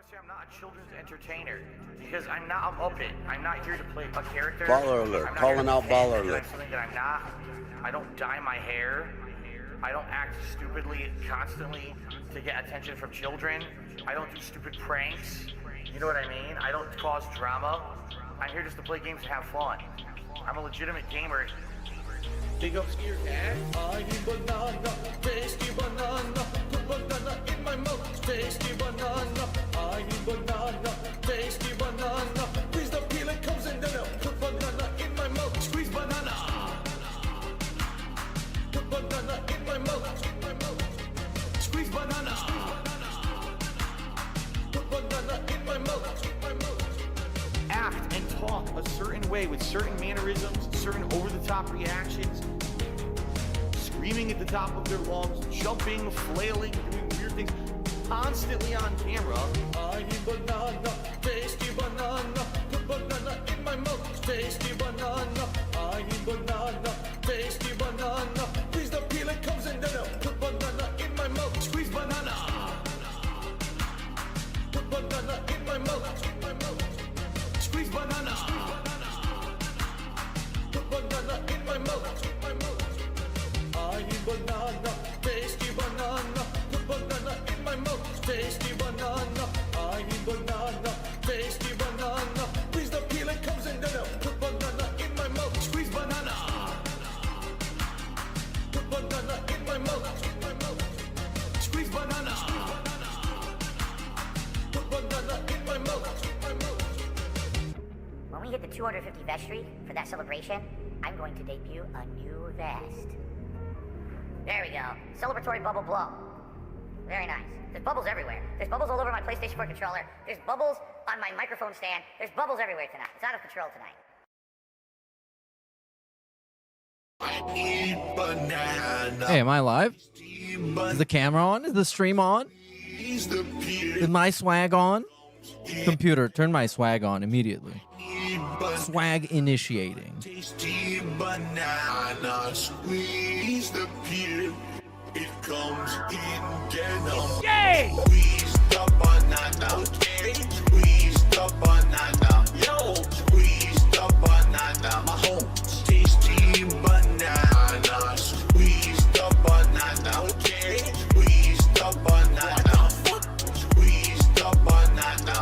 say I'm not a children's entertainer because I'm not a Muppet. I'm not here to play a character. Baller alert. Calling out baller alert. Something that I'm not. I don't dye my hair. I don't act stupidly constantly to get attention from children. I don't do stupid pranks. You know what I mean? I don't cause drama. I'm here just to play games and have fun. I'm a legitimate gamer. Big ups to your dad. I need banana, tasty banana. Put banana in my mouth, tasty banana. I need banana, tasty banana. Please the peel it comes in then I'll put banana in my mouth. Squeeze banana. Put banana in my mouth. Squeeze banana. Put banana in my mouth. Act and talk a certain way with certain mannerisms, certain over-the-top reactions, screaming at the top of their lungs, jumping, flailing, doing weird things, constantly on camera. I need banana, tasty banana. Put banana in my mouth, tasty banana. I need banana, tasty banana. Please the peel it comes in then I'll put banana in my mouth. Squeeze banana. Put banana in my mouth. Squeeze banana. Put banana in my mouth. I need banana, tasty banana. Put banana in my mouth, tasty banana. I need banana, tasty banana. Please the peel it comes in then I'll put banana in my mouth. Squeeze banana. Put banana in my mouth. Squeeze banana. Put banana in my mouth. When we hit the 250 vest streak for that celebration, I'm going to debut a new vest. There we go. Celebratory bubble blow. Very nice. There's bubbles everywhere. There's bubbles all over my PlayStation 4 controller. There's bubbles on my microphone stand. There's bubbles everywhere tonight. It's out of control tonight. I need banana. Hey, am I live? Is the camera on? Is the stream on? Is my swag on? Computer, turn my swag on immediately. Swag initiating. Tasty banana, squeeze the peel. It comes in denim. Yay! Squeeze the banana, okay? Squeeze the banana, yo. Squeeze the banana, my home. Tasty banana, squeeze the banana, okay? Squeeze the banana, squeeze the banana.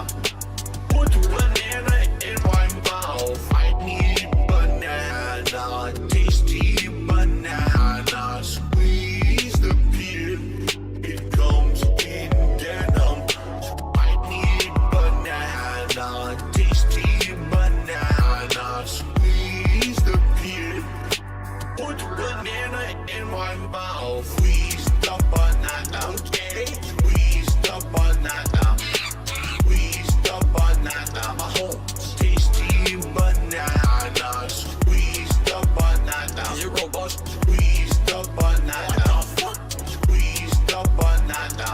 Put banana in my mouth. I need banana, tasty banana. Squeeze the peel, it comes in denim. I need banana, tasty banana. Squeeze the peel, put banana in my mouth. Squeeze the banana, okay? Squeeze the banana. Squeeze the banana, my home. Tasty banana. Squeeze the banana. Zero bust. Squeeze the banana. Squeeze the banana.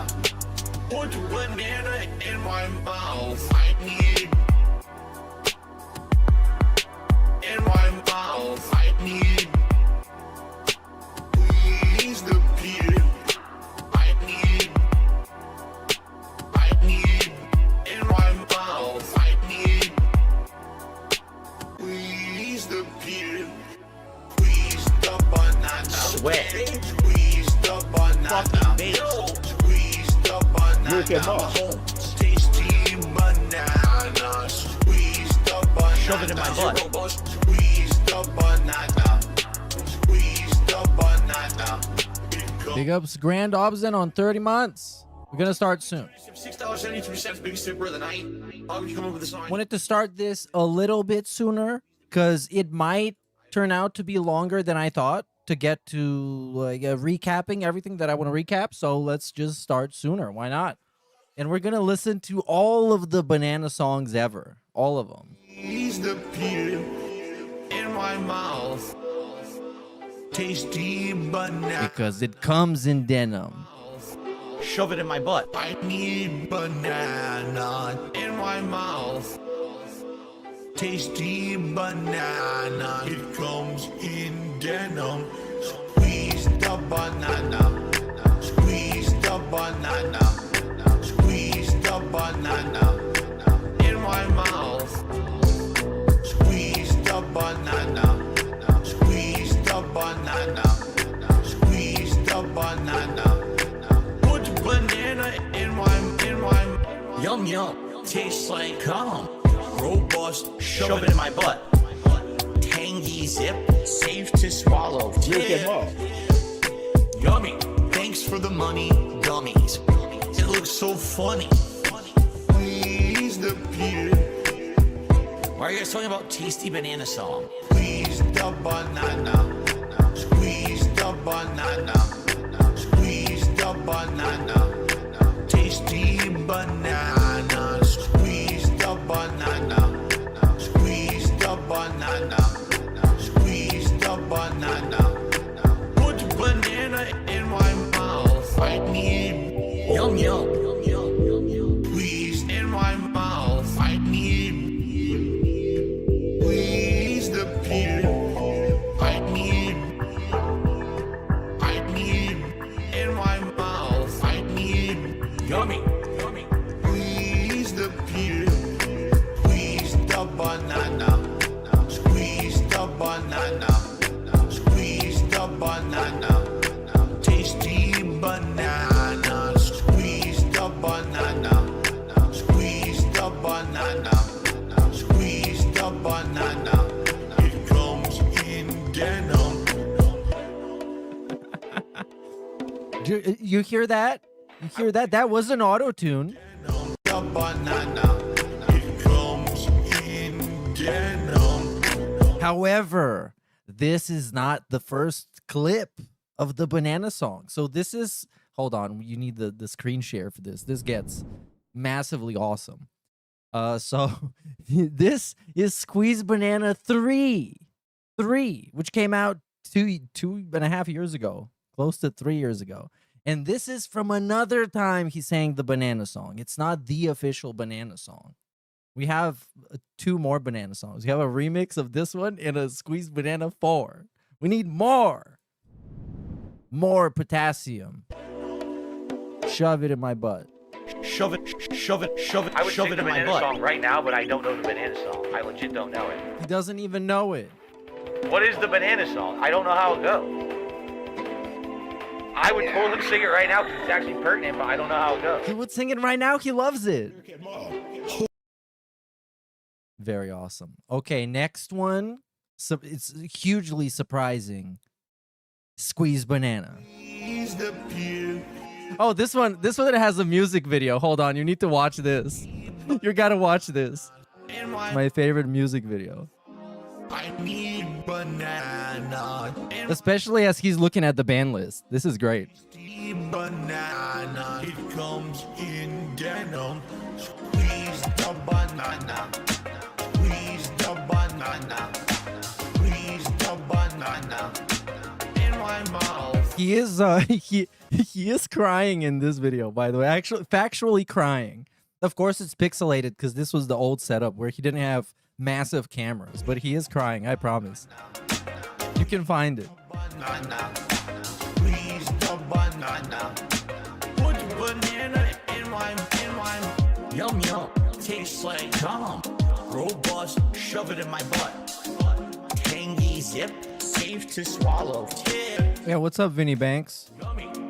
Put banana in my mouth. I need. In my mouth. I need. Squeeze the peel. I need. In my mouth, I need. Squeeze the peel. Squeeze the banana. Sweat. Squeeze the banana. Fucking bitch. Yo. Squeeze the banana. Look at her. Tasty banana. Squeeze the banana. Shove it in my butt. Squeeze the banana. Squeeze the banana. Big ups Grand Obzen on 30 months. We're gonna start soon. $6.72, biggest super of the night. How would you come up with a song? Wanted to start this a little bit sooner because it might turn out to be longer than I thought to get to like recapping everything that I want to recap. So let's just start sooner. Why not? And we're gonna listen to all of the banana songs ever, all of them. Squeeze the peel in my mouth. Tasty banana. Because it comes in denim. Shove it in my butt. I need banana in my mouth. Tasty banana. It comes in denim. Squeeze the banana. Squeeze the banana. Squeeze the banana. banana. Put banana in my yum yum. Tastes like cum. Robust, shove it in my butt. Tangy zip, safe to swallow. Yummy. Thanks for the money, gummies. It looks so funny. Please the beer. Why are you guys talking about tasty banana song? Squeeze the banana. Squeeze the banana. Squeeze the banana. Tasty banana. Squeeze the banana. Squeeze the banana. Squeeze the banana. Put banana in my mouth. I need yum yum. Squeeze in my mouth. I need squeeze the beer. I need in my mouth. I need yummy. Squeeze the beer. Squeeze the banana. Squeeze the banana. Squeeze the banana. Tasty banana. Squeeze the banana. Squeeze the banana. Squeeze the banana. It comes in denim. You hear that? You hear that? That was an auto tune. The banana. It comes in denim. However, this is not the first clip of the banana song. So this is, hold on, you need the screen share for this. This gets massively awesome. So this is Squeeze Banana 3, which came out two and a half years ago, close to 3 years ago. And this is from another time he sang the banana song. It's not the official banana song. We have 2 more banana songs. We have a remix of this one and a Squeeze Banana 4. We need more. More potassium. Shove it in my butt. Shove it, shove it, shove it, I would shove sing it the in my banana butt. song right now, but I don't know the banana song. I legit don't know it. He doesn't even know it. What is the banana song? I don't know how it goes. I would totally sing it right now because it's actually pertinent, but I don't know how it goes. He would sing it right now. He loves it. Very awesome. Okay, next one. So it's hugely surprising. Squeeze Banana. Squeeze the beer. Oh, this one has a music video. Hold on, you need to watch this. You gotta watch this. In my My favorite music video. I need banana. In Especially as he's looking at the band list. This is great. the banana. It comes in denim. Squeeze the banana. Squeeze the banana. Squeeze the banana. In my mouth. He is he is crying in this video, by the way. Actually, factually crying. Of course, it's pixelated because this was the old setup where he didn't have massive cameras, but he is crying, I promise. You can find it. Banana. Squeeze the banana. Put banana in my yum yum. Tastes like cum. Robust, shove it in my butt. Tangy zip, safe to swallow. Tip. Yeah, what's up, Vinny Banks?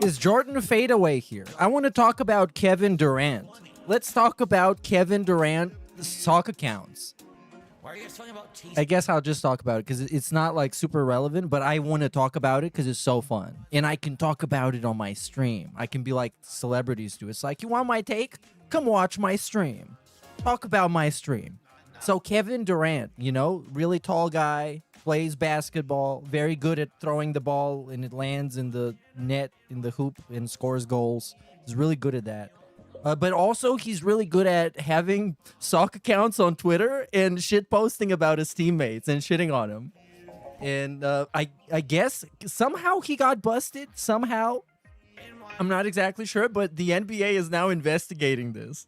Is Jordan Fadeaway here? I want to talk about Kevin Durant. Let's talk about Kevin Durant sock accounts. Why are you guys talking about tasty? I guess I'll just talk about it because it's not like super relevant, but I want to talk about it because it's so fun. And I can talk about it on my stream. I can be like celebrities do. It's like, you want my take? Come watch my stream. Talk about my stream. So Kevin Durant, you know, really tall guy, plays basketball, very good at throwing the ball and it lands in the net, in the hoop, and scores goals. He's really good at that. But also, he's really good at having sock accounts on Twitter and shit posting about his teammates and shitting on him. And I guess somehow he got busted. Somehow. I'm not exactly sure, but the NBA is now investigating this.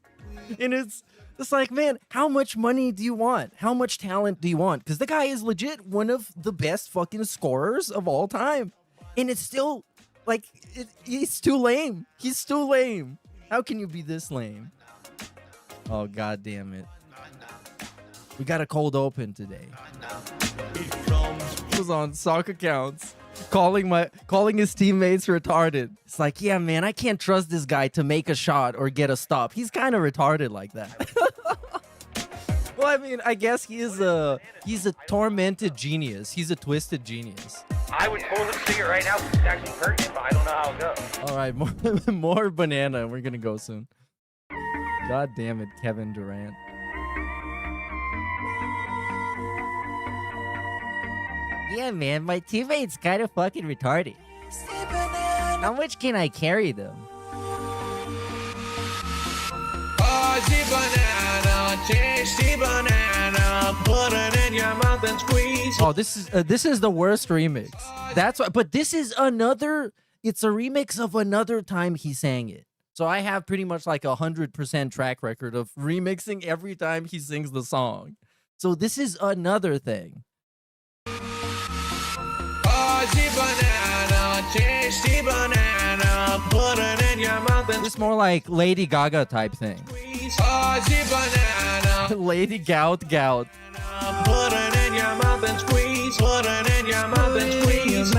And it's like, man, how much money do you want? How much talent do you want? Because the guy is legit one of the best fucking scorers of all time. And it's still, like, he's too lame. He's too lame. How can you be this lame? Oh, god damn it. We got a cold open today. It was on sock accounts. calling his teammates retarded. It's like, yeah, man, I can't trust this guy to make a shot or get a stop. He's kind of retarded like that. Well, I mean, I guess he's a tormented genius. He's a twisted genius. I would pull the trigger right now. It's actually hurting, but I don't know how it goes. All right, more banana, and we're gonna go soon. God damn it, Kevin Durant. Yeah, man, my teammate's kind of fucking retarded. How much can I carry them? Fuzzy banana, tasty banana, put it in your mouth and squeeze. Oh, this is the worst remix. That's why, but this is another. It's a remix of another time he sang it. So I have pretty much like 100% track record of remixing every time he sings the song. So this is another thing. Fuzzy banana, tasty banana, put it in your mouth and It's more like Lady Gaga type thing. squeeze. Fuzzy banana, Lady Gout. put it in your mouth and squeeze. Put it in your mouth and squeeze.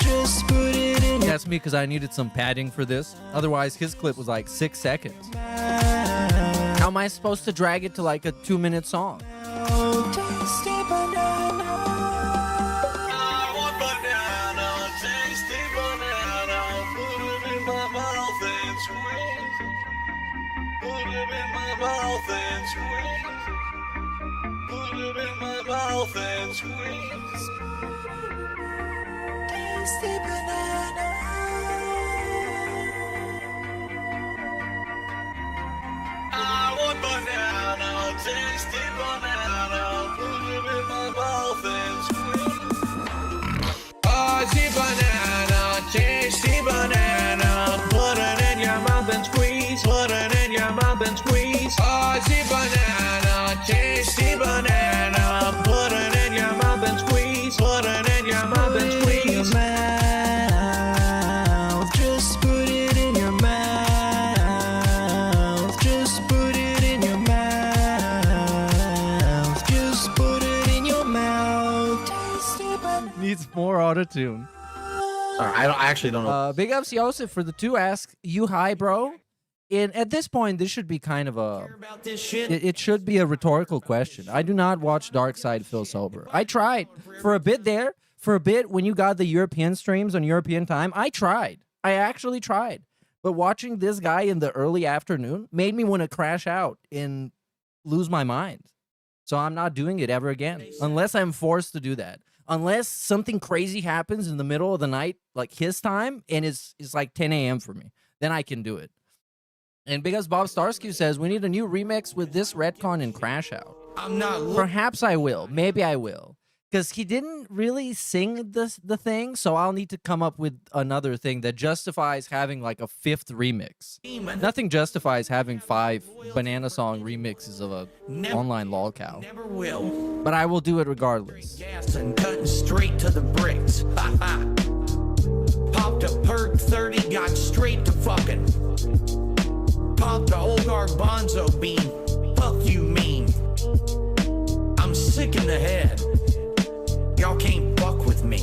Just put it in. That's me because I needed some padding for this. Otherwise, his clip was like 6 seconds. How am I supposed to drag it to like a 2-minute song? I want banana, tasty banana, put it in my mouth and squeeze. Put it in my mouth and squeeze. Put it in my mouth and squeeze. Tasty banana. I want banana, tasty banana, put it in my mouth and squeeze. Fuzzy banana, tasty banana, put it in your mouth and squeeze. Put it in your mouth and squeeze. Fuzzy banana, tasty banana, put it in your mouth and squeeze. Put it in your mouth and squeeze. Just put it in your mouth. Just put it in your mouth. Just put it in your mouth. Tasty banana. Needs more autotune. I actually don't know. Big ups Yosef for the 2 ask. You high, bro? And at this point, this should be kind of a... About this shit. It should be a rhetorical question. I do not watch Dark Side Phil Sober. I tried. For a bit there, for a bit when you got the European streams on European time, I tried. I actually tried. But watching this guy in the early afternoon made me want to crash out and lose my mind. So I'm not doing it ever again. Unless I'm forced to do that. Unless something crazy happens in the middle of the night, like his time, and it's like 10 a.m. for me. Then I can do it. And because Bob Starsky says, we need a new remix with this retcon and crash out. I'm not looking. Perhaps I will. Maybe I will. Because he didn't really sing the thing, so I'll need to come up with another thing that justifies having like a 5th remix. Nothing justifies having 5 Banana Song remixes of a online lolcow. Never will. But I will do it regardless. Gas and cutting straight to the bricks. Ha ha. Popped a perk 30, got straight to fucking. Popped the old garbanzo bean. Fuck you mean. I'm sick in the head. Y'all can't fuck with me.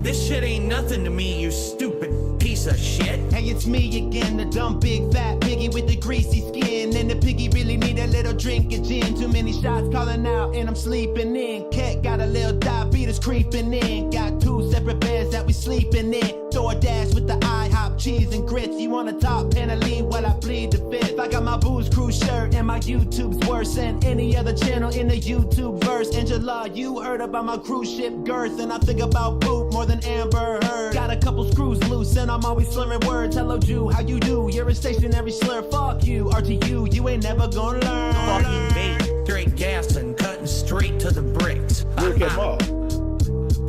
This shit ain't nothing to me, you stupid piece of shit. Hey, it's me again, the dumb big fat piggy with the greasy skin. And the piggy really need a little drink of gin. Too many shots calling out and I'm sleeping in. Cat got a little diabetes creeping in. Got 2 separate beds that we sleeping in. DoorDash with the IHOP cheese and grits. You want a top Panelline while I plead the fifth. I got my Booze Cruise shirt and my YouTube's worse than any other channel in the YouTube verse. Angela, you heard about my cruise ship girth. And I think about poop more than Amber Heard. Got a couple screws loose and I'm always slurring words. Hello Jew, how you do? You're a stationary slur. Fuck you, RTU, you ain't never gonna learn. Fucking bait, straight gas and cutting straight to the bricks. Look him up.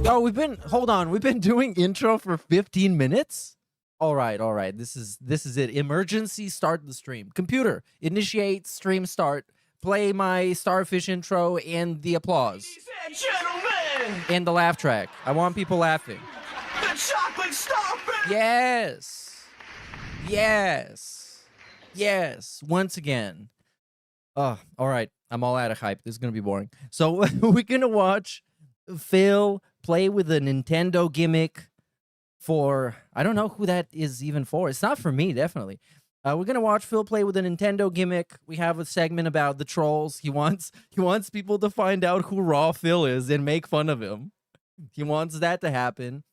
Oh, hold on. We've been doing intro for 15 minutes? All right. This is it. Emergency start the stream. Computer, initiate stream start. Play my Starfish intro and the applause. Ladies and gentlemen, And the laugh track. I want people laughing. the chocolate stopper. Yes. Once again. Oh, all right. I'm all out of hype. This is going to be boring. So we're going to watch Phil play with a Nintendo gimmick for, I don't know who that is even for. It's not for me, definitely. We're gonna watch Phil play with a Nintendo gimmick. We have a segment about the trolls. He wants people to find out who Raw Phil is and make fun of him. He wants that to happen.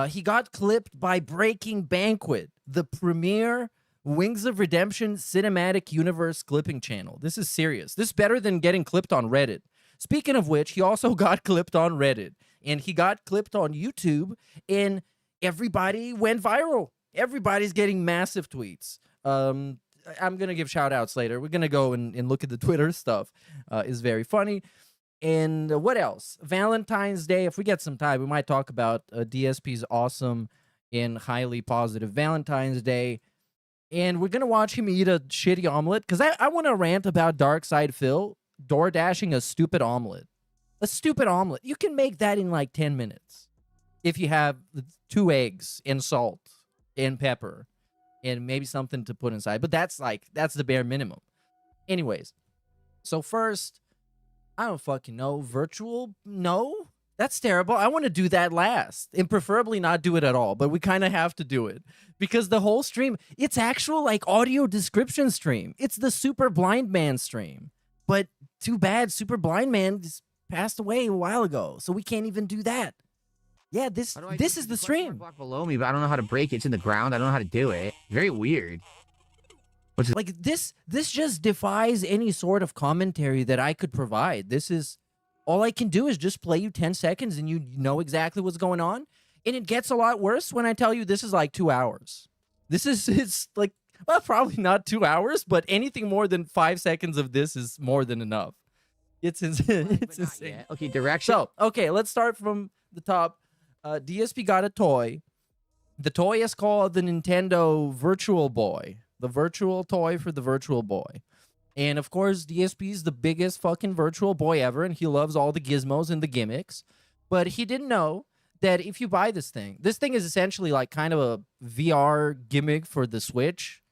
He got clipped by Breaking Banquet, the premier Wings of Redemption cinematic universe clipping channel. This is serious. This is better than getting clipped on Reddit. Speaking of which, he also got clipped on Reddit, and he got clipped on YouTube, and everybody went viral. Everybody's getting massive tweets. I'm going to give shout outs later. We're going to go and look at the Twitter stuff. It's very funny. And what else? Valentine's Day. If we get some time, we might talk about DSP's awesome and highly positive Valentine's Day. And we're going to watch him eat a shitty omelet, because I want to rant about Darkside Phil door dashing a stupid omelet. A stupid omelet. You can make that in like 10 minutes if you have 2 eggs and salt and pepper and maybe something to put inside. But that's the bare minimum. Anyways, so first, I don't fucking know. Virtual? No? That's terrible. I want to do that last, and preferably not do it at all, but we kind of have to do it because the whole stream, it's actual like audio description stream. It's the Super Blind Man stream. But too bad Super Blind Man just passed away a while ago, so we can't even do that. Yeah, this is the stream. Block below me, but I don't know how to break it. It's in the ground. I don't know how to do it. Very weird. Like this just defies any sort of commentary that I could provide. This is all I can do is just play you 10 seconds and you know exactly what's going on. And it gets a lot worse when I tell you this is like 2 hours. It's like, well, probably not 2 hours, but anything more than 5 seconds of this is more than enough. It's insane. It's insane. Okay, direction. So, okay, let's start from the top. DSP got a toy. The toy is called the Nintendo Virtual Boy. The virtual toy for the Virtual Boy. And of course, DSP is the biggest fucking Virtual Boy ever, and he loves all the gizmos and the gimmicks. But he didn't know that if you buy this thing is essentially like kind of a VR gimmick for the Switch.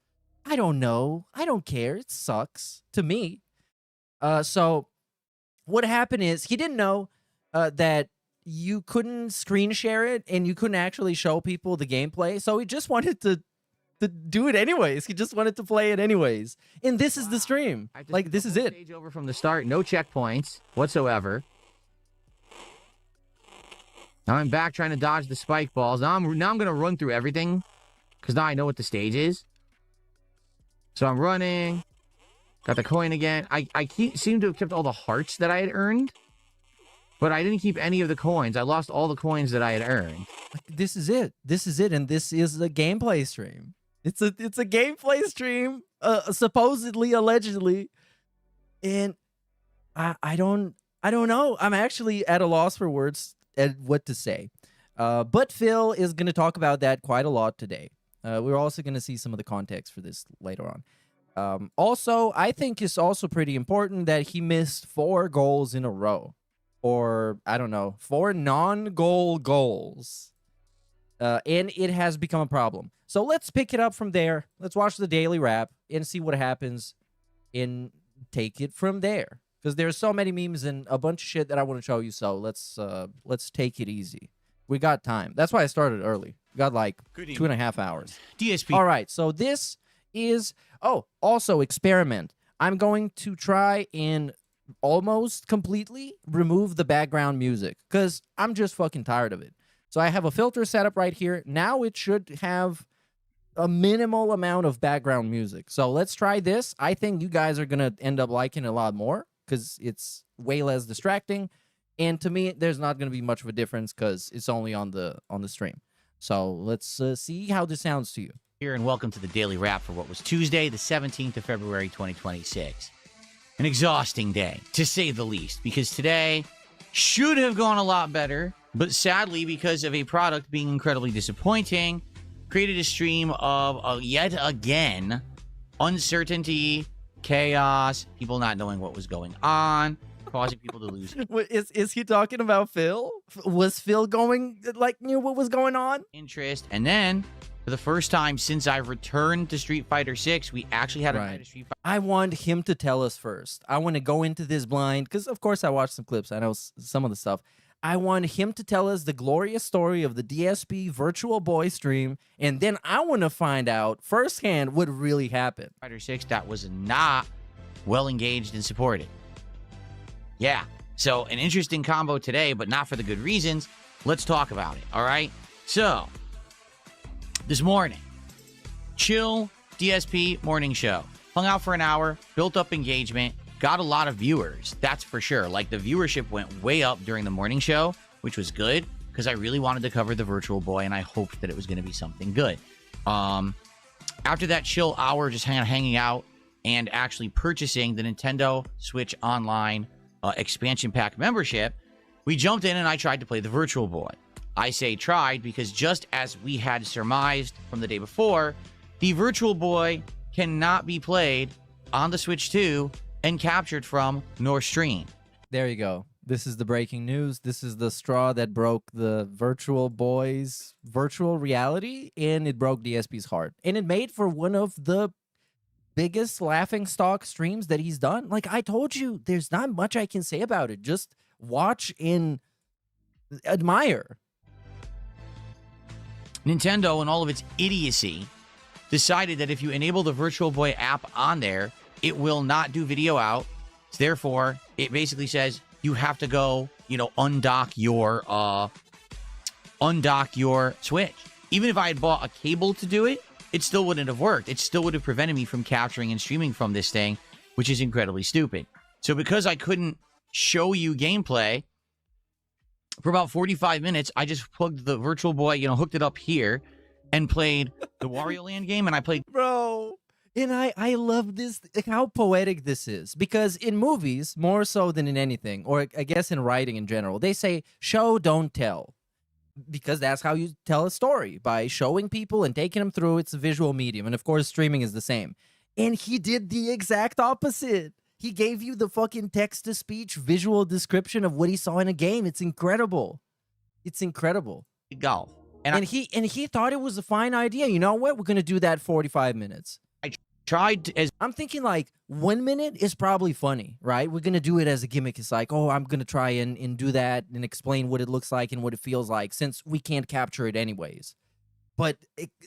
I don't know. I don't care. It sucks to me. So what happened is he didn't know that you couldn't screen share it and you couldn't actually show people the gameplay. So he just wanted to do it anyways. He just wanted to play it anyways. And this is the stream. Like, this is it. Stage over from the start. No checkpoints whatsoever. Now I'm back trying to dodge the spike balls. Now I'm going to run through everything because now I know what the stage is. So I'm running. Got the coin again. I seem to have kept all the hearts that I had earned. But I didn't keep any of the coins. I lost all the coins that I had earned. This is it. This is it. And this is a gameplay stream. It's a gameplay stream. Supposedly, allegedly. And I don't know. I'm actually at a loss for words at what to say. But Phil is going to talk about that quite a lot today. We're also going to see some of the context for this later on. Also, I think it's also pretty important that he missed 4 goals in a row. Or, I don't know, 4 non-goal goals. And it has become a problem. So let's pick it up from there. Let's watch the daily wrap and see what happens and take it from there. Because there's so many memes and a bunch of shit that I want to show you. So let's take it easy. We got time. That's why I started early. We got like 2.5 hours. DSP. All right. So this is, also experiment. I'm going to try and almost completely remove the background music because I'm just fucking tired of it. So I have a filter set up right here. Now it should have a minimal amount of background music. So let's try this. I think you guys are going to end up liking it a lot more because it's way less distracting. And to me, there's not going to be much of a difference because it's only on the stream. So let's see how this sounds to you. Here and welcome to the Daily Wrap for what was Tuesday, the 17th of February, 2026. An exhausting day, to say the least, because today should have gone a lot better, but sadly, because of a product being incredibly disappointing, created a stream of, yet again, uncertainty, chaos, people not knowing what was going on, causing people to lose Is he talking about Phil? Was Phil knew what was going on? interest, and then, for the first time since I've returned to Street Fighter 6, we actually had a night of Street Fighter. I want him to tell us first. I want to go into this blind because, of course, I watched some clips. I know some of the stuff. I want him to tell us the glorious story of the DSP Virtual Boy stream, and then I want to find out firsthand what really happened. Fighter 6 that was not well engaged and supported. Yeah, so an interesting combo today, but not for the good reasons. Let's talk about it, all right? So, this morning, chill DSP morning show. Hung out for an hour, built up engagement, got a lot of viewers, that's for sure. Like, the viewership went way up during the morning show, which was good, because I really wanted to cover the Virtual Boy, and I hoped that it was going to be something good. After that chill hour, just hanging out and actually purchasing the Nintendo Switch Online expansion pack membership, we jumped in and I tried to play the Virtual Boy. I say tried because just as we had surmised from the day before, the Virtual Boy cannot be played on the Switch 2 and captured from nor streamed. There you go. This is the breaking news. This is the straw that broke the Virtual Boy's virtual reality, and it broke DSP's heart. And it made for one of the biggest laughingstock streams that he's done. Like I told you, there's not much I can say about it. Just watch and admire. Nintendo, in all of its idiocy, decided that if you enable the Virtual Boy app on there, it will not do video out. Therefore, it basically says you have to go, undock your Switch. Even if I had bought a cable to do it, it still wouldn't have worked. It still would have prevented me from capturing and streaming from this thing, which is incredibly stupid. So because I couldn't show you gameplay, for about 45 minutes, I just plugged the Virtual Boy, hooked it up here, and played the Wario Land game, and I played... Bro, and I love this, like, how poetic this is. Because in movies, more so than in anything, or I guess in writing in general, they say, show, don't tell. Because that's how you tell a story, by showing people and taking them through. It's a visual medium, and of course, streaming is the same. And he did the exact opposite. He gave you the fucking text-to-speech visual description of what he saw in a game. It's incredible. It's incredible. golf. And he thought it was a fine idea. You know what? We're going to do that 45 minutes. I tried to, I'm thinking like 1 minute is probably funny, right? We're going to do it as a gimmick. It's like, oh, I'm going to try and do that and explain what it looks like and what it feels like, since we can't capture it anyways. But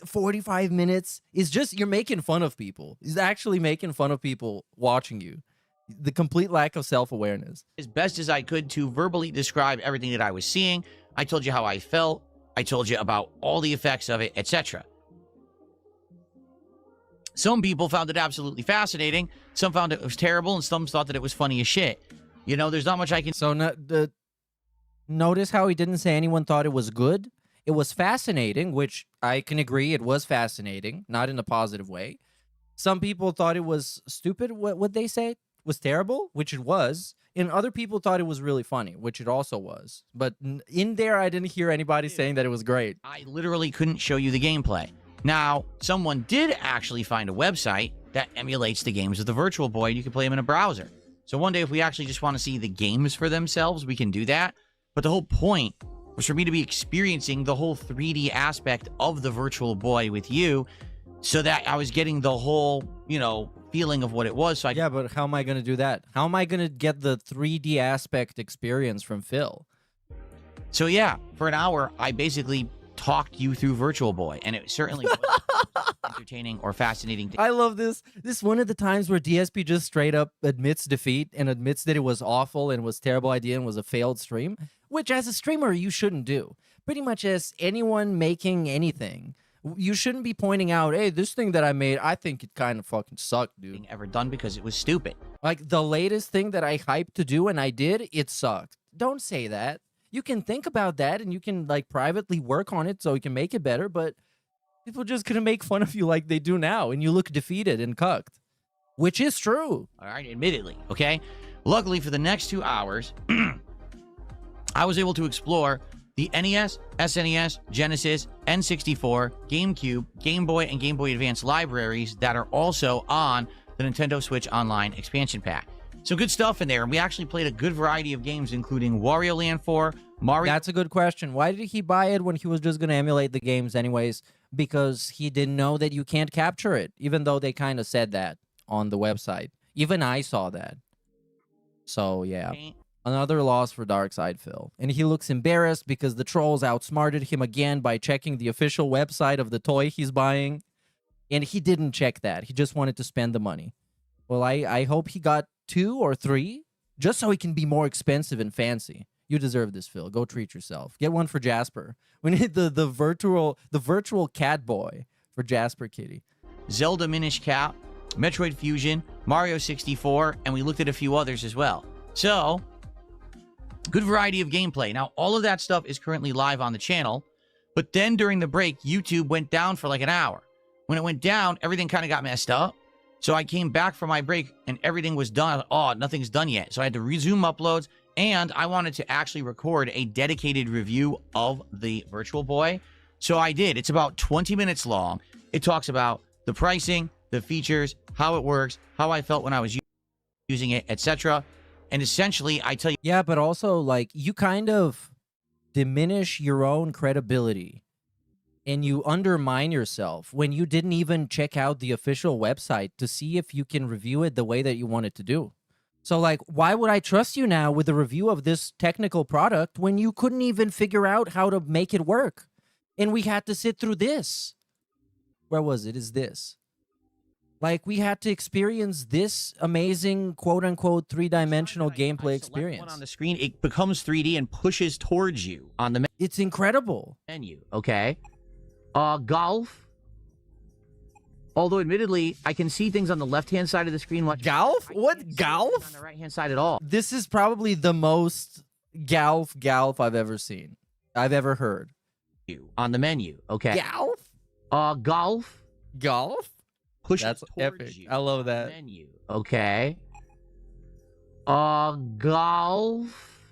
45 minutes is just, you're making fun of people. He's actually making fun of people watching you. The complete lack of self-awareness. as best as I could to verbally describe everything that I was seeing. I told you how I felt. I told you about all the effects of it, etc. Some people found it absolutely fascinating. Some found it was terrible, and some thought that it was funny as shit. There's not much I can... So notice how he didn't say anyone thought it was good. It was fascinating, which I can agree it was fascinating, not in a positive way. Some people thought it was stupid, what they say was terrible, which it was. And other people thought it was really funny, which it also was. But in there, I didn't hear anybody saying that it was great. I literally couldn't show you the gameplay. Now, someone did actually find a website that emulates the games of the Virtual Boy, and you can play them in a browser. So one day, if we actually just want to see the games for themselves, we can do that. But the whole point was for me to be experiencing the whole 3D aspect of the Virtual Boy with you, so that I was getting the whole, feeling of what it was. So Yeah, but how am I going to do that? How am I going to get the 3D aspect experience from Phil? So yeah, for an hour, I basically talked you through Virtual Boy, and it certainly wasn't entertaining or fascinating. I love this. This is one of the times where DSP just straight up admits defeat and admits that it was awful and was a terrible idea and was a failed stream, which as a streamer, you shouldn't do. Pretty much as anyone making anything, you shouldn't be pointing out, hey, this thing that I made, I think it kind of fucking sucked, dude. Ever done because it was stupid. Like, the latest thing that I hyped to do and I did, it sucked. Don't say that. You can think about that and you can, like, privately work on it so you can make it better, but people just gonna make fun of you like they do now, and you look defeated and cucked. Which is true. All right, admittedly, okay? Luckily, for the next 2 hours, I was able to explore the NES, SNES, Genesis, N64, GameCube, Game Boy, and Game Boy Advance libraries that are also on the Nintendo Switch Online expansion pack. Some good stuff in there, and we actually played a good variety of games, including Wario Land 4, Mario... That's a good question. Why did he buy it when he was just going to emulate the games anyways? Because he didn't know that you can't capture it, even though they kind of said that on the website. Even I saw that. So, yeah. Another loss for Darkside Phil. And he looks embarrassed because the trolls outsmarted him again by checking the official website of the toy he's buying. And he didn't check that. He just wanted to spend the money. Well, I hope he got 2 or 3 just so he can be more expensive and fancy. You deserve this, Phil. Go treat yourself. Get one for Jasper. We need the virtual cat boy for Jasper Kitty. Zelda Minish Cap, Metroid Fusion, Mario 64, and we looked at a few others as well. So, good variety of gameplay. Now, all of that stuff is currently live on the channel, but then during the break, YouTube went down for like an hour. When it went down, everything kind of got messed up. So I came back from my break and everything was done. Oh, nothing's done yet. So I had to resume uploads, and I wanted to actually record a dedicated review of the Virtual Boy. So I did. It's about 20 minutes long. It talks about the pricing, the features, how it works, how I felt when I was using it, etc. And essentially, I tell you... Yeah, but also, like, you kind of diminish your own credibility and you undermine yourself when you didn't even check out the official website to see if you can review it the way that you want it to do. So, like, why would I trust you now with a review of this technical product when you couldn't even figure out how to make it work? And we had to sit through this. Where was it? Is this? Like, we had to experience this amazing, quote-unquote, 3-dimensional gameplay experience. One on the screen, it becomes 3D and pushes towards you on the It's incredible. menu, okay? Golf. Although, admittedly, I can see things on the left-hand side of the screen. Golf? What? On Golf? the right-hand side at all. This is probably the most golf I've ever seen. I've ever heard. On the menu, okay? Golf? Golf. Golf? Pushes That's towards epic. you I love on the that. menu, okay? Golf.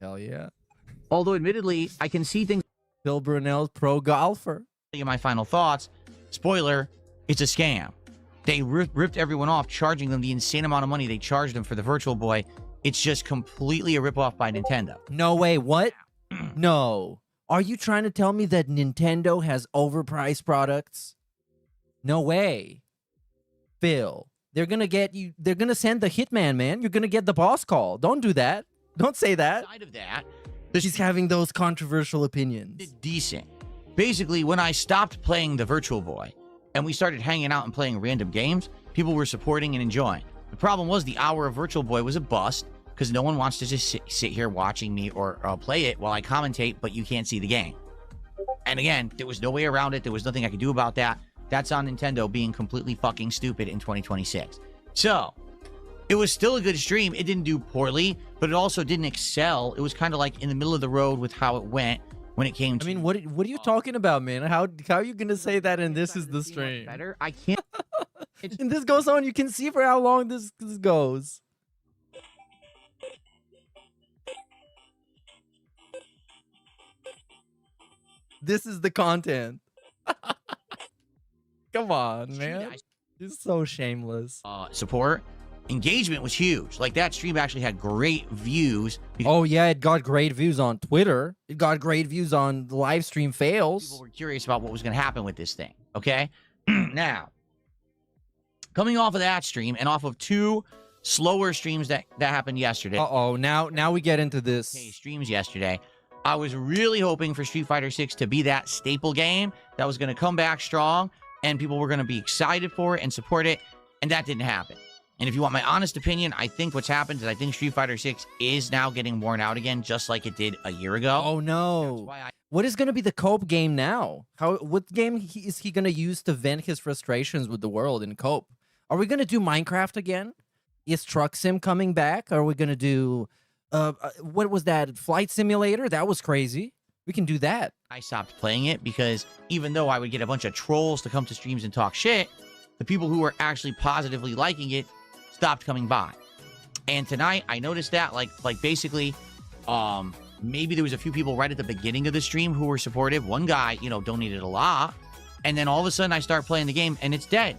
Hell yeah. Although, admittedly, I can see things. Phil Burnell's pro golfer. My final thoughts. Spoiler, it's a scam. They ripped everyone off, charging them the insane amount of money they charged them for the Virtual Boy. It's just completely a ripoff by Nintendo. No way. What? No. Are you trying to tell me that Nintendo has overpriced products? No way. Phil, they're going to get you. They're going to send the hitman, man. You're going to get the boss call. Don't do that. Don't say that. Aside of that, She's having those controversial opinions. it's decent. Basically, when I stopped playing the Virtual Boy and we started hanging out and playing random games, people were supporting and enjoying. The problem was the hour of Virtual Boy was a bust because no one wants to just sit here watching me or play it while I commentate, but you can't see the game. And again, there was no way around it. There was nothing I could do about that. That's on Nintendo being completely fucking stupid in 2026. So, it was still a good stream. It didn't do poorly, but it also didn't excel. It was kind of like in the middle of the road with how it went when it came to... I mean, what are you talking about, man? How are you going to say that and this is the Being much stream? better. I can't... And this goes on. You can see for how long this goes. This is the content. Come on, man. It's so shameless. Support. Engagement was huge. Like, that stream actually had great views. Oh, yeah, it got great views on Twitter. It got great views on the live stream fails. People were curious about what was going to happen with this thing, okay? Now, coming off of that stream and off of 2 slower streams that happened yesterday. Uh-oh, now we get into this. Streams yesterday. I was really hoping for Street Fighter 6 to be that staple game that was going to come back strong and people were going to be excited for it and support it, and that didn't happen. And if you want my honest opinion, I think what's happened is I think Street Fighter 6 is now getting worn out again, just like it did a year ago. Oh, no. What is going to be the cope game now? What game is he going to use to vent his frustrations with the world in cope? Are we going to do Minecraft again? Is Truck Sim coming back? Are we going to do... what was that? Flight Simulator? That was crazy. We can do that. I stopped playing it because even though I would get a bunch of trolls to come to streams and talk shit, the people who were actually positively liking it stopped coming by. And tonight I noticed that like basically maybe there was a few people right at the beginning of the stream who were supportive. One guy, donated a lot, and then all of a sudden I start playing the game and it's dead.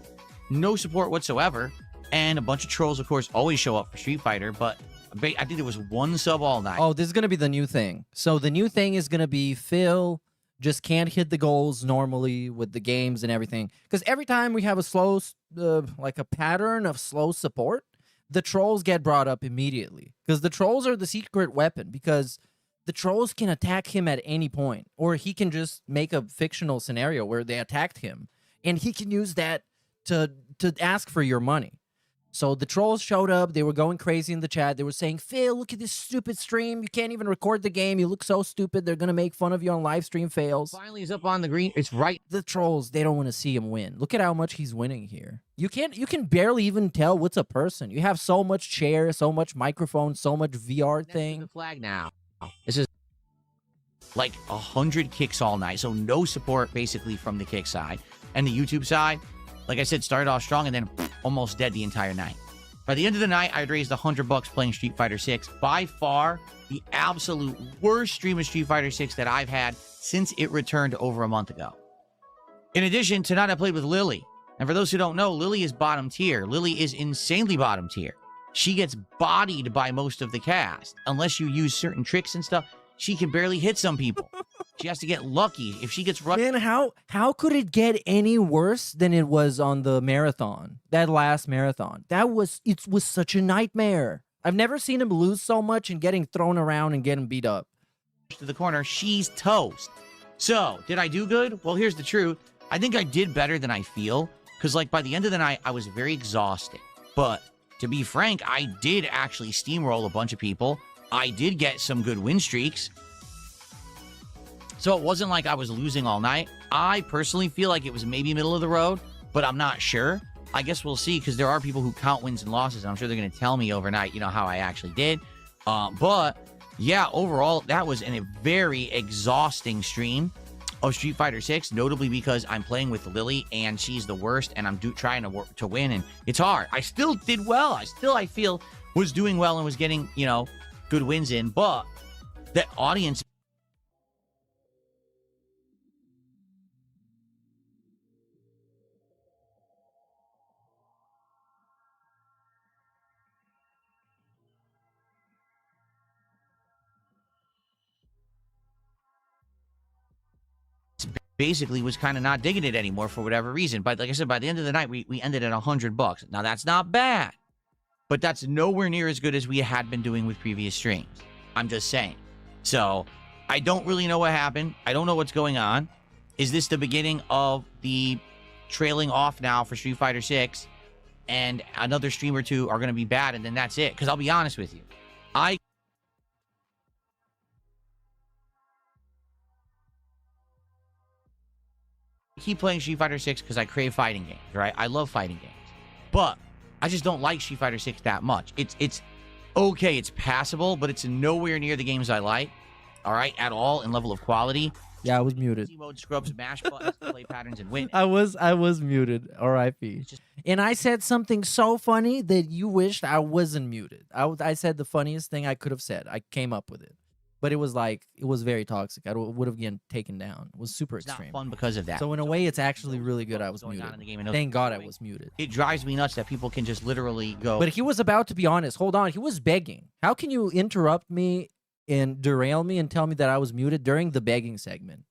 No support whatsoever. And a bunch of trolls, of course, always show up for Street Fighter, but I think there was 1 sub all night. Oh, this is going to be the new thing. So the new thing is going to be Phil just can't hit the goals normally with the games and everything. Because every time we have a slow, like a pattern of slow support, the trolls get brought up immediately because the trolls are the secret weapon, because the trolls can attack him at any point, or he can just make a fictional scenario where they attacked him and he can use that to ask for your money. So the trolls showed up. They were going crazy in the chat. They were saying, Phil, look at this stupid stream. You can't even record the game. You look so stupid. They're going to make fun of you on live stream fails. Finally, he's up on the green. It's right. The trolls, they don't want to see him win. Look at how much he's winning here. You can barely even tell what's a person. You have so much chair, so much microphone, so much VR Next to thing. the flag now. This is like 100 kicks all night. So no support basically from the kick side. And the YouTube side, like I said, started off strong and then almost dead the entire night. By the end of the night, I'd raised $100 playing Street Fighter 6. By far, the absolute worst stream of Street Fighter 6 that I've had since it returned over a month ago. In addition, tonight I played with Lily. And for those who don't know, Lily is bottom tier. Lily is insanely bottom tier. She gets bodied by most of the cast. Unless you use certain tricks and stuff, she can barely hit some people. She has to get lucky. If she gets Man, how could it get any worse than it was on the marathon? That last marathon. It was such a nightmare. I've never seen him lose so much and getting thrown around and getting beat up. to the corner, she's toast. So, did I do good? Well, here's the truth. I think I did better than I feel. Because, like, by the end of the night, I was very exhausted. But, to be frank, I did actually steamroll a bunch of people. I did get some good win streaks. So, it wasn't like I was losing all night. I personally feel like it was maybe middle of the road, but I'm not sure. I guess we'll see, because there are people who count wins and losses, and I'm sure they're going to tell me overnight, how I actually did. But, yeah, overall, that was a very exhausting stream of Street Fighter 6, notably because I'm playing with Lily, and she's the worst, and I'm trying to win, and it's hard. I still did well. I feel, was doing well and was getting, good wins in, but the audience... basically was kind of not digging it anymore for whatever reason. But like I said, by the end of the night, we ended at $100. Now, that's not bad, but that's nowhere near as good as we had been doing with previous streams. I'm just saying. So I don't really know what happened. I don't know what's going on. Is this the beginning of the trailing off now for Street Fighter 6 and another stream or two are going to be bad, and then that's it? Because I'll be honest with you, I keep playing Street Fighter 6 because I crave fighting games, right? I love fighting games. But I just don't like Street Fighter 6 that much. It's okay, it's passable, but it's nowhere near the games I like, all right, at all in level of quality. Yeah, I was muted. Easy mode scrubs, mash buttons, play patterns, and win. I was muted. R.I.P. And I said something so funny that you wished I wasn't muted. I said the funniest thing I could have said. I came up with it. But it was very toxic. I would have been taken down. It was super extreme. Not fun because of that. So in a way, it's actually really good I was muted. Thank God I was muted. It drives me nuts that people can just literally go. But he was about to be honest. Hold on. He was begging. How can you interrupt me and derail me and tell me that I was muted during the begging segment?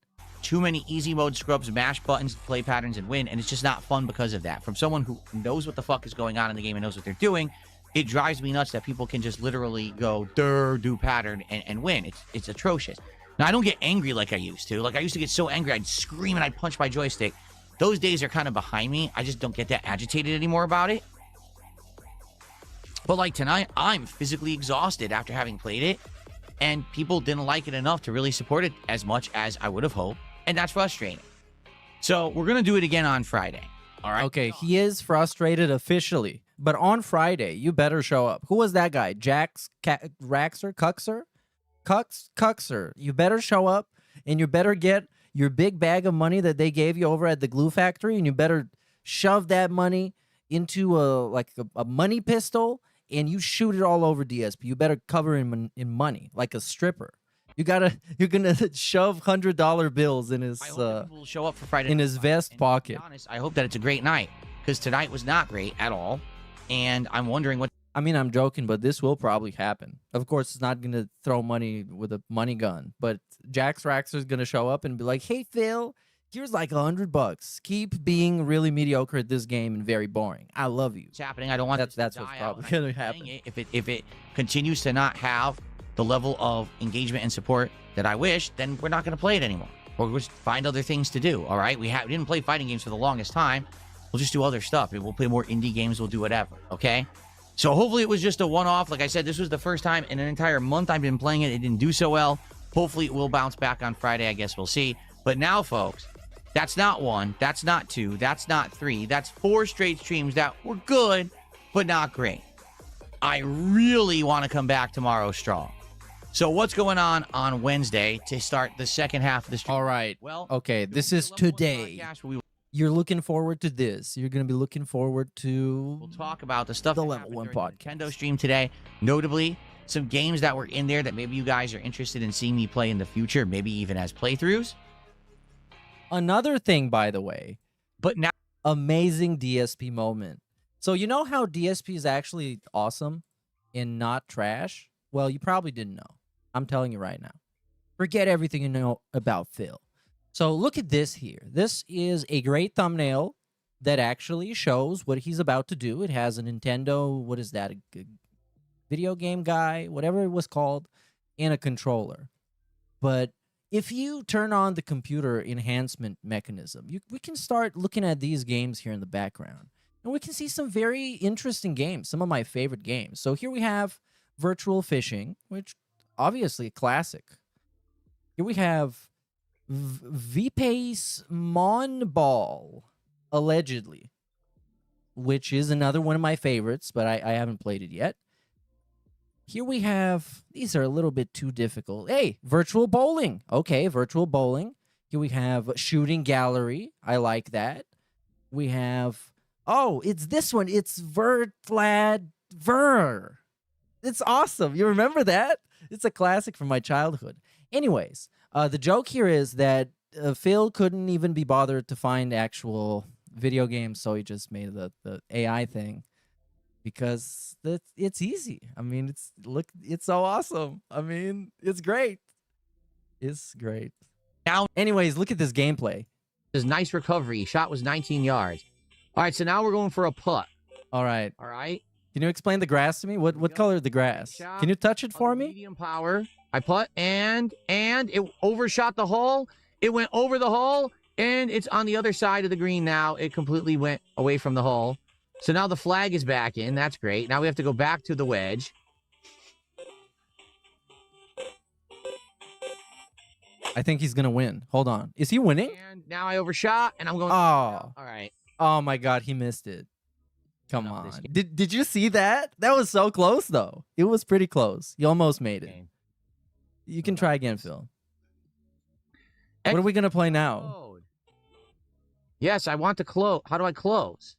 Too many easy mode scrubs, mash buttons, play patterns, and win. And it's just not fun because of that. From someone who knows what the fuck is going on in the game and knows what they're doing, it drives me nuts that people can just literally go, do pattern, and win. It's atrocious. Now, I don't get angry like I used to. Like, I used to get so angry, I'd scream and I'd punch my joystick. Those days are kind of behind me. I just don't get that agitated anymore about it. But like tonight, I'm physically exhausted after having played it. And people didn't like it enough to really support it as much as I would have hoped. And that's frustrating. So, we're going to do it again on Friday. All right? Okay, he is frustrated officially. But on Friday, you better show up. Who was that guy? Cuxer? You better show up, and you better get your big bag of money that they gave you over at the glue factory, and you better shove that money into a money pistol, and you shoot it all over DSP. You better cover him in money, like a stripper. You're gonna shove $100 bills in his I hope people will show up for Friday in his vest pocket. To be honest, I hope that it's a great night, because tonight was not great at all. And I'm wondering what... I mean, I'm joking, but this will probably happen. Of course, it's not going to throw money with a money gun, but Jax Raxer's going to show up and be like, hey, Phil, Here's like $100. Keep being really mediocre at this game and very boring. I love you. It's happening. I don't want That's this to what's die probably out, and gonna I'm playing happen. it. If it continues to not have the level of engagement and support that I wish, then we're not going to play it anymore. Or we'll just find other things to do. All right, we didn't play fighting games for the longest time. We'll just do other stuff. We'll play more indie games. We'll do whatever. Okay. So hopefully it was just a one-off. Like I said, this was the first time in an entire month I've been playing it. It didn't do so well. Hopefully it will bounce back on Friday. I guess we'll see. But now, folks, that's not 1. That's not 2. That's not 3. That's 4 straight streams that were good, but not great. I really want to come back tomorrow strong. So what's going on Wednesday to start the second half of the stream? All right. Well, Okay, this is today. You're looking forward to this. You're going to be looking forward to... We'll talk about the stuff The that Level happened 1 during the podcast. Nintendo stream today. Notably, some games that were in there that maybe you guys are interested in seeing me play in the future, maybe even as playthroughs. Another thing, by the way, But now, amazing DSP moment. So you know how DSP is actually awesome and not trash? Well, you probably didn't know. I'm telling you right now. Forget everything you know about Phil. So look at this here. This is a great thumbnail that actually shows what he's about to do. It has a Nintendo, what is that, a video game guy, whatever it was called, and a controller. But if you turn on the computer enhancement mechanism, we can start looking at these games here in the background. And we can see some very interesting games, some of my favorite games. So here we have Virtual Fishing, which obviously a classic. Here we have V-Pace Mon Ball, allegedly, which is another one of my favorites, but I haven't played it yet. Here we have, these are a little bit too difficult. Hey, Virtual Bowling. Okay, Virtual Bowling. Here we have Shooting Gallery. I like that. We have, oh, it's this one. It's Vertlad Ver. It's awesome. You remember that? It's a classic from my childhood. Anyways, the joke here is that Phil couldn't even be bothered to find actual video games, so he just made the AI thing because it's easy. I mean, it's so awesome. I mean, it's great. It's great. Now, anyways, look at this gameplay. this nice recovery. Shot was 19 yards. All right, so now we're going for a putt. All right. All right. Can you explain the grass to me? What color is the grass? Can you touch it for me? Medium power. I putt and it overshot the hole. It went over the hole and it's on the other side of the green now. It completely went away from the hole. So now the flag is back in. That's great. Now we have to go back to the wedge. I think he's gonna win. Hold on. Is he winning? And now I overshot and I'm going. Oh. All right. Oh my God, he missed it. Come Enough this on. game. Did you see that? That was so close though. It was pretty close. You almost made it. Game. You can try again, Phil. What are we gonna play now? Code. Yes, I want to close. How do I close?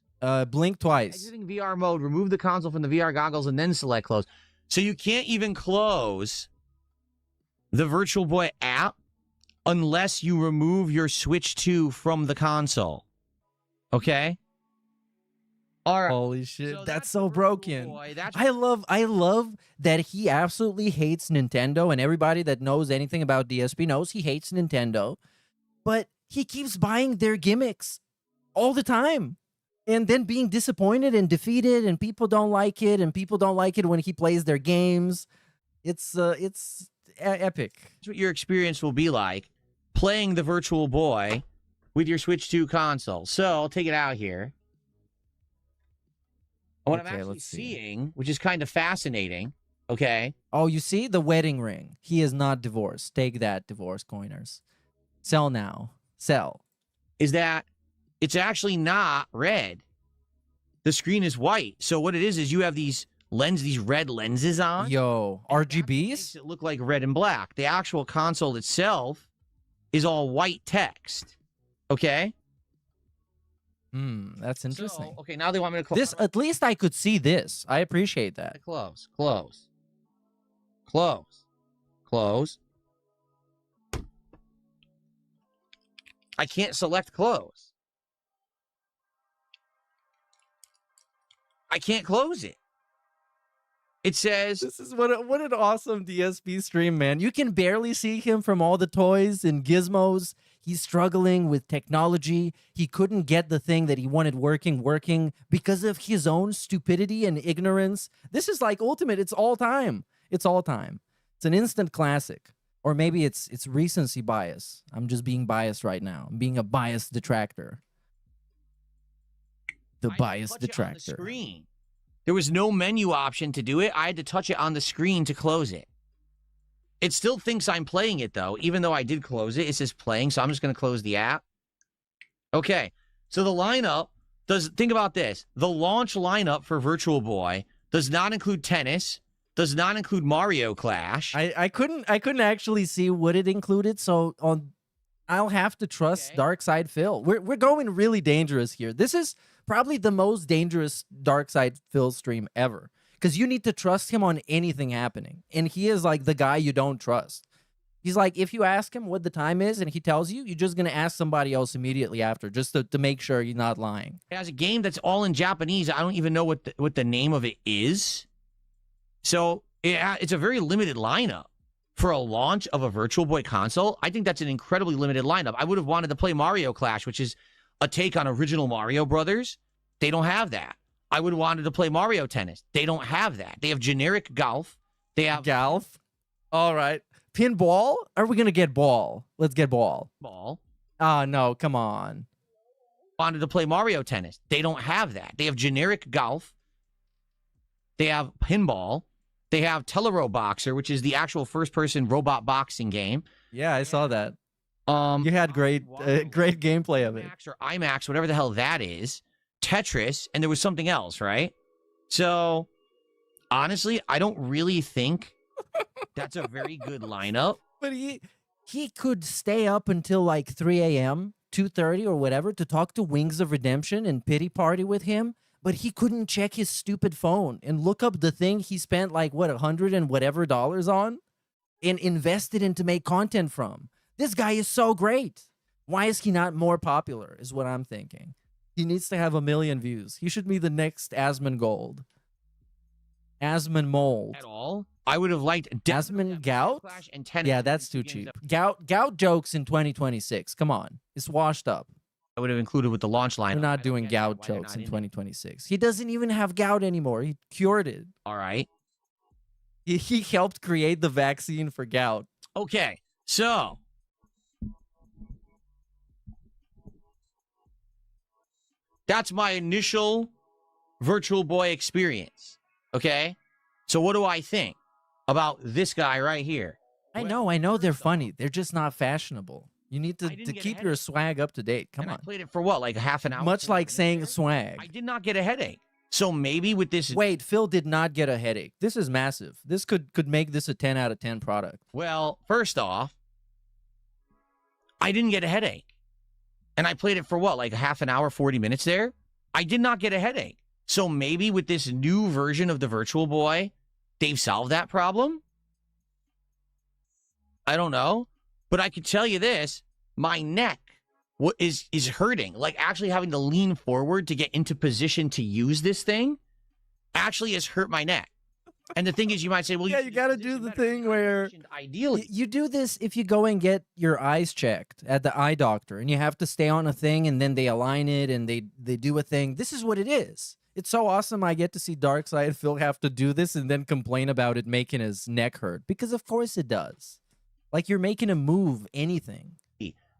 Blink twice. Exiting VR mode, remove the console from the VR goggles, and then select close. So you can't even close the Virtual Boy app unless you remove your Switch 2 from the console. Okay? All right. Holy shit, So that's the so Virtual broken. Boy. That's I love that he absolutely hates Nintendo, and everybody that knows anything about DSP knows he hates Nintendo, but he keeps buying their gimmicks all the time and then being disappointed and defeated, and people don't like it, and people don't like it when he plays their games. It's epic. That's what your experience will be like playing the Virtual Boy with your Switch 2 console. So I'll take it out here. What I'm Okay, actually let's see. seeing, which is kind of fascinating, okay? Oh, you see the wedding ring. He is not divorced. Take that, divorce coiners. Sell now. Sell. Is that it's actually not red. The screen is white. So what it is you have these red lenses on. Yo, and that's what RGBs? makes it look like red and black. The actual console itself is all white text. Okay? That's interesting. So, okay, now they want me to close. This, at least I could see this. I appreciate that. Close. Close. Close. Close. I can't select close. I can't close it. It says, This is what an awesome DSP stream, man. You can barely see him from all the toys and gizmos. He's struggling with technology. He couldn't get the thing that he wanted working because of his own stupidity and ignorance. This is like ultimate. It's all time. It's all time. It's an instant classic. Or maybe it's recency bias. I'm just being biased right now. I'm being a biased detractor. The biased detractor. Screen. There was no menu option to do it. I had to touch it on the screen to close it. It still thinks I'm playing it, though, even though I did close it. It says playing, so I'm just going to close the app. Okay, so the lineup does. Think about this. The launch lineup for Virtual Boy does not include tennis, does not include Mario Clash. I couldn't actually see what it included, so I'll have to trust Dark Side Phil. We're going really dangerous here. This is probably the most dangerous Dark Side Phil stream ever, because you need to trust him on anything happening, and he is like the guy you don't trust. He's like, if you ask him what the time is and he tells you, you're just gonna ask somebody else immediately after, just to make sure you're not lying. It has a game that's all in Japanese. I don't even know what the name of it is. So it's a very limited lineup for a launch of a Virtual Boy console. I think that's an incredibly limited lineup. I would have wanted to play Mario Clash, which is a take on original Mario Brothers. They don't have that. I would have wanted to play Mario Tennis. They don't have that. They have generic golf. They have golf. All right. Pinball? Are we going to get ball? Let's get ball. Ball. Oh, no. Come on. Wanted to play Mario Tennis. They don't have that. They have generic golf. They have pinball. They have Telero Boxer, which is the actual first-person robot boxing game. Yeah, I saw that. You had great gameplay of it. IMAX or IMAX, whatever the hell that is. Tetris, and there was something else, right? So, honestly, I don't really think that's a very good lineup. But he could stay up until like 3 a.m., 2:30 or whatever to talk to Wings of Redemption and Pity Party with him, but he couldn't check his stupid phone and look up the thing he spent like, what, $100 and whatever on and invested in to make content from. This guy is so great. Why is he not more popular is what I'm thinking. He needs to have 1 million views. He should be the next Asmongold. Asmonmold. At all? I would have liked Asmongout? and tennis. Yeah, that's too cheap. Gout jokes in 2026. Come on. It's washed up. I would have included with the launch line. We're not doing gout jokes in 2026. He doesn't even have gout anymore. He cured it. All right. He helped create the vaccine for gout. Okay, so that's my initial Virtual Boy experience. Okay, so what do I think about this guy right here? I know they're funny. They're just not fashionable. You need to keep your swag up to date. Come on. I played it for what, like half an hour? Much like saying swag. I did not get a headache. So maybe with this... Wait, Phil did not get a headache. This is massive. This could make this a 10 out of 10 product. Well, first off, I didn't get a headache. And I played it for what, like half an hour, 40 minutes there? I did not get a headache. So maybe with this new version of the Virtual Boy, they've solved that problem? I don't know. But I can tell you this, my neck is hurting. Like actually having to lean forward to get into position to use this thing actually has hurt my neck. And the thing is, you might say, well, yeah, you got to do the thing where ideally you do this if you go and get your eyes checked at the eye doctor and you have to stay on a thing and then they align it and they do a thing. This is what it is. It's so awesome. I get to see Darkside Phil have to do this and then complain about it making his neck hurt, because of course it does. Like you're making him move anything.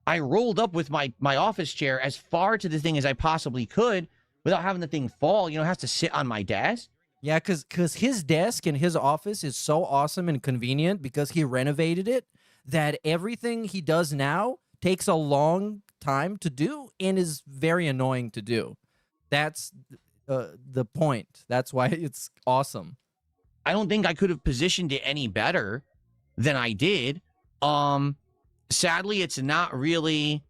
I rolled up with my office chair as far to the thing as I possibly could without having the thing fall. You know, it has to sit on my desk. Yeah, because his desk in his office is so awesome and convenient because he renovated it that everything he does now takes a long time to do and is very annoying to do. That's the point. That's why it's awesome. I don't think I could have positioned it any better than I did. Sadly, it's not really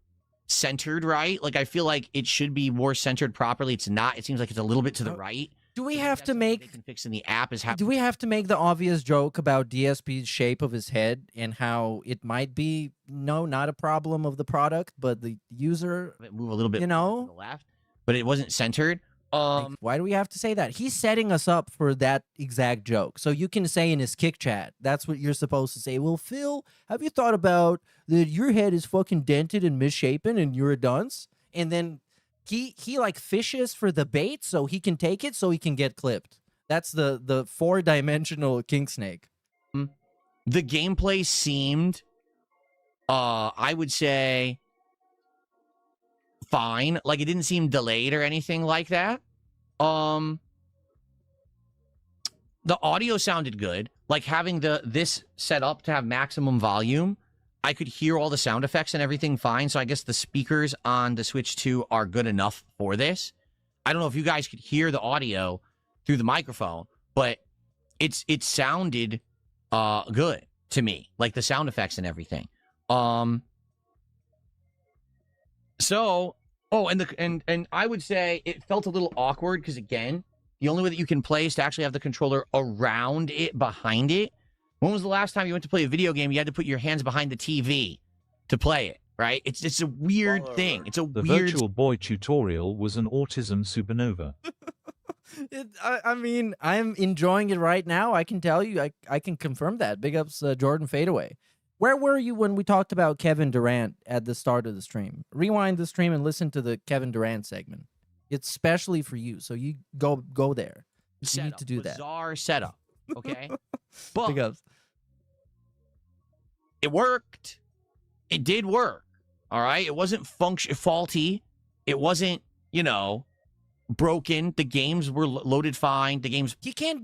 centered right. Like, I feel like it should be more centered properly. It's not. It seems like it's a little bit to the right. Do we have to make... They can fix in the app is how... Do we have to make the obvious joke about DSP's shape of his head and how it might be, no, not a problem of the product, but the user... Move a little bit to the left, but it wasn't centered. Like, why do we have to say that? He's setting us up for that exact joke. So you can say in his kick chat, that's what you're supposed to say. Well, Phil, have you thought about that your head is fucking dented and misshapen and you're a dunce? And then he like fishes for the bait so he can take it so he can get clipped. That's the 4-dimensional king snake. The gameplay seemed, I would say, fine. Like, it didn't seem delayed or anything like that. The audio sounded good. Like, having this set up to have maximum volume, I could hear all the sound effects and everything fine. So I guess the speakers on the Switch 2 are good enough for this. I don't know if you guys could hear the audio through the microphone, but it sounded good to me, like the sound effects and everything. So, and I would say it felt a little awkward because, again, the only way that you can play is to actually have the controller around it, behind it. When was the last time you went to play a video game? You had to put your hands behind the TV to play it, right? It's a weird thing. It's a The weird. Virtual Boy tutorial was an autism supernova. I mean, I'm enjoying it right now. I can tell you, I can confirm that. Big ups, Jordan Fadeaway. Where were you when we talked about Kevin Durant at the start of the stream? Rewind the stream and listen to the Kevin Durant segment. It's specially for you, so you go there. You need to do that. Bizarre setup, okay? But Big ups. it worked. It did work. All right. It wasn't faulty. It wasn't, broken. The games were loaded fine. The games. He can't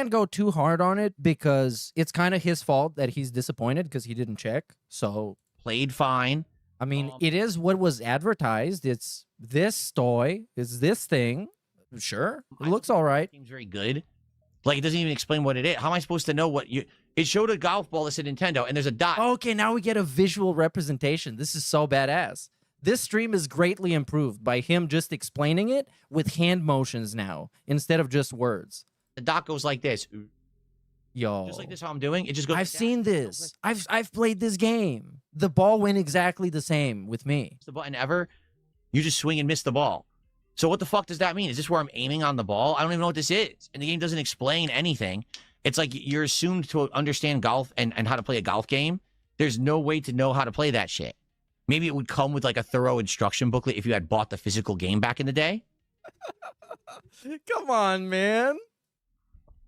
go too hard on it because it's kind of his fault that he's disappointed because he didn't check. So played fine. I mean, it is what was advertised. It's this toy. It's this thing. Sure, it looks all right. Game's very good. Like, it doesn't even explain what it is. How am I supposed to know what you? It showed a golf ball that said Nintendo, and there's a dot. Okay, now we get a visual representation. This is so badass. This stream is greatly improved by him just explaining it with hand motions now instead of just words. The dot goes like this. Yo, Just like this, how I'm doing. It just goes. I've like that. seen this. I've played this game. The ball went exactly the same with me. The button ever. You just swing and miss the ball. So what the fuck does that mean? Is this where I'm aiming on the ball? I don't even know what this is. And the game doesn't explain anything. It's like you're assumed to understand golf and how to play a golf game. There's no way to know how to play that shit. Maybe it would come with like a thorough instruction booklet if you had bought the physical game back in the day. Come on, man.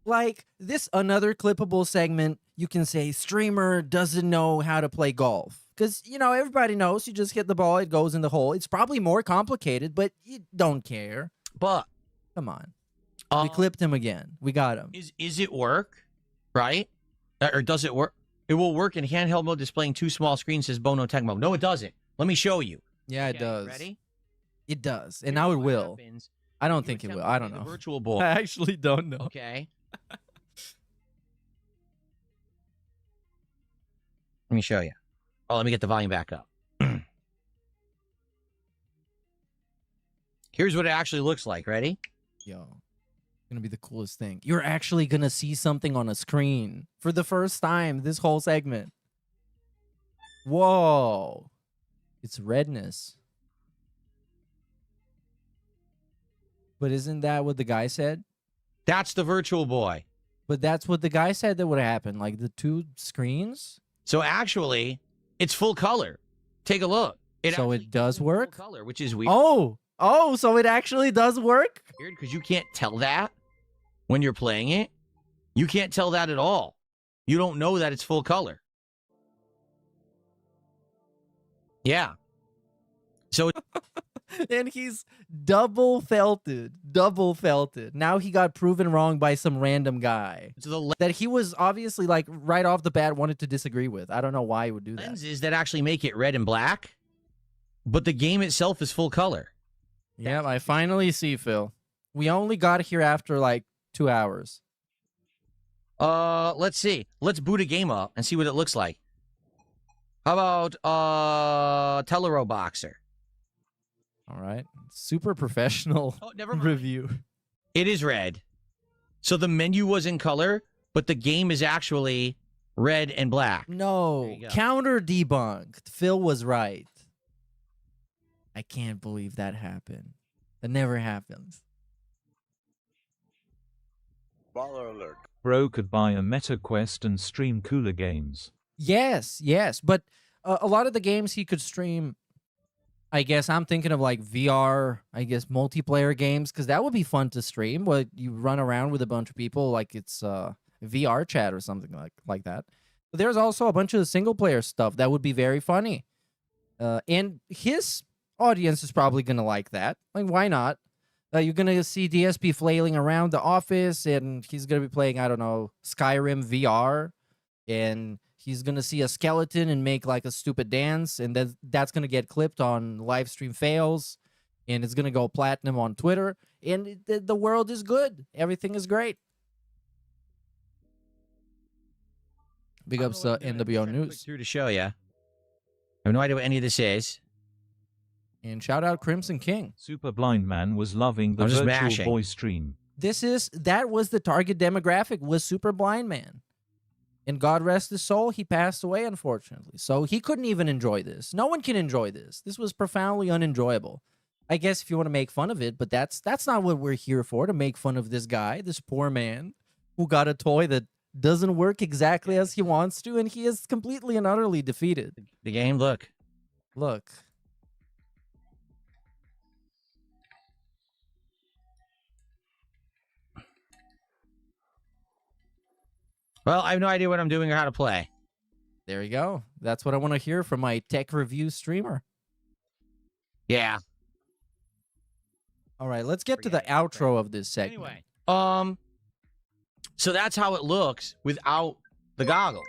Like, this another clippable segment, you can say streamer doesn't know how to play golf. Because, everybody knows you just hit the ball, it goes in the hole. It's probably more complicated, but you don't care. But Come on. We clipped him again. We got him. Is it work? Right? Or does it work? It will work in handheld mode displaying 2 small screens, says Bono Tecmo. No, it doesn't. Let me show you. Yeah, it Okay, does. Ready? It does. And now it will. I don't think it will. I don't The know. virtual ball. I actually don't know. Okay. Let me show you. Oh, let me get the volume back up. Here's what it actually looks like. Ready? Yo, it's gonna be the coolest thing. You're actually gonna see something on a screen for the first time this whole segment. Whoa. It's redness. But isn't that what the guy said? That's the Virtual Boy. But that's what the guy said that would happen. Like the 2 screens. So actually, it's full color. Take a look. So it does work? Full color, which is weird. Oh, so it actually does work? Weird because you can't tell that when you're playing it. You can't tell that at all. You don't know that it's full color. Yeah. So And he's double felted. Now he got proven wrong by some random guy that he was obviously like right off the bat wanted to disagree with. I don't know why he would do that. lenses that actually make it red and black, but the game itself is full color. Yeah, I finally see, Phil. We only got here after like 2 hours. Let's see. Let's boot a game up and see what it looks like. How about Telero Boxer? All right. Super professional Never mind. review. It is red. So the menu was in color, but the game is actually red and black. No, There you go. counter debunked. Phil was right. I can't believe that happened. That never happens. Baller alert. Bro could buy a Meta Quest and stream cooler games. Yes, yes. But a lot of the games he could stream, I guess I'm thinking of like VR, I guess multiplayer games, because that would be fun to stream. Where you run around with a bunch of people like it's VR chat or something like that. But there's also a bunch of single player stuff that would be very funny. And his audience is probably going to like that. Like, why not? You're going to see DSP flailing around the office, and he's going to be playing, I don't know, Skyrim VR, and he's going to see a skeleton and make like a stupid dance, and that's going to get clipped on live stream fails, and it's going to go platinum on Twitter, and the world is good. Everything is great. Big ups to NWO News. Through to show you. I have no idea what any of this is. And shout out Crimson King. Super Blind Man was loving the I'm just virtual mashing. boy stream. That was the target demographic, was Super Blind Man. And God rest his soul, he passed away, unfortunately. So he couldn't even enjoy this. No one can enjoy this. This was profoundly unenjoyable. I guess if you want to make fun of it, but that's not what we're here for, to make fun of this guy, this poor man who got a toy that doesn't work exactly as he wants to, and he is completely and utterly defeated. The game, look. Look. Well, I have no idea what I'm doing or how to play. There you go. That's what I want to hear from my tech review streamer. Yeah. All right, let's get to the outro of this segment. Anyway, so that's how it looks without the goggles.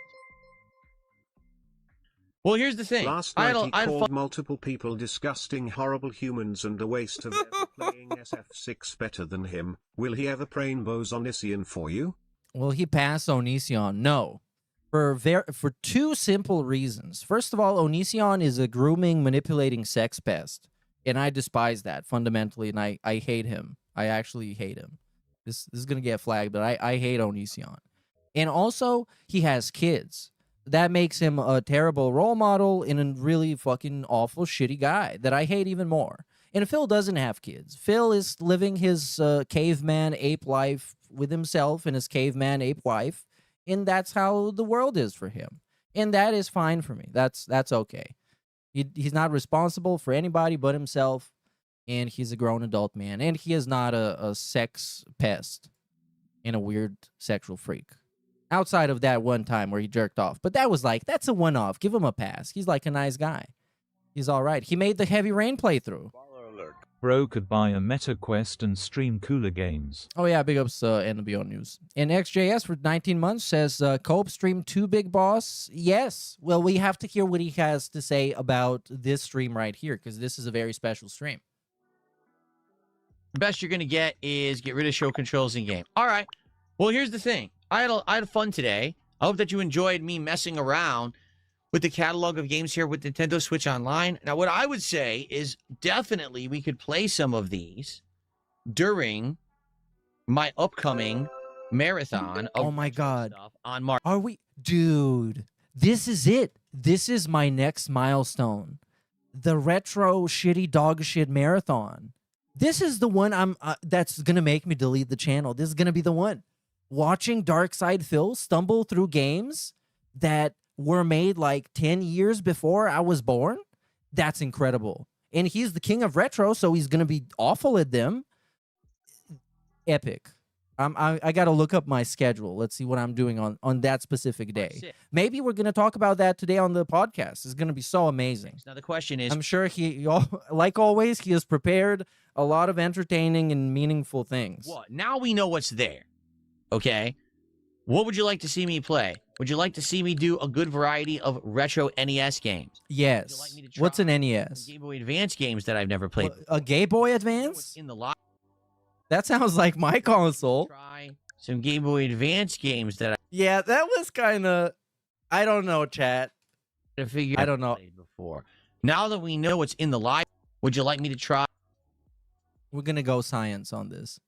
Well, here's the thing. Last I night had he a called fun- multiple people disgusting, horrible humans and a waste of ever playing SF6 better than him. Will he ever rainbows Onision for you? Will he pass Onision? No. For two simple reasons. First of all, Onision is a grooming, manipulating sex pest. And I despise that fundamentally, and I hate him. I actually hate him. This is going to get flagged, but I hate Onision. And also, he has kids. That makes him a terrible role model and a really fucking awful, shitty guy that I hate even more. And Phil doesn't have kids. Phil is living his caveman ape life with himself and his caveman ape wife, and that's how the world is for him. And that is fine for me. That's okay. He's not responsible for anybody but himself, and he's a grown adult man, and he is not a sex pest and a weird sexual freak. Outside of that one time where he jerked off. But that was that's a one-off. Give him a pass. He's like a nice guy. He's all right. He made the Heavy Rain playthrough. Baller alert. Bro could buy a Meta Quest and stream cooler games. Oh, yeah, big ups NWO News. And XJS for 19 months says, Cope stream 2 Big Boss? Yes. Well, we have to hear what he has to say about this stream right here, because this is a very special stream. The best you're going to get is get rid of show controls in game. All right. Well, here's the thing. I had fun today. I hope that you enjoyed me messing around with the catalog of games here with Nintendo Switch Online. Now, what I would say is definitely we could play some of these during my upcoming marathon of Oh my God. stuff on March. Are we? Dude, this is it. This is my next milestone. The retro shitty dog shit marathon. This is the one that's going to make me delete the channel. This is going to be the one. Watching Darkside Phil stumble through games that were made like 10 years before I was born, that's incredible. And he's the king of retro, so he's going to be awful at them. Epic. I got to look up my schedule. Let's see what I'm doing on that specific day. Maybe we're going to talk about that today on the podcast. It's going to be so amazing. Now, the question is, I'm sure like always, he has prepared a lot of entertaining and meaningful things. what? Now we know what's there. Okay? What would you like to see me play? Would you like to see me do a good variety of retro NES games? Yes. Would you like me to What's an try NES? Game Boy Advance games that I've never played. A Game Boy What's Advance? in the lot? That sounds like my console. Try some Game Boy Advance games that Yeah, that was kind of... I don't know, chat. I figured I don't know. played before. Now that we know what's in the library, would you like me to try We're going to go science on this.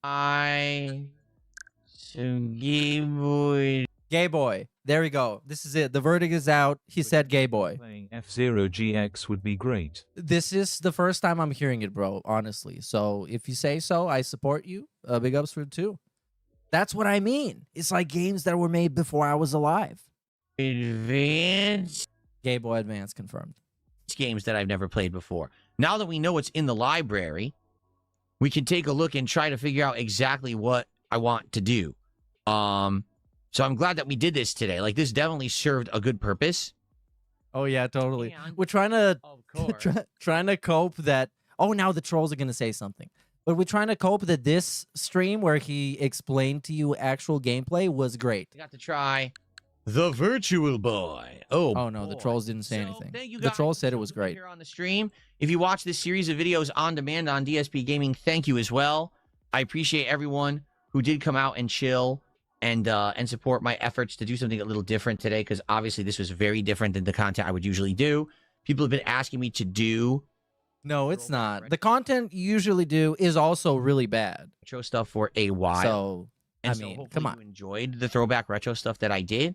some Game Boy Gay boy. There we go. This is it. The verdict is out. He said gay boy. Playing F-Zero GX would be great. This is the first time I'm hearing it, bro, honestly. So if you say so, I support you. Big ups for it, too. That's what I mean. It's like games that were made before I was alive. Advanced Gay boy advance confirmed. games that I've never played before. Now that we know what's in the library, we can take a look and try to figure out exactly what I want to do. So I'm glad that we did this today. Like, this definitely served a good purpose. Oh, yeah, totally. And- We're trying to Of course. trying to cope that. Oh, now the trolls are going to say something. But we're trying to cope that this stream where he explained to you actual gameplay was great. We got to try the Virtual Boy. Oh, no, the boy. trolls didn't say So, anything. thank you The guys trolls said it for was being great. here on the stream. If you watch this series of videos on demand on DSP Gaming, thank you as well. I appreciate everyone who did come out and chill and support my efforts to do something a little different today, because obviously this was very different than the content I would usually do. People have been asking me to do No, it's not. The content you usually do is also really bad. retro stuff for a while. So, And I so mean, hopefully come on. you enjoyed the throwback retro stuff that I did.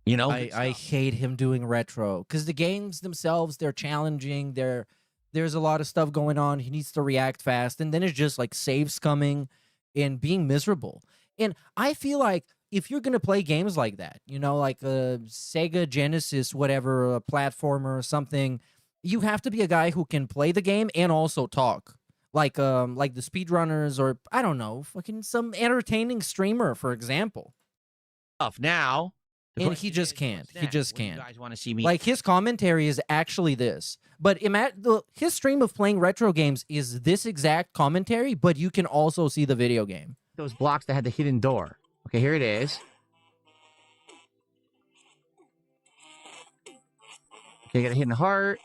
You know, good I stuff. hate him doing retro because the games themselves, they're challenging. There's a lot of stuff going on. He needs to react fast. And then it's just like saves coming and being miserable. And I feel like if you're going to play games like that, you know, like a Sega Genesis, whatever, a platformer or something, you have to be a guy who can play the game and also talk. Like the speedrunners, or I don't know, fucking some entertaining streamer, for example. Stuff. Now, the And question he just is, can't. what's He next? just What do you can't. guys want to see me? Like his commentary is actually this, but his stream of playing retro games is this exact commentary, but you can also see the video game. those blocks that had the hidden door. Okay, here it is. Okay, got a hidden heart.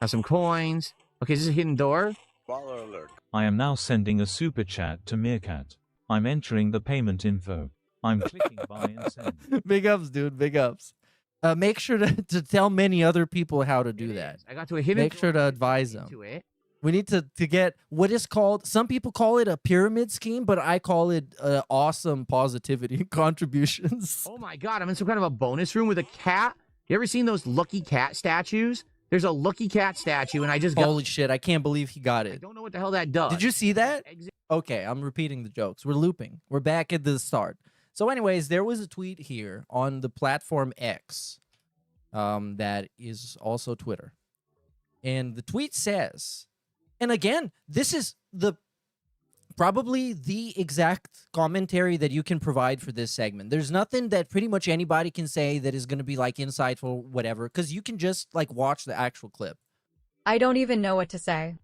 Got some coins. Okay, is this a hidden door? Baller alert. I am now sending a super chat to Meerkat. I'm entering the payment info. I'm clicking buy and send. Big ups, dude. Big ups. Make sure to tell many other people how to do It that. is. I got to a hidden Make sure to door. advise them. Into it. We need to get what is called, some people call it a pyramid scheme, but I call it awesome positivity contributions. Oh my god, I'm in some kind of a bonus room with a cat. You ever seen those lucky cat statues? There's a lucky cat statue, and I just got. Holy shit, I can't believe he got I it. don't know what the hell that does. Did you see that? Exit- Okay, I'm repeating the jokes. We're looping. We're back at the start. So, anyways, there was a tweet here on the platform X, that is also Twitter, and the tweet says, and again, this is probably the exact commentary that you can provide for this segment. There's nothing that pretty much anybody can say that is going to be like insightful, whatever, because you can just like watch the actual clip. I don't even know what to say.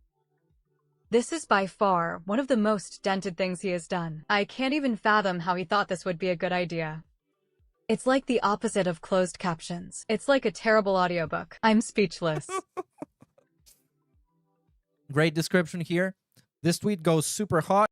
This is by far one of the most dented things he has done. I can't even fathom how he thought this would be a good idea. It's like the opposite of closed captions. It's like a terrible audiobook. I'm speechless. Great description here. This tweet goes super hot.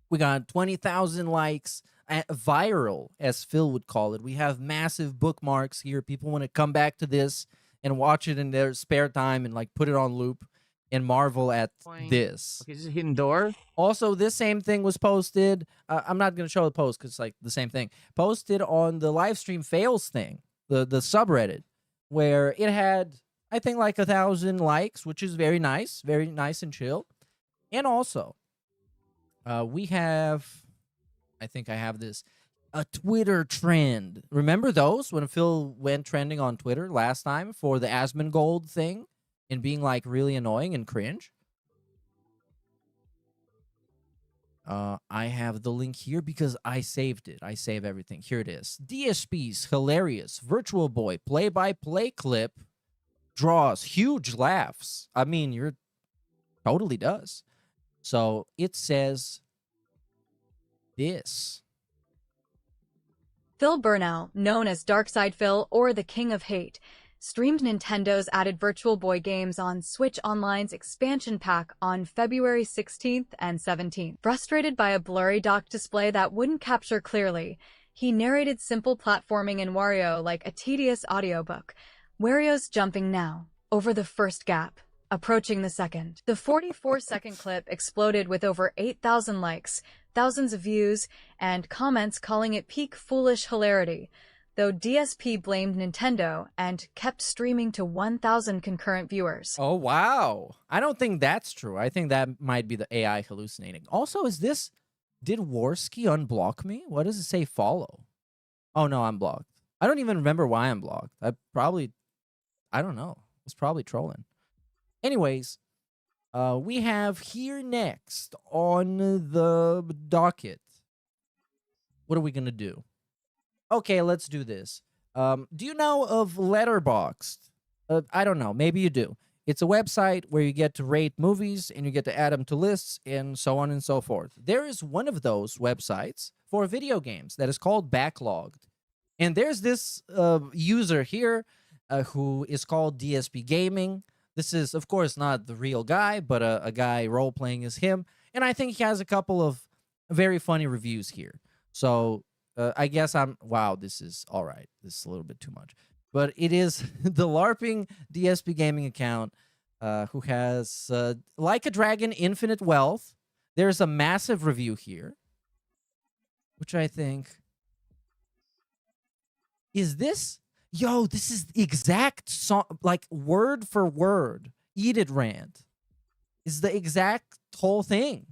We got 20,000 likes, viral, as Phil would call it. We have massive bookmarks here. People want to come back to this and watch it in their spare time and like put it on loop and marvel at this. Okay, is this a hidden door? Also, this same thing was posted. I'm not going to show the post because it's like the same thing. Posted on the live stream fails thing, the subreddit, where it had, I think, like 1,000 likes, which is very nice and chill. And also, we have, I think I have this, a Twitter trend. Remember those when Phil went trending on Twitter last time for the Asmongold thing and being like really annoying and cringe? I have the link here because I saved it. I save everything. Here it is. DSP's hilarious Virtual Boy play-by-play clip draws huge laughs. I mean, you're totally does. So it says this. Phil Burnell, known as Darkside Phil or the King of Hate, streamed Nintendo's added Virtual Boy games on Switch Online's expansion pack on February 16th and 17th. Frustrated by a blurry dock display that wouldn't capture clearly, he narrated simple platforming in Wario like a tedious audiobook. Wario's jumping now, over the first gap, approaching the second. The 44-second clip exploded with over 8,000 likes, thousands of views, and comments calling it peak foolish hilarity, though DSP blamed Nintendo and kept streaming to 1,000 concurrent viewers. Oh, wow. I don't think that's true. I think that might be the AI hallucinating. Also, did Warski unblock me? What does it say follow? Oh, no, I'm blocked. I don't even remember why I'm blocked. I don't know. It's probably trolling. Anyways, we have here next on the docket. What are we going to do? Okay, let's do this. Do you know of Letterboxd? I don't know. Maybe you do. It's a website where you get to rate movies and you get to add them to lists and so on and so forth. There is one of those websites for video games that is called Backlogged. And there's this user here who is called DSP Gaming. This is, of course, not the real guy, but a guy role-playing as him. And I think he has a couple of very funny reviews here. So I guess wow, this is all right. This is a little bit too much. But it is the LARPing DSP Gaming account who has, Like a Dragon, Infinite Wealth. There's a massive review here, which I think... Is this... Yo, this is the exact song, like word for word. Eat It Rant is the exact whole thing.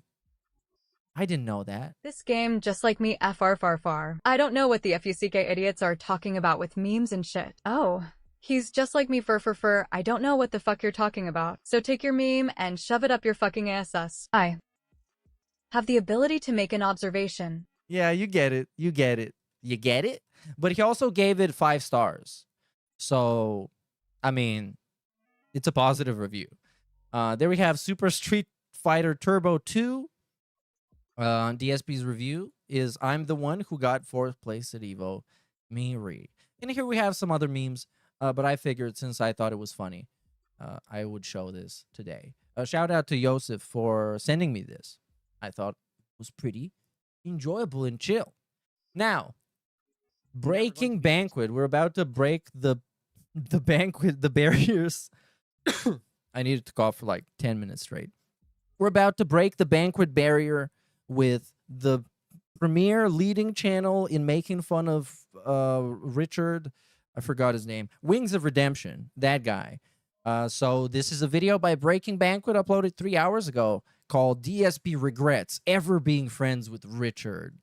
I didn't know that. This game, just like me, FR. I don't know what the FUCK idiots are talking about with memes and shit. Oh, he's just like me, fur. I don't know what the fuck you're talking about. So take your meme and shove it up your fucking ass. I have the ability to make an observation. Yeah, you get it. You get it. You get it? But he also gave it 5 stars. So, I mean, it's a positive review. There we have Super Street Fighter Turbo 2. DSP's review is I'm the one who got 4th place at Evo. Me read. And here we have some other memes. But I figured since I thought it was funny, I would show this today. Shout out to Joseph for sending me this. I thought it was pretty enjoyable and chill. Now, Breaking Banquet. We're about to break the barriers. I needed to cough for like 10 minutes straight. We're about to break the banquet barrier with the premier leading channel in making fun of Richard. I forgot his name. Wings of Redemption. That guy. So this is a video by Breaking Banquet uploaded 3 hours ago called DSP Regrets Ever Being Friends with Richard.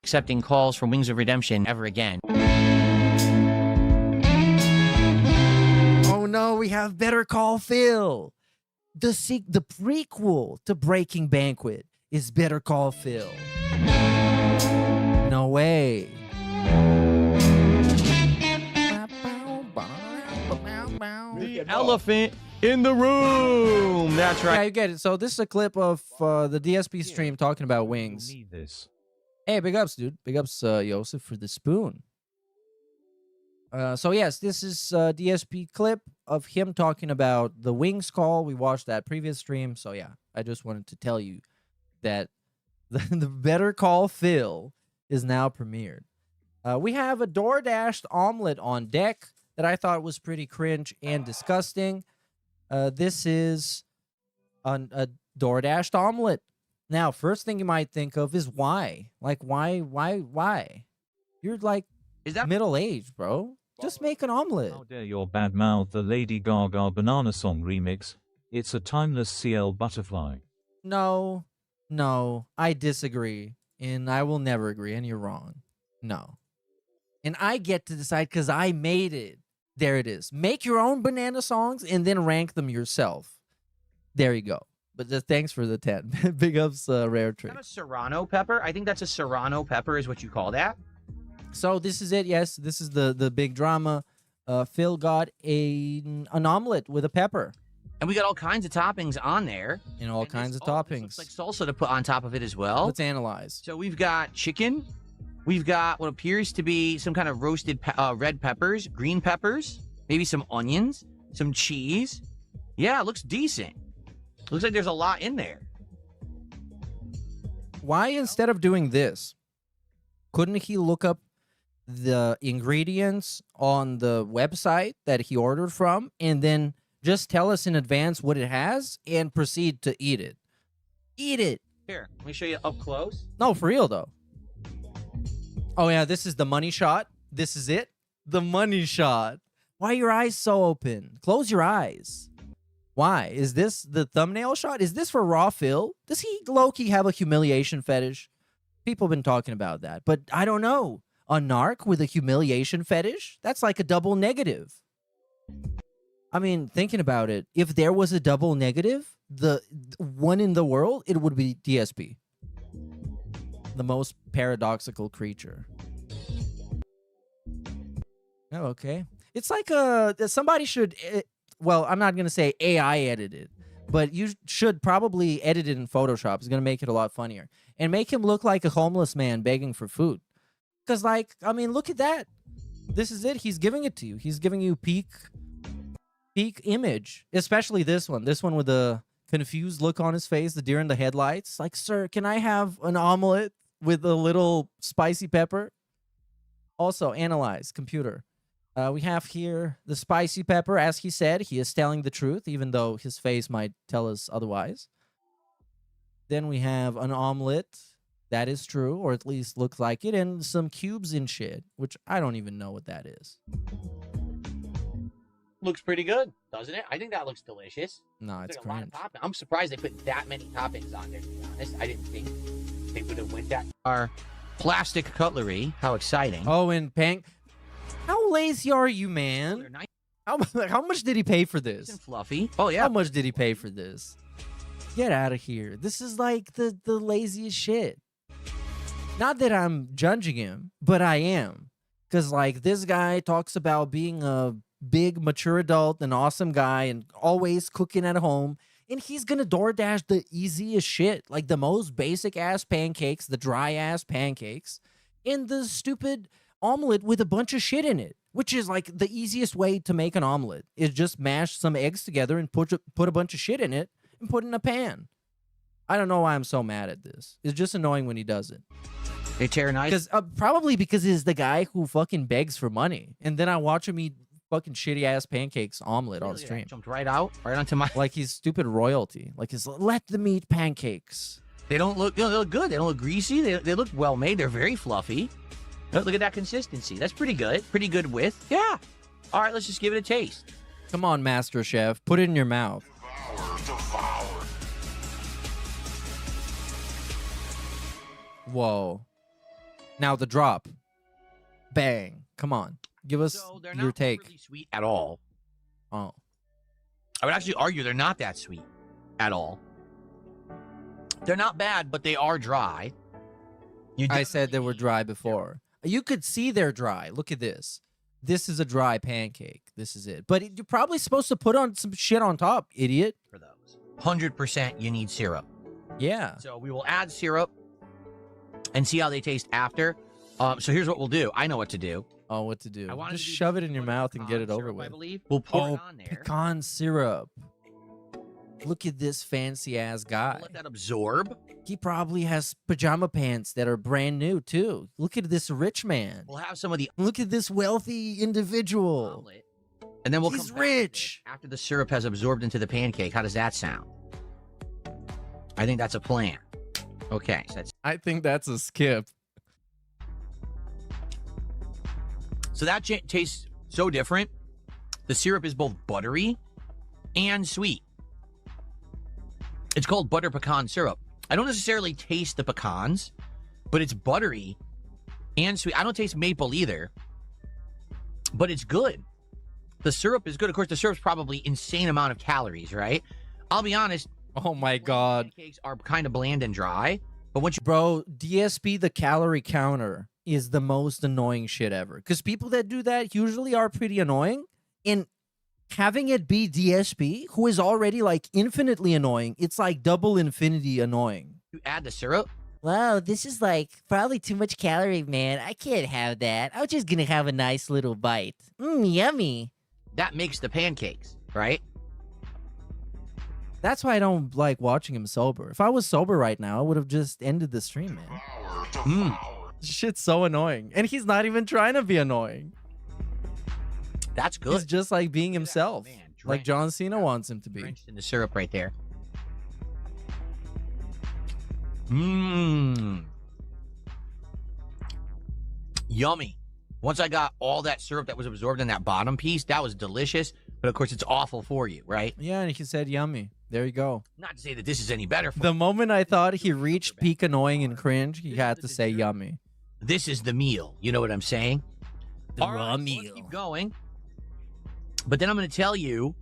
Accepting calls from Wings of Redemption ever again. Oh no, we have Better Call Phil. The prequel to Breaking Banquet is Better Call Phil. No way. The elephant in the room. That's right. Yeah, you get it. So this is a clip of the DSP stream talking about wings. Need this. Hey, big ups, dude. Big ups, Joseph, for the spoon. So yes, this is DSP clip of him talking about the wings call. We watched that previous stream. So yeah, I just wanted to tell you that the Better Call Phil is now premiered. We have a DoorDashed omelet on deck that I thought was pretty cringe and disgusting. This is a DoorDashed omelet. Now, first thing you might think of is why? Like, why? You're like middle-aged, bro. Just make an omelet. How dare you badmouth the Lady Gaga Banana Song remix? It's a timeless CL butterfly. No, I disagree, and I will never agree, and you're wrong. No. And I get to decide because I made it. There it is. Make your own banana songs and then rank them yourself. There you go. But just thanks for the 10. Big ups, Rare Tree. Is that a serrano pepper? I think that's a serrano pepper is what you call that. So this is it. Yes, this is the big drama. Phil got an omelet with a pepper. And we got all kinds of toppings on there. And all kinds of toppings. This looks like salsa to put on top of it as well. Let's analyze. So we've got chicken. We've got what appears to be some kind of roasted red peppers, green peppers, maybe some onions, some cheese. Yeah, it looks decent. Looks like there's a lot in there. Why, instead of doing this, couldn't he look up the ingredients on the website that he ordered from and then just tell us in advance what it has and proceed to eat it? Eat it. Here, let me show you up close. No, for real though. Oh yeah, this is the money shot. This is it. The money shot. Why are your eyes so open? Close your eyes. Why? Is this the thumbnail shot? Is this for Raw Phil? Does he low-key have a humiliation fetish? People have been talking about that, but I don't know. A narc with a humiliation fetish? That's like a double negative. I mean, thinking about it, if there was a double negative, the one in the world, it would be DSP. The most paradoxical creature. Oh, okay. It's like somebody should, well, I'm not going to say AI edit it, but you should probably edit it in Photoshop. It's going to make it a lot funnier. And make him look like a homeless man begging for food. Because, like, I mean, look at that. This is it. He's giving it to you. He's giving you peak image. Especially this one. This one with the confused look on his face, the deer in the headlights. Like, sir, can I have an omelet with a little spicy pepper? Also, analyze, computer. We have here the spicy pepper. As he said, he is telling the truth, even though his face might tell us otherwise. Then we have an omelet. That is true, or at least looks like it. And some cubes and shit, which I don't even know what that is. Looks pretty good, doesn't it? I think that looks delicious. No, it's like a lot cringe. of I'm surprised they put that many toppings on there, to be honest. I didn't think they would have went that. Our plastic cutlery. How exciting. Oh, and how lazy are you, man? They're nice How much did he pay for this? and fluffy. Oh, yeah. How much did he pay for this? Get out of here. This is like the laziest shit. Not that I'm judging him, but I am. Because, like, this guy talks about being a big, mature adult, an awesome guy, and always cooking at home. And he's going to DoorDash the easiest shit. Like, the most basic-ass pancakes, the dry-ass pancakes, and the stupid omelet with a bunch of shit in it. Which is, like, the easiest way to make an omelet. Is just mash some eggs together and put a bunch of shit in it and put it in a pan. I don't know why I'm so mad at this. It's just annoying when he does it. They tear nice. Probably because he's the guy who fucking begs for money. And then I watch him eat fucking shitty-ass pancakes omelet on stream. Jumped right onto my... Like he's stupid royalty. Like he's, let them eat pancakes. They don't look, they look good. They don't look greasy. They look well made. They're very fluffy. Look at that consistency. That's pretty good. Pretty good width. Yeah. All right, let's just give it a taste. Come on, Master Chef. Put it in your mouth. Whoa. Now the drop. Bang. Come on. Give us They're your not take. Really sweet at all. Oh. I would actually argue they're not that sweet at all. They're not bad, but they are dry. I said they were dry before. You could see they're dry. Look at this. This is a dry pancake. This is it. But you're probably supposed to put on some shit on top, idiot. For those. 100% you need syrup. Yeah. So we will add syrup and see how they taste after. So here's what we'll do. I know what to do. Oh, what to do? I wanted Just to do shove it this in your butter mouth and get pecan it over syrup, with. I believe. We'll pour it on there. Pecan syrup. Look at this fancy-ass guy. We'll let that absorb. He probably has pajama pants that are brand new, too. Look at this rich man. We'll have some of the Look at this wealthy individual. omelet. And then we'll He's come back rich. after the syrup has absorbed into the pancake. How does that sound? I think that's a plan. Okay. I think that's a skip. So that tastes so different. The syrup is both buttery and sweet. It's called butter pecan syrup. I don't necessarily taste the pecans, but it's buttery and sweet. I don't taste maple either, but it's good. The syrup is good. Of course, the syrup's probably insane amount of calories, right? I'll be honest. Oh my God. Pancakes are kind of bland and dry, but once you... Bro, DSP, the calorie counter, is the most annoying shit ever. Because people that do that usually are pretty annoying. And having it be DSP, who is already like infinitely annoying, it's like double infinity annoying. You add the syrup. Wow, this is like probably too much calorie, man. I can't have that. I was just gonna have a nice little bite. Yummy. That makes the pancakes, right? That's why I don't like watching him sober. If I was sober right now, I would have just ended the stream, man. Shit's so annoying. And he's not even trying to be annoying. That's good. He's just like being himself. Man, like John Cena wants him to be. Drenched in the syrup right there. Mmm. Yummy. Once I got all that syrup that was absorbed in that bottom piece, that was delicious. But of course, it's awful for you, right? Yeah, and he said yummy. There you go. Not to say that this is any better for The you. moment I thought he reached peak annoying and cringe, he had to say yummy. This is the meal. You know what I'm saying? The All raw right, meal. Let's keep going. But then I'm going to tell you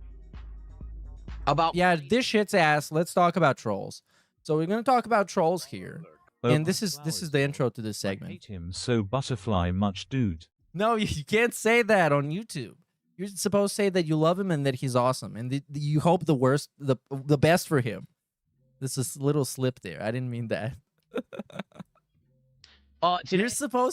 about... Yeah, this shit's ass. Let's talk about trolls. So we're going to talk about trolls here. Oh, And my this is flowers, the intro to this I segment. hate him so butterfly much, dude. No, you can't say that on YouTube. You're supposed to say that you love him and that he's awesome, and you hope the worst, the best for him. This is a little slip there. I didn't mean that. Today,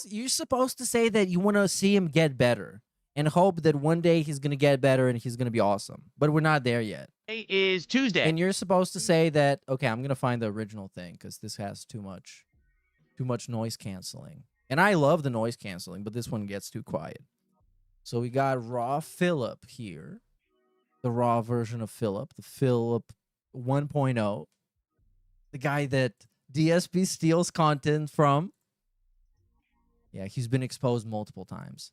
You're supposed to say that you want to see him get better and hope that one day he's gonna get better and he's gonna be awesome. But we're not there yet. today is Tuesday. And you're supposed to say that. Okay, I'm gonna find the original thing because this has too much noise canceling. And I love the noise canceling, but this one gets too quiet. So we got Raw Phillip here. The raw version of Phillip. The Phillip 1.0. The guy that DSP steals content from. Yeah, he's been exposed multiple times.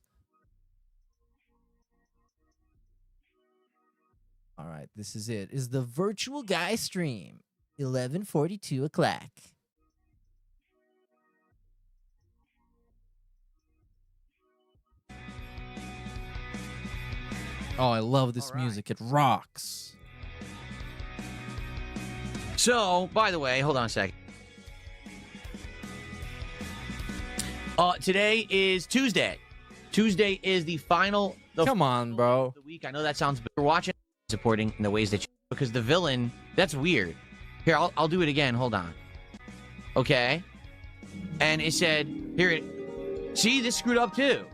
All right, this is it. Is the virtual guy stream. 11:42 o'clock. Oh, I love this music. It rocks. So, by the way, hold on a second. Today is Tuesday. Tuesday is the final... Come on, bro. ...of the week. I know that sounds... We're watching, supporting in the ways that you... Because the villain... That's weird. Here, I'll do it again. Hold on. Okay. And it said... Here it... See, this screwed up too.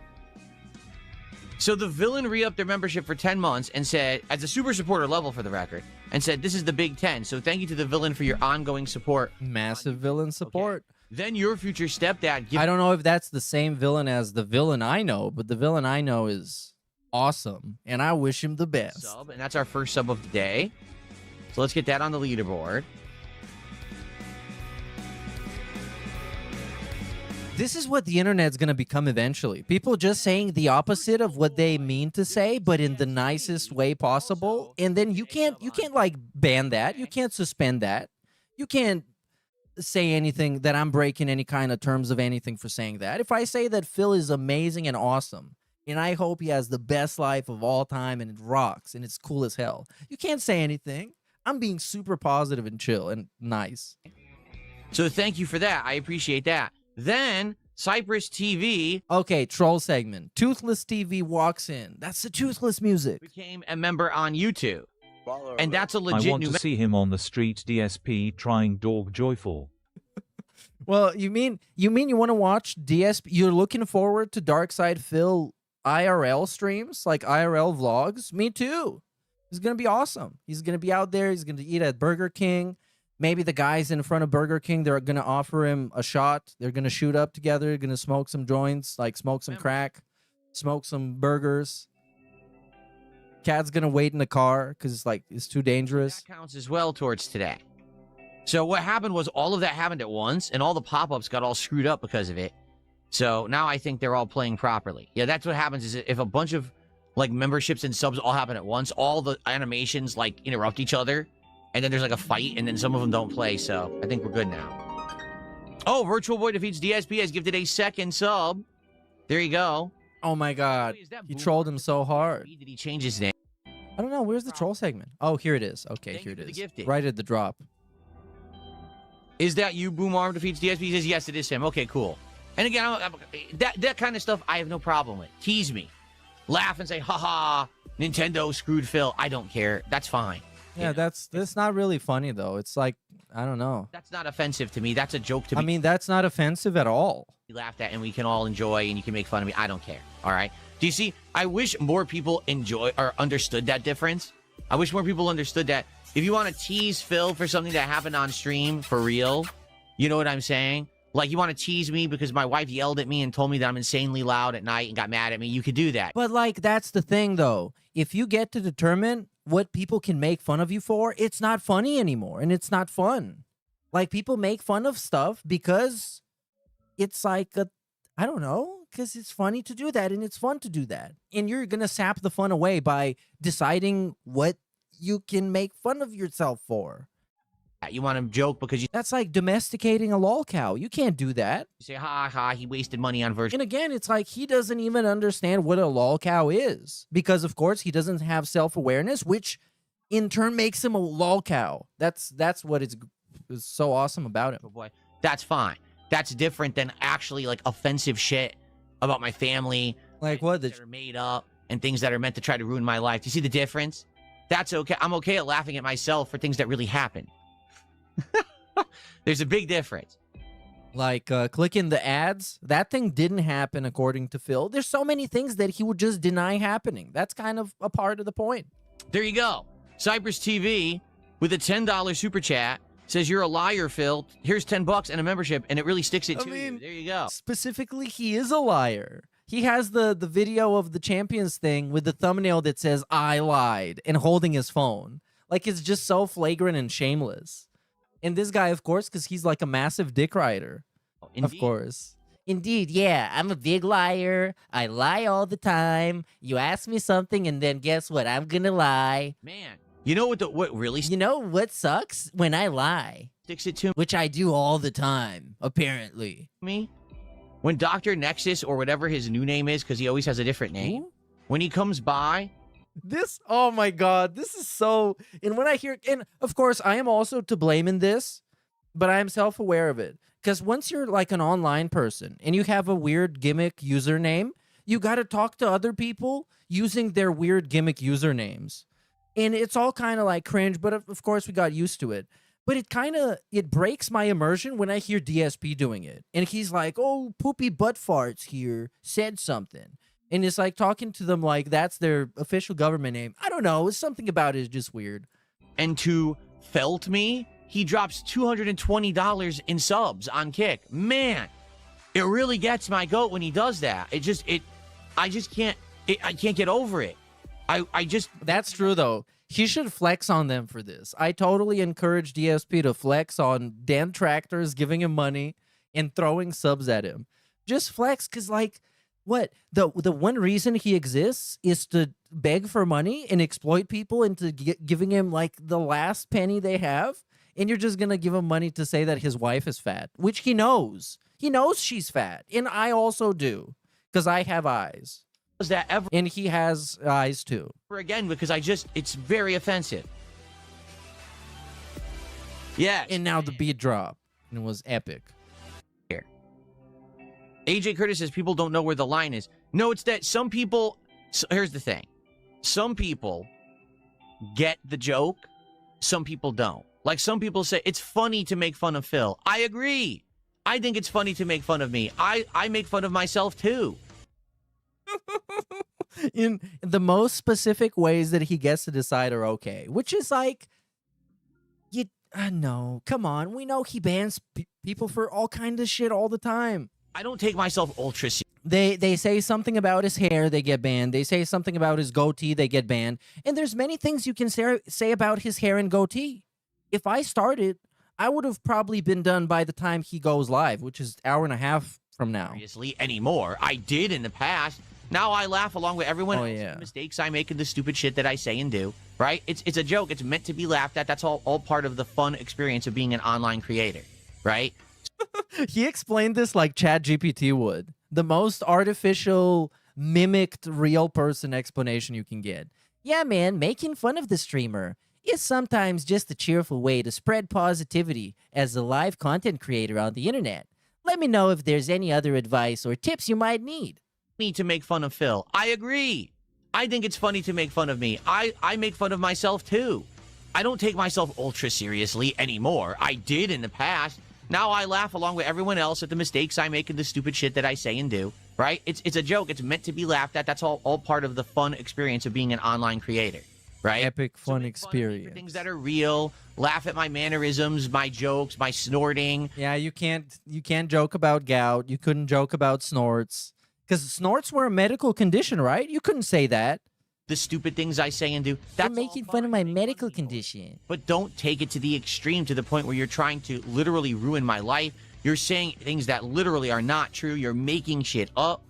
So the villain re-upped their membership for 10 months and said, as a super supporter level for the record, and said, this is the Big 10. So thank you to the villain for your ongoing support. Massive villain support. Okay. Then your future stepdad... I don't know if that's the same villain as the villain I know, but the villain I know is awesome, and I wish him the best. Sub, and that's our first sub of the day. So let's get that on the leaderboard. This is what the internet's going to become eventually. People just saying the opposite of what they mean to say, but in the nicest way possible. And then you can't like ban that. You can't suspend that. You can't say anything that I'm breaking any kind of terms of anything for saying that. If I say that Phil is amazing and awesome, and I hope he has the best life of all time and it rocks and it's cool as hell, you can't say anything. I'm being super positive and chill and nice. So thank you for that. I appreciate that. Then Cypress TV, okay, troll segment. Toothless TV walks in. That's the Toothless music. became a member on YouTube. Baller And alert. that's a I legit want new to see him on the street DSP trying dog joyful. Well, you mean you want to watch DSP? You're looking forward to Darkside Phil IRL streams, like IRL vlogs? Me too. It's gonna be awesome. He's gonna be out there. He's gonna eat at Burger King. Maybe the guys in front of Burger King, they're gonna offer him a shot. They're gonna shoot up together. Gonna smoke some joints, like smoke some crack, smoke some burgers. Cat's gonna wait in the car because it's too dangerous. That counts as well towards today. So what happened was all of that happened at once, and all the pop-ups got all screwed up because of it. So now I think they're all playing properly. Yeah, that's what happens is if a bunch of like memberships and subs all happen at once, all the animations like interrupt each other, and then there's like a fight, and then some of them don't play. So I think we're good now. Oh, Virtual Boy Defeats DSP has gifted a second sub. There you go. Oh my God, Wait, is that he Boomer trolled him so hard. Did he change his name? I don't know. Where's the troll segment? Oh, here it is. Okay, Thank here you it for the is. gifting. Right at the drop. Is that you, Boom Arm Defeats DSP? He says, yes, it is him. Okay, cool. And again, that kind of stuff I have no problem with. Tease me. Laugh and say, haha, Nintendo screwed Phil. I don't care. That's fine. Yeah, that's not really funny though. It's like, I don't know. That's not offensive to me. That's a joke to me. I mean, that's not offensive at all. We laughed at and we can all enjoy and you can make fun of me. I don't care. All right. Do you see? I wish more people enjoy or understood that difference. I wish more people understood that if you want to tease Phil for something that happened on stream for real, you know what I'm saying? Like you want to tease me because my wife yelled at me and told me that I'm insanely loud at night and got mad at me. You could do that. But like, that's the thing though. If you get to determine what people can make fun of you for, it's not funny anymore and it's not fun. Like people make fun of stuff because it's like I don't know, because it's funny to do that and it's fun to do that. And you're gonna sap the fun away by deciding what you can make fun of yourself for. You want to joke because you That's like domesticating a lol cow. You can't do that. say, ha ha, he wasted money on virtual. And again, it's like he doesn't even understand what a lol cow is because, of course, he doesn't have self-awareness, which in turn makes him a lol cow. That's what is so awesome about him. Oh boy, that's fine. That's different than actually like offensive shit about my family. Like what? That are made up and things that are meant to try to ruin my life. Do you see the difference? That's okay. I'm okay at laughing at myself for things that really happen. There's a big difference. Like clicking the ads, that thing didn't happen according to Phil. There's so many things that he would just deny happening. That's kind of a part of the point. There you go. Cypress TV with a $10 super chat says, you're a liar, Phil. Here's $10 and a membership, and it really sticks it to you. There you go. Specifically, he is a liar. He has the video of the champions thing with the thumbnail that says, I lied, and holding his phone. Like, it's just so flagrant and shameless. And this guy, of course, because he's like a massive dick rider. Of course. Indeed, yeah, I'm a big liar. I lie all the time. You ask me something, and then guess what? I'm gonna lie. Man, you know what really You know what sucks? When I lie. sticks it to Which I do all the time, apparently. me? When Dr. Nexus, or whatever his new name is, because he always has a different name, when he comes by, This, oh my God, this is so, and when I hear, and of course, I am also to blame in this, but I am self-aware of it. Because once you're like an online person and you have a weird gimmick username, you got to talk to other people using their weird gimmick usernames. And it's all kind of like cringe, but of course we got used to it. But it breaks my immersion when I hear DSP doing it. And he's like, oh, poopy butt farts here said something. And it's like talking to them like that's their official government name. I don't know. Something about it is just weird. and to felt me, he drops $220 in subs on Kick. Man, it really gets my goat when he does that. I can't get over it. That's true though. He should flex on them for this. I totally encourage DSP to flex on Dan Tractors, giving him money and throwing subs at him. Just flex, because like, what? The one reason he exists is to beg for money and exploit people into giving him like the last penny they have. And you're just going to give him money to say that his wife is fat, which he knows. He knows she's fat. And I also do, because I have eyes. Does that ever? And he has eyes too. Again, because it's very offensive. Yeah. And now the beat drop. And it was epic. Here. AJ Curtis says people don't know where the line is. No, it's that some people... So here's the thing. Some people get the joke. Some people don't. Like some people say, it's funny to make fun of Phil. I agree. I think it's funny to make fun of me. I make fun of myself too. In the most specific ways that he gets to decide are okay, which is like, no, come on. We know he bans people for all kinds of shit all the time. I don't take myself ultra seriously. They say something about his hair, they get banned. They say something about his goatee, they get banned. And there's many things you can say about his hair and goatee. If I started, I would have probably been done by the time he goes live, which is an hour and a half from now. Seriously, anymore. I did in the past. Now I laugh along with everyone else yeah. at the mistakes I make and the stupid shit that I say and do. Right? It's a joke. It's meant to be laughed at. That's all part of the fun experience of being an online creator. Right? He explained this like ChatGPT would. The most artificial, mimicked real person explanation you can get. Yeah, man, making fun of the streamer is sometimes just a cheerful way to spread positivity as a live content creator on the internet. Let me know if there's any other advice or tips you might need. Me to make fun of Phil. I agree. I think it's funny to make fun of me. I make fun of myself too. I don't take myself ultra seriously anymore. I did in the past. Now I laugh along with everyone else at the mistakes I make and the stupid shit that I say and do. Right? It's a joke. It's meant to be laughed at. That's all part of the fun experience of being an online creator. Right? Epic fun experience. Things that are real. Laugh at my mannerisms, my jokes, my snorting. Yeah, you can't joke about gout. You couldn't joke about snorts. Because snorts were a medical condition, right? You couldn't say that. the stupid things I say and do. You're That's making all fun of fine. my Make fun medical of me for it. condition. But don't take it to the extreme, to the point where you're trying to literally ruin my life. You're saying things that literally are not true. You're making shit up.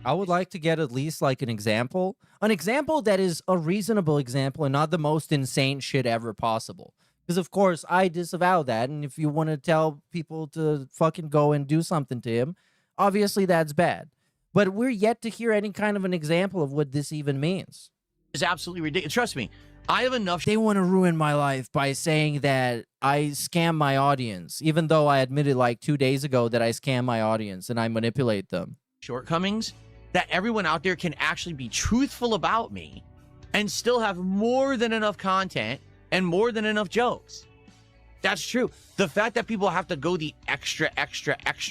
I would like to get at least like an example that is a reasonable example and not the most insane shit ever possible. Because of course I disavow that, and if you want to tell people to fucking go and do something to him, obviously that's bad. But we're yet to hear any kind of an example of what this even means. It's absolutely ridiculous. Trust me, I have enough They want to ruin my life by saying that I scam my audience, even though I admitted like 2 days ago that I scam my audience and I manipulate them. shortcomings that everyone out there can actually be truthful about me and still have more than enough content and more than enough jokes. That's true. The fact that people have to go the extra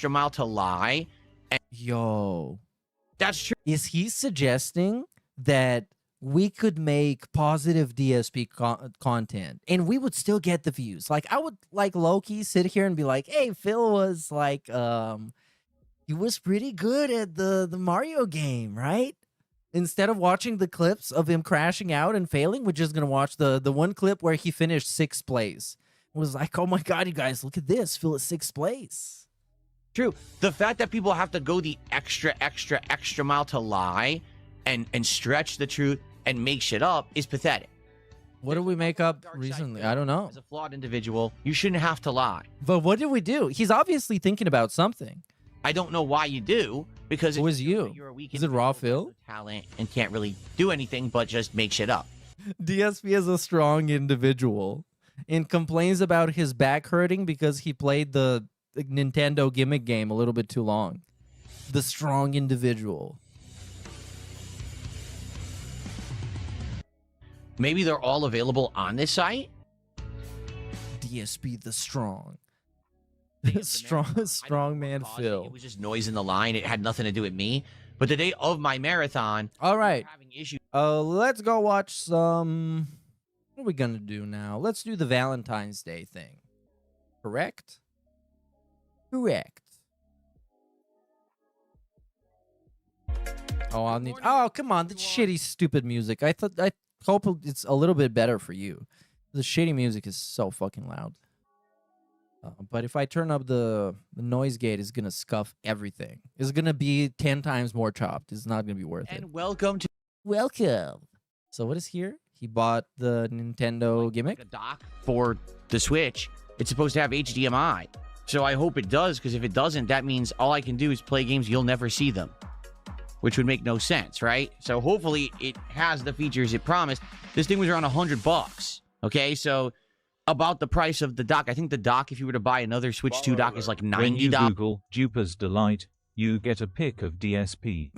mile to lie, Yo, that's true. is he suggesting that we could make positive DSP content and we would still get the views? Like, I would like low-key sit here and be like, hey, Phil was like, he was pretty good at the Mario game, right? Instead of watching the clips of him crashing out and failing, we're just gonna watch the one clip where he finished 6th place. It was like, oh my god, you guys, look at this, Phil at 6th place. True. The fact that people have to go the extra mile to lie and stretch the truth and make shit up is pathetic. What did we make up Dark side recently? Phil, I don't know. As a flawed individual, you shouldn't have to lie. But what did we do? He's obviously thinking about something. I don't know why you do, because Who it is shows you? that You're a weak Is it Raw individual Phil? with no talent and can't really do anything but just make shit up. DSP is a strong individual and complains about his back hurting because he played the Nintendo gimmick game a little bit too long. The strong individual. Maybe they're all available on this site. DSP the strong. Thing is, the strong marathon, I strong don't know man what caused it. Phil. It was just noise in the line. It had nothing to do with me. But the day of my marathon, All we right. were having issues. Let's go watch some. What are we gonna do now? Let's do the Valentine's Day thing. Correct? Correct. Oh, I'll need. Oh, come on, the shitty, stupid music. I hope it's a little bit better for you. The shitty music is so fucking loud. But if I turn up the noise gate, it's gonna scuff everything. It's gonna be 10 times more chopped. It's not gonna be worth it. And welcome to Welcome. So what is here? He bought the Nintendo gimmick. a dock for the Switch. It's supposed to have HDMI. So I hope it does, because if it doesn't, that means all I can do is play games, you'll never see them, which would make no sense, right? So hopefully it has the features it promised. This thing was around $100. Okay, so about the price of the dock. I think the dock, if you were to buy another Switch 2 dock, is like When you $90. Google Duper's Delight, you get a pic of DSP.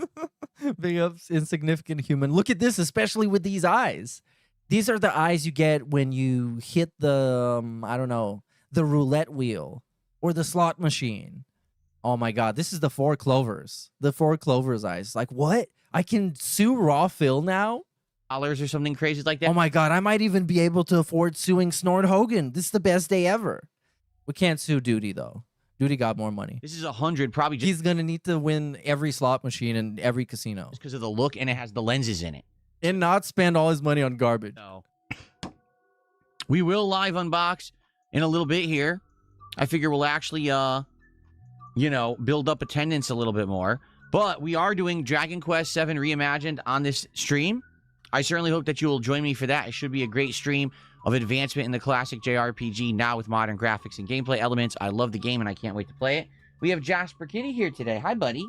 Big ups, insignificant human. Look at this, especially with these eyes. These are the eyes you get when you hit the, I don't know, the roulette wheel or the slot machine. Oh my god, this is the 4 clovers. The 4 clovers eyes. Like, what? I can sue Raw Phil now? Or something crazy like that. Oh my god, I might even be able to afford suing Snort Hogan. This is the best day ever. We can't sue Duty, though. Duty got more money. This is 100, probably just He's gonna need to win every slot machine in every casino because of the look, and it has the lenses in it. and not spend all his money on garbage. So we will live unbox in a little bit here. I figure we'll actually, build up attendance a little bit more. But we are doing Dragon Quest VII Reimagined on this stream. I certainly hope that you will join me for that. It should be a great stream of advancement in the classic JRPG, now with modern graphics and gameplay elements. I love the game, and I can't wait to play it. We have Jasper Kitty here today. Hi, buddy.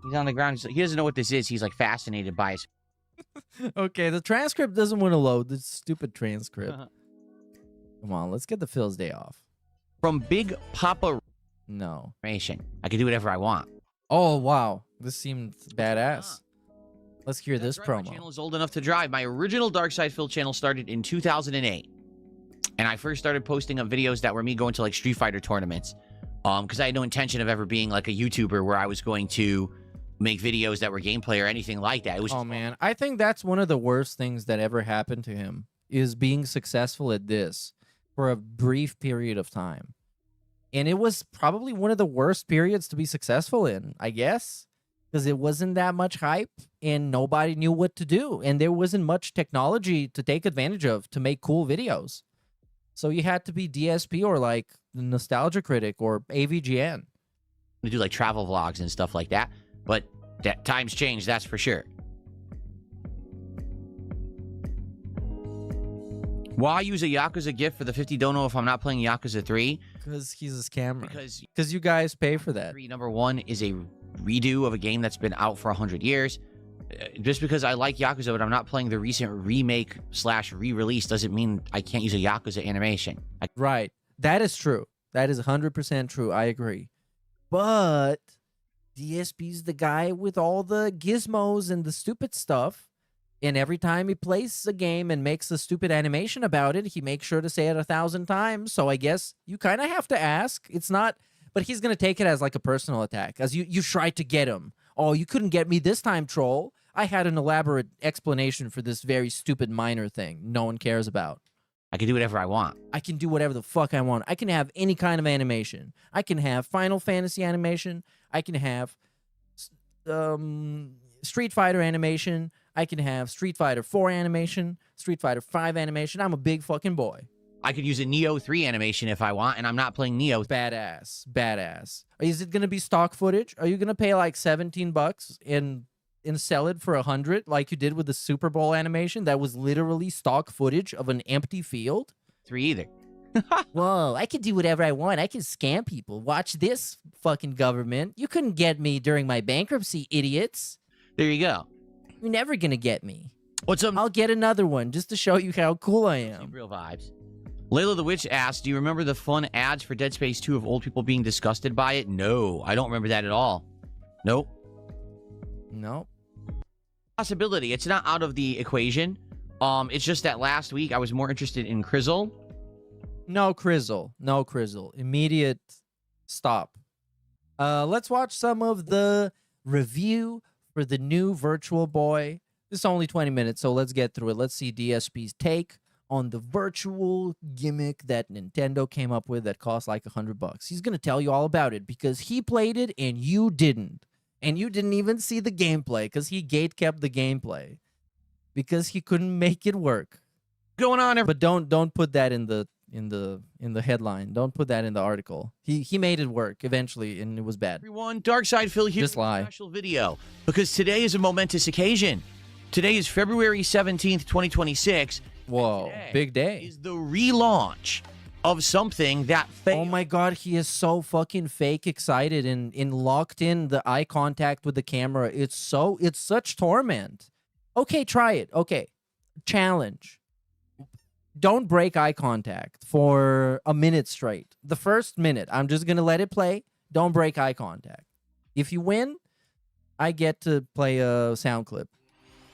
He's on the ground. He doesn't know what this is. He's, like, fascinated by it. Okay, the transcript doesn't want to load. The stupid transcript. Come on, let's get the Phil's day off. From Big Papa No. Nation. I can do whatever I want. Oh, wow. This seemed badass. Let's hear this That's right, promo. My channel is old enough to drive. My original Dark Side Phil channel started in 2008. And I first started posting up videos that were me going to like Street Fighter tournaments. Because I had no intention of ever being like a YouTuber where I was going to make videos that were gameplay or anything like that. It was Oh, man. I think that's one of the worst things that ever happened to him is being successful at this for a brief period of time. And it was probably one of the worst periods to be successful in, I guess. because it wasn't that much hype and nobody knew what to do. And there wasn't much technology to take advantage of to make cool videos. So you had to be DSP or like the Nostalgia Critic or AVGN. To do like travel vlogs and stuff like that. But that times change, that's for sure. Why use a Yakuza gift for the 50 don't know if I'm not playing Yakuza 3? Because he's a scammer. Because you guys pay for that. 3, number one, is a redo of a game that's been out for 100 years. Just because I like Yakuza, but I'm not playing the recent remake / re-release doesn't mean I can't use a Yakuza animation. Right. That is true. That is 100% true. I agree. But DSP's the guy with all the gizmos and the stupid stuff. And every time he plays a game and makes a stupid animation about it, he makes sure to say it 1,000 times. So I guess you kind of have to ask. It's not, but he's going to take it as like a personal attack, as you tried to get him. Oh, you couldn't get me this time, troll. I had an elaborate explanation for this very stupid minor thing no one cares about. I can do whatever I want. I can do whatever the fuck I want. I can have any kind of animation. I can have Final Fantasy animation. I can have Street Fighter animation. I can have Street Fighter 4 animation, Street Fighter 5 animation. I'm a big fucking boy. I could use a Neo 3 animation if I want, and I'm not playing Neo. Badass. Badass. Is it going to be stock footage? Are you going to pay like $17 and sell it for 100 like you did with the Super Bowl animation that was literally stock footage of an empty field? 3 either. Whoa, I can do whatever I want. I can scam people. Watch this, fucking government. You couldn't get me during my bankruptcy, idiots. There you go. You're never going to get me. What's up? I'll get another one just to show you how cool I am. Real vibes. Layla the Witch asked, do you remember the fun ads for Dead Space 2 of old people being disgusted by it? No, I don't remember that at all. Nope. Nope. Possibility. It's not out of the equation. It's just that last week I was more interested in Crizzle. No Crizzle. No Crizzle. Immediate stop. Let's watch some of the review for the new Virtual Boy. This is only 20 minutes, so let's get through it. Let's see DSP's take on the virtual gimmick that Nintendo came up with that cost like $100. He's going to tell you all about it because he played it and you didn't. And you didn't even see the gameplay because he gatekept the gameplay because he couldn't make it work. Going on, but don't put that in the headline. Don't put that in the article. He made it work eventually, and it was bad. Everyone, Darkside Phil here. Just lie. Special video because today is a momentous occasion. Today is February 17th, 2026. Whoa, big day. Is the relaunch of something that failed. Oh my god, he is so fucking fake excited and locked in the eye contact with the camera. It's such torment. Okay, try it. Okay. Challenge. Don't break eye contact for a minute straight. The first minute, I'm just going to let it play. Don't break eye contact. If you win, I get to play a sound clip.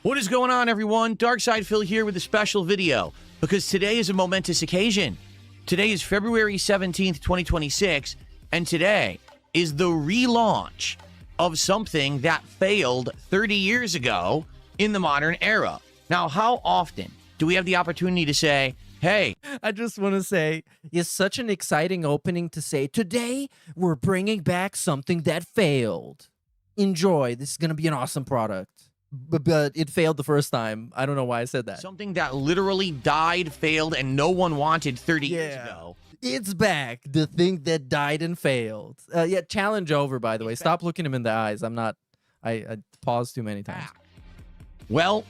What is going on, everyone? Darkside Phil here with a special video because today is a momentous occasion. Today is February 17th, 2026, and today is the relaunch of something that failed 30 years ago in the modern era. Now, how often do we have the opportunity to say, hey, I just want to say, it's such an exciting opening to say, today we're bringing back something that failed. Enjoy. This is going to be an awesome product. But it failed the first time. I don't know why I said that. Something that literally died, failed, and no one wanted 30 years ago. It's back. The thing that died and failed. Yeah, challenge over, by the way. Stop looking him in the eyes. I paused too many times. Well,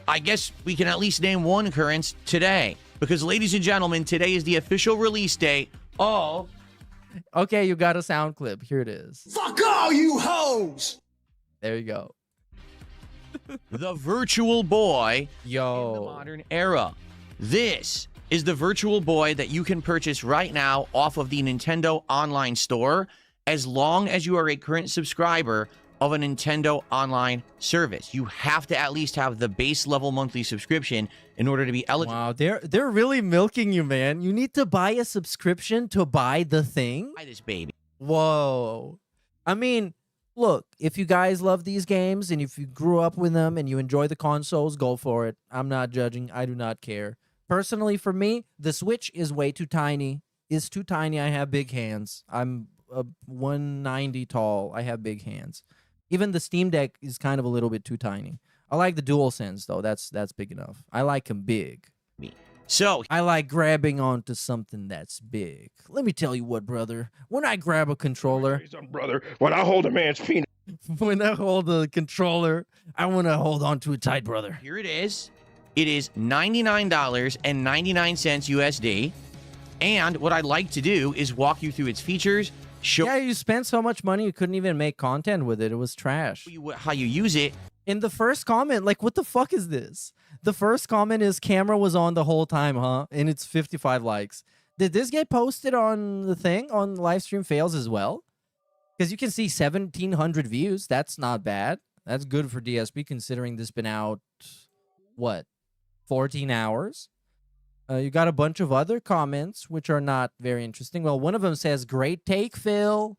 I guess we can at least name one occurrence today. Because, ladies and gentlemen, today is the official release date of... Okay, you got a sound clip. Here it is. Fuck all you hoes! There you go. The Virtual Boy in the modern era. This is the Virtual Boy that you can purchase right now off of the Nintendo Online Store as long as you are a current subscriber of a Nintendo Online service. You have to at least have the base level monthly subscription in order to be eligible. Wow, they're really milking you, man. You need to buy a subscription to buy the thing? Buy this baby. Whoa. I mean, look, if you guys love these games and if you grew up with them and you enjoy the consoles, go for it. I'm not judging. I do not care. Personally, for me, the Switch is way too tiny. It's too tiny. I have big hands. I'm 190 tall. I have big hands. Even the Steam Deck is kind of a little bit too tiny. I like the DualSense though. That's big enough. I like him big. So I like grabbing onto something that's big. Let me tell you what, brother. When I grab a controller, brother, when I hold a man's penis. when I hold a controller, I want to hold on to it tight, brother. here it is. It is $99.99 USD. And what I'd like to do is walk you through its features, show Yeah, you spent so much money you couldn't even make content with it. It was trash. you how you use it. In the first comment, like, what the fuck is this? The first comment is camera was on the whole time, huh? And it's 55 likes. Did this get posted on the thing on Livestream Fails as well? Because you can see 1,700 views. That's not bad. That's good for DSP considering this been out, what, 14 hours? You got a bunch of other comments, which are not very interesting. Well, one of them says, great take, Phil.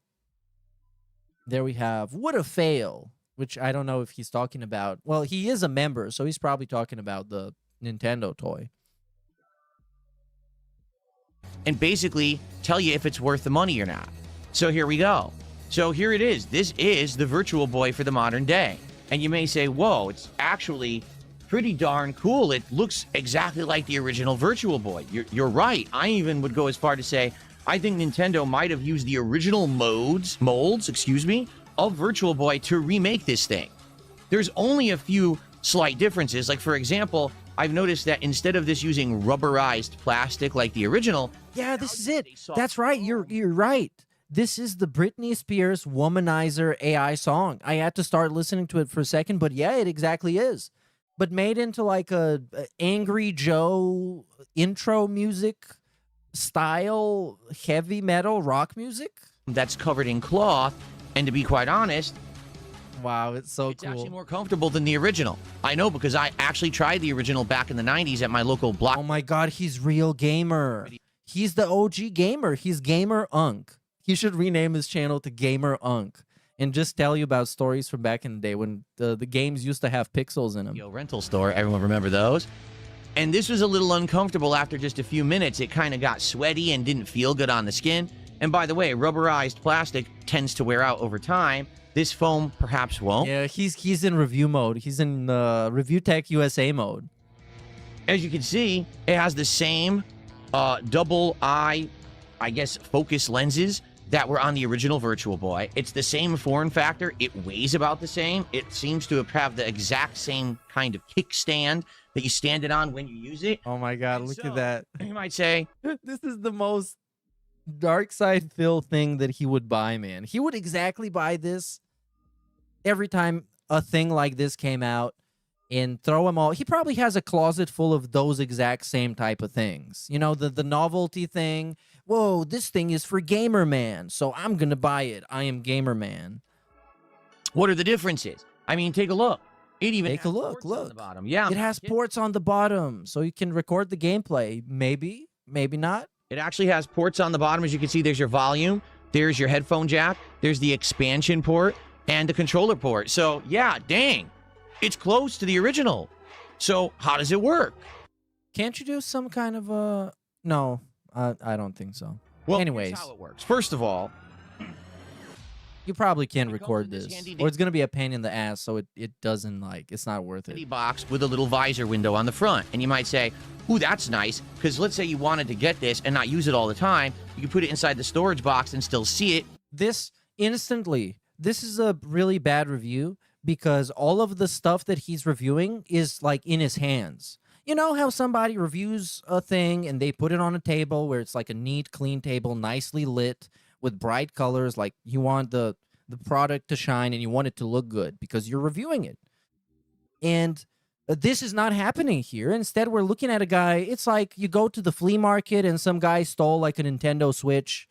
There we have, what a fail. Which I don't know if he's talking about. Well, he is a member, so he's probably talking about the Nintendo toy. And basically tell you if it's worth the money or not. So here we go. So here it is. This is the Virtual Boy for the modern day. And you may say, whoa, it's actually pretty darn cool. It looks exactly like the original Virtual Boy. You're right. I even would go as far to say, I think Nintendo might have used the original molds, of Virtual Boy to remake this thing. There's only a few slight differences. Like, for example, I've noticed that instead of this using rubberized plastic like the original, Yeah, this is it. That's right. You're right. This is the Britney Spears Womanizer AI song. I had to start listening to it for a second, but yeah, it exactly is. But made into like a Angry Joe intro music style, heavy metal rock music. that's covered in cloth. And to be quite honest, wow, it's so it's cool. actually more comfortable than the original. I know because I actually tried the original back in the 90s at my local block. Oh my god, he's real gamer. He's the OG gamer. He's Gamer Unk. He should rename his channel to Gamer Unk and just tell you about stories from back in the day when the games used to have pixels in them. Rental store, everyone remember those? And this was a little uncomfortable after just a few minutes. It kind of got sweaty and didn't feel good on the skin. And by the way, rubberized plastic tends to wear out over time. This foam perhaps won't. Yeah, he's in review mode. He's in Review Tech USA mode. As you can see, it has the same double eye, I guess, focus lenses that were on the original Virtual Boy. It's the same form factor. It weighs about the same. It seems to have the exact same kind of kickstand that you stand it on when you use it. Oh my god, look at that. You might say, this is the most Dark Side Phil thing that he would buy, man. He would exactly buy this every time a thing like this came out and throw them all. He probably has a closet full of those exact same type of things. You know, the novelty thing. Whoa, this thing is for Gamer Man, so I'm going to buy it. I am Gamer Man. what are the differences? I mean, take a look. It even Take a has look, ports on look. the bottom. Yeah, It has ports on the bottom, so you can record the gameplay. Maybe, maybe not. It actually has ports on the bottom. As you can see, there's your volume, there's your headphone jack, there's the expansion port, and the controller port. So, yeah, dang. It's close to the original. So, how does it work? Can't you do some kind of a... No, I don't think so. Well, anyways, here's how it works. First of all, you probably can't It comes record with this this. handy Or it's going to be a pain in the ass, so it doesn't, like, it's not worth it. box with a little visor window on the front. And you might say, ooh, that's nice. Because let's say you wanted to get this and not use it all the time. You can put it inside the storage box and still see it. This, instantly, this is a really bad review because all of the stuff that he's reviewing is, like, in his hands. You know how somebody reviews a thing and they put it on a table where it's like a neat, clean table, nicely lit with bright colors, like you want the product to shine and you want it to look good because you're reviewing it. And this is not happening here. Instead, we're looking at a guy. It's like you go to the flea market and some guy stole like a Nintendo Switch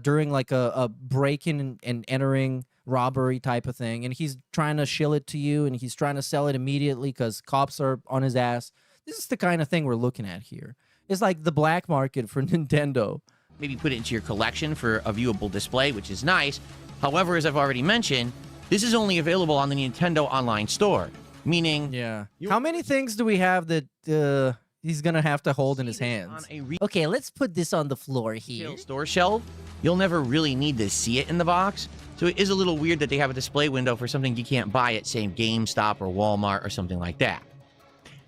during like a break-in and entering robbery type of thing. And he's trying to shill it to you and he's trying to sell it immediately because cops are on his ass. This is the kind of thing we're looking at here. It's like the black market for Nintendo. Maybe put it into your collection for a viewable display, which is nice. However, as I've already mentioned, this is only available on the Nintendo Online Store. Meaning, yeah. How many things do we have that he's gonna have to hold in his On hands. a Okay, let's put this on the floor here. retail store shelf, you'll never really need to see it in the box. So it is a little weird that they have a display window for something you can't buy at, say, GameStop or Walmart or something like that.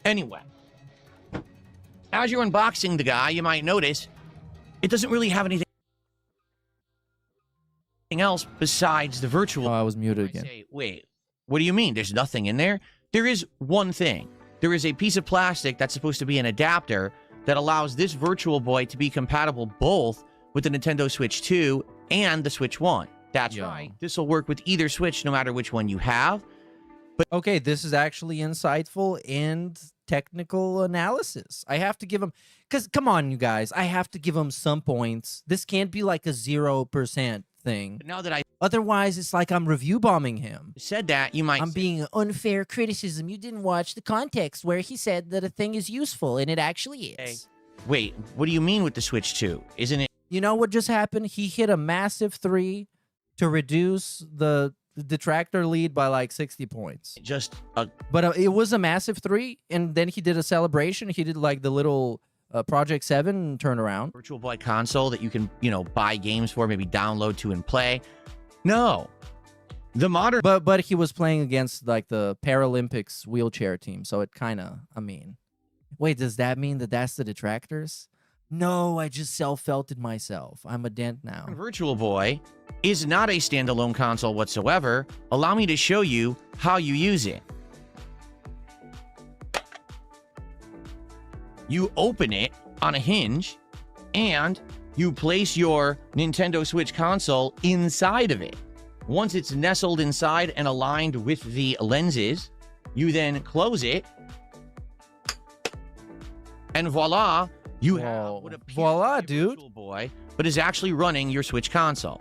Anyway, as you're unboxing the guy, you might notice it doesn't really have anything else besides the virtual. Oh, I was muted again. Say, wait, what do you mean? There's nothing in there? There is one thing. There is a piece of plastic that's supposed to be an adapter that allows this Virtual Boy to be compatible both with the Nintendo Switch 2 and the Switch 1. That's right. This will work with either Switch, no matter which one you have. But Okay, this is actually insightful and technical analysis. I have to give him, because come on, you guys, I have to give him some points. This can't be like a 0% thing. now that I Otherwise, it's like I'm review bombing him. said that, you might I'm say, being unfair criticism. You didn't watch the context where he said that a thing is useful, and it actually is. wait, what do you mean with the Switch 2? Isn't it You know what just happened? He hit a massive 3 to reduce the detractor lead by like 60 points. just a But it was a massive 3, and then he did a celebration. He did like the little Project 7 turnaround. Virtual Boy console that you can, buy games for, maybe download to and play? No. The modern But he was playing against like the Paralympics wheelchair team, so it kind of, wait, does that mean that that's the detractors? No, I just self-felted myself. I'm a dent now. Virtual Boy is not a standalone console whatsoever. Allow me to show you how you use it. You open it on a hinge, and you place your Nintendo Switch console inside of it. Once it's nestled inside and aligned with the lenses, you then close it, and voila, you have what appears Voila, to be a Virtual Boy, but is actually running your Switch console.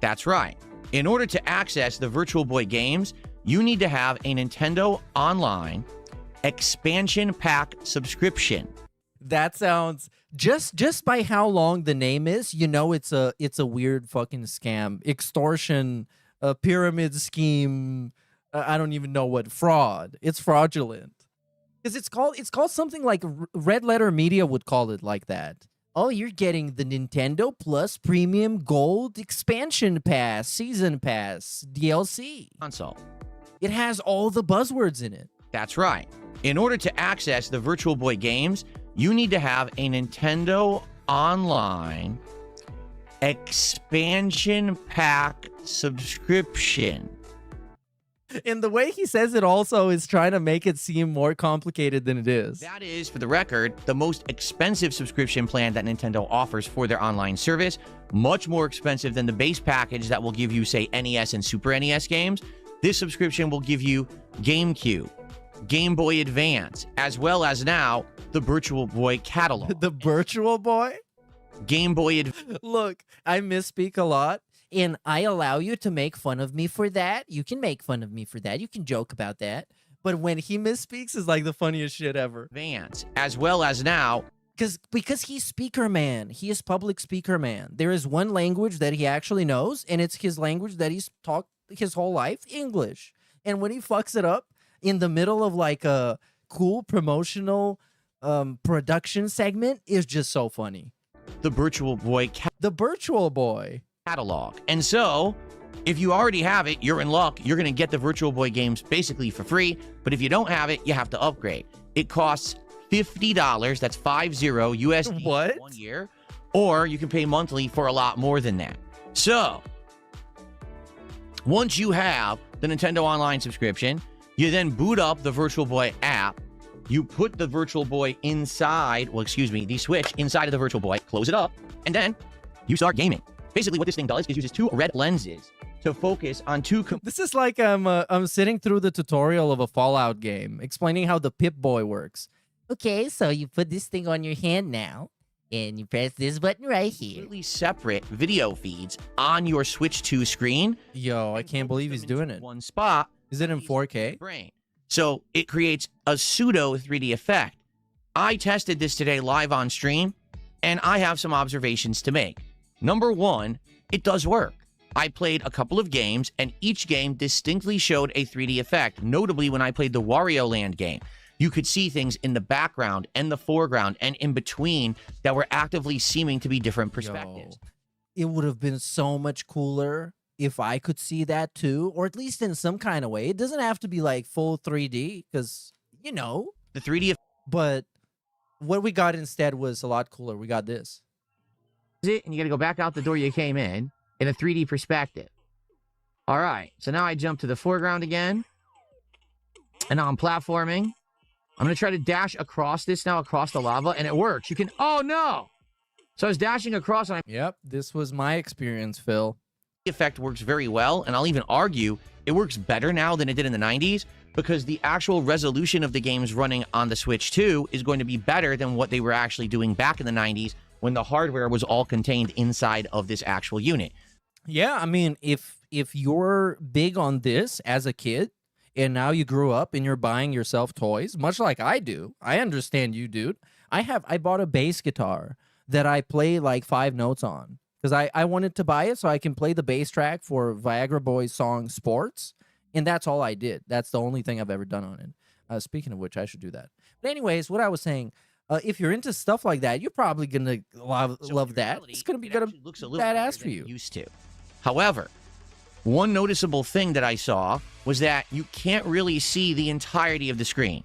That's right. In order to access the Virtual Boy games, you need to have a Nintendo Online expansion pack subscription. That sounds just by how long the name is, it's a weird fucking scam, extortion, pyramid scheme. I don't even know what fraud. It's fraudulent because it's called something like Red Letter Media would call it like that. Oh, you're getting the Nintendo Plus Premium Gold Expansion Pass, Season Pass, DLC. Console. It has all the buzzwords in it. That's right. In order to access the Virtual Boy games, you need to have a Nintendo Online expansion pack subscription. And the way he says it also is trying to make it seem more complicated than it is. That is, for the record, the most expensive subscription plan that Nintendo offers for their online service. Much more expensive than the base package that will give you, say, NES and Super NES games. This subscription will give you GameCube, Game Boy Advance, as well as now the Virtual Boy catalog. The Virtual Boy? Game Boy Advance. Look, I misspeak a lot. And I allow you to make fun of me for that. You can make fun of me for that. You can joke about that. But when he misspeaks is like the funniest shit ever. Advance, as well as now. Because he's speaker man. He is public speaker man. There is one language that he actually knows, and it's his language that he's talked his whole life, English. And when he fucks it up in the middle of like a cool promotional production segment, is just so funny. The Virtual Boy The Virtual Boy catalog. And so, if you already have it, you're in luck. You're going to get the Virtual Boy games basically for free. But if you don't have it, you have to upgrade. It costs $50. That's 50 USD What? for 1 year. Or you can pay monthly for a lot more than that. So, once you have the Nintendo Online subscription, you then boot up the Virtual Boy app. You put the Virtual Boy inside, the Switch inside of the Virtual Boy, close it up, and then you start gaming. Basically, what this thing does is uses two red lenses to focus on two. This is like I'm sitting through the tutorial of a Fallout game, explaining how the Pip-Boy works. Okay, so you put this thing on your hand now, and you press this button right here. Completely separate video feeds on your Switch 2 screen. Yo, I can't believe he's doing it. One spot. Is it in 4K? Brain. So it creates a pseudo 3D effect. I tested this today live on stream, and I have some observations to make. Number one, it does work. I played a couple of games, and each game distinctly showed a 3D effect, notably when I played the Wario Land game. you could see things in the background and the foreground and in between that were actively seeming to be different perspectives. It would have been so much cooler if I could see that too, or at least in some kind of way. It doesn't have to be like full 3D because, you know. The 3D. But what we got instead was a lot cooler. We got this. And you got to go back out the door you came in a 3D perspective. All right. So now I jump to the foreground again. And now I'm platforming. I'm going to try to dash across this now, across the lava, and it works. You can, oh no! So I was dashing across and Yep, this was my experience, Phil. The effect works very well, and I'll even argue it works better now than it did in the 90s because the actual resolution of the games running on the Switch 2 is going to be better than what they were actually doing back in the 90s when the hardware was all contained inside of this actual unit. Yeah, I mean, if you're big on this as a kid, and now you grew up and you're buying yourself toys, much like I do. I understand you, dude. I bought a bass guitar that I play like 5 notes on because I wanted to buy it so I can play the bass track for Viagra Boys' song Sports, and that's all I did. That's the only thing I've ever done on it. Speaking of which, I should do that. But anyways, what I was saying, if you're into stuff like that, you're probably going to love that. It's going to be badass for you. Used to. However, one noticeable thing that I saw was that you can't really see the entirety of the screen.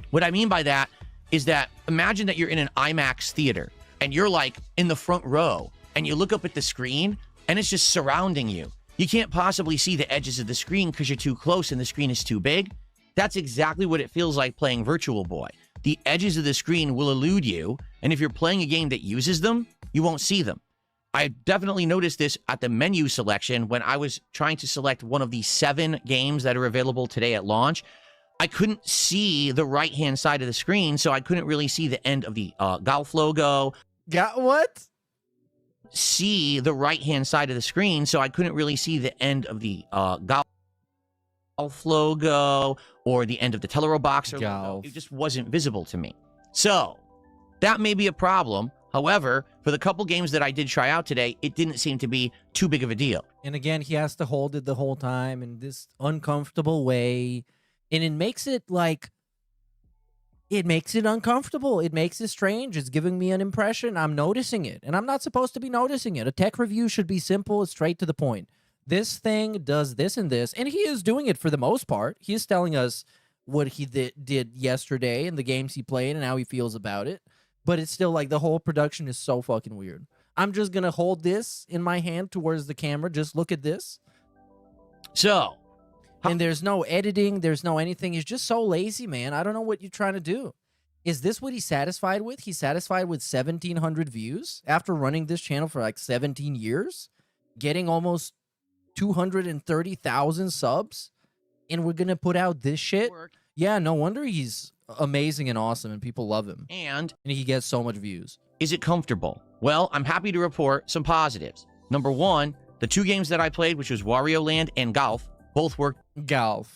What I mean by that is that imagine that you're in an IMAX theater and you're like in the front row and you look up at the screen and it's just surrounding you. You can't possibly see the edges of the screen because you're too close and the screen is too big. That's exactly what it feels like playing Virtual Boy. The edges of the screen will elude you, and if you're playing a game that uses them, you won't see them. I definitely noticed this at the menu selection when I was trying to select one of the 7 games that are available today at launch. I couldn't see the right-hand side of the screen, so I couldn't really see the end of the golf logo. Got what? See the right-hand side of the screen, so I couldn't really see the end of the golf logo or the end of the Teleroboxer logo. It just wasn't visible to me. So, that may be a problem. However, for the couple games that I did try out today, it didn't seem to be too big of a deal. And again, he has to hold it the whole time in this uncomfortable way. And it makes it like, it makes it uncomfortable. It makes it strange. It's giving me an impression. I'm noticing it. And I'm not supposed to be noticing it. A tech review should be simple, straight to the point. This thing does this and this. And he is doing it for the most part. He is telling us what he did yesterday and the games he played and how he feels about it. But it's still like the whole production is so fucking weird. I'm just going to hold this in my hand towards the camera. Just look at this. So. And there's no editing. There's no anything. He's just so lazy, man. I don't know what you're trying to do. Is this what he's satisfied with? He's satisfied with 1,700 views after running this channel for like 17 years? Getting almost 230,000 subs? And we're going to put out this shit? Yeah, no wonder he's amazing and awesome and people love him. And he gets so much views. Is it comfortable? Well, I'm happy to report some positives. Number 1, the 2 games that I played, which was Wario Land and Golf, both worked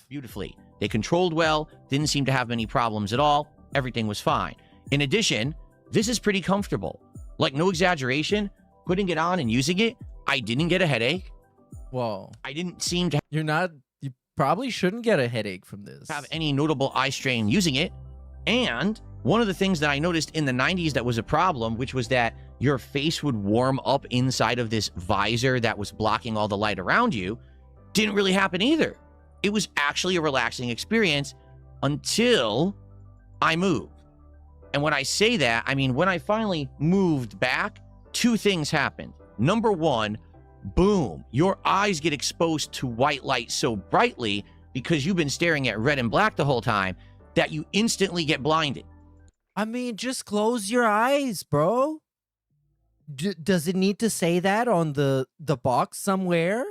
beautifully. They controlled well, didn't seem to have many problems at all. Everything was fine. In addition, this is pretty comfortable. Like, no exaggeration, putting it on and using it, I didn't get a headache. Whoa. I didn't seem to... You probably shouldn't get a headache from this. Have any notable eye strain using it. And one of the things that I noticed in the 90s that was a problem, which was that your face would warm up inside of this visor that was blocking all the light around you, didn't really happen either. It was actually a relaxing experience until I moved. And when I say that, I mean, when I finally moved back, 2 things happened. Number 1, boom, your eyes get exposed to white light so brightly because you've been staring at red and black the whole time that you instantly get blinded. I mean, just close your eyes, bro. Does it need to say that on the box somewhere?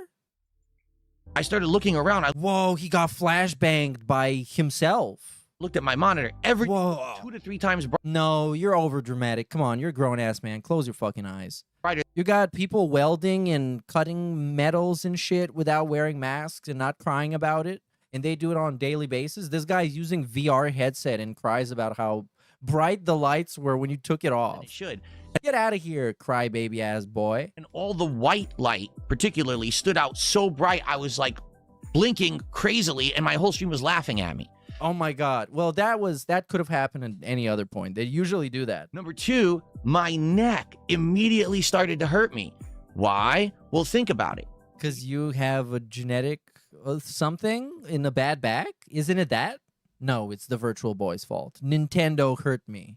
I started looking around. Whoa, he got flashbanged by himself. Looked at my monitor every 2 to 3 times. No, you're over dramatic. Come on, you're a grown ass man. Close your fucking eyes. You got people welding and cutting metals and shit without wearing masks and not crying about it, and they do it on a daily basis. This guy's using VR headset and cries about how bright the lights were when you took it off. It should. Get out of here, crybaby ass boy. And all the white light particularly stood out so bright, I was like blinking crazily and my whole stream was laughing at me. Oh my God. Well, that could have happened at any other point. They usually do that. Number 2, my neck immediately started to hurt me. Why? Well, think about it. Because you have a genetic something in a bad back? Isn't it that? No, it's the Virtual Boy's fault. Nintendo hurt me.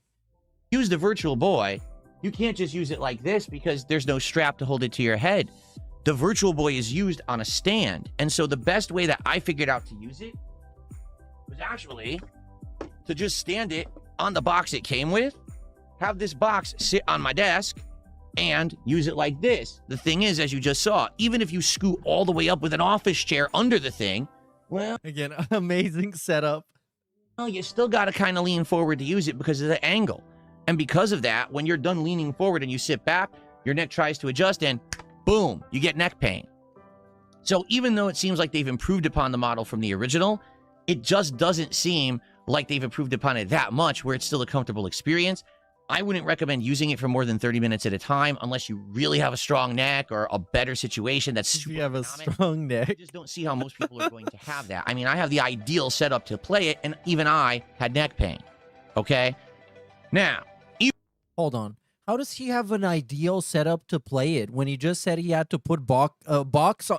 Use the Virtual Boy. You can't just use it like this because there's no strap to hold it to your head. The Virtual Boy is used on a stand. And so the best way that I figured out to use it was actually to just stand it on the box it came with, have this box sit on my desk, and use it like this. The thing is, as you just saw, even if you scoot all the way up with an office chair under the thing, well, again, amazing setup. Well, you still got to kind of lean forward to use it because of the angle. And because of that, when you're done leaning forward and you sit back, your neck tries to adjust and boom, you get neck pain. So even though it seems like they've improved upon the model from the original, it just doesn't seem like they've improved upon it that much where it's still a comfortable experience. I wouldn't recommend using it for more than 30 minutes at a time unless you really have a strong neck or a better situation that's super You have a economic. strong neck. I just don't see how most people are going to have that. I mean, I have the ideal setup to play it, and even I had neck pain. Okay? Now, hold on. How does he have an ideal setup to play it when he just said he had to put box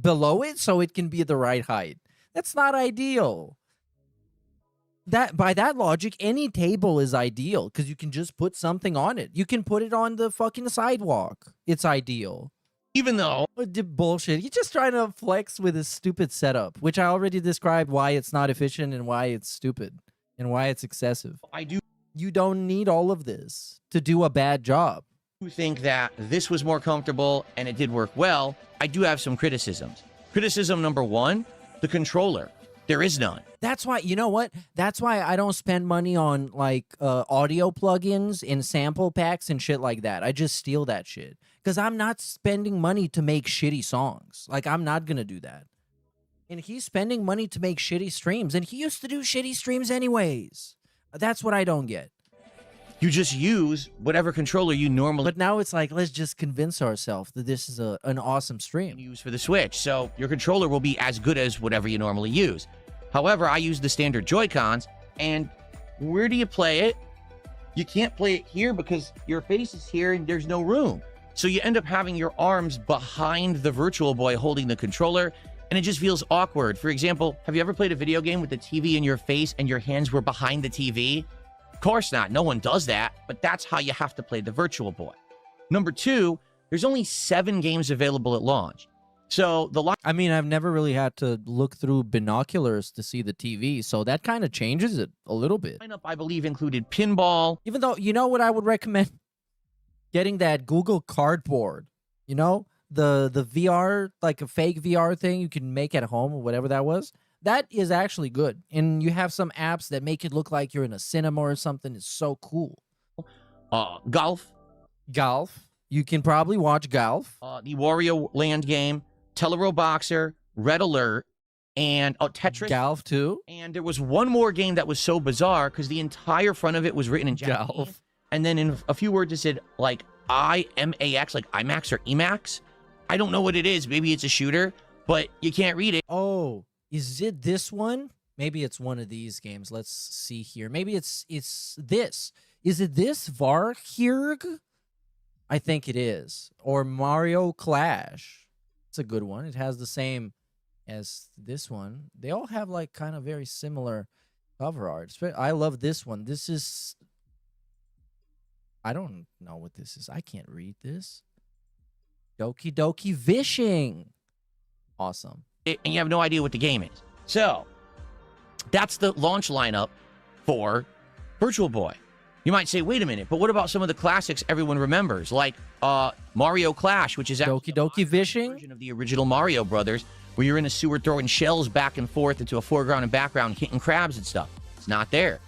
below it so it can be the right height? That's not ideal. That by that logic, any table is ideal because you can just put something on it. You can put it on the fucking sidewalk. It's ideal. Even though bullshit, he's just trying to flex with his stupid setup, which I already described why it's not efficient and why it's stupid and why it's excessive. You don't need all of this to do a bad job. I think that this was more comfortable and it did work well. I do have some criticisms. Criticism number 1, the controller. There is none. That's why, you know what? That's why I don't spend money on like audio plugins and sample packs and shit like that. I just steal that shit because I'm not spending money to make shitty songs. Like, I'm not going to do that. And he's spending money to make shitty streams, and he used to do shitty streams anyways. That's what I don't get. You just use whatever controller you normally But now it's like, let's just convince ourselves that this is an awesome stream. use for the Switch. So your controller will be as good as whatever you normally use. However, I use the standard Joy-Cons, and where do you play it? You can't play it here because your face is here and there's no room. So you end up having your arms behind the Virtual Boy holding the controller, and it just feels awkward. For example, have you ever played a video game with the TV in your face and your hands were behind the TV? Of course not. No one does that, but that's how you have to play the Virtual Boy. Number 2, there's only 7 games available at launch. So I mean, I've never really had to look through binoculars to see the TV, so that kind of changes it a little bit. lineup, I believe, included pinball. Even though, you know what I would recommend? Getting that Google Cardboard. You know? The VR, like a fake VR thing you can make at home or whatever that was. That is actually good. And you have some apps that make it look like you're in a cinema or something. It's so cool. Golf. Golf. You can probably watch golf. The Wario Land game, Telero Boxer, Red Alert, and Tetris. Golf too. And there was one more game that was so bizarre because the entire front of it was written in Japanese. Golf. And then in a few words it said like IMAX, like IMAX or EMAX. I don't know what it is. Maybe it's a shooter, but you can't read it. Oh, is it this one? Maybe it's one of these games. Let's see here. Maybe it's this. Is it this Varhirg? I think it is. Or Mario Clash. It's a good one. It has the same as this one. They all have like kind of very similar cover art. I love this one. This is... I don't know what this is. I can't read this. Doki Doki Vishing. Awesome. And you have no idea what the game is. So that's the launch lineup for Virtual Boy. You might say, wait a minute, but what about some of the classics everyone remembers, like Mario Clash, which is Doki Doki Vishing, version of the original Mario Brothers, where you're in a sewer throwing shells back and forth into a foreground and background, hitting crabs and stuff. It's not there.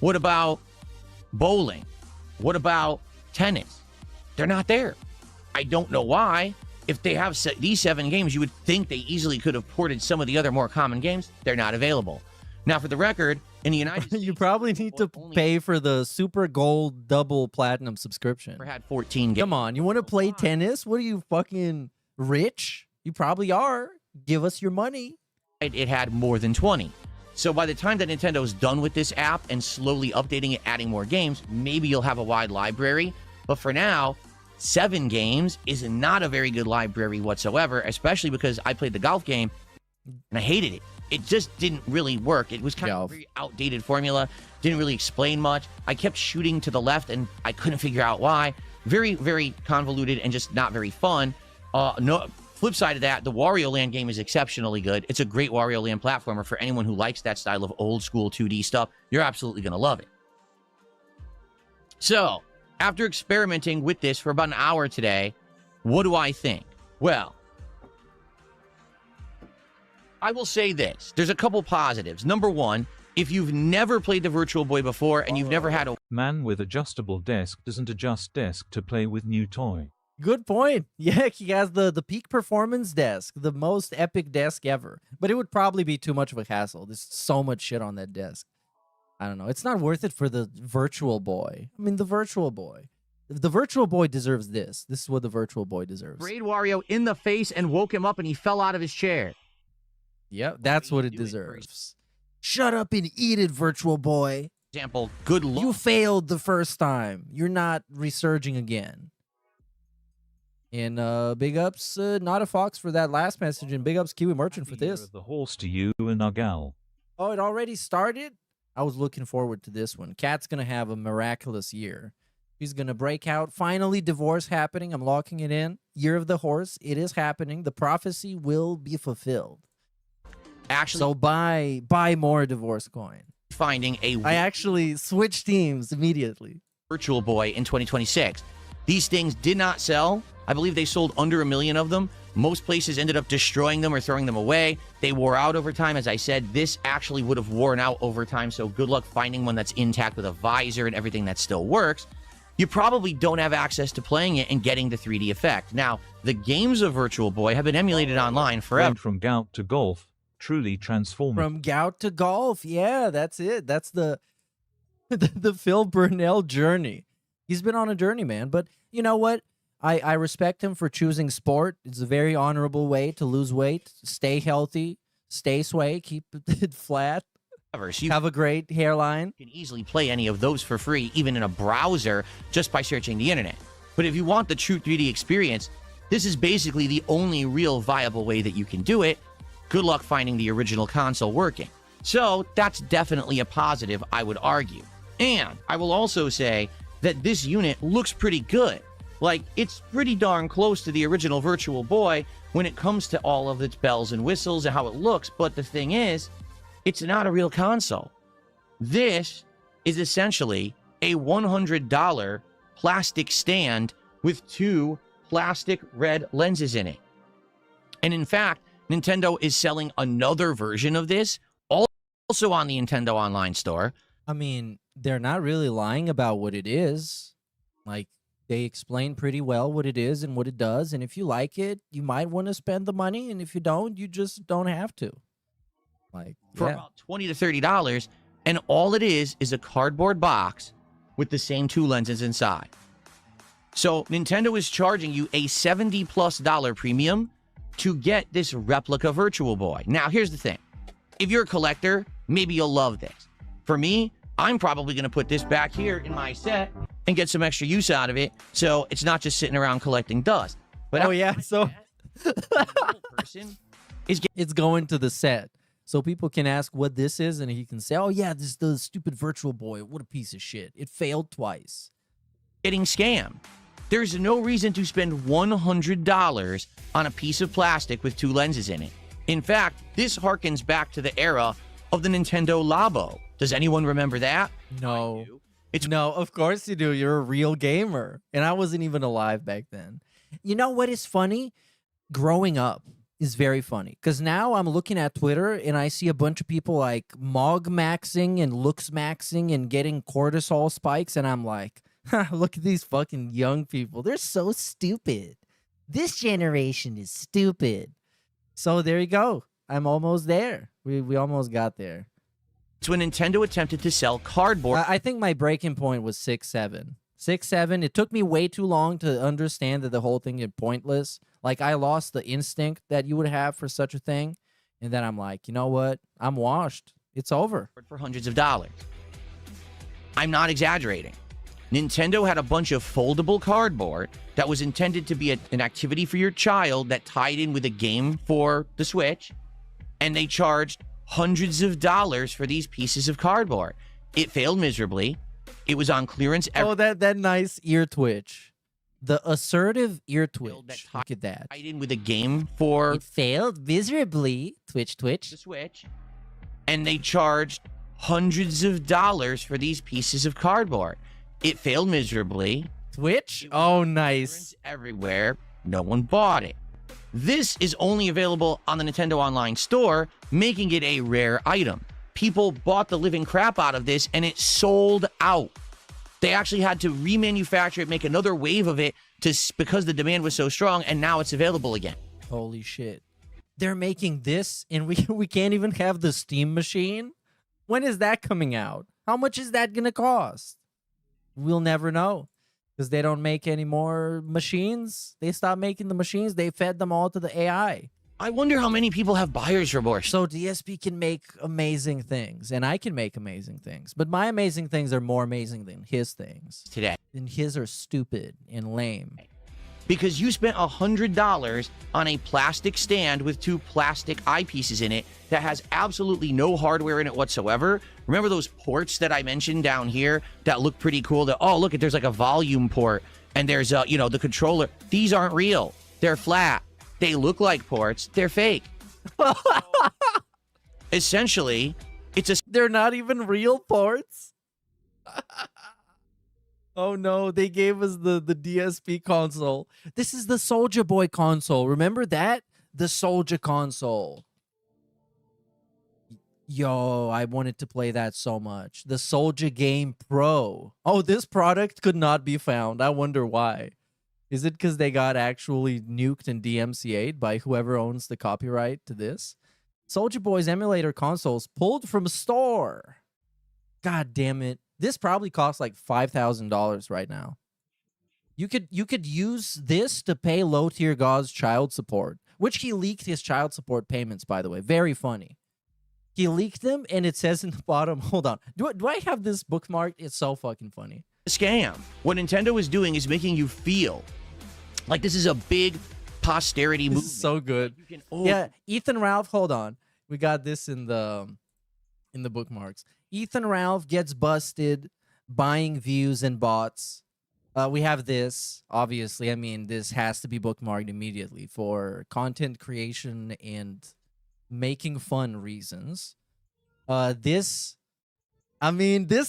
What about bowling? What about tennis? They're not there. I don't know why. If they have these 7 games, you would think they easily could have ported some of the other more common games. They're not available. Now, for the record, in the United States, you probably need to pay for the Super Gold Double Platinum subscription. Had 14 games. Come on, you want to play tennis? What are you, fucking rich? You probably are. Give us your money. It had more than 20. So by the time that Nintendo's done with this app and slowly updating it, adding more games, maybe you'll have a wide library. But for now, 7 games is not a very good library whatsoever, especially because I played the golf game and I hated it. It just didn't really work. It was kind of a very outdated formula, didn't really explain much. I kept shooting to the left and I couldn't figure out why. Very, very convoluted and just not very fun. Flip side of that, the Wario Land game is exceptionally good. It's a great Wario Land platformer for anyone who likes that style of old school 2D stuff. You're absolutely going to love it. So, after experimenting with this for about an hour today, what do I think? Well, I will say this. There's a couple positives. Number one, if you've never played the Virtual Boy before and you've never had a Man with adjustable desk doesn't adjust desk to play with new toy. Good point. Yeah, he has the peak performance desk, the most epic desk ever. But it would probably be too much of a hassle. There's so much shit on that desk. I don't know. It's not worth it for the Virtual Boy. I mean, the Virtual Boy. The Virtual Boy deserves this. This is what the Virtual Boy deserves. sprayed Wario in the face and woke him up and he fell out of his chair. Yep, that's what it deserves. Shut up and eat it, Virtual Boy. Example, good luck. You failed the first time. You're not resurging again. And big ups, Not a Fox for that last message, and big ups Kiwi Merchant for this. The horse to you and Nagal. Oh, it already started? I was looking forward to this one. Cat's going to have a miraculous year. He's going to break out. Finally, divorce happening. I'm locking it in. Year of the Horse. It is happening. The prophecy will be fulfilled. Actually, so buy more divorce coin. Finding a I actually switched teams immediately. Virtual Boy in 2026. These things did not sell. I believe they sold under 1 million of them. Most places ended up destroying them or throwing them away. They wore out over time. As I said, this actually would have worn out over time, so good luck finding one that's intact with a visor and everything that still works. You probably don't have access to playing it and getting the 3D effect. Now, the games of Virtual Boy have been emulated online forever. Went from gout to golf, truly transformative. From gout to golf. Yeah, that's it. That's the Phil Burnell journey. He's been on a journey, man. But you know what? I respect him for choosing sport. It's a very honorable way to lose weight, stay healthy, stay sway, keep it flat. So you have a great hairline. You can easily play any of those for free, even in a browser, just by searching the internet. But if you want the true 3D experience, this is basically the only real viable way that you can do it. Good luck finding the original console working. So that's definitely a positive, I would argue. And I will also say that this unit looks pretty good. Like, it's pretty darn close to the original Virtual Boy when it comes to all of its bells and whistles and how it looks. But the thing is, it's not a real console. This is essentially a $100 plastic stand with 2 plastic red lenses in it. And in fact, Nintendo is selling another version of this, also on the Nintendo Online Store. I mean, they're not really lying about what it is. Like, they explain pretty well what it is and what it does. And if you like it, you might want to spend the money. And if you don't, you just don't have to. Like, for about $20 to $30, and all it is a cardboard box with the same 2 lenses inside. So Nintendo is charging you a $70+ premium to get this replica Virtual Boy. Now, here's the thing. If you're a collector, maybe you'll love this. For me, I'm probably going to put this back here in my set and get some extra use out of it, so it's not just sitting around collecting dust. But so person is it's going to the set. So people can ask what this is, and he can say, oh, yeah, this is the stupid Virtual Boy. What a piece of shit. It failed twice. Getting scammed. There's no reason to spend $100 on a piece of plastic with 2 lenses in it. In fact, this harkens back to the era of the Nintendo Labo. Does anyone remember that? No. No, of course you do. You're a real gamer. And I wasn't even alive back then. You know what is funny? Growing up is very funny. Because now I'm looking at Twitter and I see a bunch of people like Mog maxing and looks maxing and getting cortisol spikes. And I'm like, look at these fucking young people. They're so stupid. This generation is stupid. So there you go. I'm almost there. We almost got there. It's when Nintendo attempted to sell cardboard. I think my breaking point was 6-7. 6-7. It took me way too long to understand that the whole thing is pointless. Like, I lost the instinct that you would have for such a thing. And then I'm like, you know what? I'm washed. It's over. For hundreds of dollars. I'm not exaggerating. Nintendo had a bunch of foldable cardboard that was intended to be an activity for your child that tied in with a game for the Switch, and they charged hundreds of dollars for these pieces of cardboard. It failed miserably. It was on clearance. Oh, that nice ear twitch. The assertive ear twitch. Look at that. Tied in with a game for It failed miserably. Twitch. the Switch, and they charged hundreds of dollars for these pieces of cardboard. It failed miserably. Twitch? Oh, nice. Everywhere. No one bought it. This is only available on the Nintendo Online Store, making it a rare item. People bought the living crap out of this, and it sold out. They actually had to remanufacture it, make another wave of it because the demand was so strong, and now it's available again. Holy shit. They're making this, and we can't even have the Steam machine? When is that coming out? How much is that going to cost? We'll never know. Because they don't make any more machines. They stopped making the machines. They fed them all to the AI. I wonder how many people have buyer's remorse. So DSP can make amazing things, and I can make amazing things. But my amazing things are more amazing than his things. Today. And his are stupid and lame. Because you spent $100 on a plastic stand with 2 plastic eyepieces in it that has absolutely no hardware in it whatsoever. Remember those ports that I mentioned down here that look pretty cool? That, oh, look, there's like a volume port, and there's, the controller. These aren't real. They're flat. They look like ports. They're fake. Essentially, they're not even real ports. Oh no, they gave us the DSP console. This is the Soulja Boy console. Remember that? The Soulja console. Yo, I wanted to play that so much. The Soulja Game Pro. Oh, this product could not be found. I wonder why. Is it because they got actually nuked and DMCA'd by whoever owns the copyright to this? Soulja Boy's emulator consoles pulled from store. God damn it. This probably costs like $5,000 right now. You could use this to pay Low Tier God's child support, which he leaked his child support payments, by the way. Very funny. He leaked them, and it says in the bottom, hold on. Do I have this bookmarked? It's so fucking funny. Scam. What Nintendo is doing is making you feel like this is a big posterity movement. This is so good. Yeah, Ethan Ralph, hold on. We got this in the bookmarks. Ethan Ralph gets busted buying views and bots. We have this, obviously. I mean, this has to be bookmarked immediately for content creation and making fun reasons. This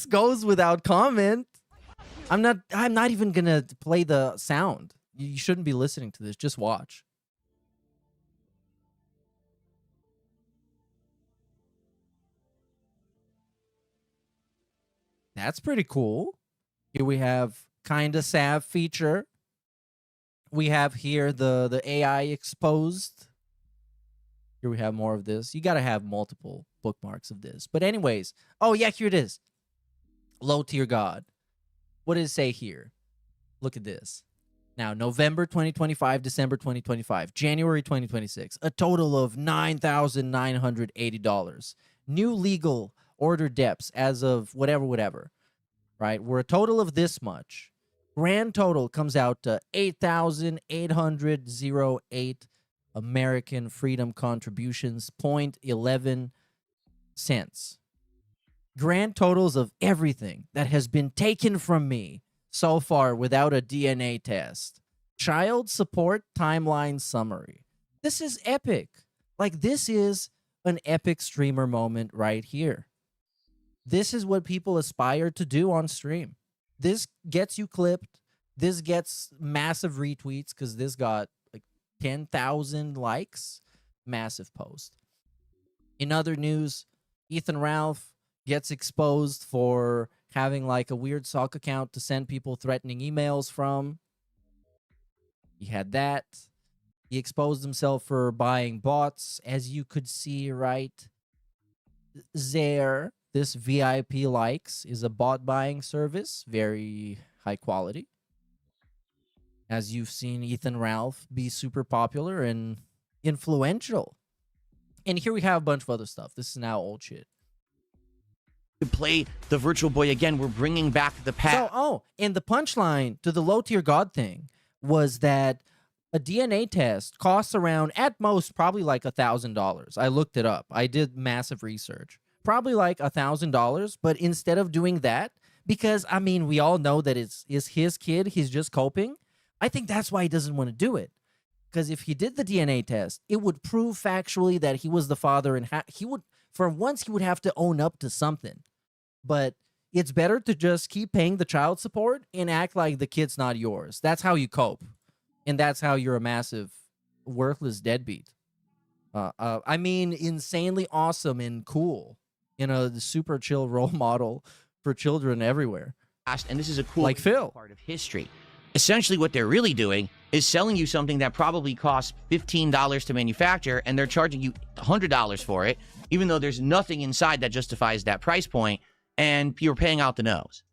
goes without comment. I'm not even gonna play the sound. You shouldn't be listening to this. Just watch. That's pretty cool. Here we have kinda sav feature. We have here the AI exposed. Here we have more of this. You gotta have multiple bookmarks of this. But anyways, oh yeah, here it is. Low Tier God. What does it say here? Look at this. Now, November 2025, December 2025, January 2026. A total of $9,980. New legal order depths as of whatever. Right? We're a total of this much. Grand total comes out to 8,808 American freedom contributions, 0.11 cents. Grand totals of everything that has been taken from me so far without a DNA test. Child support timeline summary. This is epic. Like, this is an epic streamer moment right here. This is what people aspire to do on stream. This gets you clipped. This gets massive retweets because this got like 10,000 likes. Massive post. In other news, Ethan Ralph gets exposed for having like a weird sock account to send people threatening emails from. He had that. He exposed himself for buying bots, as you could see right there. This VIP Likes is a bot buying service, very high quality. As you've seen Ethan Ralph be super popular and influential. And here we have a bunch of other stuff. This is now old shit. to play the Virtual Boy again. We're bringing back the past. So, and the punchline to the low tier god thing was that a DNA test costs around, at most, probably like $1,000. I looked it up. I did massive research. Probably like $1,000. But instead of doing that, because, I mean, we all know that it's his kid, he's just coping. I think that's why he doesn't want to do it. Because if he did the DNA test, it would prove factually that he was the father, and he would, for once, he would have to own up to something. But it's better to just keep paying the child support and act like the kid's not yours. That's how you cope. And that's how you're a massive, worthless deadbeat. I mean, insanely awesome and cool. You know, the super chill role model for children everywhere. And this is a cool like Phil. part of history. Essentially, what they're really doing is selling you something that probably costs $15 to manufacture, and they're charging you $100 for it, even though there's nothing inside that justifies that price point, and you're paying out the nose.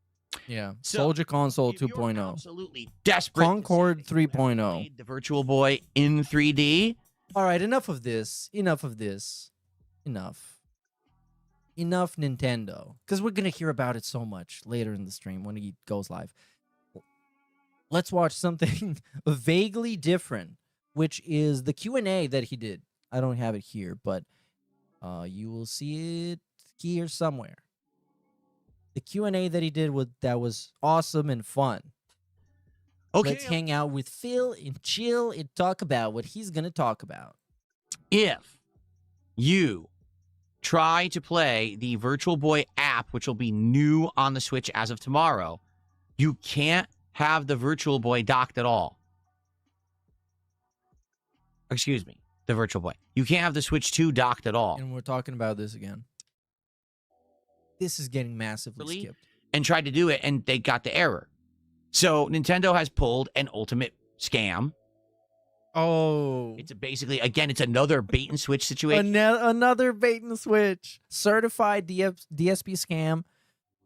Yeah. So, Soldier Console if you're 2.0. absolutely desperate. Concord to say that you 3.0. played the Virtual Boy in 3D. All right, enough of this. Enough of this. Enough, Nintendo. Because we're going to hear about it so much later in the stream when he goes live. Let's watch something vaguely different, which is the Q&A that he did. I don't have it here, but you will see it here somewhere. The Q&A that he did that was awesome and fun. Okay. Let's hang out with Phil and chill and talk about what he's going to talk about. If you try to play the Virtual Boy app, which will be new on the Switch as of tomorrow, you can't have the Virtual Boy docked at all. Excuse me, the Virtual Boy. You can't have the Switch 2 docked at all. And we're talking about this again. This is getting massively skipped. And tried to do it, and they got the error. So Nintendo has pulled an ultimate scam. Oh. It's basically, again, it's another bait and switch situation. Another bait and switch. Certified DSP scam.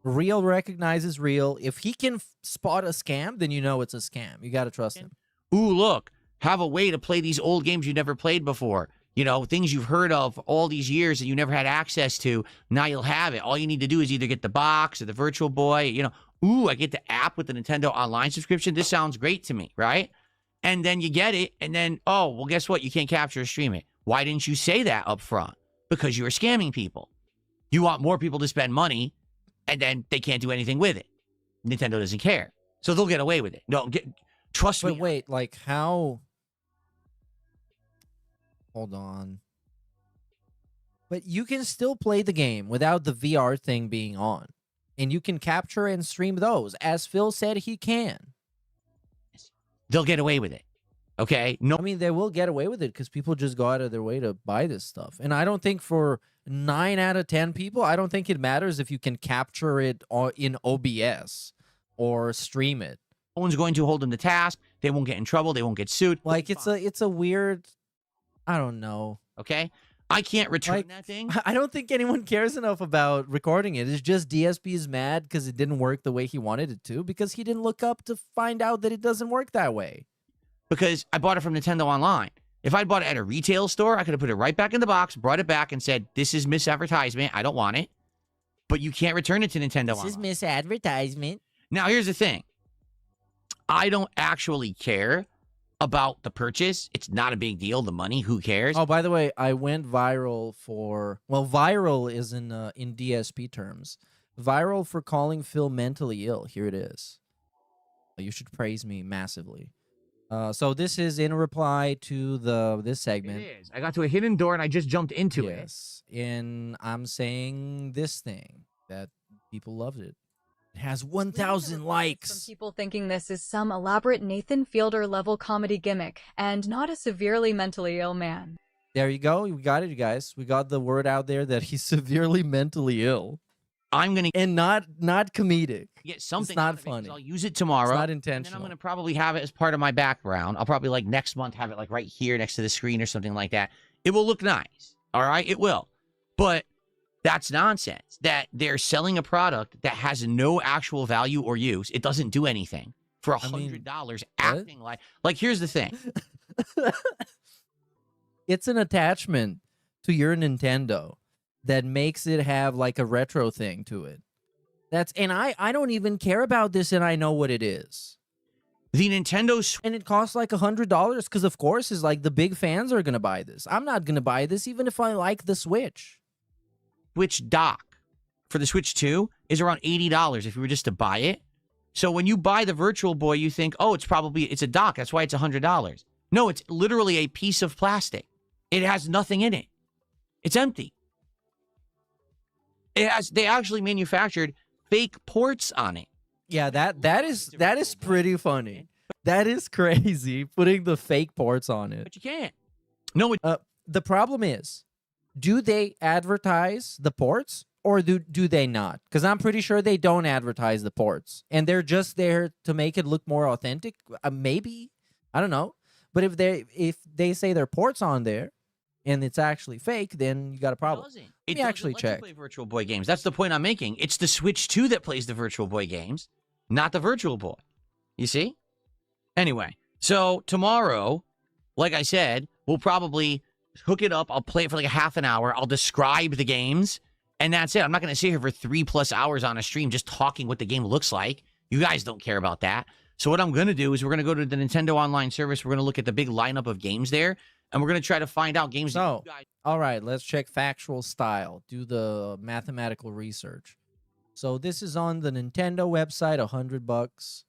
Real recognizes real. If he can spot a scam, then you know it's a scam. You got to trust him. Ooh, look. Have a way to play these old games you never played before. You know, things you've heard of all these years that you never had access to. Now you'll have it. All you need to do is either get the box or the Virtual Boy. You know, ooh, I get the app with the Nintendo Online subscription. This sounds great to me, right? And then you get it, and then, oh, well, guess what? You can't capture or stream it. Why didn't you say that up front? Because you were scamming people. You want more people to spend money, and then they can't do anything with it. Nintendo doesn't care. So they'll get away with it. No, trust me. But wait, like how? Hold on. But you can still play the game without the VR thing being on. And you can capture and stream those, as Phil said he can. They'll get away with it. Okay? No, I mean, they will get away with it because people just go out of their way to buy this stuff. And I don't think for 9 out of 10 people, I don't think it matters if you can capture it in OBS or stream it. no one's going to hold them to task. They won't get in trouble. They won't get sued. Like, it's a weird, I don't know. Okay? I can't return that thing. I don't think anyone cares enough about recording it. It's just DSP is mad because it didn't work the way he wanted it to, because he didn't look up to find out that it doesn't work that way. Because I bought it from Nintendo Online. If I'd bought it at a retail store, I could have put it right back in the box, brought it back, and said, this is misadvertisement. I don't want it. But you can't return it to Nintendo Online. This is misadvertisement. Now, here's the thing. I don't actually care about the purchase. It's not a big deal. The money, who cares? Oh, by the way, I went viral for, well, viral is in DSP terms. Viral for calling Phil mentally ill. Here it is. You should praise me massively. So this is in reply to this segment. It is. I got to a hidden door and I just jumped into it. Yes, and I'm saying this thing that people loved it. It has 1,000 likes. From people thinking this is some elaborate Nathan Fielder level comedy gimmick and not a severely mentally ill man. There you go. We got it, you guys. We got the word out there that he's severely mentally ill. I'm gonna and not comedic. Get something. It's not funny. I'll use it tomorrow. It's not And then I'm intentional. gonna probably have it as part of my background. I'll probably like next month have it like right here next to the screen or something like that. It will look nice. All right, it will. But that's nonsense. That they're selling a product that has no actual value or use. It doesn't do anything for $100. Acting like here's the thing. It's an attachment to your Nintendo. that makes it have like a retro thing to it. And I don't even care about this, and I know what it is. The Nintendo Switch. And it costs like $100 because, of course, is like the big fans are going to buy this. I'm not going to buy this even if I like the Switch. Switch dock for the Switch 2 is around $80 if you were just to buy it. So when you buy the Virtual Boy, you think, oh, it's a dock. That's why it's $100. No, it's literally a piece of plastic. It has nothing in it. It's empty. They actually manufactured fake ports on it. Yeah, that is pretty funny. That is crazy, putting the fake ports on it. But you can't. No, the problem is, do they advertise the ports or do they not? Because I'm pretty sure they don't advertise the ports, and they're just there to make it look more authentic. Maybe, I don't know. But if they say their ports on there, and it's actually fake, then you got a problem. It Let me actually check. play Virtual Boy games. That's the point I'm making. It's the Switch 2 that plays the Virtual Boy games, not the Virtual Boy. You see? Anyway, so tomorrow, like I said, we'll probably hook it up. I'll play it for like a half an hour. I'll describe the games, and that's it. I'm not going to sit here for 3+ hours on a stream just talking what the game looks like. You guys don't care about that. So what I'm going to do is we're going to go to the Nintendo Online service. We're going to look at the big lineup of games there, and we're going to try to find out games that you guys... All right, let's check factual style. Do the mathematical research. So this is on the Nintendo website, $100.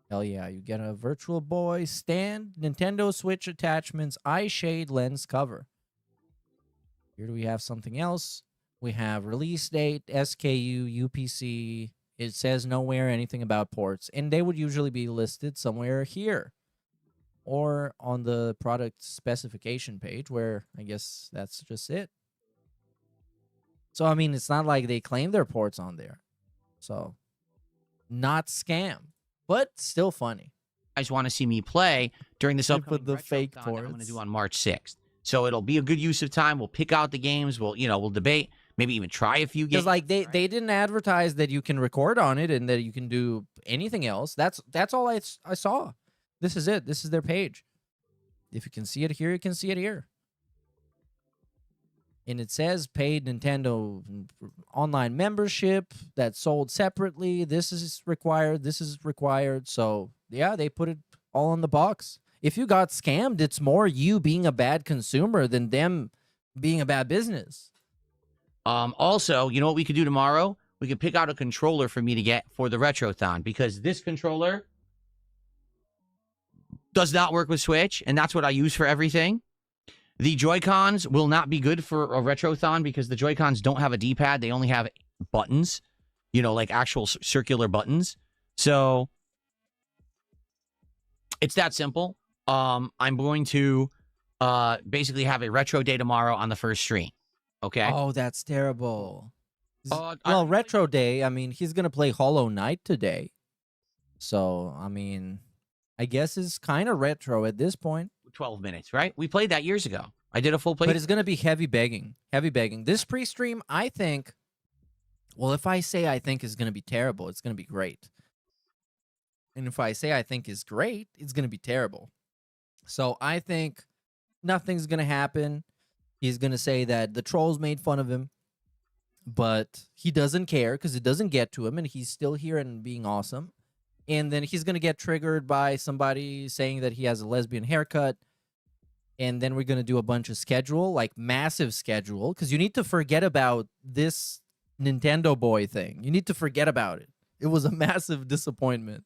Hell yeah, you get a Virtual Boy stand, Nintendo Switch attachments, eye shade lens cover. Here do we have something else? We have release date, SKU, UPC. It says nowhere anything about ports, and they would usually be listed somewhere here or on the product specification page, where I guess that's just it. So, I mean, it's not like they claim their ports on there. So, not scam, but still funny. You guys want to see me play during this upcoming put the fake Retrothon that I'm going to ports. do on March 6th. So it'll be a good use of time. We'll pick out the games. We'll debate. Maybe even try a few games. Because like they didn't advertise that you can record on it and that you can do anything else. That's all I saw. This is it. This is their page. If you can see it here, you can see it here. And it says paid Nintendo online membership that's sold separately. This is required. This is required. So yeah, they put it all in the box. If you got scammed, it's more you being a bad consumer than them being a bad business. Also, you know what we could do tomorrow? We could pick out a controller for me to get for the Retrothon, because this controller does not work with Switch, and that's what I use for everything. The Joy-Cons will not be good for a Retrothon because the Joy-Cons don't have a D-pad. They only have buttons, like actual circular buttons. So it's that simple. I'm going to basically have a retro day tomorrow on the first stream. Okay. Oh, that's terrible. Well, retro day. I mean, he's gonna play Hollow Knight today, so I mean, I guess it's kind of retro at this point. 12 minutes, right? We played that years ago. I did a full play. But it's gonna be heavy begging. Heavy begging. This pre-stream, I think. Well, if I say I think is gonna be terrible, it's gonna be great. And if I say I think is great, it's gonna be terrible. So I think nothing's gonna happen. He's going to say that the trolls made fun of him, but he doesn't care because it doesn't get to him, and he's still here and being awesome. And then he's going to get triggered by somebody saying that he has a lesbian haircut, and then we're going to do a bunch of schedule, like massive schedule, because you need to forget about this Nintendo Boy thing. You need to forget about it. It was a massive disappointment.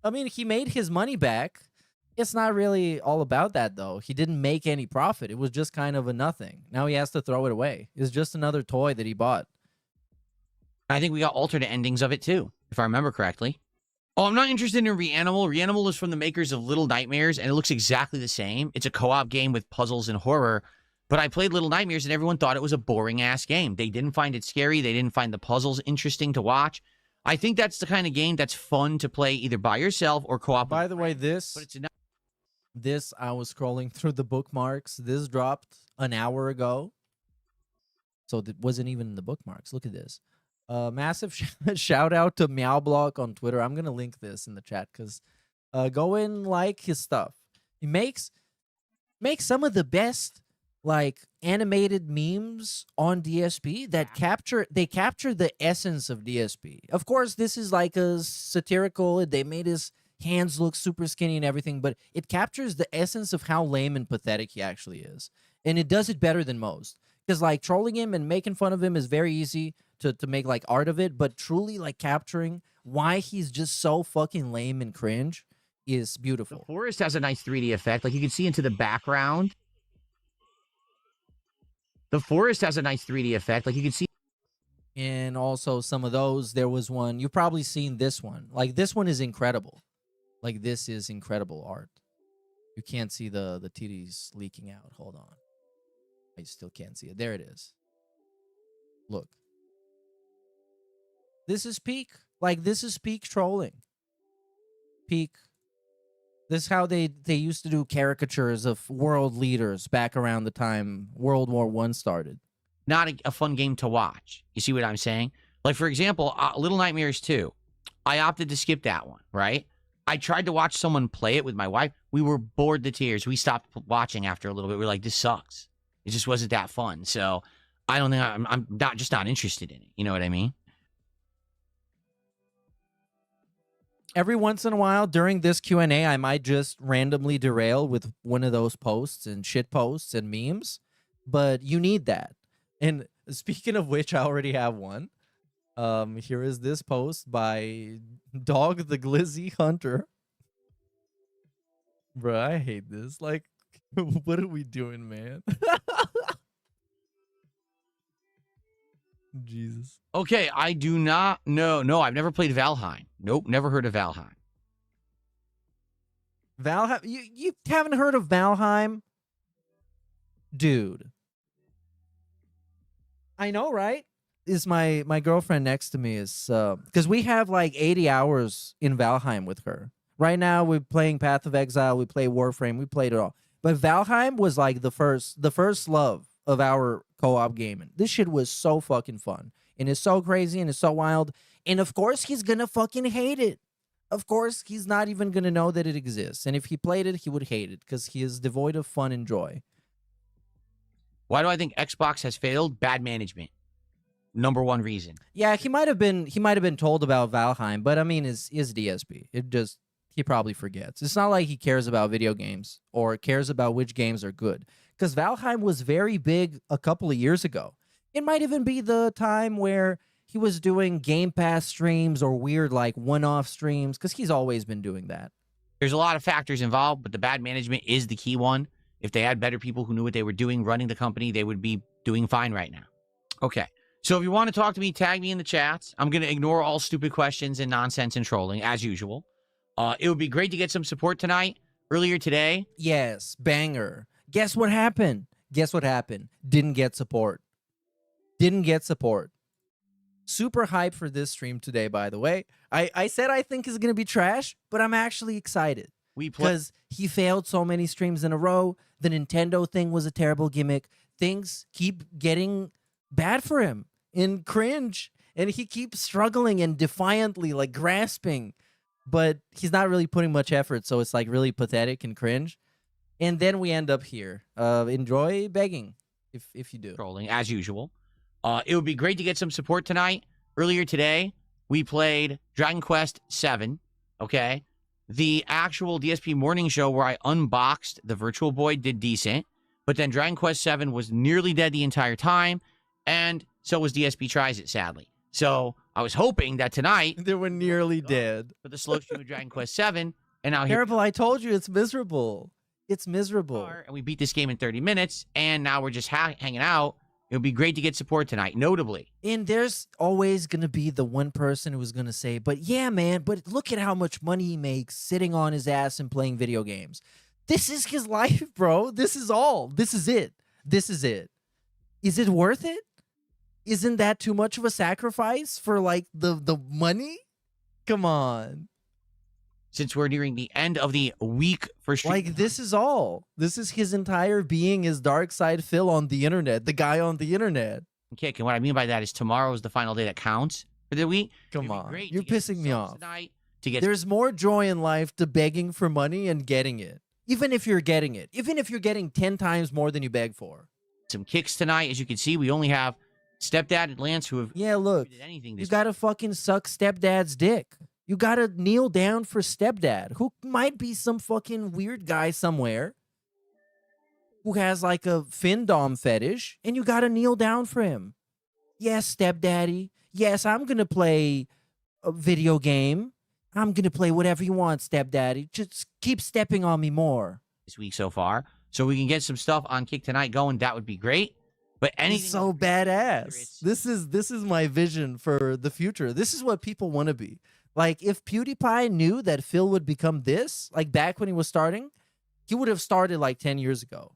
I mean, he made his money back. It's not really all about that, though. He didn't make any profit. It was just kind of a nothing. Now he has to throw it away. It's just another toy that he bought. I think we got alternate endings of it, too, if I remember correctly. Oh, I'm not interested in Reanimal. Reanimal is from the makers of Little Nightmares, and it looks exactly the same. It's a co-op game with puzzles and horror. But I played Little Nightmares, and everyone thought it was a boring-ass game. They didn't find it scary. They didn't find the puzzles interesting to watch. I think that's the kind of game that's fun to play either by yourself or co-op. By the way, this... But it's This, I was scrolling through the bookmarks. This dropped an hour ago. So it wasn't even in the bookmarks. Look at this. Massive shout out to Meowblock on Twitter. I'm going to link this in the chat because go and like his stuff. He makes some of the best like animated memes on DSP that capture the essence of DSP. Of course, this is like a satirical. They made his hands look super skinny and everything, but it captures the essence of how lame and pathetic he actually is, and it does it better than most. Because like trolling him and making fun of him is very easy to make like art of it, but truly like capturing why he's just so fucking lame and cringe is beautiful. The forest has a nice 3D effect. Like you can see into the background. The forest has a nice 3D effect. Like you can see. And also some of those, there was one, you've probably seen this one. Like this one is incredible. Like this is incredible art. You can't see the titties leaking out. Hold on. I still can't see it. There it is. Look. This is peak. Like this is peak trolling. Peak. This is how they used to do caricatures of world leaders back around the time World War I started. Not a fun game to watch. You see what I'm saying? Like, for example, Little Nightmares 2. I opted to skip that one, right? I tried to watch someone play it with my wife. We were bored to tears. We stopped watching after a little bit. We were like, this sucks. It just wasn't that fun. So I don't think I'm not interested in it. You know what I mean? Every once in a while during this Q&A, I might just randomly derail with one of those posts and shit posts and memes, but you need that. And speaking of which, I already have one. Here is this post by Dog the Glizzy Hunter. Bro, I hate this. Like, what are we doing, man? Jesus. Okay, I do not know. No, I've never played Valheim. Nope, never heard of Valheim. Valheim? You haven't heard of Valheim? Dude. I know, right? Is my girlfriend next to me is because we have like 80 hours in Valheim with her. Right now we're playing Path of Exile, we play Warframe, we played it all. But Valheim was like the first love of our co-op gaming. This shit was so fucking fun. And it's so crazy and it's so wild. And of course he's gonna fucking hate it. Of course he's not even gonna know that it exists. And if he played it, he would hate it because he is devoid of fun and joy. Why do I think Xbox has failed? Bad management. Number one reason. Yeah, he might have been told about Valheim, but I mean is DSP. He probably forgets. It's not like he cares about video games or cares about which games are good. Because Valheim was very big a couple of years ago. It might even be the time where he was doing Game Pass streams or weird like one-off streams, because he's always been doing that. There's a lot of factors involved, but the bad management is the key one. If they had better people who knew what they were doing running the company, they would be doing fine right now. Okay. So if you want to talk to me, tag me in the chats. I'm going to ignore all stupid questions and nonsense and trolling, as usual. It would be great to get some support tonight. Earlier today. Yes, banger. Guess what happened? Guess what happened? Didn't get support. Didn't get support. Super hyped for this stream today, by the way. I said I think it's going to be trash, but I'm actually excited. Because he failed so many streams in a row. The Nintendo thing was a terrible gimmick. Things keep getting bad for him and cringe. And he keeps struggling and defiantly like grasping. But he's not really putting much effort, so it's like really pathetic and cringe. And then we end up here. Enjoy begging, if you do. Trolling, as usual. It would be great to get some support tonight. Earlier today, we played Dragon Quest VII, okay? The actual DSP morning show where I unboxed the Virtual Boy did decent, but then Dragon Quest VII was nearly dead the entire time, and so was DSP Tries It, sadly. So I was hoping that tonight they were nearly dead for the slow stream of Dragon Quest VII, and now terrible. I told you it's miserable. It's miserable. And we beat this game in 30 minutes, and now we're just hanging out. It would be great to get support tonight, notably. And there's always going to be the one person who's going to say, but yeah, man, but look at how much money he makes sitting on his ass and playing video games. This is his life, bro. This is all. This is it. This is it. Is it worth it? Isn't that too much of a sacrifice for like the money? Come on. Since we're nearing the end of the week for stream. Like, this is all. This is his entire being, his dark side Phil on the internet, the guy on the internet. Okay, and what I mean by that is tomorrow is the final day that counts for the week. Come on. You're pissing me off. To There's more joy in life to begging for money and getting it. Even if you're getting it. Even if you're getting 10 times more than you beg for. some kicks tonight. As you can see, we only have Stepdad and Lance who have look, did anything you this gotta fucking suck stepdad's dick. You gotta kneel down for stepdad, who might be some fucking weird guy somewhere who has like a findom fetish, and you gotta kneel down for him. Yes, stepdaddy. Yes, I'm gonna play a video game. I'm gonna play whatever you want, stepdaddy. Just keep stepping on me more. this week so far. So we can get some stuff on Kick Tonight going. That would be great. But anything He's so badass. This is my vision for the future. This is what people want to be. Like, if PewDiePie knew that Phil would become this, like back when he was starting, he would have started like 10 years ago.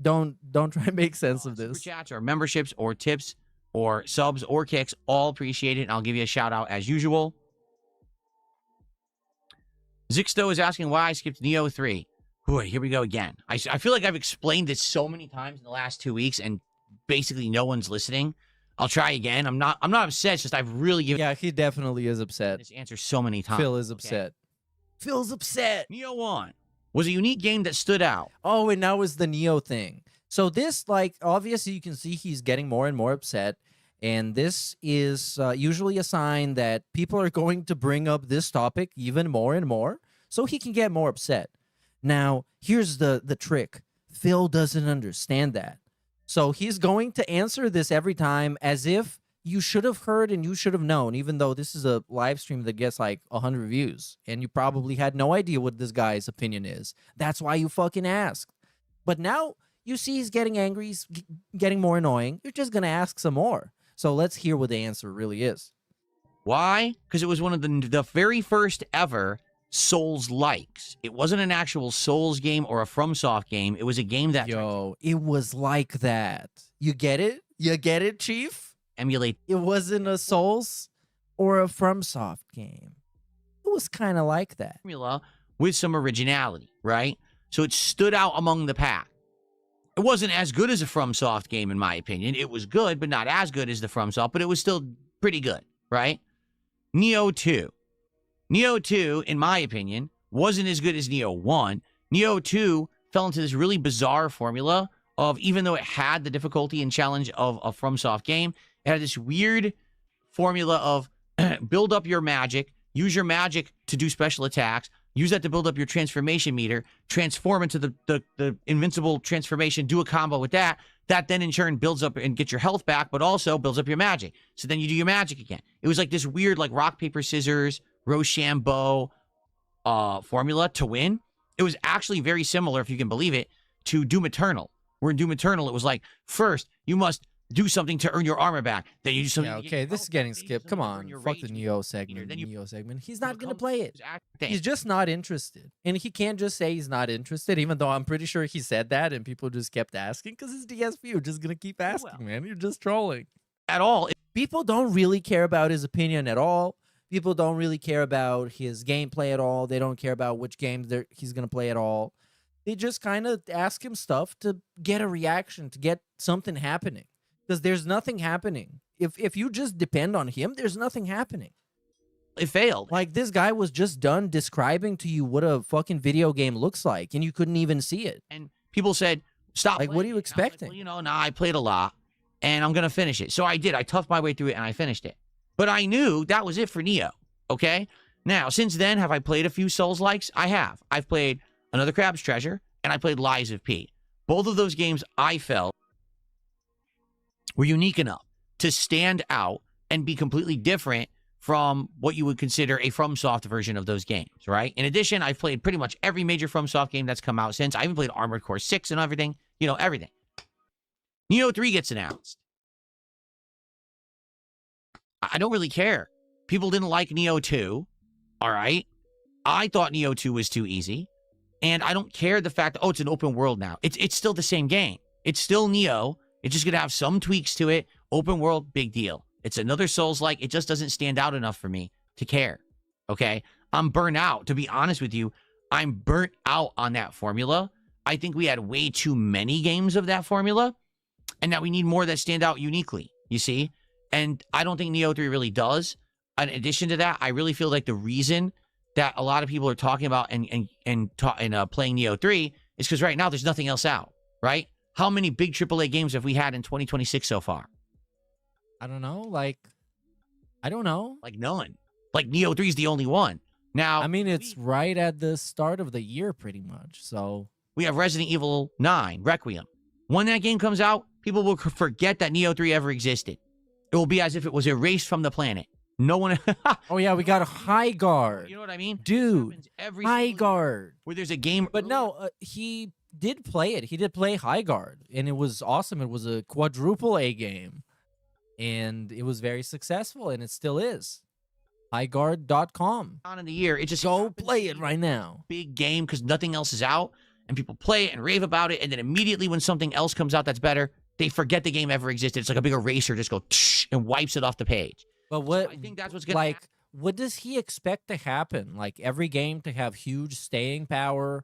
Don't try and make sense of this. Super chats or memberships or tips or subs or kicks, all appreciated. And I'll give you a shout out as usual. Zixto is asking why I skipped Neo 3. Boy, here we go again. I feel like I've explained this so many times in the last 2 weeks, and basically no one's listening. I'll try again. I'm not upset. It's just I've really given. Yeah, he definitely is upset. This answer so many times. Phil is upset. Phil's upset. Neo 1 was a unique game that stood out. Oh, and now is the Neo thing. So this, like, obviously you can see he's getting more and more upset. And this is usually a sign that people are going to bring up this topic even more and more, so he can get more upset. Now, here's the trick. Phil doesn't understand that. So he's going to answer this every time as if you should have heard and you should have known, even though this is a live stream that gets like 100 views, and you probably had no idea what this guy's opinion is. That's why you fucking asked. But now you see he's getting angry, he's getting more annoying. You're just going to ask some more. So let's hear what the answer really is. Why? Because it was one of the very first ever Souls-likes. It wasn't an actual Souls game or a FromSoft game. It was a game that... Yo, it was like that. You get it? You get it, Chief? Emulate. It wasn't a Souls or a FromSoft game. It was kind of like that. Formula with some originality, right? So it stood out among the pack. It wasn't as good as a FromSoft game, in my opinion. It was good, but not as good as the FromSoft, but it was still pretty good, right? Neo 2. Neo 2, in my opinion, wasn't as good as Neo 1. Neo 2 fell into this really bizarre formula of, even though it had the difficulty and challenge of a FromSoft game, it had this weird formula of build up your magic, use your magic to do special attacks, use that to build up your transformation meter, transform into the invincible transformation, do a combo with that. That then in turn builds up and gets your health back, but also builds up your magic. So then you do your magic again. It was like this weird, like rock, paper, scissors, Rochambeau formula to win. It was actually very similar, if you can believe it, to Doom Eternal. Where in Doom Eternal, it was like, first, you must do something to earn your armor back. Then you do something. Yeah, okay, this is getting skipped. Come on. Fuck the Neo segment. Neo segment. He's not going to play it. He's just not interested. And he can't just say he's not interested, even though I'm pretty sure he said that and people just kept asking because it's DSP. You're just going to keep asking, man. You're just trolling. At all. People don't really care about his opinion at all. People don't really care about his gameplay at all. They don't care about which games he's going to play at all. They just kind of ask him stuff to get a reaction, to get something happening. Because there's nothing happening. If you just depend on him, there's nothing happening. It failed. Like, this guy was just done describing to you what a fucking video game looks like, and you couldn't even see it. And people said, stop. Like, what are you expecting? Like, well, I played a lot, and I'm going to finish it. So I did. I toughed my way through it, and I finished it. But I knew that was it for Neo, okay? Now, since then, have I played a few Souls-likes? I have. I've played Another Crab's Treasure, and I played Lies of P. Both of those games, I felt, were unique enough to stand out and be completely different from what you would consider a FromSoft version of those games, right? In addition, I've played pretty much every major FromSoft game that's come out since. I even played Armored Core 6 and everything. You know, everything. Neo 3 gets announced. I don't really care. People didn't like Neo 2, all right? I thought Neo 2 was too easy. And I don't care the fact that, oh, it's an open world now. It's still the same game. It's still Neo. It's just going to have some tweaks to it. Open world, big deal. It's another Souls-like. It just doesn't stand out enough for me to care, okay? I'm burnt out. To be honest with you, I'm burnt out on that formula. I think we had way too many games of that formula, and now we need more that stand out uniquely, you see? And I don't think Neo 3 really does. In addition to that, I really feel like the reason that a lot of people are talking about and playing Neo 3 is because right now there's nothing else out, right? How many big AAA games have we had in 2026 so far? I don't know. Like, I don't know. Like none. Like Neo 3 is the only one. Now, I mean, it's right at the start of the year, pretty much. So we have Resident Evil 9, Requiem. When that game comes out, people will forget that Neo 3 ever existed. It will be as if it was erased from the planet. No one. Oh yeah, we got a High Guard. You know what I mean? Dude, High Guard. Where there's a game. But no, he did play it. He did play High Guard, and it was awesome. It was a quadruple A game, and it was very successful, and it still is. Highguard.com. On in the year, it just go play it right now. Big game because nothing else is out, and people play it and rave about it, and then immediately when something else comes out that's better, they forget the game ever existed. It's like a big eraser, just go and wipes it off the page. But what? So I think that's what's gonna like. happen. What does he expect to happen? Like every game to have huge staying power?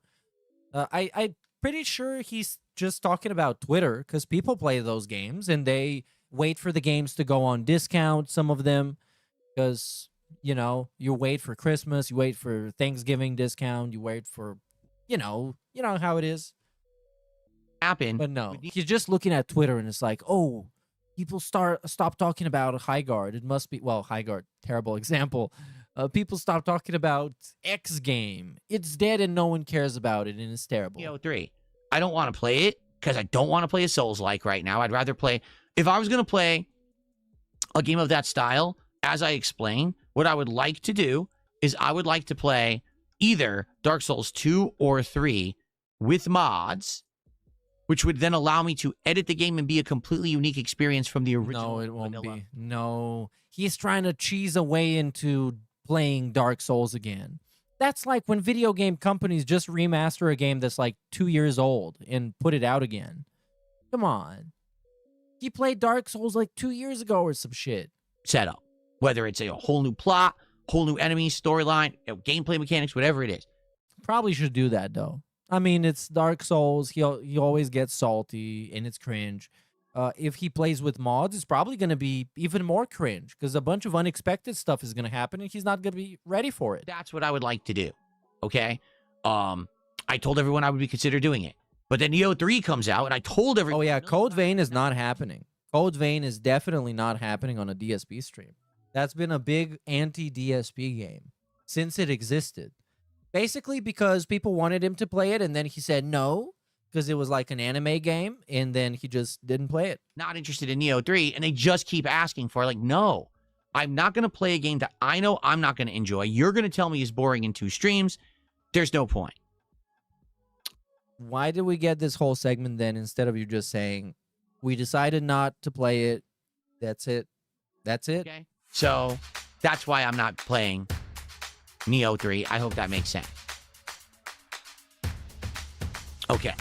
I'm pretty sure he's just talking about Twitter because people play those games and they wait for the games to go on discount. Some of them, because you wait for Christmas, you wait for Thanksgiving discount, you wait for, you know how it is. Happen, but no, he's just looking at Twitter and it's like, oh. People stop talking about High Guard. It must be, well, High Guard, terrible example. People stop talking about X game. It's dead and no one cares about it, and it's terrible. Neo 3. I don't want to play it because I don't want to play a Souls-like right now. I'd rather play, if I was going to play a game of that style, as I explained, what I would like to do is I would like to play either Dark Souls 2 or 3 with mods, which would then allow me to edit the game and be a completely unique experience from the original. No, it won't vanilla. be. No. He's trying to cheese a way into playing Dark Souls again. That's like when video game companies just remaster a game that's like 2 years old and put it out again. Come on. He played Dark Souls like 2 years ago or some shit. Setup. Whether it's a whole new plot, whole new enemy, storyline, gameplay mechanics, whatever it is. Probably should do that, though. I mean, it's Dark Souls. He always gets salty, and it's cringe. If he plays with mods, it's probably going to be even more cringe, because a bunch of unexpected stuff is going to happen, and he's not going to be ready for it. That's what I would like to do, okay? I told everyone I would be consider doing it. But then Neo 3 comes out, and I told everyone... Oh, yeah, Code Vein is not happening. Code Vein is definitely not happening on a DSP stream. That's been a big anti-DSP game since it existed. Basically because people wanted him to play it, and then he said no, because it was like an anime game, and then he just didn't play it. Not interested in Neo 3, and they just keep asking for it. Like, no, I'm not going to play a game that I know I'm not going to enjoy. You're going to tell me is boring in 2 streams. There's no point. Why did we get this whole segment then instead of you just saying, we decided not to play it, that's it? That's it? Okay. So that's why I'm not playing Neo 3. I hope that makes sense. Okay.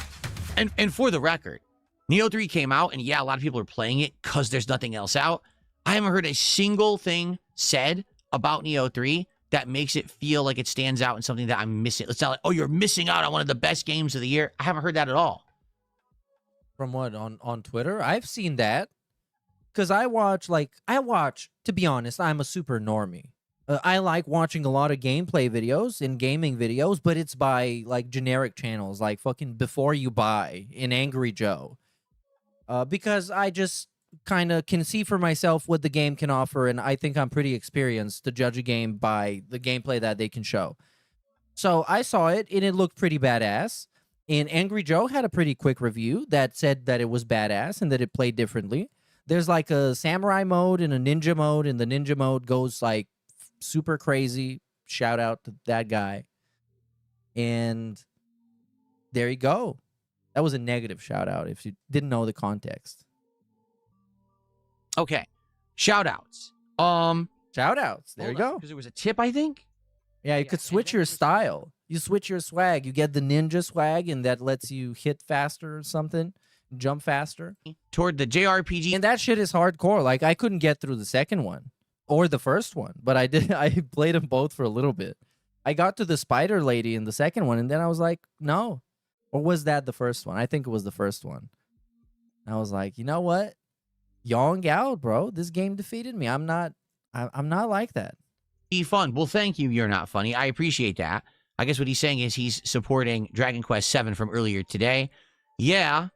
And for the record, Neo 3 came out, and yeah, a lot of people are playing it because there's nothing else out. I haven't heard a single thing said about Neo 3 that makes it feel like it stands out and something that I'm missing. It's not like, oh, you're missing out on one of the best games of the year. I haven't heard that at all. From what? On Twitter? I've seen that. Because I watch, to be honest, I'm a super normie. I like watching a lot of gameplay videos and gaming videos, but it's by, like, generic channels, like fucking Before You Buy and Angry Joe. Because I just kind of can see for myself what the game can offer, and I think I'm pretty experienced to judge a game by the gameplay that they can show. So I saw it, and it looked pretty badass. And Angry Joe had a pretty quick review that said that it was badass and that it played differently. There's like a samurai mode and a ninja mode, and the ninja mode goes like super crazy. Shout out to that guy. And there you go. That was a negative shout out if you didn't know the context. Okay. Shout outs. Shout outs. There you go. Because there was a tip, I think. Yeah, you could switch your style. You switch your swag. You get the ninja swag, and that lets you hit faster or something. Jump faster. Toward the JRPG. And that shit is hardcore. Like, I couldn't get through the second one or the first one, but I did. I played them both for a little bit. I got to the spider lady in the second one, and then I was like, no. Or was that the first one? I think it was the first one. I was like, you know what? Young out, bro. This game defeated me. I'm not like that. Be fun. Well, thank you. You're not funny. I appreciate that. I guess what he's saying is he's supporting Dragon Quest VII from earlier today. Yeah.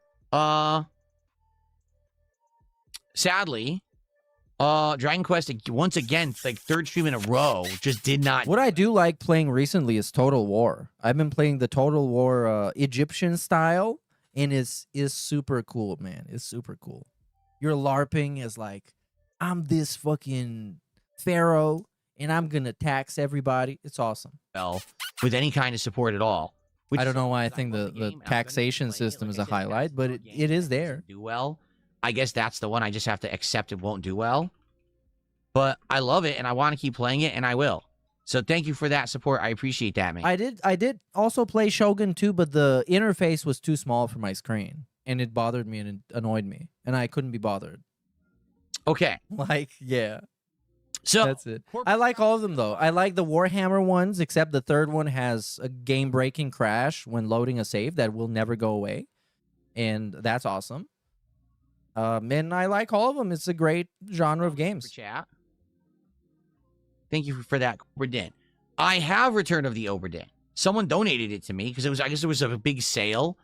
Sadly, Dragon Quest once again, like third stream in a row, just did not. What I do like playing recently is Total War. I've been playing the Total War Egyptian style, and is super cool, man. It's super cool. You're LARPing as like, I'm this fucking pharaoh, and I'm gonna tax everybody. It's awesome. Well, with any kind of support at all. Which I don't know why I sucks, 'cause think love the game. I'm gonna taxation keep playing it. system Like is I a said, highlight, but basketball it game is that there. doesn't do well. I guess that's the one I just have to accept it won't do well. But I love it, and I want to keep playing it, and I will. So thank you for that support. I appreciate that, man. I did also play Shogun 2, but the interface was too small for my screen, and it bothered me and it annoyed me, and I couldn't be bothered. Okay. Like, yeah. So That's it. I like all of them, though. I like the Warhammer ones, except the third one has a game-breaking crash when loading a save that will never go away, and that's awesome. And I like all of them. It's a great genre of games. Chat. Thank you for that, Oberdin. I have Return of the Oberdin. Someone donated it to me because I guess it was a big sale,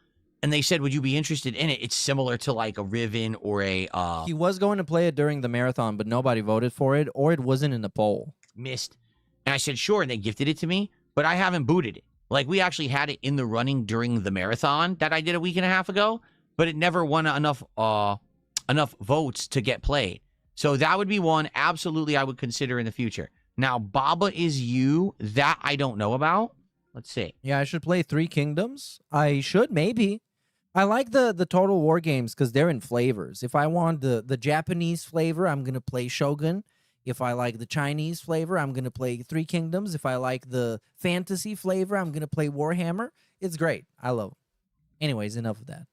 and they said, "Would you be interested in it?" It's similar to like a Riven or a He was going to play it during the marathon, but nobody voted for it, or it wasn't in the poll. missed. And I said, "Sure," and they gifted it to me, but I haven't booted it. Like we actually had it in the running during the marathon that I did a week and a half ago, but it never won enough votes to get played. So that would be one absolutely I would consider in the future. Now, Baba Is You, that I don't know about. Let's see. Yeah, I should play Three Kingdoms. I should, maybe. I like the Total War games because they're in flavors. If I want the Japanese flavor, I'm going to play Shogun. If I like the Chinese flavor, I'm going to play Three Kingdoms. If I like the fantasy flavor, I'm going to play Warhammer. It's great. I love it. Anyways, enough of that.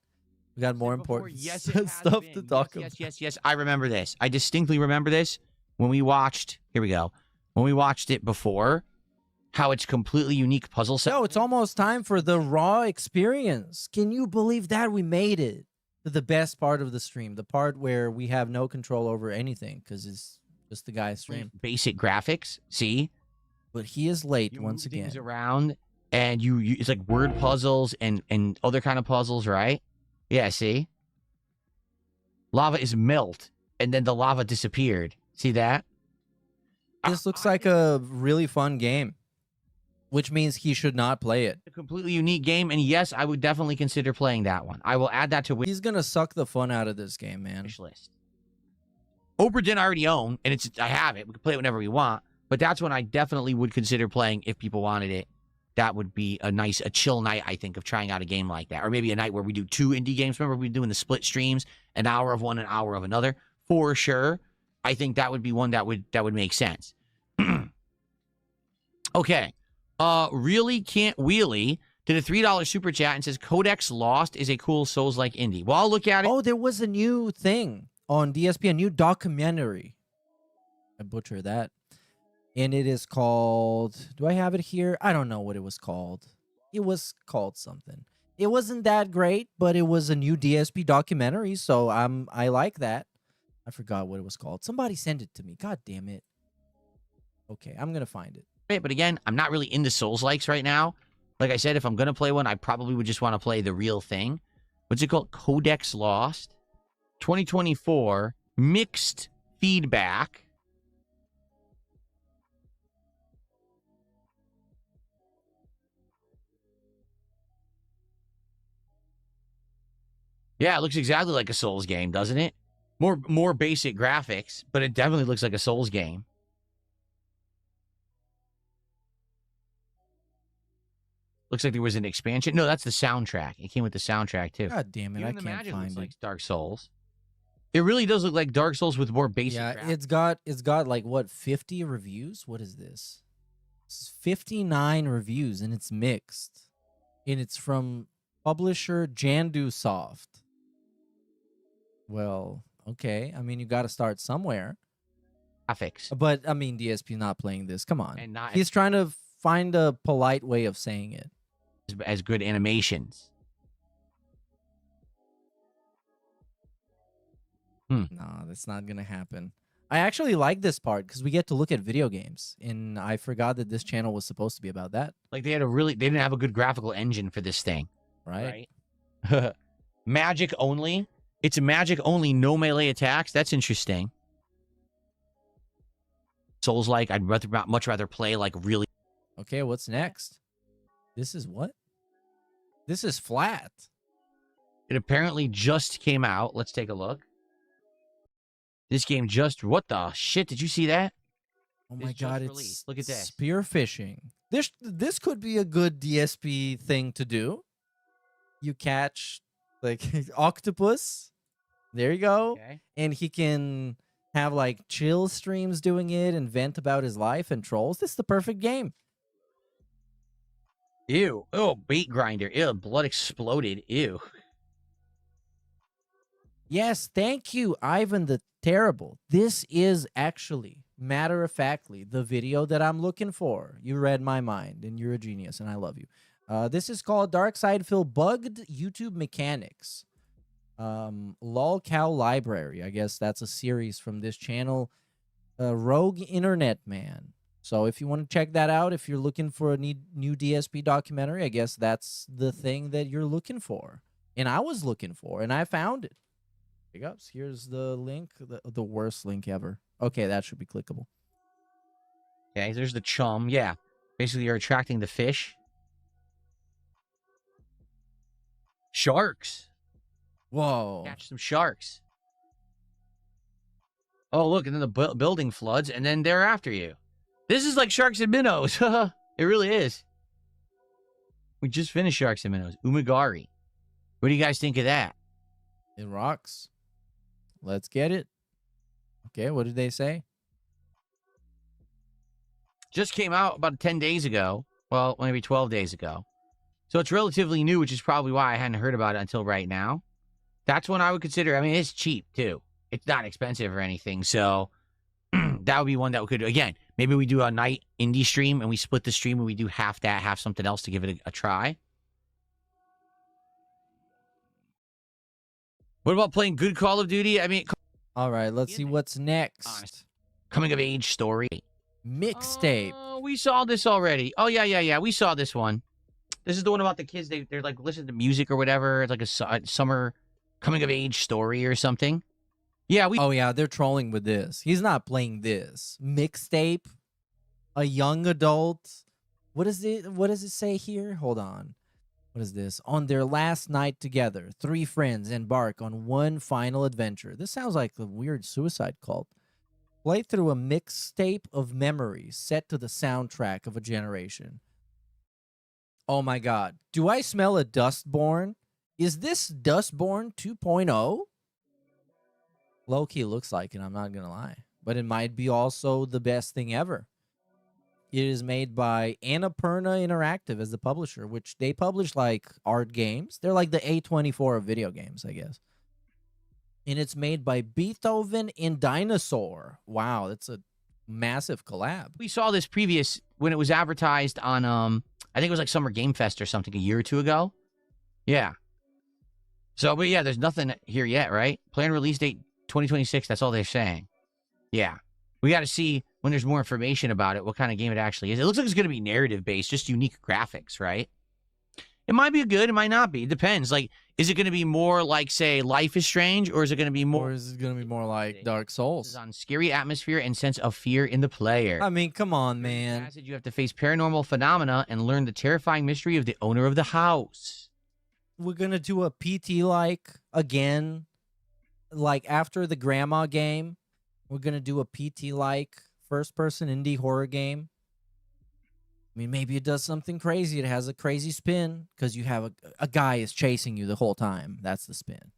We got more important Yes, it has stuff been. to talk about. Yes. I remember this. I distinctly remember this when we watched. Here we go. When we watched it before, how it's completely unique puzzle set. No, it's almost time for the raw experience. Can you believe that we made it to the best part of the stream, the part where we have no control over anything because it's just the guy's stream. Basic graphics. See, but he is late you once move again. things around, and you it's like word puzzles and other kind of puzzles, right? Yeah. See, lava is melt, and then the lava disappeared. See that? This looks like a really fun game, which means he should not play it. A completely unique game, and yes, I would definitely consider playing that one. I will add that to He's gonna suck the fun out of this game, man. wish list. Oberdin I already own, and I have it. We can play it whenever we want, but that's one I definitely would consider playing if people wanted it. That would be a chill night, I think, of trying out a game like that, or maybe a night where we do 2 indie games. Remember, we were doing the split streams, an hour of one, an hour of another, for sure. I think that would be one that would make sense. Okay. Really Can't Wheelie did a $3 super chat and says Codex Lost is a cool Souls-like indie. Well, I'll look at it. Oh, there was a new thing on DSP, a new documentary. I butcher that. And it is called, do I have it here? I don't know what it was called. It was called something. It wasn't that great, but it was a new DSP documentary, so I like that. I forgot what it was called. Somebody sent it to me. God damn it. Okay, I'm going to find it. But again, I'm not really into Souls-likes right now. Like I said, if I'm going to play one, I probably would just want to play the real thing. What's it called? Codex Lost. 2024. Mixed feedback. Yeah, it looks exactly like a Souls game, doesn't it? More basic graphics, but it definitely looks like a Souls game. Looks like there was an expansion. No, that's the soundtrack. It came with the soundtrack, too. God damn it, Even I the can't magic find looks it. like Dark Souls. It really does look like Dark Souls with more basic Yeah, graphics. it's got like what, 50 reviews? What is this? This is 59 reviews and it's mixed. And it's from publisher Jandu Soft. Well, okay. I mean, you got to start somewhere. Graphics. But I mean, DSP not playing this. Come on. And not He's trying to find a polite way of saying it. as good animations. No, that's not gonna happen. I actually like this part because we get to look at video games, and I forgot that this channel was supposed to be about that. Like they didn't have a good graphical engine for this thing. Right? Magic only. It's a magic only, no melee attacks. That's interesting. Souls like I'd much rather play like really. Okay, what's next? This is what? This is flat. It apparently just came out. Let's take a look. This game just. What the shit? Did you see that? Oh my It's god, just it's released. Look at this. spearfishing. This could be a good DSP thing to do. You catch like octopus. There you go. Okay. And he can have like chill streams doing it and vent about his life and trolls. This is the perfect game. Ew. Oh, bait grinder. Ew, blood exploded. Ew. Yes, thank you, Ivan the Terrible. This is actually, matter of factly, the video that I'm looking for. You read my mind, and you're a genius, and I love you. This is called Dark Side Phil Bugged YouTube Mechanics. Lol Cow Library. I guess that's a series from this channel. Rogue Internet Man. So if you want to check that out, if you're looking for a new DSP documentary, I guess that's the thing that you're looking for. And I was looking for, and I found it. Big ups. Here's the link. The worst link ever. Okay, that should be clickable. Okay, there's the chum. Yeah. Basically, you're attracting the fish. Sharks. Whoa. Catch some sharks. Oh, look, and then the building floods, and then they're after you. This is like Sharks and Minnows. It really is. We just finished Sharks and Minnows. Umagari. What do you guys think of that? It rocks. Let's get it. Okay, what did they say? Just came out about 10 days ago. Well, maybe 12 days ago. So it's relatively new, which is probably why I hadn't heard about it until right now. That's one I would consider. I mean, it's cheap, too. It's not expensive or anything. So that would be one that we could, again, maybe we do a night indie stream and we split the stream and we do half that, half something else to give it a try. What about playing good Call of Duty? I mean, all right, let's see what's next. honest. Coming of age story. Mixtape. Oh, we saw this already. Oh, yeah. We saw this one. This is the one about the kids. They're like listening to music or whatever. It's like a summer coming of age story or something. Yeah, Oh yeah, they're trolling with this. He's not playing this. Mixtape. A young adult. What does it say here? Hold on. What is this? On their last night together, 3 friends embark on one final adventure. This sounds like a weird suicide cult. Play through a mixtape of memories set to the soundtrack of a generation. Oh my god. Do I smell a Dustborn? Is this Dustborn 2.0? Low-key looks like it, I'm not gonna lie. But it might be also the best thing ever. It is made by Annapurna Interactive as the publisher, which they publish like art games. They're like the A24 of video games, I guess. And it's made by Beethoven and Dinosaur. Wow, that's a massive collab. We saw this previous when it was advertised on I think it was like Summer Game Fest or something a year or two ago. Yeah. So, but yeah, there's nothing here yet, right? Planned release date 2026. That's all they're saying. Yeah. We got to see when there's more information about it, what kind of game it actually is. It looks like it's going to be narrative based, just unique graphics, right? It might be good. It might not be. It depends. Like, is it going to be more like, say, Life is Strange, or is it going to be more? Or is it going to be more like Dark Souls? On scary atmosphere and sense of fear in the player. I mean, come on, man. You have to face paranormal phenomena and learn the terrifying mystery of the owner of the house. We're going to do a PT like again, like after the grandma game. We're going to do a PT like first-person indie horror game. I mean, maybe it does something crazy. It has a crazy spin because you have a guy is chasing you the whole time. That's the spin.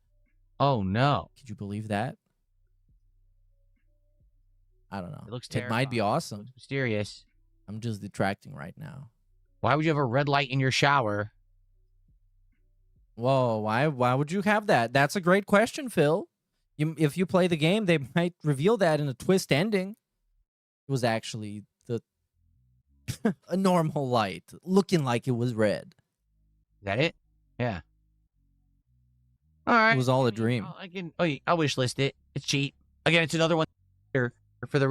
Oh, no. Could you believe that? I don't know. It looks It might be terrifying. awesome. It's mysterious. I'm just detracting right now. Why would you have a red light in your shower? Whoa, why would you have that? That's a great question, Phil. If you play the game, they might reveal that in a twist ending. It was actually a normal light, looking like it was red. Is that it? Yeah. All right. It was all a dream. I'll wish list it. It's cheap. Again, it's another one here for the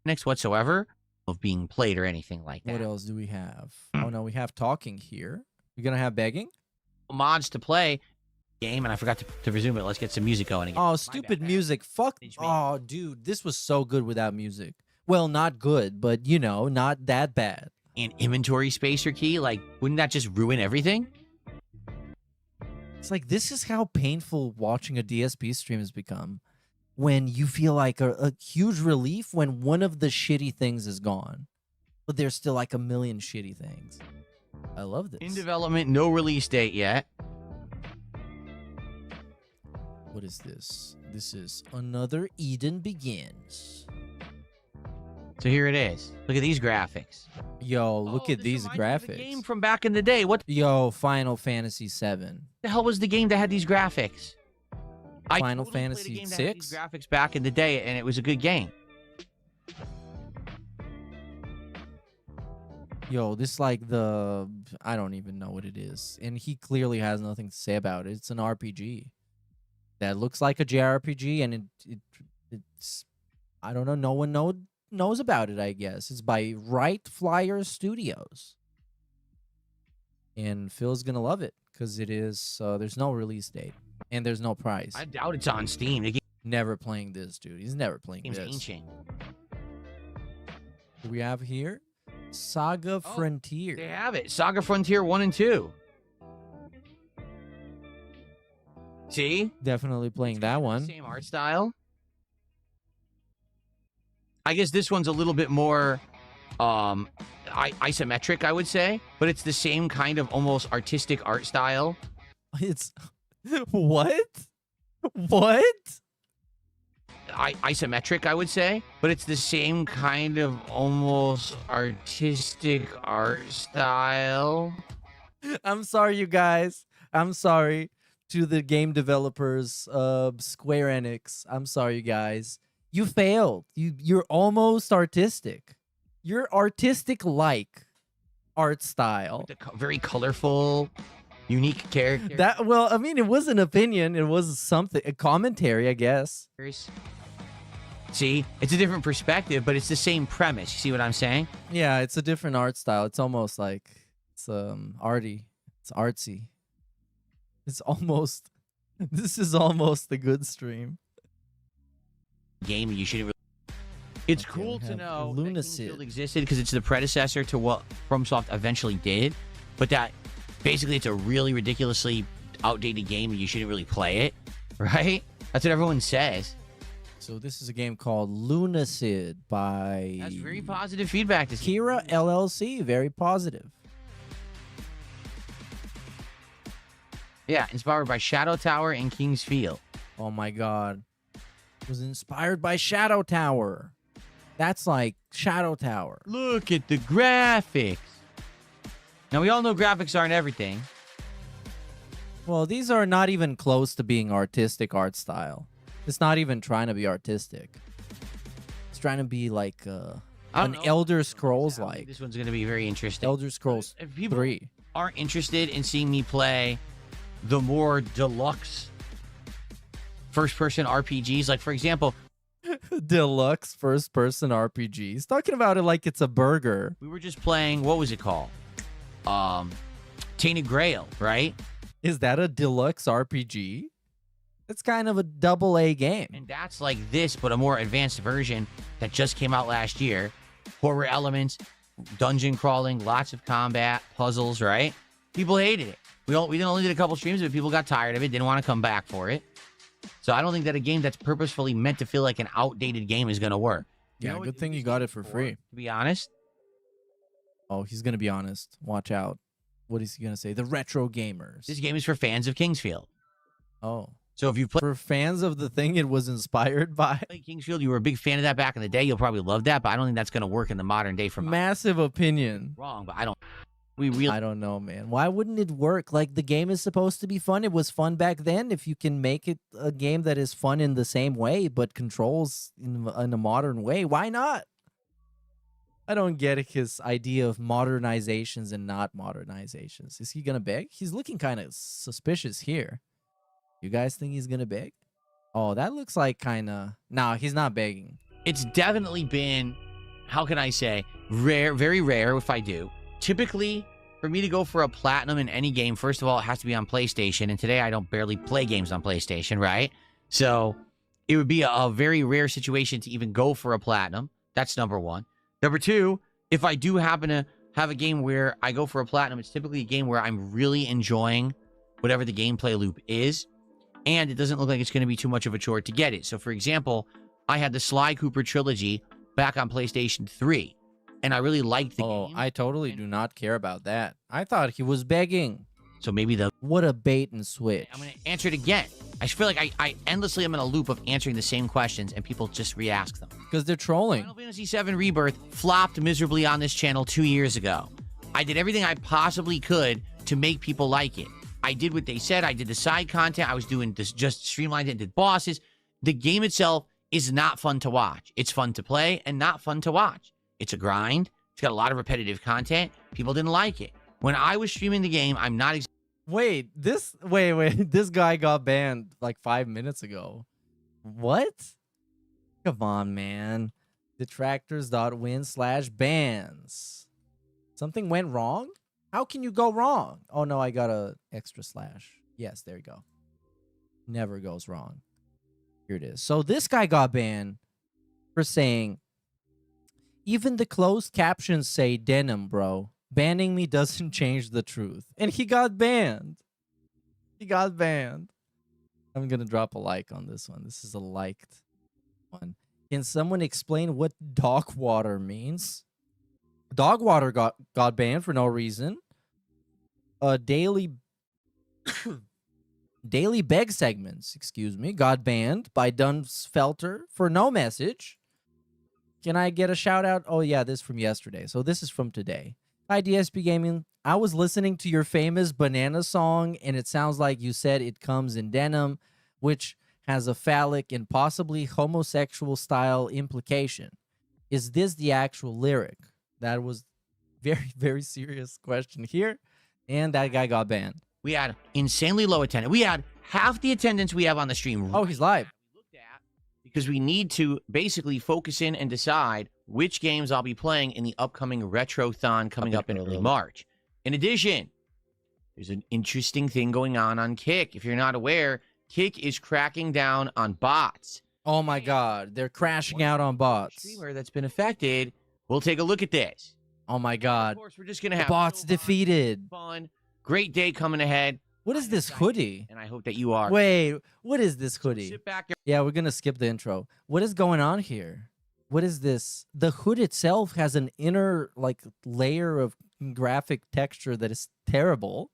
next whatsoever of being played or anything like that. What else do we have? Oh no, we have talking here. You're gonna have begging? Mods to play. game, and I forgot to resume it. Let's get some music going again. Oh, stupid music. Fuck. Oh, dude, this was so good without music. Well, not good, but you know, not that bad. And inventory spacer key, like, wouldn't that just ruin everything? It's like, this is how painful watching a DSP stream has become. When you feel like a huge relief when one of the shitty things is gone. But there's still like a million shitty things. I love this. In development, no release date yet. What is this? This is Another Eden Begins. So here it is. Look at these graphics. Yo, look at this these reminds me of a graphics. game from back in the day. What Yo, Final Fantasy VII. the hell was the game that had these graphics? Final I totally played a Fantasy game that had these VI? graphics back in the day, and it was a good game. Yo, this like the... I don't even know what it is. And he clearly has nothing to say about it. It's an RPG. That looks like a JRPG, and it's... I don't know. No one knows about it, I guess. It's by Right Flyer Studios. And Phil's gonna love it, because it is... there's no release date. And there's no price. I doubt it's on Steam. The game Never playing this, dude. He's never playing game's this. ancient. What do we have here? Saga Frontier. They have it. Saga Frontier 1 and 2. See? Definitely playing that one. Same art style. I guess this one's a little bit more isometric, I would say, but it's the same kind of almost artistic art style. It's what? What? Isometric, I would say, but it's the same kind of almost artistic art style. I'm sorry, you guys. I'm sorry to the game developers of Square Enix. I'm sorry, you guys. You failed. You're almost artistic. You're artistic-like art style. Very colorful, unique character. That well, I mean, it was an opinion. It was something, a commentary, I guess. See, it's a different perspective, but it's the same premise. You see what I'm saying? Yeah, it's a different art style. It's almost like it's arty. It's artsy. It's almost. This is almost a good stream. Game you should. It's cool to know that Kingsfield existed because it's the predecessor to what FromSoft eventually did, but that basically it's a really ridiculously outdated game and you shouldn't really play it, right? That's what everyone says. So this is a game called Lunacid by... That's very positive feedback. To Kira LLC, very positive. Yeah, inspired by Shadow Tower and King's Field. Oh my god. It was inspired by Shadow Tower. That's like Shadow Tower. Look at the graphics. Now, we all know graphics aren't everything. Well, these are not even close to being artistic art style. It's not even trying to be artistic. It's trying to be like an Elder Scrolls like. This one's going to be very interesting. Elder Scrolls If people 3. aren't interested in seeing me play the more deluxe first-person RPGs, like, for example... Deluxe first-person RPGs. Talking about it like it's a burger. We were just playing, what was it called? Tainted Grail, right? Is that a deluxe RPG? It's kind of a AA game. And that's like this, but a more advanced version that just came out last year. Horror elements, dungeon crawling, lots of combat, puzzles, right? People hated it. We only did a couple streams, but people got tired of it, didn't want to come back for it. So I don't think that a game that's purposefully meant to feel like an outdated game is going to work. Yeah, good thing you got it for free. To be honest. Oh, he's going to be honest. Watch out. What is he going to say? The retro gamers. This game is for fans of Kingsfield. Oh. So if you play for fans of the thing it was inspired by. Kingsfield, you were a big fan of that back in the day, you'll probably love that, but I don't think that's going to work in the modern day for massive opinion. Wrong, but I don't know, man. Why wouldn't it work? Like, the game is supposed to be fun. It was fun back then. If you can make it a game that is fun in the same way, but controls in a modern way, why not? I don't get his idea of modernizations and not modernizations. Is he gonna beg? He's looking kind of suspicious here. You guys think he's gonna beg? Oh, that looks like kind of... Nah, he's not begging. It's definitely been, how can I say, rare, very rare if I do. Typically, For me to go for a platinum in any game, first of all, it has to be on PlayStation. And today I don't barely play games on PlayStation, right? So it would be a very rare situation to even go for a platinum. That's number one. Number two, if I do happen to have a game where I go for a platinum, it's typically a game where I'm really enjoying whatever the gameplay loop is. And it doesn't look like it's going to be too much of a chore to get it. So, for example, I had the Sly Cooper trilogy back on PlayStation 3. And I really liked the game. I totally do not care about that. I thought he was begging. So maybe What a bait and switch. I'm going to answer it again. I feel like I endlessly am in a loop of answering the same questions, and people just re-ask them. Because they're trolling. Final Fantasy VII Rebirth flopped miserably on this channel 2 years ago. I did everything I possibly could to make people like it. I did what they said. I did the side content. I was doing this, just streamlined it and did bosses. The game itself is not fun to watch. It's fun to play and not fun to watch. It's a grind. It's got a lot of repetitive content. People didn't like it. When I was streaming the game, I'm not... Wait, this guy got banned like 5 minutes ago. What? Come on, man. Detractors.win/bans. Something went wrong? How can you go wrong? Oh no, I got a extra slash. Yes, there you go. Never goes wrong. Here it is. So this guy got banned for saying, even the closed captions say denim, bro. Banning me doesn't change the truth. And he got banned. He got banned. I'm going to drop a like on this one. This is a liked one. Can someone explain what dog water means? Dog water got banned for no reason. Daily beg segments, excuse me, got banned by Dunsfelter for no message. Can I get a shout out? Oh yeah, this is from yesterday. So this is from today. Hi, DSP Gaming. I was listening to your famous banana song, and it sounds like you said it comes in denim, which has a phallic and possibly homosexual style implication. Is this the actual lyric? That was very, very serious question here. And that guy got banned. We had insanely low attendance. We had half the attendance we have on the stream. Oh, he's live. Because we need to basically focus in and decide which games I'll be playing in the upcoming Retrothon coming up in early March. In addition, there's an interesting thing going on Kick. If you're not aware, Kick is cracking down on bots. Oh my God, they're crashing out on bots. Streamer that's been affected. We'll take a look at this. Oh my God. Of course, we're just gonna have bots defeated. Fun, great day coming ahead. What is this hoodie? And I hope that you are. Wait, what is this hoodie? Sit back. Yeah, we're going to skip the intro. What is going on here? What is this? The hood itself has an inner like layer of graphic texture that is terrible.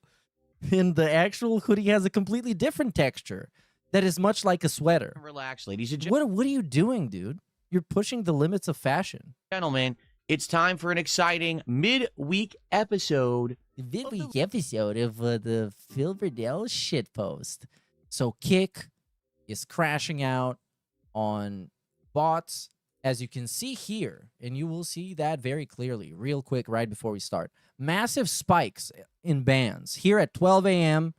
And the actual hoodie has a completely different texture that is much like a sweater. Relax, ladies and gentlemen. What are you doing, dude? You're pushing the limits of fashion. Gentlemen, it's time for an exciting midweek episode. Midweek episode of the Phil Burnell shitpost. So Kick is crashing out on bots, as you can see here, and you will see that very clearly real quick right before we start. Massive spikes in bans here at 12 a.m.,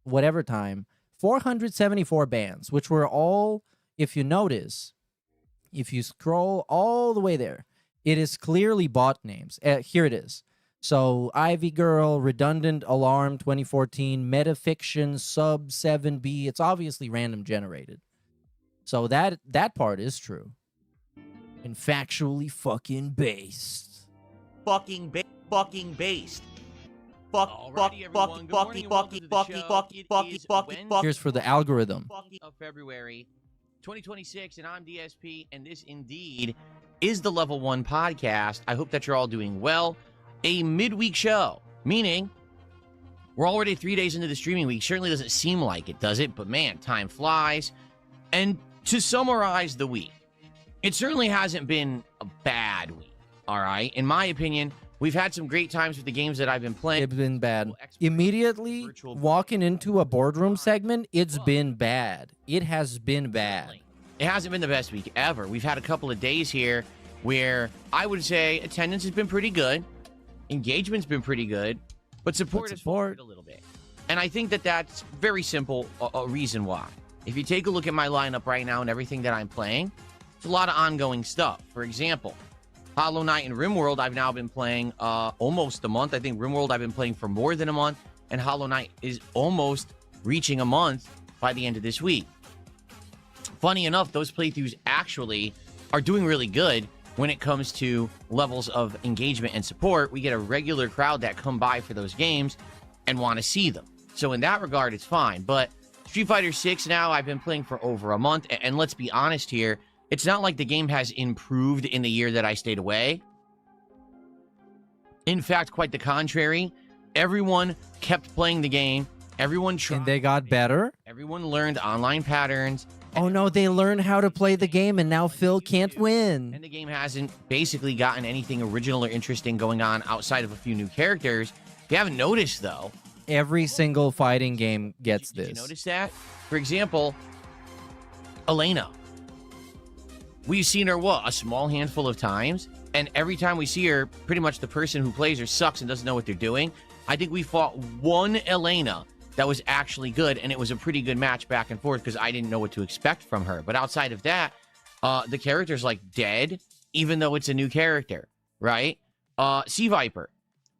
whatever time, 474 bans, which were all, if you notice, if you scroll all the way there, it is clearly bot names. Here it is. So Ivy Girl, Redundant Alarm 2014, Metafiction, Sub 7B. It's obviously random generated. So that part is true. And factually fucking based. Fucking based. Here's for the algorithm. Of February 2026, and I'm DSP, and this indeed is the Level 1 podcast. I hope that you're all doing well. A midweek show, meaning we're already 3 days into the streaming week. Certainly doesn't seem like it, does it? But man, time flies. And to summarize the week, it certainly hasn't been a bad week, all right? In my opinion, we've had some great times with the games that I've been playing. It's been bad. Immediately walking into a boardroom segment, it's been bad. It has been bad. It hasn't been the best week ever. We've had a couple of days here where I would say attendance has been pretty good. Engagement's been pretty good, but support has faltered a little bit. And I think that that's very simple, a reason why. If you take a look at my lineup right now and everything that I'm playing, it's a lot of ongoing stuff. For example, Hollow Knight and RimWorld, I've now been playing almost a month. I think RimWorld I've been playing for more than a month, and Hollow Knight is almost reaching a month by the end of this week. Funny enough, those playthroughs actually are doing really good when it comes to levels of engagement and support. We get a regular crowd that come by for those games and want to see them. So in that regard, it's fine. But Street Fighter 6 now, I've been playing for over a month. And let's be honest here, it's not like the game has improved in the year that I stayed away. In fact, quite the contrary. Everyone kept playing the game. Everyone tried. And they got better? Everyone learned online patterns. Oh no, they learned how to play the game and now Phil can't win. And the game hasn't basically gotten anything original or interesting going on outside of a few new characters. If you haven't noticed, though, every single fighting game gets did this. You notice that? For example, Elena. We've seen her, what, a small handful of times? And every time we see her, pretty much the person who plays her sucks and doesn't know what they're doing. I think we fought one Elena that was actually good, and it was a pretty good match back and forth because I didn't know what to expect from her. But outside of that, the character's like dead, even though it's a new character, right? Sea Viper.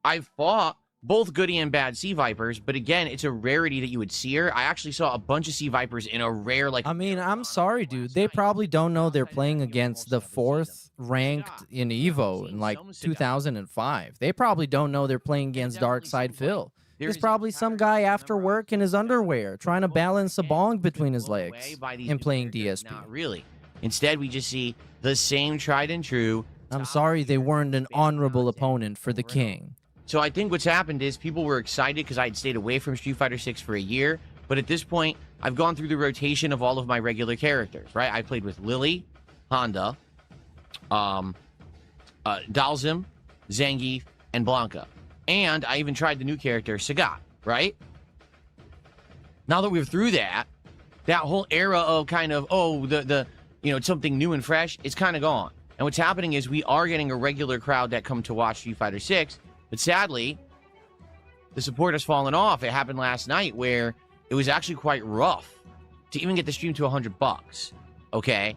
I've fought both goody and bad Sea Vipers, but again, it's a rarity that you would see her. I actually saw a bunch of Sea Vipers in a rare, like... I mean, I'm sorry, dude. They probably don't know they're playing against the 4th ranked in EVO in like 2005. They probably don't know they're playing against Darkside Phil. There's probably some guy after work in his underwear trying to balance a bong between his legs and playing DSP. Not really. Instead, we just see the same tried and true... I'm sorry they weren't an honorable opponent for the king. So I think what's happened is people were excited because I had stayed away from Street Fighter 6 for a year. But at this point, I've gone through the rotation of all of my regular characters, right? I played with Lily, Honda, Dalzim, Zangief, and Blanca. And I even tried the new character, Sagat, right? Now that we're through that whole era of kind of, something new and fresh, it's kind of gone. And what's happening is we are getting a regular crowd that come to watch Street Fighter 6. But sadly, the support has fallen off. It happened last night where it was actually quite rough to even get the stream to $100. Okay?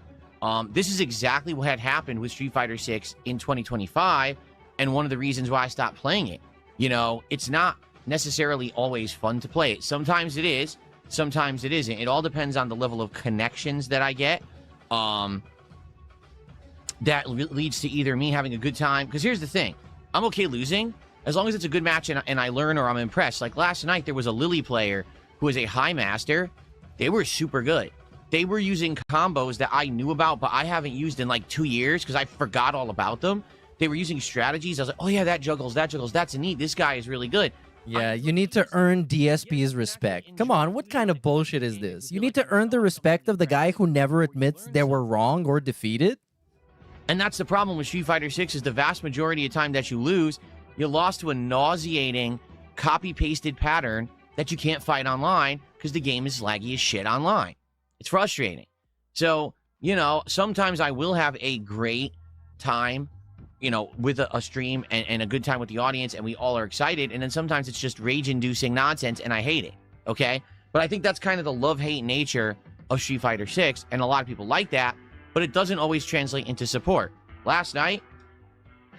This is exactly what had happened with Street Fighter 6 in 2025, and one of the reasons why I stopped playing it. You know, it's not necessarily always fun to play it. Sometimes it is, sometimes it isn't. It all depends on the level of connections that I get. That leads to either me having a good time, because here's the thing. I'm okay losing, as long as it's a good match and I learn or I'm impressed. Like last night, there was a Lily player who was a high master. They were super good. They were using combos that I knew about, but I haven't used in like 2 years because I forgot all about them. They were using strategies. I was like, oh yeah, that juggles. That's neat. This guy is really good. Yeah, you need to earn DSP's respect. Come on, what kind of bullshit is this? You need to earn the respect of the guy who never admits they were wrong or defeated? And that's the problem with Street Fighter 6 is the vast majority of time that you lose, you lost to a nauseating copy-pasted pattern that you can't fight online because the game is laggy as shit online. It's frustrating. So, sometimes I will have a great time, with a stream and a good time with the audience, and we all are excited. And then sometimes it's just rage-inducing nonsense, and I hate it, okay? But I think that's kind of the love-hate nature of Street Fighter 6, and a lot of people like that, but it doesn't always translate into support. Last night...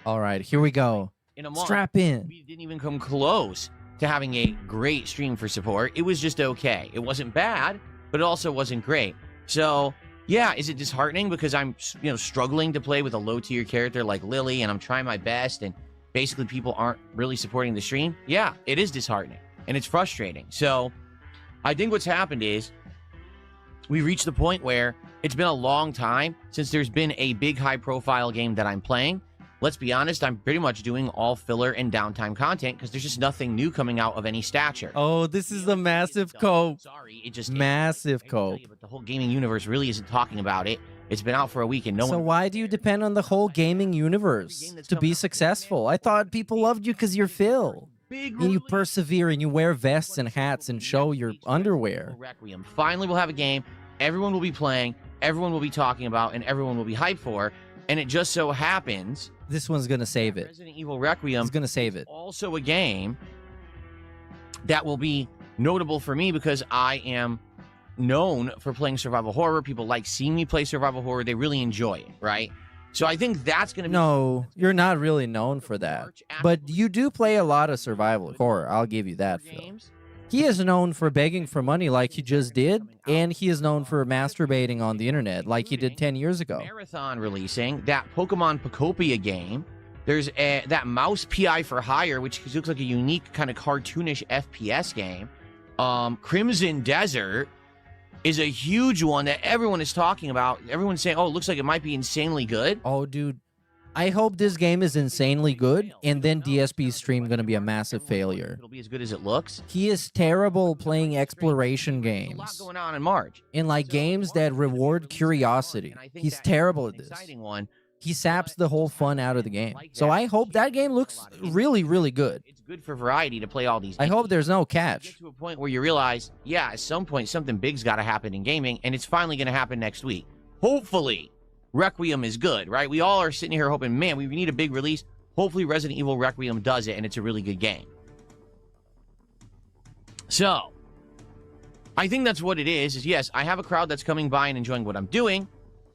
All right, here we go. In a month, strap in. We didn't even come close to having a great stream for support. It was just okay. It wasn't bad, but it also wasn't great. So, yeah, is it disheartening because I'm, struggling to play with a low-tier character like Lily, and I'm trying my best, and basically people aren't really supporting the stream? Yeah, it is disheartening, and it's frustrating. So, I think what's happened is we reached the point where it's been a long time since there's been a big high-profile game that I'm playing. Let's be honest, I'm pretty much doing all filler and downtime content because there's just nothing new coming out of any stature. Oh, this is the massive cope. Sorry, it just... Massive cope. But the whole gaming universe really isn't talking about it. It's been out for a week and no one... So why do you depend on the whole gaming universe to be successful? I thought people loved you because you're Phil. And you persevere and you wear vests and hats and show your underwear. Requiem. Finally, we'll have a game everyone will be playing, everyone will be talking about, and everyone will be hyped for. And it just so happens... This one's going to save it. Resident Evil Requiem is going to save it. Also a game that will be notable for me because I am known for playing survival horror. People like seeing me play survival horror. They really enjoy it, right? So I think that's going to be... No, you're not really known for that. But you do play a lot of survival horror. I'll give you that, Phil. games. He is known for begging for money like he just did, and he is known for masturbating on the internet like he did 10 years ago. Marathon releasing, that Pokemon Pocopia game. There's that Mouse PI for Hire, which looks like a unique kind of cartoonish FPS game. Crimson Desert is a huge one that everyone is talking about. Everyone's saying, oh, it looks like it might be insanely good. Oh, dude. I hope this game is insanely good, and then DSP's stream going to be a massive failure. It'll be as good as it looks. He is terrible playing exploration There's a lot games. going on in March. And like games that reward curiosity. And I think He's that terrible at this. exciting one. He saps the whole fun out of the game. So I hope that game looks really, really good. It's good for variety to play all these I games. hope there's no Get catch. to a point where you realize, yeah, at some point something big's got to happen in gaming, and it's finally going to happen next week. Hopefully, Requiem is good, right? We all are sitting here hoping, man, we need a big release. Hopefully, Resident Evil Requiem does it, and it's a really good game. So, I think that's what it is yes, I have a crowd that's coming by and enjoying what I'm doing,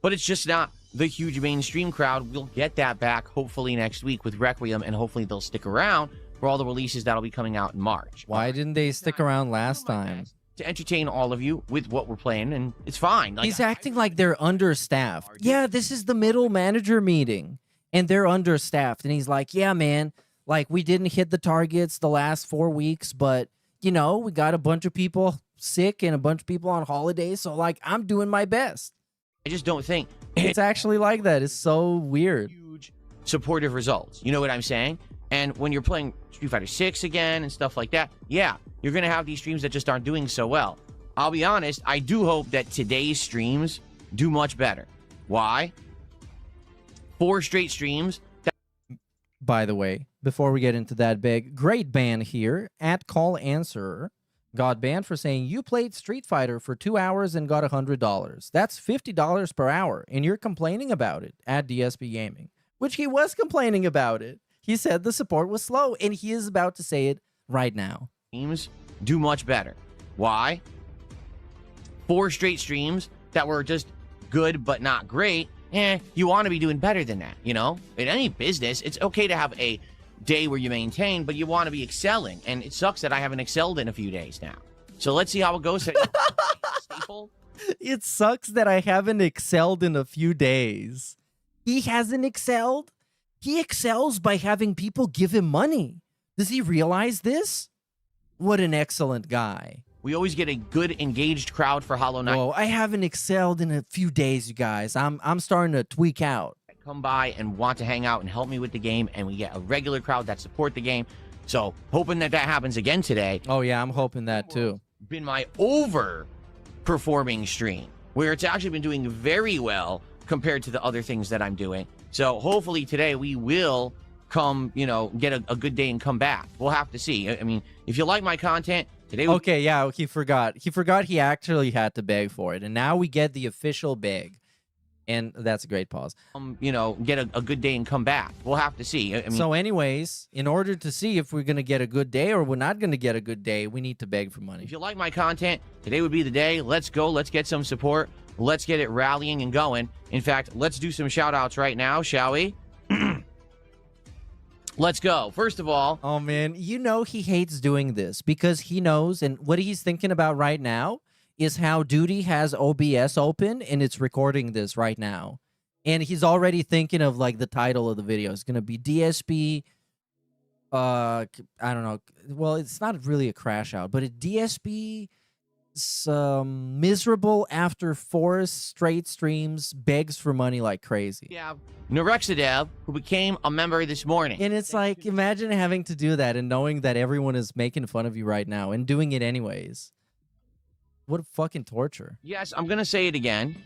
but it's just not the huge mainstream crowd. We'll get that back hopefully next week with Requiem, and hopefully they'll stick around for all the releases that'll be coming out in March. Why didn't they stick around last time? To entertain all of you with what we're playing, and it's fine. Like, He's acting like they're understaffed. Yeah, this is the middle manager meeting, and they're understaffed. And he's like, yeah, man, like we didn't hit the targets the last 4 weeks, but, you know, we got a bunch of people sick and a bunch of people on holidays, so, like, I'm doing my best. I just don't think It's actually like that. It's so weird. huge supportive results. You know what I'm saying? And when you're playing Street Fighter 6 again and stuff like that, yeah, you're going to have these streams that just aren't doing so well. I'll be honest, I do hope that today's streams do much better. Why? 4 straight streams. By the way, before we get into that big, great ban here at Call Answerer got banned for saying you played Street Fighter for 2 hours and got $100. That's $50 per hour, and you're complaining about it at DSP Gaming, which he was complaining about it. He said the support was slow, and he is about to say it right now. Streams do much better. Why? 4 straight streams that were just good but not great. You want to be doing better than that, you know? In any business, it's okay to have a day where you maintain, but you want to be excelling. And it sucks that I haven't excelled in a few days now. So let's see how it goes. Staple. It sucks that I haven't excelled in a few days. He hasn't excelled? He excels by having people give him money. Does he realize this? What an excellent guy. We always get a good engaged crowd for Hollow Knight. Whoa, I haven't excelled in a few days, you guys. I'm starting to tweak out. Come by and want to hang out and help me with the game, and we get a regular crowd that support the game. So hoping that happens again today. Oh yeah, I'm hoping that too. Been my over-performing stream, where it's actually been doing very well compared to the other things that I'm doing. So hopefully today we will come, you know, get a good day and come back. We'll have to see. I mean, if you like my content, today... Okay, yeah, he forgot. He forgot he actually had to beg for it. And now we get the official beg. And that's a great pause. You know, get a good day and come back. We'll have to see. I mean, so anyways, in order to see if we're going to get a good day or we're not going to get a good day, we need to beg for money. if you like my content, today would be the day. Let's go. Let's get some support. Let's get it rallying and going. In fact, let's do some shout outs right now, shall we? Let's go. First of all... Oh, man, you know he hates doing this because he knows, and what he's thinking about right now is how Duty has OBS open and it's recording this right now. And he's already thinking of like the title of the video. It's going to be DSP. I don't know. Well, it's not really a crash out, but a DSP miserable after 4 straight streams begs for money like crazy. Yeah. Norexidev, who became a member this morning. And it's like, imagine having to do that and knowing that everyone is making fun of you right now and doing it anyways. What a fucking torture. Yes, I'm going to say it again.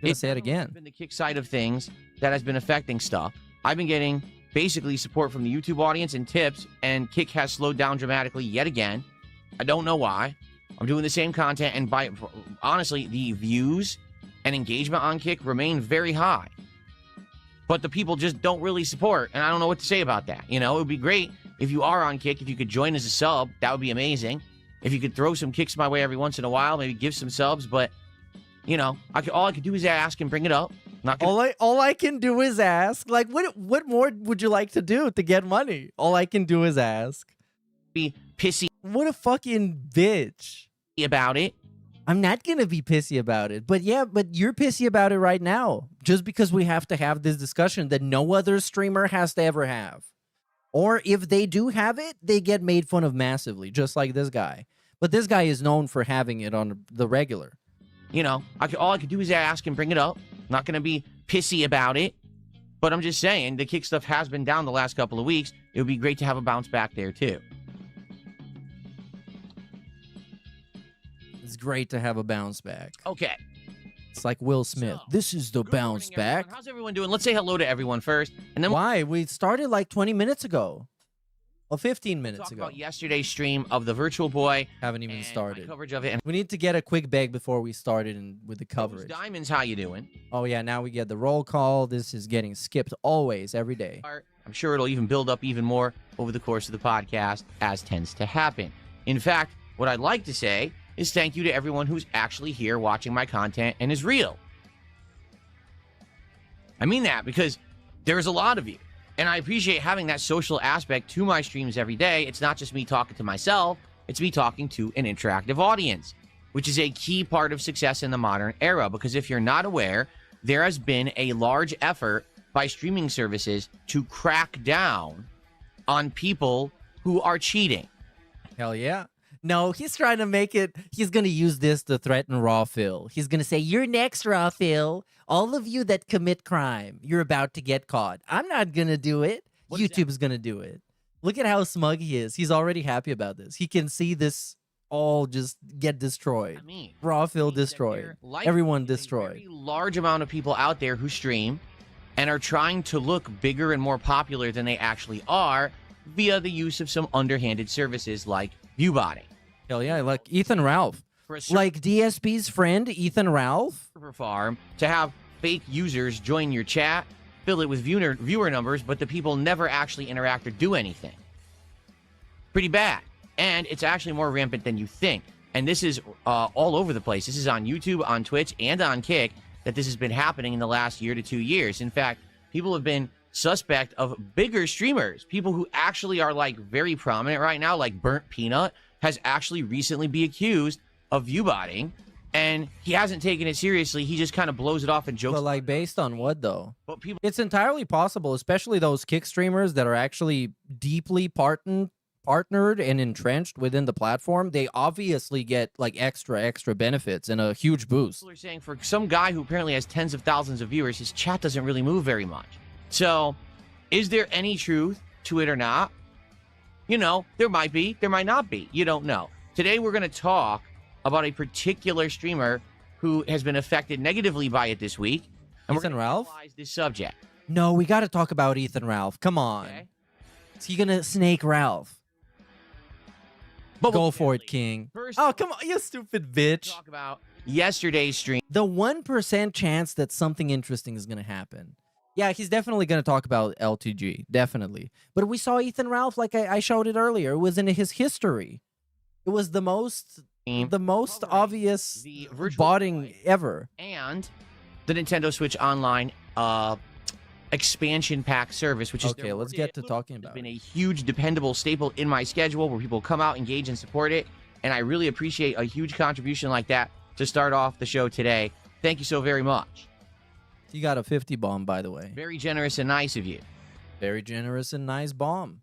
Say it again. Been the kick side of things that has been affecting stuff. I've been getting basically support from the YouTube audience and tips, and Kick has slowed down dramatically yet again. I don't know why. I'm doing the same content, and honestly, the views and engagement on Kick remain very high. But the people just don't really support, and I don't know what to say about that. You know, it would be great if you are on Kick, if you could join as a sub. That would be amazing. If you could throw some kicks my way every once in a while, maybe give some subs, but, you know, all I could do is ask and bring it up. Not gonna All I can do is ask. Like, what more would you like to do to get money? All I can do is ask. be pissy What a fucking bitch. about it. I'm not gonna be pissy about it, but yeah, but you're pissy about it right now, just because we have to have this discussion that no other streamer has to ever have. Or if they do have it, they get made fun of massively, just like this guy. But this guy is known for having it on the regular. You know, all I could do is ask and bring it up. Not going to be pissy about it. But I'm just saying, the kick stuff has been down the last couple of weeks. It would be great to have a bounce back there, too. It's great to have a bounce back. Okay. It's like Will Smith. This is the Good bounce morning, back. everyone. How's everyone doing? Let's say hello to everyone first. And then Why? We started like 20 minutes ago. Or 15 minutes talk ago. about yesterday's stream of the Virtual Boy. Haven't even and my started. coverage of it. And We need to get a quick bag before we started with the Rose coverage. Diamonds, how you doing? Oh yeah, now we get the roll call. This is getting skipped always, every day. I'm sure it'll even build up even more over the course of the podcast, as tends to happen. In fact, what I'd like to say is thank you to everyone who's actually here watching my content and is real. I mean that because there's a lot of you. And I appreciate having that social aspect to my streams every day. It's not just me talking to myself. It's me talking to an interactive audience, which is a key part of success in the modern era. Because if you're not aware, there has been a large effort by streaming services to crack down on people who are cheating. Hell yeah. No, he's trying to make it. He's going to use this to threaten Raw Phil. He's going to say, "You're next, Raw Phil. All of you that commit crime, you're about to get caught." I'm not going to do it. YouTube is going to do it. Look at how smug he is. He's already happy about this. He can see this all just get destroyed. I mean, Raw Phil means that destroyed. there likely Everyone is a destroyed. very large amount of people out there who stream and are trying to look bigger and more popular than they actually are via the use of some underhanded services like viewbotting. Hell yeah, like Ethan Ralph. For a certain Like DSP's friend, Ethan Ralph. server farm to have fake users join your chat, fill it with viewer numbers, but the people never actually interact or do anything. Pretty bad. And it's actually more rampant than you think. And this is all over the place. This is on YouTube, on Twitch, and on Kick that this has been happening in the last year to 2 years. In fact, people have been suspect of bigger streamers. People who actually are like very prominent right now, like Burnt Peanut, has actually recently been accused of viewbotting. And he hasn't taken it seriously. He just kind of blows it off and jokes. But like based on what though? But people It's entirely possible, especially those Kick streamers that are actually deeply partnered and entrenched within the platform. They obviously get like extra benefits and a huge boost. are saying for some guy who apparently has tens of thousands of viewers, his chat doesn't really move very much. So is there any truth to it or not? You know, there might be, there might not be. You don't know. Today we're going to talk about a particular streamer who has been affected negatively by it this week. And we're Ethan going to Ralph? analyze this subject. No, we got to talk about Ethan Ralph. Come on. Okay? Is he going to snake Ralph? But Go we'll for it, definitely King. First, Oh, come on, you stupid bitch. talk about yesterday's stream. The 1% chance that something interesting is going to happen. Yeah, he's definitely going to talk about LTG. Definitely. But we saw Ethan Ralph, like I showed it earlier. It was in his history. It was the most obvious The Virtual botting Boy ever. and the Nintendo Switch Online expansion pack service, which is Okay, let's get to talking about been it. a huge dependable staple in my schedule where people come out, engage, and support it. And I really appreciate a huge contribution like that to start off the show today. Thank you so very much. You got a 50 bomb, by the way. Very generous and nice of you. Very generous and nice bomb.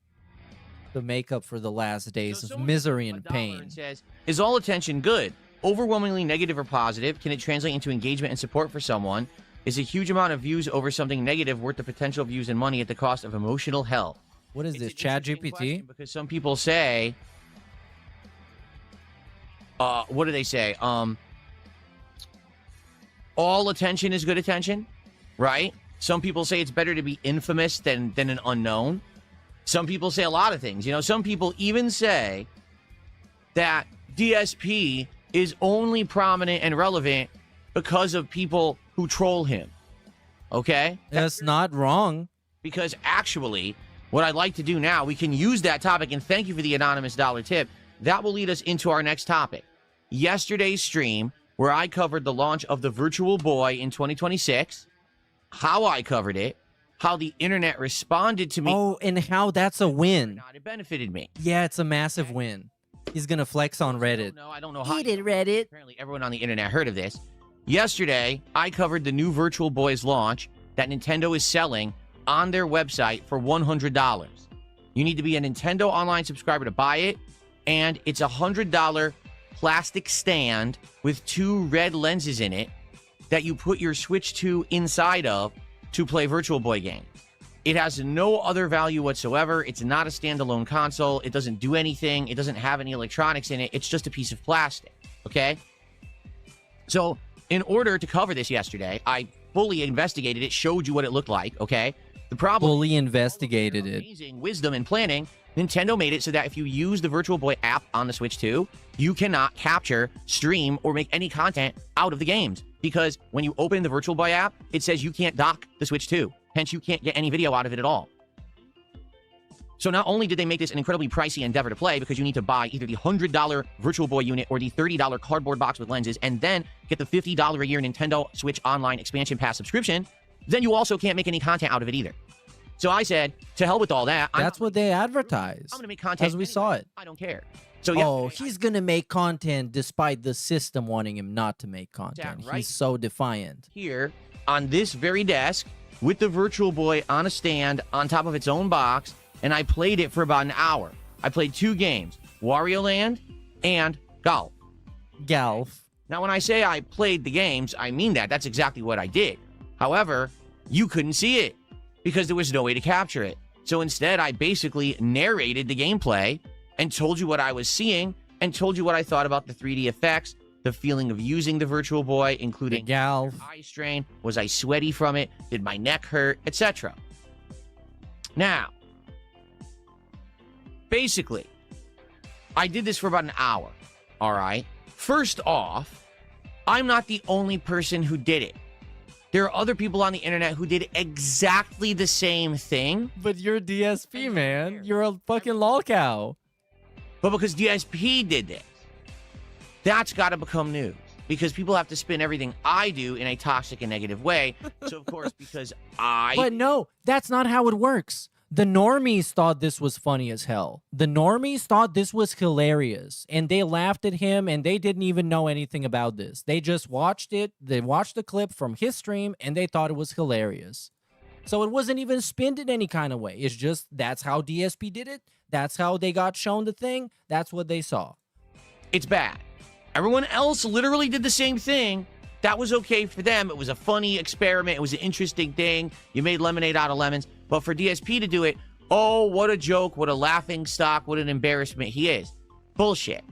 To make up for the last days So of someone misery $1 and pain. says, is all attention good? Overwhelmingly negative or positive? Can it translate into engagement and support for someone? Is a huge amount of views over something negative worth the potential views and money at the cost of emotional health? What is It's this, an Chat interesting question GPT? because some people say, what do they say? All attention is good attention, right? Some people say it's better to be infamous than an unknown. Some people say a lot of things. You know, some people even say that DSP is only prominent and relevant because of people who troll him. Okay? That's not wrong. Because actually, what I'd like to do now, we can use that topic, and thank you for the anonymous dollar tip. That will lead us into our next topic. Yesterday's stream, where I covered the launch of the Virtual Boy in 2026, how I covered it, how the internet responded to me. Oh, and how that's a win. Not, it benefited me. Yeah, it's a massive win. He's gonna flex on Reddit. No, I don't know how. Eat it, Reddit. Apparently, everyone on the internet heard of this. Yesterday, I covered the new Virtual Boy's launch that Nintendo is selling on their website for $100. You need to be a Nintendo Online subscriber to buy it, and it's a $100 plastic stand with 2 red lenses in it that you put your Switch 2 inside of to play Virtual Boy games. It has no other value whatsoever. It's not a standalone console. It doesn't do anything. It doesn't have any electronics in it. It's just a piece of plastic, okay? So in order to cover this yesterday, I fully investigated it, showed you what it looked like, okay? The problem... Fully investigated it. Amazing wisdom and planning, Nintendo made it so that if you use the Virtual Boy app on the Switch 2, you cannot capture, stream, or make any content out of the games. Because when you open the Virtual Boy app, it says you can't dock the Switch 2. Hence, you can't get any video out of it at all. So not only did they make this an incredibly pricey endeavor to play because you need to buy either the $100 Virtual Boy unit or the $30 cardboard box with lenses and then get the $50 a year Nintendo Switch Online Expansion Pass subscription, then you also can't make any content out of it either. So I said, to hell with all that. That's what they advertise. I'm going to make content. As we saw it. I don't care. So yeah, oh, he's going to make content despite the system wanting him not to make content. Right. He's so defiant. Here on this very desk with the Virtual Boy on a stand on top of its own box, and I played it for about an hour. I played 2 games, Wario Land and Golf. Golf. Now, when I say I played the games, I mean that. That's exactly what I did. However, you couldn't see it because there was no way to capture it. So instead, I basically narrated the gameplay and told you what I was seeing and told you what I thought about the 3D effects, the feeling of using the Virtual Boy, including Golf. eye strain, was I sweaty from it, did my neck hurt, etc. Now, basically, I did this for about an hour, all right? First off, I'm not the only person who did it. There are other people on the internet who did exactly the same thing. But you're DSP, man. You're a fucking lolcow. But because DSP did this, that's got to become news. Because people have to spin everything I do in a toxic and negative way. So, of course, because I... But no, that's not how it works. The normies thought this was funny as hell. The normies thought this was hilarious. And they laughed at him, and they didn't even know anything about this. They just watched it. They watched the clip from his stream, and they thought it was hilarious. So it wasn't even spinned in any kind of way. It's just that's how DSP did it. That's how they got shown the thing. That's what they saw. It's bad. Everyone else literally did the same thing. That was okay for them. It was a funny experiment. It was an interesting thing. You made lemonade out of lemons. But for DSP to do it, oh, what a joke, what a laughing stock, what an embarrassment he is. Bullshit.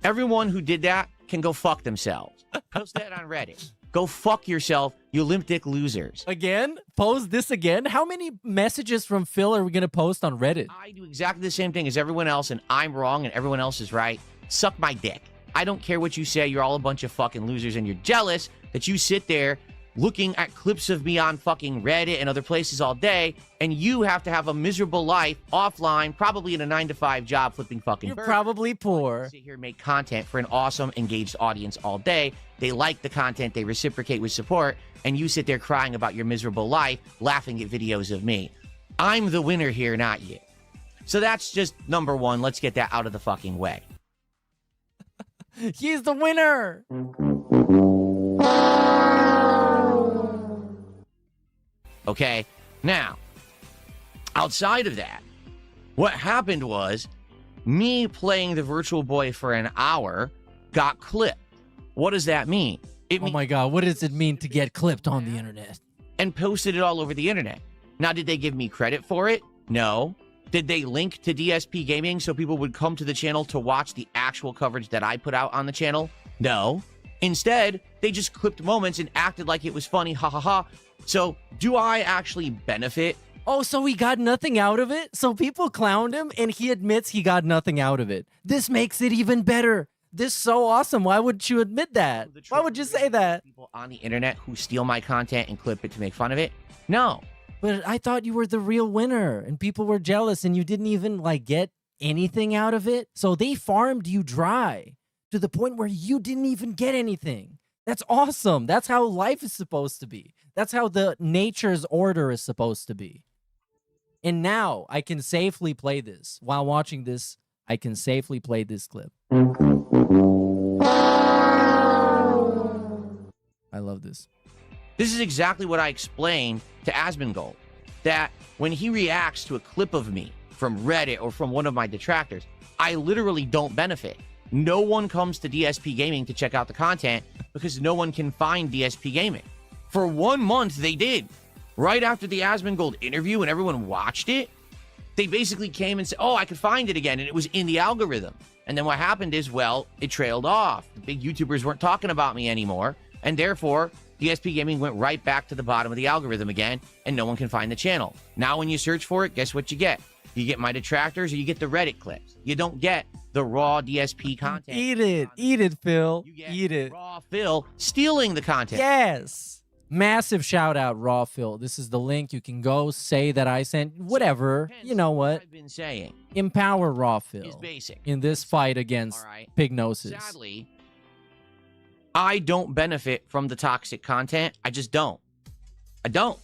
Everyone who did that can go fuck themselves. Post that on Reddit. Go fuck yourself, you limp dick losers. Again? Pose this again? How many messages from Phil are we going to post on Reddit? I do exactly the same thing as everyone else, and I'm wrong and everyone else is right. Suck my dick. I don't care what you say. You're all a bunch of fucking losers, and you're jealous that you sit there looking at clips of me on fucking Reddit and other places all day, and you have to have a miserable life offline, probably in a 9-to-5 job flipping fucking You're burgers. probably poor. Sit here and make content for an awesome, engaged audience all day. They like the content, they reciprocate with support, and you sit there crying about your miserable life, laughing at videos of me. I'm the winner here, not you. So that's just number one. Let's get that out of the fucking way. He's the winner. Okay, now, outside of that, what happened was me playing the Virtual Boy for an hour got clipped. What does that mean? Oh my God, what does it mean to get clipped on the internet? And posted it all over the internet. Now, did they give me credit for it? No. Did they link to DSP Gaming so people would come to the channel to watch the actual coverage that I put out on the channel? No. Instead, they just clipped moments and acted like it was funny, ha ha ha. So, do I actually benefit? Oh, so he got nothing out of it? So people clowned him and he admits he got nothing out of it. This makes it even better. This is so awesome. Why would you admit that? Why would you say that? People on the internet who steal my content and clip it to make fun of it? No. But I thought you were the real winner and people were jealous and you didn't even like get anything out of it. So they farmed you dry to the point where you didn't even get anything. That's awesome. That's how life is supposed to be. That's how the nature's order is supposed to be. And now I can safely play this. While watching this, I can safely play this clip. I love this. This is exactly what I explained to Asmongold, that when he reacts to a clip of me from Reddit or from one of my detractors, I literally don't benefit. No one comes to DSP Gaming to check out the content because no one can find DSP Gaming. For 1 month, they did. Right after the Asmongold interview and everyone watched it, they basically came and said, oh, I could find it again, and it was in the algorithm. And then what happened is, well, it trailed off. The big YouTubers weren't talking about me anymore, and therefore, DSP Gaming went right back to the bottom of the algorithm again, and no one can find the channel. Now when you search for it, guess what you get? You get my detractors or you get the Reddit clips. You don't get the raw DSP content. Eat it, Phil. You get Eat it. raw Phil stealing the content. Yes. Massive shout out, Raw Phil. This is the link. You can go say that I sent whatever. You know what? I've been saying. Empower Raw Phil Is basic. in this fight against All right. Pignosis. Sadly, I don't benefit from the toxic content. I just don't. I don't.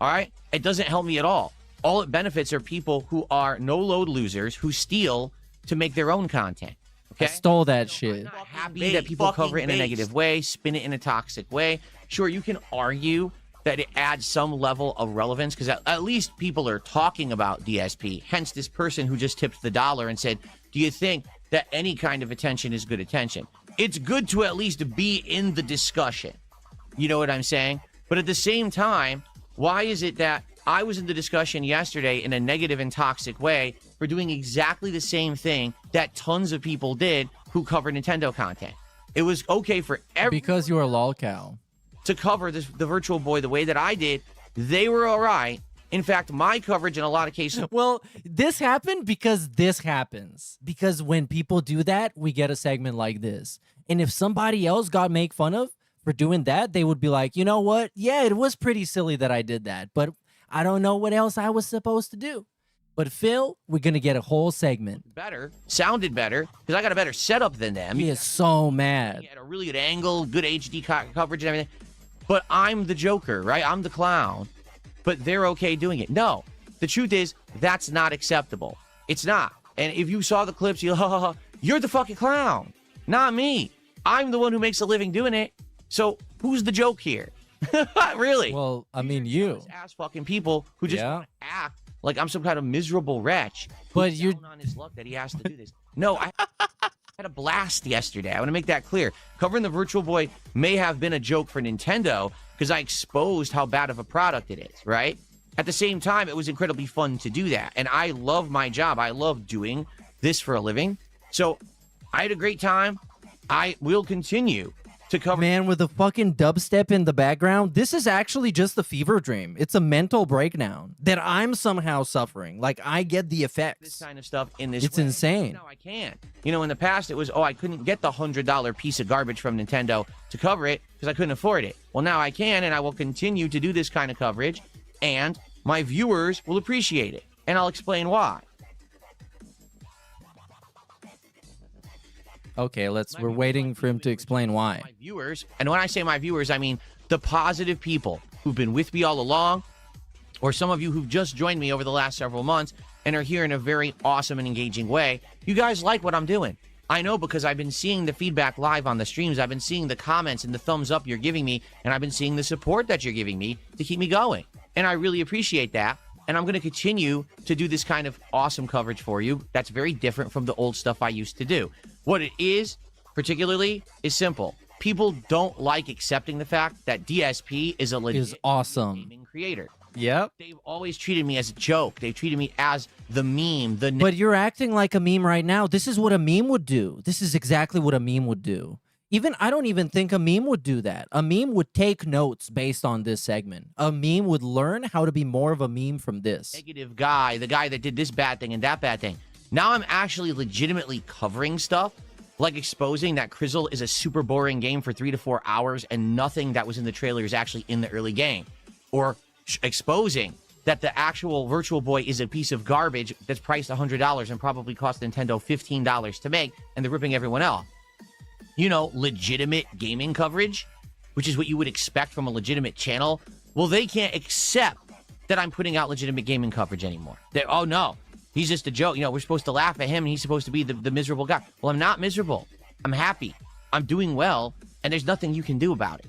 All right? It doesn't help me at all. All it benefits are people who are no-load losers who steal to make their own content. Okay? I stole that shit. I'm not happy that people cover it in a negative way, spin it in a toxic way. Sure, you can argue that it adds some level of relevance because at least people are talking about DSP. Hence, this person who just tipped the $1 and said, do you think that any kind of attention is good attention? It's good to at least be in the discussion. You know what I'm saying? But at the same time, why is it that I was in the discussion yesterday in a negative and toxic way for doing exactly the same thing that tons of people did who cover Nintendo content? It was okay for everyone Because you're a lolcow. to cover the Virtual Boy the way that I did. They were all right. In fact, my coverage in a lot of cases... Well, this happened because this happens. Because when people do that, we get a segment like this. And if somebody else got made fun of for doing that, they would be like, you know what? Yeah, it was pretty silly that I did that, but I don't know what else I was supposed to do. But Phil, we're going to get a whole segment. Sounded better, because I got a better setup than them. He is so mad. He had a really good angle, good HD coverage and everything. But I'm the Joker, right? I'm the clown. But they're okay doing it. No, the truth is, that's not acceptable. It's not. And if you saw the clips, you're the fucking clown, not me. I'm the one who makes a living doing it. So who's the joke here? Really? Well, I mean, you. Ass fucking people who just act like I'm some kind of miserable wretch. But you're down on his luck that he has to do this. No, I had a blast yesterday. I want to make that clear. Covering the Virtual Boy may have been a joke for Nintendo because I exposed how bad of a product it is, right? At the same time, it was incredibly fun to do that. And I love my job. I love doing this for a living. So I had a great time. I will continue to cover. Man, with the fucking dubstep in the background, this is actually just a fever dream. It's a mental breakdown that I'm somehow suffering. Like, I get the effects. This kind of stuff in this It's way. insane. No, I can't. You know, in the past, it was, I couldn't get the $100 piece of garbage from Nintendo to cover it because I couldn't afford it. Well, now I can, and I will continue to do this kind of coverage, and my viewers will appreciate it. And I'll explain why. Okay, we're waiting for him to explain why. My viewers, and when I say my viewers, I mean the positive people who've been with me all along, or some of you who've just joined me over the last several months and are here in a very awesome and engaging way. You guys like what I'm doing. I know because I've been seeing the feedback live on the streams. I've been seeing the comments and the thumbs up you're giving me, and I've been seeing the support that you're giving me to keep me going. And I really appreciate that. And I'm going to continue to do this kind of awesome coverage for you. That's very different from the old stuff I used to do. What it is, particularly, is simple. People don't like accepting the fact that DSP is a legit awesome gaming creator. Yep. They've always treated me as a joke. They've treated me as the meme. But you're acting like a meme right now. This is what a meme would do. This is exactly what a meme would do. I don't even think a meme would do that. A meme would take notes based on this segment. A meme would learn how to be more of a meme from this. Negative guy, the guy that did this bad thing and that bad thing. Now I'm actually legitimately covering stuff, like exposing that Crizzle is a super boring game for 3 to 4 hours and nothing that was in the trailer is actually in the early game. Or exposing that the actual Virtual Boy is a piece of garbage that's priced $100 and probably cost Nintendo $15 to make, and they're ripping everyone off. You know, legitimate gaming coverage. which is what you would expect from a legitimate channel, well, they can't accept that I'm putting out legitimate gaming coverage anymore. Oh, no, he's just a joke. You know, we're supposed to laugh at him, and he's supposed to be the miserable guy. Well, I'm not miserable. I'm happy. I'm doing well, and there's nothing you can do about it.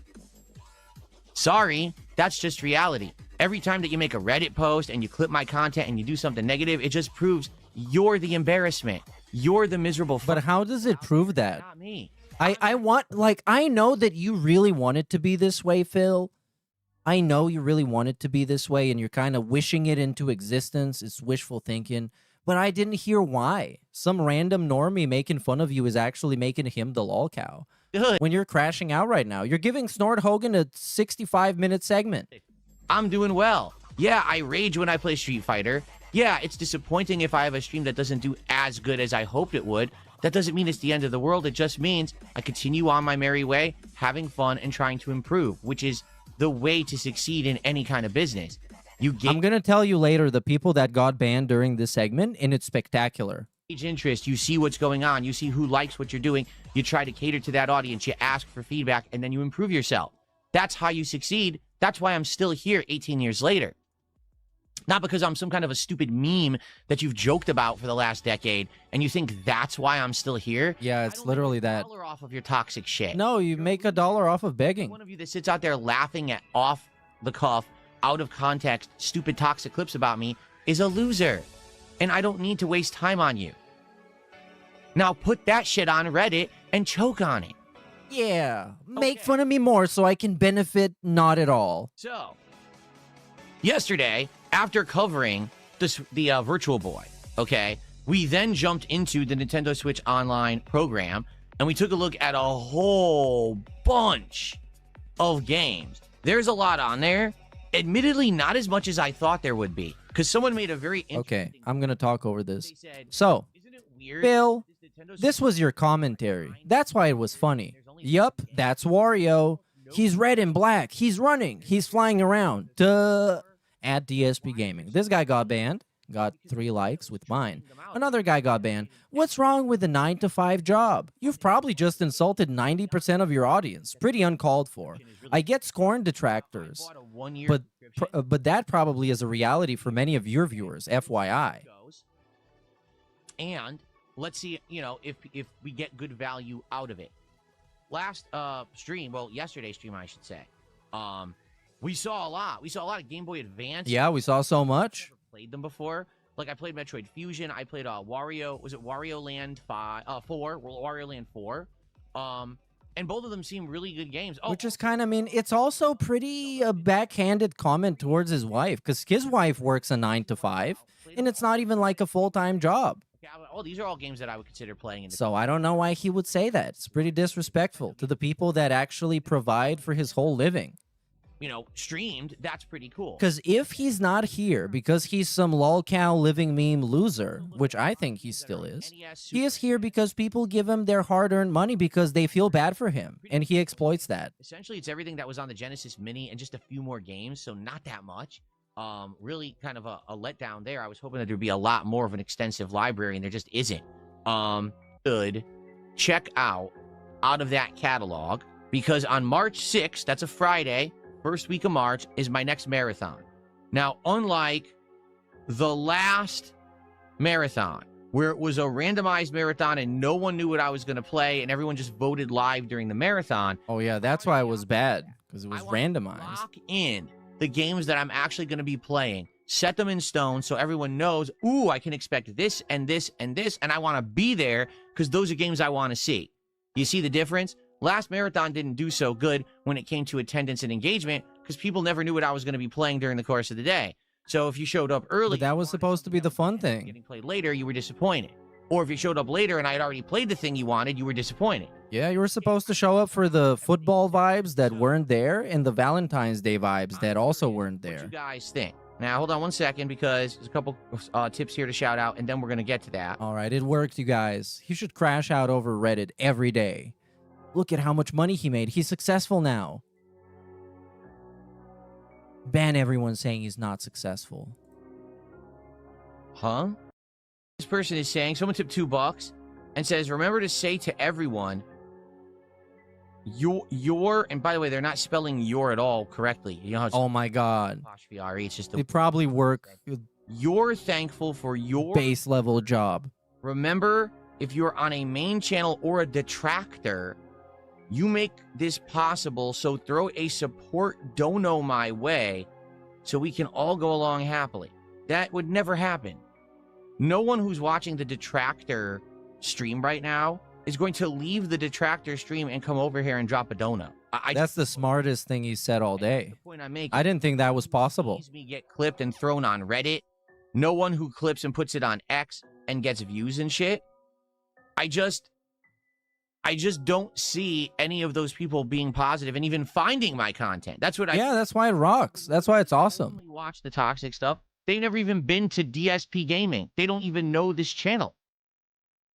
Sorry, that's just reality. Every time that you make a Reddit post and you clip my content and you do something negative, it just proves you're the embarrassment. You're the miserable. But how does it prove that? Not me. I want, like, I know that you really want it to be this way, Phil. I know you really want it to be this way, and you're kind of wishing it into existence. It's wishful thinking. But I didn't hear why. Some random normie making fun of you is actually making him the lol cow. Good. When you're crashing out right now, you're giving Snort Hogan a 65-minute segment. I'm doing well. Yeah, I rage when I play Street Fighter. Yeah, it's disappointing if I have a stream that doesn't do as good as I hoped it would. That doesn't mean it's the end of the world. It just means I continue on my merry way, having fun and trying to improve, which is the way to succeed in any kind of business. I'm going to tell you later the people that got banned during this segment, and it's spectacular. Interest, you see what's going on, you see who likes what you're doing, you try to cater to that audience, you ask for feedback, and then you improve yourself. That's how you succeed. That's why I'm still here 18 years later. Not because I'm some kind of a stupid meme that you've joked about for the last decade, and you think that's why I'm still here. Yeah, it's literally that. $1 off of your toxic shit. No, you make $1 off of begging. One of you that sits out there laughing at off the cuff, out of context, stupid toxic clips about me is a loser. And I don't need to waste time on you. Now put that shit on Reddit and choke on it. Yeah, make fun of me more so I can benefit not at all. So, yesterday, after covering the Virtual Boy, okay, we then jumped into the Nintendo Switch Online program, and we took a look at a whole bunch of games. There's a lot on there. Admittedly, not as much as I thought there would be, because someone made a very Okay, I'm going to talk over this. So, Bill, this was your commentary. That's why it was funny. Yup, that's Wario. He's red and black. He's running. He's flying around. Duh. At DSP Gaming. This guy got banned. Got 3 likes with mine. Another guy got banned. What's wrong with the 9-to-5 job? You've probably just insulted 90% of your audience. Pretty uncalled for. I get scorn detractors, but that probably is a reality for many of your viewers, FYI. And let's see, you know, if we get good value out of it. Last stream, well, yesterday's stream, I should say, we saw a lot. We saw a lot of Game Boy Advance. Yeah, we saw so much. I've never played them before. Like, I played Metroid Fusion. I played Wario. Was it Wario Land 4? Wario Land 4. And both of them seem really good games. Which is kind of, I mean, it's also pretty a backhanded comment towards his wife, because his wife works a 9-to-5, and it's not even like a full-time job. Oh, these are all games that I would consider playing. So I don't know why he would say that. It's pretty disrespectful to the people that actually provide for his whole living. You know, streamed, that's pretty cool. Because if he's not here because he's some lolcow living meme loser, which I think he still is, he is here because people give him their hard-earned money because they feel bad for him, and he exploits that. Essentially, it's everything that was on the Genesis Mini and just a few more games, so not that much. Really kind of a letdown there. I was hoping that there'd be a lot more of an extensive library, and there just isn't. Good. Check out of that catalog, because on March 6th, that's a Friday, first week of March, is my next marathon. Now, unlike the last marathon, where it was a randomized marathon and no one knew what I was going to play and everyone just voted live during the marathon. Oh, yeah, that's why it was bad, because it was randomized. Lock in the games that I'm actually going to be playing. Set them in stone so everyone knows, ooh, I can expect this and this and this, and I want to be there because those are games I want to see. You see the difference? Last marathon didn't do so good when it came to attendance and engagement because people never knew what I was going to be playing during the course of the day. So if you showed up early... But that was supposed to be the fun thing. Getting played later, you were disappointed. Or if you showed up later and I had already played the thing you wanted, you were disappointed. Yeah, you were supposed to show up for the football vibes that weren't there and the Valentine's Day vibes that also weren't there. What do you guys think? Now, hold on one second because there's a couple tips here to shout out, and then we're going to get to that. All right, it worked, you guys. He should crash out over Reddit every day. Look at how much money he made. He's successful now. Ban everyone saying he's not successful. Huh? This person is saying, someone tipped $2 and says, remember to say to everyone, your, and by the way, they're not spelling your at all correctly. You know how it's Oh my god. apostrophe R-E, it's just They probably work you're thankful for your base level job. Remember, if you're on a main channel or a detractor, you make this possible, so throw a support dono my way so we can all go along happily. That would never happen. No one who's watching the detractor stream right now is going to leave the detractor stream and come over here and drop a dono. That's the smartest thing he said all day. The point I'm making. I didn't think that was possible. Me get clipped and thrown on Reddit. No one who clips and puts it on X and gets views and shit. I just don't see any of those people being positive and even finding my content. That's what Yeah, that's why it rocks. That's why it's awesome. Watch the toxic stuff. They've never even been to DSP Gaming. They don't even know this channel.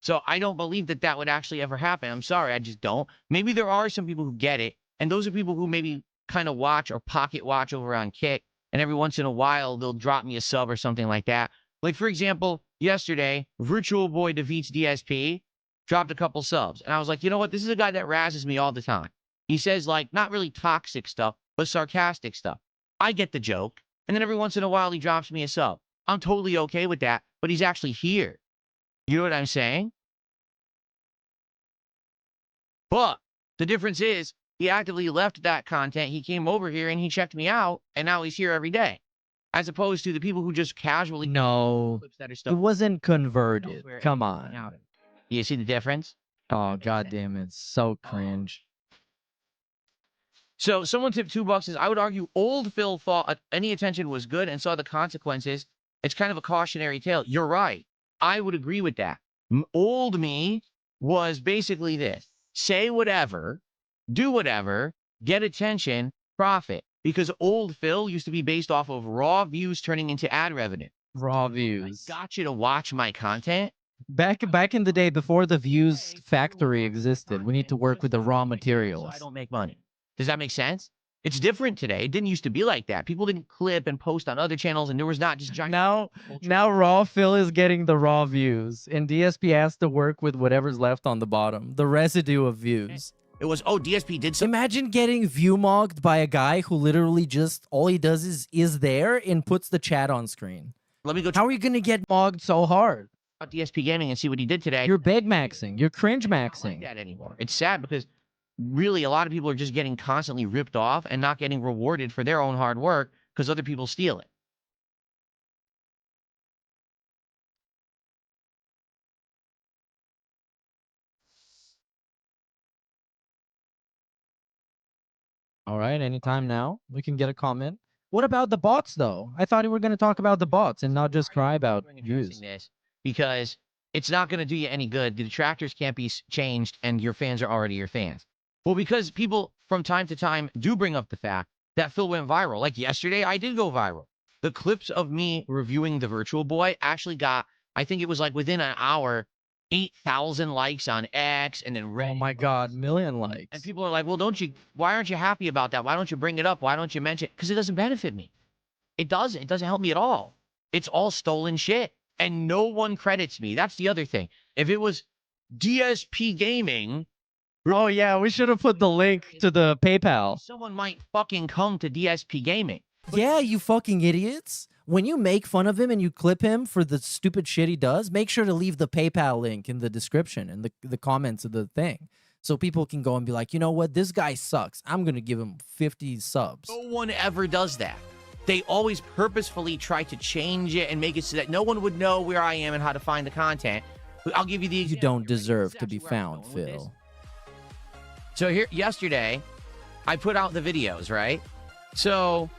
So I don't believe that that would actually ever happen. I'm sorry, I just don't. Maybe there are some people who get it, and those are people who maybe kind of watch or pocket watch over on Kick, and every once in a while they'll drop me a sub or something like that. Like, for example, yesterday, Virtual Boy Defeats DSP dropped a couple subs, and I was like, you know what? This is a guy that razzes me all the time. He says, like, not really toxic stuff, but sarcastic stuff. I get the joke, and then every once in a while he drops me a sub. I'm totally okay with that, but he's actually here. You know what I'm saying? But the difference is he actively left that content. He came over here and he checked me out, and now he's here every day. As opposed to the people who just casually... No, it wasn't converted. Come on. You see the difference? Oh, goddamn, it's so cringe. So someone tipped $2 says, I would argue old Phil thought any attention was good and saw the consequences. It's kind of a cautionary tale. You're right. I would agree with that. Old me was basically this. Say whatever, do whatever, get attention, profit. Because old Phil used to be based off of raw views turning into ad revenue. Raw views. I got you to watch my content. Back in the day, before the views factory existed, we need to work with the raw materials. So I don't make money. Does that make sense? It's different today. It didn't used to be like that. People didn't clip and post on other channels, and there was not just giant... Now raw Phil is getting the raw views, and DSP has to work with whatever's left on the bottom, the residue of views. It was, oh, DSP did something. Imagine getting view mogged by a guy who literally just, all he does is there and puts the chat on screen. Let me go... How are you going to get mogged so hard? DSP Gaming and see what he did today. You're beg maxing. You're cringe maxing. I don't like that anymore. It's sad because really a lot of people are just getting constantly ripped off and not getting rewarded for their own hard work because other people steal it. All right, anytime now, we can get a comment. What about the bots, though? I thought we were going to talk about the bots and not just cry about views. Because it's not going to do you any good. The detractors can't be changed, and your fans are already your fans. Well, because people from time to time do bring up the fact that Phil went viral. Like yesterday, I did go viral. The clips of me reviewing the Virtual Boy actually got, I think it was like within an hour, 8,000 likes on X, and then Reddit. Oh my God, million likes. And people are like, well, why aren't you happy about that? Why don't you bring it up? Why don't you mention it? Because it doesn't benefit me. It doesn't. It doesn't help me at all. It's all stolen shit. And no one credits me. That's the other thing. If it was DSP Gaming... Oh, yeah, we should have put the link to the PayPal. Someone might fucking come to DSP Gaming. Yeah, you fucking idiots. When you make fun of him and you clip him for the stupid shit he does, make sure to leave the PayPal link in the description and the comments of the thing. So people can go and be like, you know what? This guy sucks. I'm going to give him 50 subs. No one ever does that. They always purposefully try to change it and make it so that no one would know where I am and how to find the content. I'll give you the example. You don't deserve to be found, Phil. So here, yesterday, I put out the videos, right? So...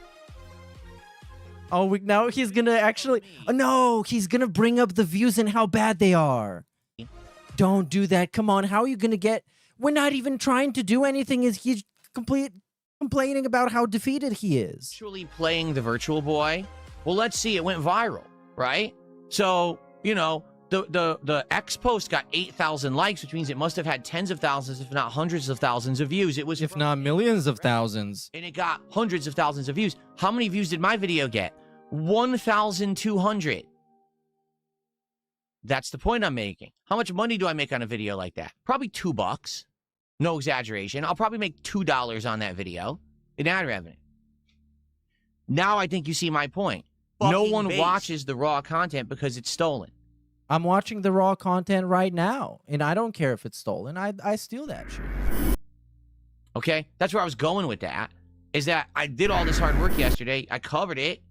Oh, now he's going to actually... Oh, no, he's going to bring up the views and how bad they are. Don't do that. Come on, how are you going to get... We're not even trying to do anything. He's complaining about how defeated he is. Actually playing the Virtual Boy. Well, let's see. It went viral, right? So, you know, the X post got 8,000 likes, which means it must have had tens of thousands, if not hundreds of thousands of views. It was, if not millions of thousands. And it got hundreds of thousands of views. How many views did my video get? 1,200. That's the point I'm making. How much money do I make on a video like that? Probably $2. No exaggeration. I'll probably make $2 on that video in ad revenue. Now I think you see my point. No one watches the raw content because it's stolen. I'm watching the raw content right now, and I don't care if it's stolen. I steal that shit. Okay? That's where I was going with that, is that I did all this hard work yesterday. I covered it.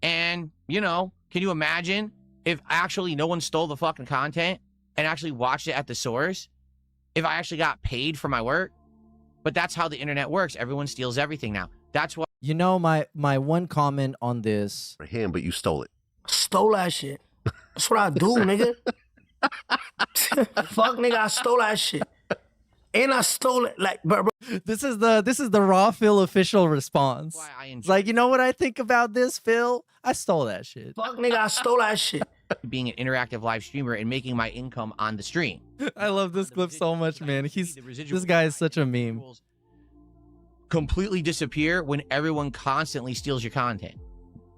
And, you know, can you imagine if actually no one stole the fucking content and actually watched it at the source? If I actually got paid for my work? But that's how the internet works. Everyone steals everything now. That's what... You know, my one comment on this... For him, but you stole it. Stole that shit. That's what I do, nigga. Fuck, nigga, I stole that shit. And I stole it, like, bro. This is the raw Phil official response. Why I It's like, you know what I think about this, Phil? I stole that shit. Fuck, nigga, I stole that shit. Being an interactive live streamer and making my income on the stream. I love this clip so much, man. This guy is such a meme. Completely disappear when everyone constantly steals your content.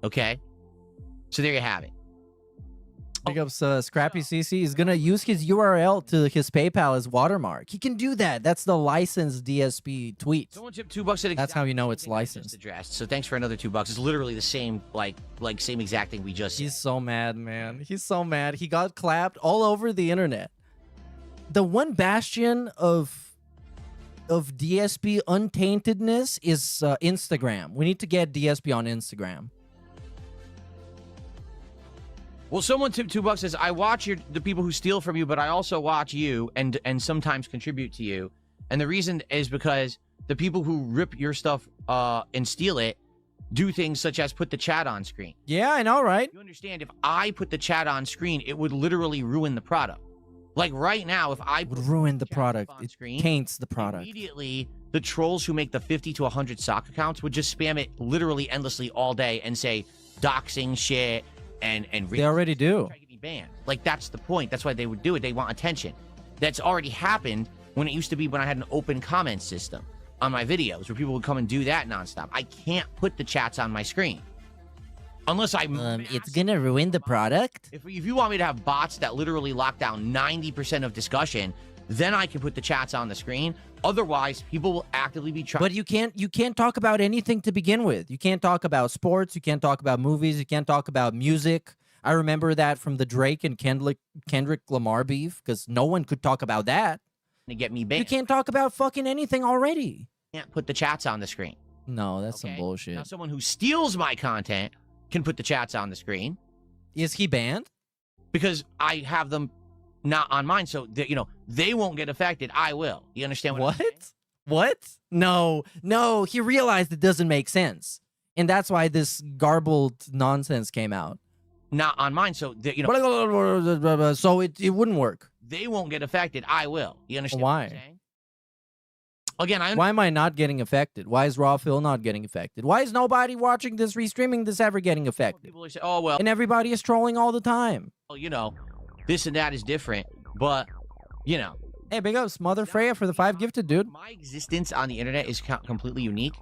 Okay? So there you have it. Big ups, Scrappy CC is gonna use his URL to his PayPal as watermark. He can do that. That's the licensed DSP tweet. Someone tipped $2 at That's how you know it's licensed. Addressed. So thanks for another $2. It's literally the same, like same exact thing we just said. He's so mad, man. He's so mad. He got clapped all over the internet. The one bastion of DSP untaintedness is Instagram. We need to get DSP on Instagram. Well, someone tipped $2 says, I watch the people who steal from you, but I also watch you and sometimes contribute to you. And the reason is because the people who rip your stuff and steal it do things such as put the chat on screen. Yeah, I know, right? You understand, if I put the chat on screen, it would literally ruin the product. Like right now, if I would ruin the product, it screen, taints the product. Immediately, the trolls who make the 50 to 100 sock accounts would just spam it literally endlessly all day and say doxing shit. And they already do. Try to get me banned. Like, that's the point. That's why they would do it. They want attention. That's already happened when it used to be when I had an open comment system on my videos where people would come and do that nonstop. I can't put the chats on my screen unless I it's gonna ruin the product. If you want me to have bots that literally lock down 90% of discussion, then I can put the chats on the screen. Otherwise, people will actively be trying. But you can't talk about anything to begin with. You can't talk about sports. You can't talk about movies. You can't talk about music. I remember that from the Drake and Kendrick Lamar beef, because no one could talk about that. To get me banned. You can't talk about fucking anything already. Can't put the chats on the screen. No, that's some bullshit. Now, someone who steals my content can put the chats on the screen. Is he banned? Because I have them not on mine, so they won't get affected. I will. You understand what I'm saying? What? No. He realized it doesn't make sense, and that's why this garbled nonsense came out. Not on mine, so so it wouldn't work. They won't get affected. I will. You understand? Why? What I'm saying? Again, why am I not getting affected? Why is Raw Phil not getting affected? Why is nobody watching this, restreaming this, ever getting affected? People say, oh well, and everybody is trolling all the time. Well, this and that is different, but Hey, big ups, Mother Freya for the 5 gifted, dude. My existence on the internet is completely unique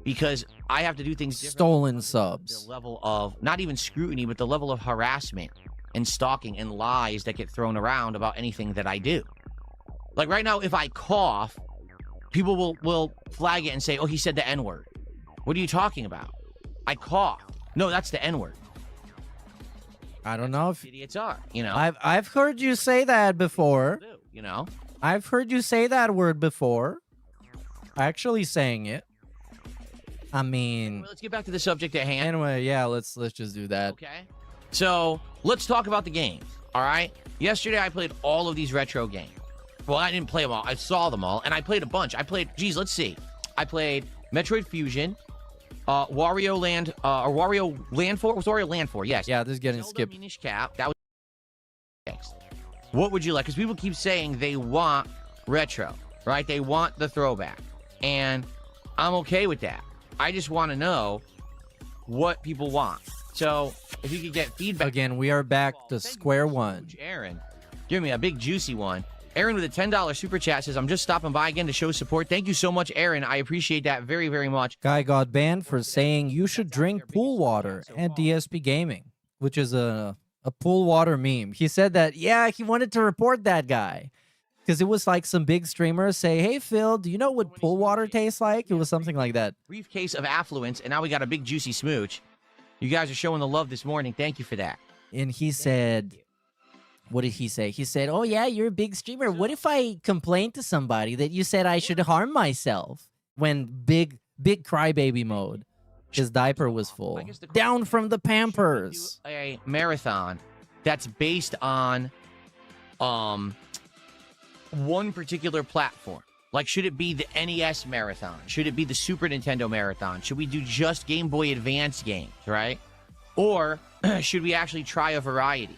because I have to do things different. Stolen subs. The level of not even scrutiny, but the level of harassment and stalking and lies that get thrown around about anything that I do. Like right now, if I cough, people will flag it and say, "Oh, he said the N-word." What are you talking about? I cough. No, that's the N-word. I don't know if idiots are. I've heard you say that before. I've heard you say that word before. Actually saying it. I mean, let's get back to the subject at hand. Anyway, yeah, let's just do that. Okay. So let's talk about the games. All right. Yesterday I played all of these retro games. Well, I didn't play them all. I saw them all, and I played a bunch. I played. Let's see. I played Metroid Fusion, Wario Land, or Wario Land 4. Was Wario Land 4? Yes. Yeah, this is getting Zelda skipped. Minish Cap. That was next. What would you like? Because people keep saying they want retro, right? They want the throwback, and I'm okay with that. I just want to know what people want. So if you could get feedback. Again, we are back to square one. Aaron, give me a big juicy one. Aaron with a $10 super chat says, I'm just stopping by again to show support. Thank you so much, Aaron. I appreciate that very, very much. Guy got banned for saying you should drink pool water at DSP Gaming, which is a pool water meme. He said that, yeah, he wanted to report that guy. Because it was like some big streamers say, "Hey Phil, do you know what pool water tastes like?" It was something like that. Briefcase of affluence, and now we got a big juicy smooch. You guys are showing the love this morning. Thank you for that. And he said, what did he say? He said, "Oh yeah, you're a big streamer. What if I complained to somebody that you said I should harm myself?" When big crybaby mode. His diaper was full. Down from the Pampers. A marathon that's based on one particular platform. Like, should it be the NES marathon? Should it be the Super Nintendo marathon? Should we do just Game Boy Advance games, right? Or should we actually try a variety?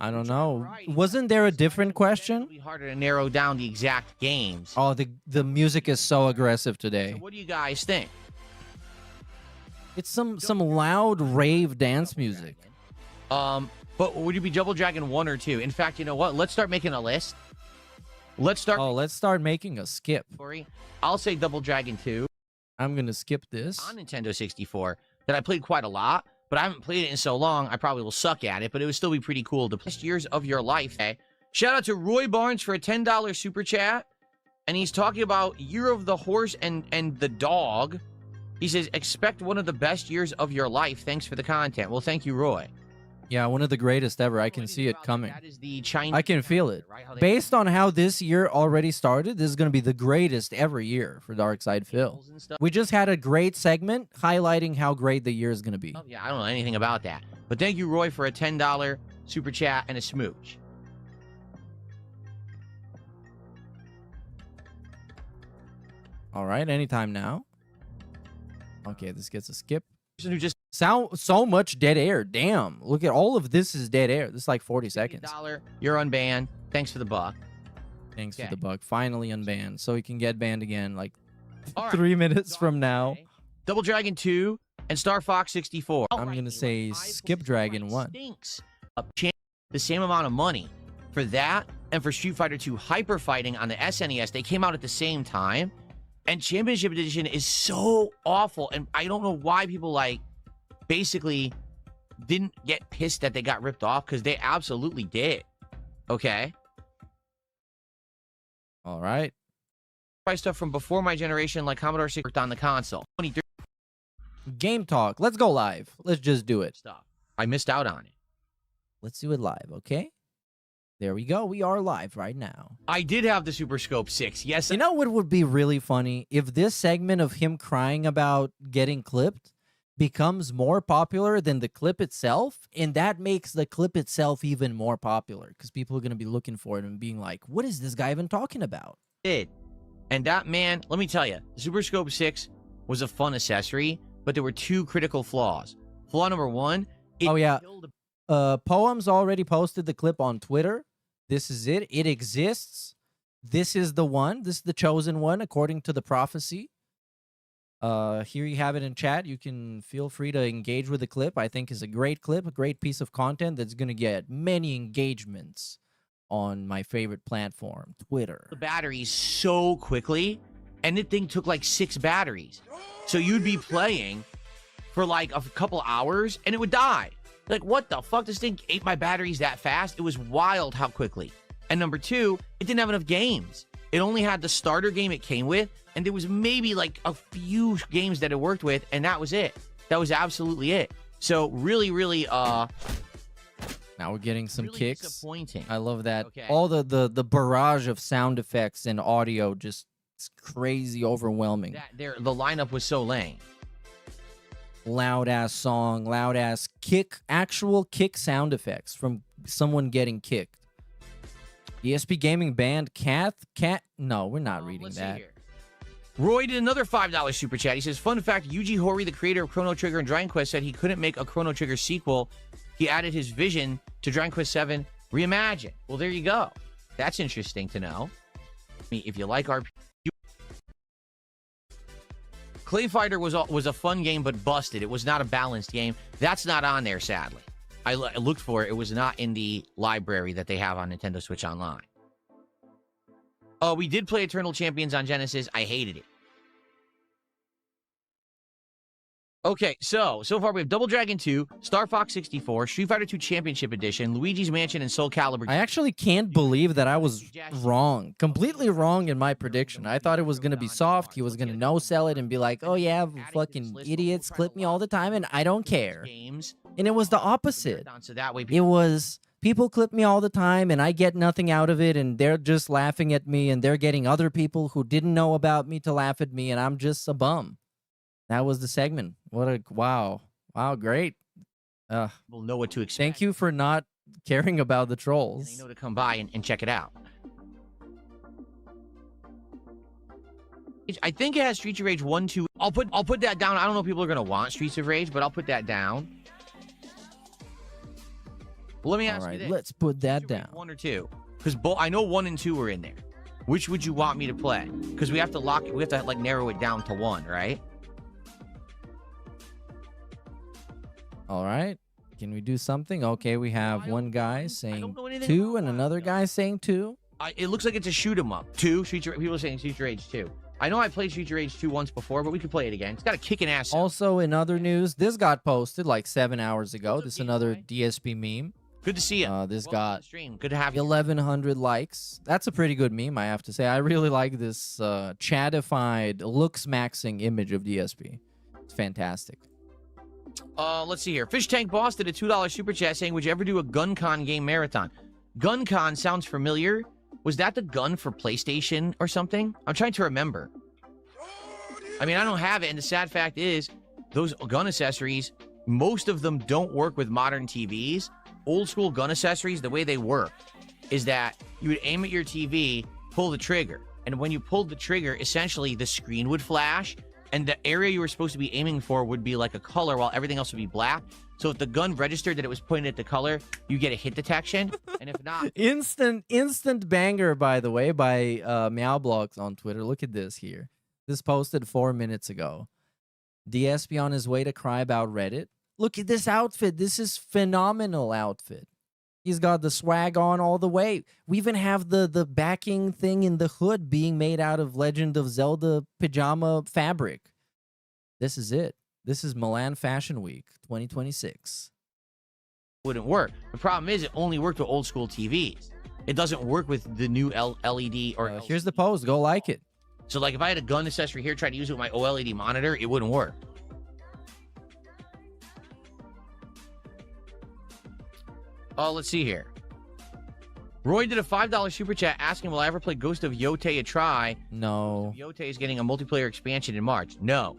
I don't know. Wasn't there a different question? It'll be harder to narrow down the exact games. Oh, the music is so aggressive today. So what do you guys think? It's some loud rave dance music. But would you be Double Dragon 1 or 2? In fact, you know what? Let's start making a list. Let's start making a skip. I'll say Double Dragon 2. I'm going to skip this. On Nintendo 64 that I played quite a lot, but I haven't played it in so long, I probably will suck at it, but it would still be pretty cool to play. Years of your life. Okay? Shout out to Roy Barnes for a $10 super chat. And he's talking about Year of the Horse and the Dog. He says, expect one of the best years of your life. Thanks for the content. Well, thank you, Roy. Yeah, one of the greatest ever. I can see it coming. That is the Chinese. I can feel it. Based on how this year already started, this is going to be the greatest ever year for Dark Side Phil. We just had a great segment highlighting how great the year is going to be. Oh, yeah, I don't know anything about that. But thank you, Roy, for a $10 super chat and a smooch. All right, anytime now. Okay, this gets a skip. Who just so much dead air. Damn. Look at all of this is dead air. This is like 40 seconds. You're unbanned. Thanks for the buck. Thanks for the buck. Finally unbanned. So he can get banned again like 3 minutes from now. Double Dragon 2 and Star Fox 64. I'm going to say skip Dragon 1. The same amount of money for that and for Street Fighter 2 Hyper Fighting on the SNES. They came out at the same time. And Championship Edition is so awful. And I don't know why people, like, basically didn't get pissed that they got ripped off, because they absolutely did. Okay? All right. Stuff from before my generation, like Commodore 64 on the console. Game talk. Let's go live. Let's just do it. Stuff. I missed out on it. Let's do it live, okay? There we go. We are live right now. I did have the Super Scope 6. Yes. You know what would be really funny? If this segment of him crying about getting clipped becomes more popular than the clip itself, and that makes the clip itself even more popular, because people are going to be looking for it and being like, what is this guy even talking about? And that, man, let me tell you, the Super Scope 6 was a fun accessory, but there were two critical flaws. Flaw number one, Poems already posted the clip on Twitter. This is it. It exists. This is the one. This is the chosen one, according to the prophecy. Here you have it in chat. You can feel free to engage with the clip. I think is a great clip, a great piece of content that's going to get many engagements on my favorite platform, Twitter. The batteries so quickly, and the thing took like 6 batteries. So you'd be playing for like a couple hours, and it would die. Like, what the fuck? This thing ate my batteries that fast? It was wild how quickly. And number two, it didn't have enough games. It only had the starter game it came with, and there was maybe like a few games that it worked with, and that was it. That was absolutely it. So really, really, now we're getting some really kicks. Disappointing. I love that. Okay. All the barrage of sound effects and audio, just it's crazy, overwhelming. The lineup was so lame. Loud ass song, loud ass kick, actual kick sound effects from someone getting kicked. ESP Gaming banned Cat. No, we're not reading that. Roy did another $5 super chat. He says, fun fact, Yuji Horii, the creator of Chrono Trigger and Dragon Quest, said he couldn't make a Chrono Trigger sequel. He added his vision to Dragon Quest 7 Reimagined. Well, there you go. That's interesting to know. I mean, if you like RPG. Clay Fighter was a fun game, but busted. It was not a balanced game. That's not on there, sadly. I looked for it. It was not in the library that they have on Nintendo Switch Online. Oh, we did play Eternal Champions on Genesis. I hated it. Okay, so far we have Double Dragon 2, Star Fox 64, Street Fighter 2 Championship Edition, Luigi's Mansion, and Soul Calibur. I actually can't believe that I was wrong. Completely wrong in my prediction. I thought it was going to be soft. He was going to no-sell it and be like, oh yeah, fucking idiots clip me all the time and I don't care. And it was the opposite. It was, people clip me all the time and I get nothing out of it and they're just laughing at me and they're getting other people who didn't know about me to laugh at me and I'm just a bum. That was the segment. What a wow. Wow, great. We'll know what to expect. Thank you for not caring about the trolls. They know to come by and check it out. I think it has Streets of Rage 1, 2. I'll put that down. I don't know if people are gonna want Streets of Rage, but I'll put that down. Well, let me ask you this. Let's put that down. 1 or 2. Because I know 1 and 2 are in there. Which would you want me to play? Because we have to like narrow it down to 1, right? All right. Can we do something? Okay, we have one guy saying 2 and another guy saying 2. It looks like it's a shoot 'em up. 2. People are saying Streets of Rage 2. I know I played Streets of Rage 2 once before, but we could play it again. It's got a kicking ass. Also, in other news, this got posted like 7 hours ago. This is another DSP meme. Good to see you. This got good to have you. 1,100 likes. That's a pretty good meme, I have to say. I really like this chatified, looks maxing image of DSP. It's fantastic. Let's see here. Fish Tank Boss did a $2 super chat saying, would you ever do a GunCon game marathon? GunCon sounds familiar. Was that the gun for PlayStation or something? I'm trying to remember. I mean, I don't have it, and the sad fact is, those gun accessories, most of them don't work with modern TVs. Old school gun accessories, the way they work is that you would aim at your TV, pull the trigger, and when you pulled the trigger, essentially the screen would flash, and the area you were supposed to be aiming for would be like a color while everything else would be black. So if the gun registered that it was pointed at the color, you get a hit detection. And if not... Instant banger, by the way, by Meowblocks on Twitter. Look at this here. This posted 4 minutes ago. DSP on his way to cry about Reddit. Look at this outfit. This is phenomenal outfit. He's got the swag on all the way. We even have the backing thing in the hood being made out of Legend of Zelda pajama fabric. This is it. This is Milan Fashion Week 2026. Wouldn't work. The problem is it only worked with old school TVs. It doesn't work with the new LED or... here's the post. Go like it. So like if I had a gun accessory here, try to use it with my OLED monitor, it wouldn't work. Oh, let's see here. Roy did a $5 super chat asking, will I ever play Ghost of Yotei a try? No. Ghost of Yotei is getting a multiplayer expansion in March. No.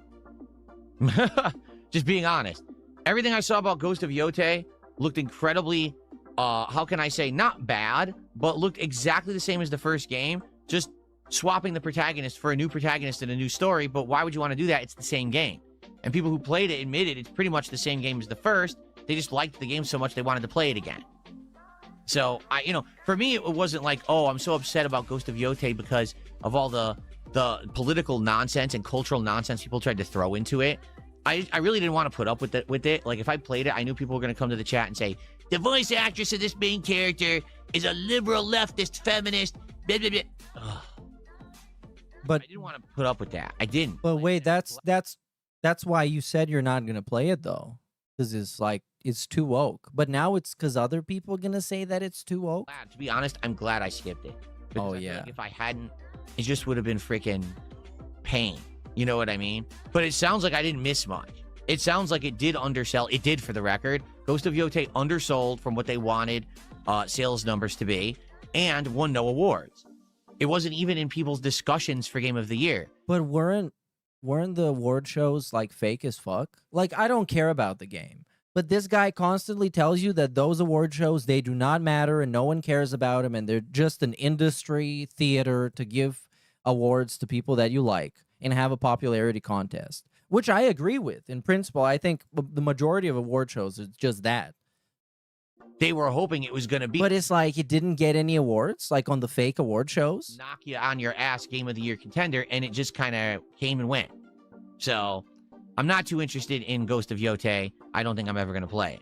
Just being honest. Everything I saw about Ghost of Yotei looked incredibly, how can I say, not bad, but looked exactly the same as the first game. Just swapping the protagonist for a new protagonist and a new story. But why would you want to do that? It's the same game. And people who played it admitted it's pretty much the same game as the first. They just liked the game so much they wanted to play it again. So, for me, it wasn't like, oh, I'm so upset about Ghost of Yotei because of all the political nonsense and cultural nonsense people tried to throw into it. I really didn't want to put up with it. Like, if I played it, I knew people were going to come to the chat and say, the voice actress of this main character is a liberal leftist feminist. Blah, blah, blah. Ugh. But I didn't want to put up with that. I didn't. But wait, that's why you said you're not going to play it, though. Because it's like, it's too woke. But now it's because other people are going to say that it's too woke? To be honest, I'm glad I skipped it. Because I feel like if I hadn't, it just would have been freaking pain. You know what I mean? But it sounds like I didn't miss much. It sounds like it did undersell. It did, for the record. Ghost of Yotei undersold from what they wanted sales numbers to be and won no awards. It wasn't even in people's discussions for Game of the Year. But weren't the award shows like fake as fuck? Like, I don't care about the game, but this guy constantly tells you that those award shows, they do not matter and no one cares about them and they're just an industry theater to give awards to people that you like and have a popularity contest, which I agree with. In principle, I think the majority of award shows is just that. They were hoping it was going to be. But it's like it didn't get any awards, like on the fake award shows. Knock you on your ass Game of the Year contender, and it just kind of came and went. So, I'm not too interested in Ghost of Yotei. I don't think I'm ever going to play it.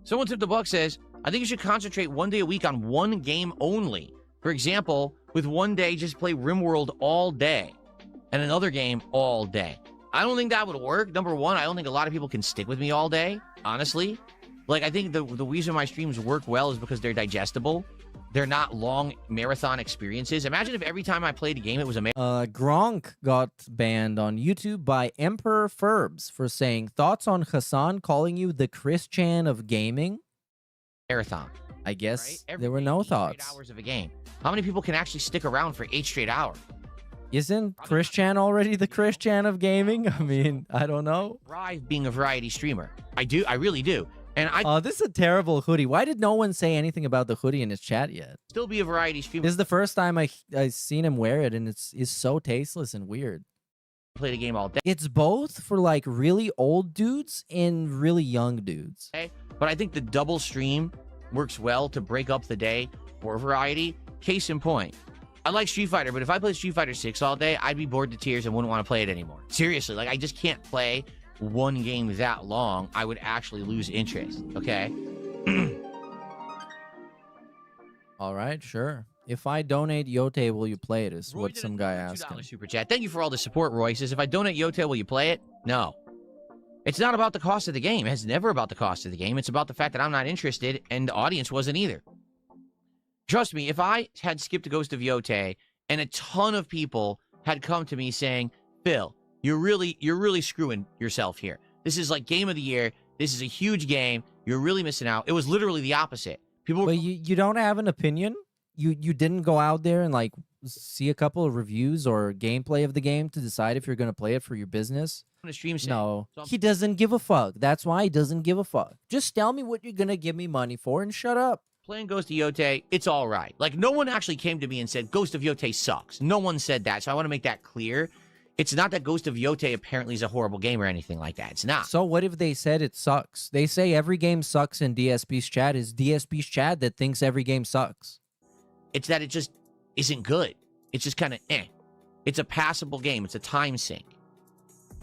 Someone tipped the buck says, I think you should concentrate one day a week on one game only. For example, with one day just play RimWorld all day and another game all day. I don't think that would work. Number one, I don't think a lot of people can stick with me all day, honestly. Like, I think the reason my streams work well is because they're digestible. They're not long marathon experiences. Imagine if every time I played a game, it was a Gronk got banned on YouTube by Emperor Ferbs for saying, thoughts on Hassan calling you the Christian of gaming? marathon. I guess Right? there were no thoughts. 8 hours of a game. How many people can actually stick around for 8 straight hours? Isn't Christian already the Christian of gaming? I mean, I don't know. Thrive being a variety streamer. I do. I really do. And I Oh, this is a terrible hoodie. Why did no one say anything about the hoodie in his chat yet? still be a variety streamer. This is the first time I seen him wear it, and it's so tasteless and weird. Play the game all day. It's both for like really old dudes and really young dudes. But I think the double stream works well to break up the day for variety. Case in point, I like Street Fighter, but if I played Street Fighter 6 all day, I'd be bored to tears and wouldn't want to play it anymore. Seriously, like I just can't play one game that long. I would actually lose interest, okay? All right, sure. If I donate Yote, will you play it? Is Roy what did some a guy $2 asked him. super chat. Thank you for all the support, Roy. He says, if I donate Yote, will you play it? No. It's not about the cost of the game. It's never about the cost of the game. It's about the fact that I'm not interested, and the audience wasn't either. Trust me, if I had skipped Ghost of Yote, and a ton of people had come to me saying, Phil, you're really screwing yourself here. This is like game of the year. This is a huge game. You're really missing out. It was literally the opposite. People were But you don't have an opinion? You didn't go out there and like see a couple of reviews or gameplay of the game to decide if you're going to play it for your business? on the stream saying, No, so I'm- he doesn't give a fuck. That's why he doesn't give a fuck. Just tell me what you're going to give me money for and shut up. playing Ghost of Yote, it's all right. Like, no one actually came to me and said, Ghost of Yote sucks. No one said that, so I want to make that clear. It's not that Ghost of Yote apparently is a horrible game or anything like that. It's not. So what if they said it sucks? They say every game sucks in DSP's chat. Is DSP's chat that thinks every game sucks? It's that it just isn't good. It's just kind of eh. It's a passable game. It's a time sink.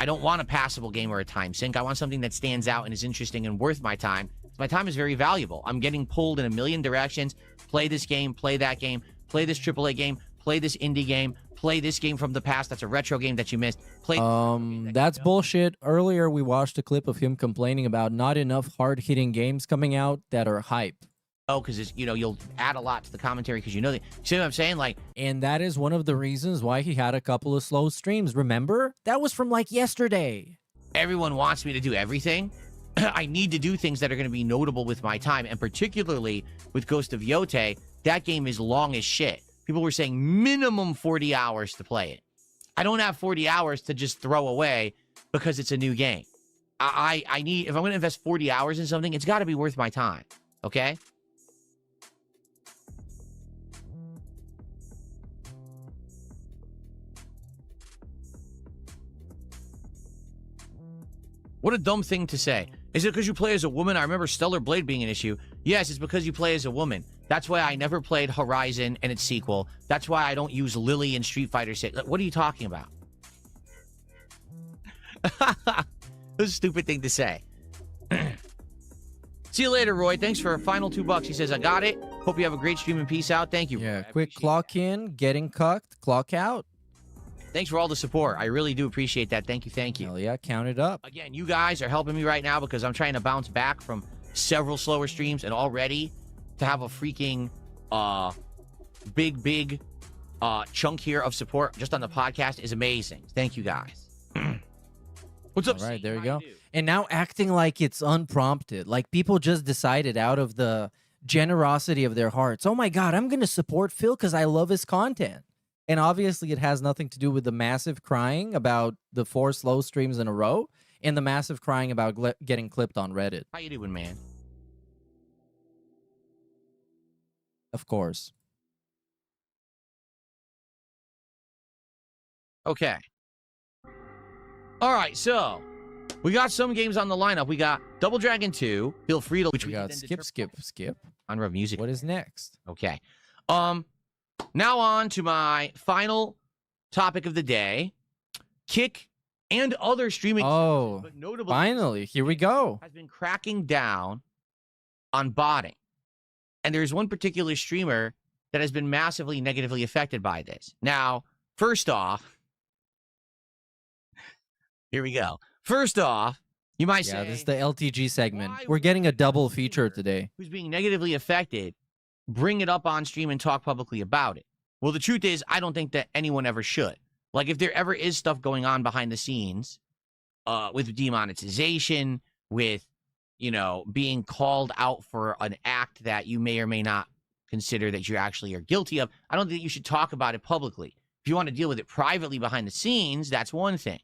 I don't want a passable game or a time sink. I want something that stands out and is interesting and worth my time. My time is very valuable. I'm getting pulled in a million directions. Play this game, play that game, play this AAA game, play this indie game, play this game from the past that's a retro game that you missed. Play That's bullshit. Earlier we watched a clip of him complaining about not enough hard-hitting games coming out that are hype. Oh, because it's, you know, you'll add a lot to the commentary because you know that. See what I'm saying? Like, And that is one of the reasons why he had a couple of slow streams. Remember? That was from like yesterday. everyone wants me to do everything. I need to do things that are going to be notable with my time, and particularly with Ghost of Yote, that game is long as shit. People were saying minimum 40 hours to play it. I don't have 40 hours to just throw away because it's a new game. I need, if I'm going to invest 40 hours in something, it's got to be worth my time, okay? What a dumb thing to say. Is it because you play as a woman? I remember Stellar Blade being an issue. Yes, it's because you play as a woman. That's why I never played Horizon and its sequel. That's why I don't use Lily in Street Fighter 6. What are you talking about? That's a stupid thing to say. See you later, Roy. Thanks for a final $2. He says, I got it. Hope you have a great stream and peace out. Thank you. Yeah, quick clock in, getting cucked, clock out. Thanks for all the support. I really do appreciate that. Thank you. Thank you. Hell yeah, count it up. Again, you guys are helping me right now because I'm trying to bounce back from several slower streams, and already to have a freaking big chunk here of support just on the podcast is amazing. Thank you guys. What's up? All right, Steve? there you How go. do? And now acting like it's unprompted. Like people just decided out of the generosity of their hearts, oh my God, I'm going to support Phil because I love his content. And obviously it has nothing to do with the massive crying about the 4 slow streams in a row and the massive crying about getting clipped on Reddit. How you doing, man? Of course. Okay. All right, so we got some games on the lineup. We got Double Dragon 2. Feel free to, which We can got then skip. on Rev Music. What is next? Okay. Now on to my final topic of the day. Kick and other streaming Oh, services, but notably finally, here we go. has been cracking down on botting. And there's one particular streamer that has been massively negatively affected by this. Now, first off, here we go. First off, you might say, this is the LTG segment. why We're would getting a a double streamer feature today. who's being negatively affected bring it up on stream and talk publicly about it? Well, the truth is, I don't think that anyone ever should. Like, if there ever is stuff going on behind the scenes with demonetization, with, you know, being called out for an act that you may or may not consider that you actually are guilty of, I don't think you should talk about it publicly. If you want to deal with it privately behind the scenes, that's one thing.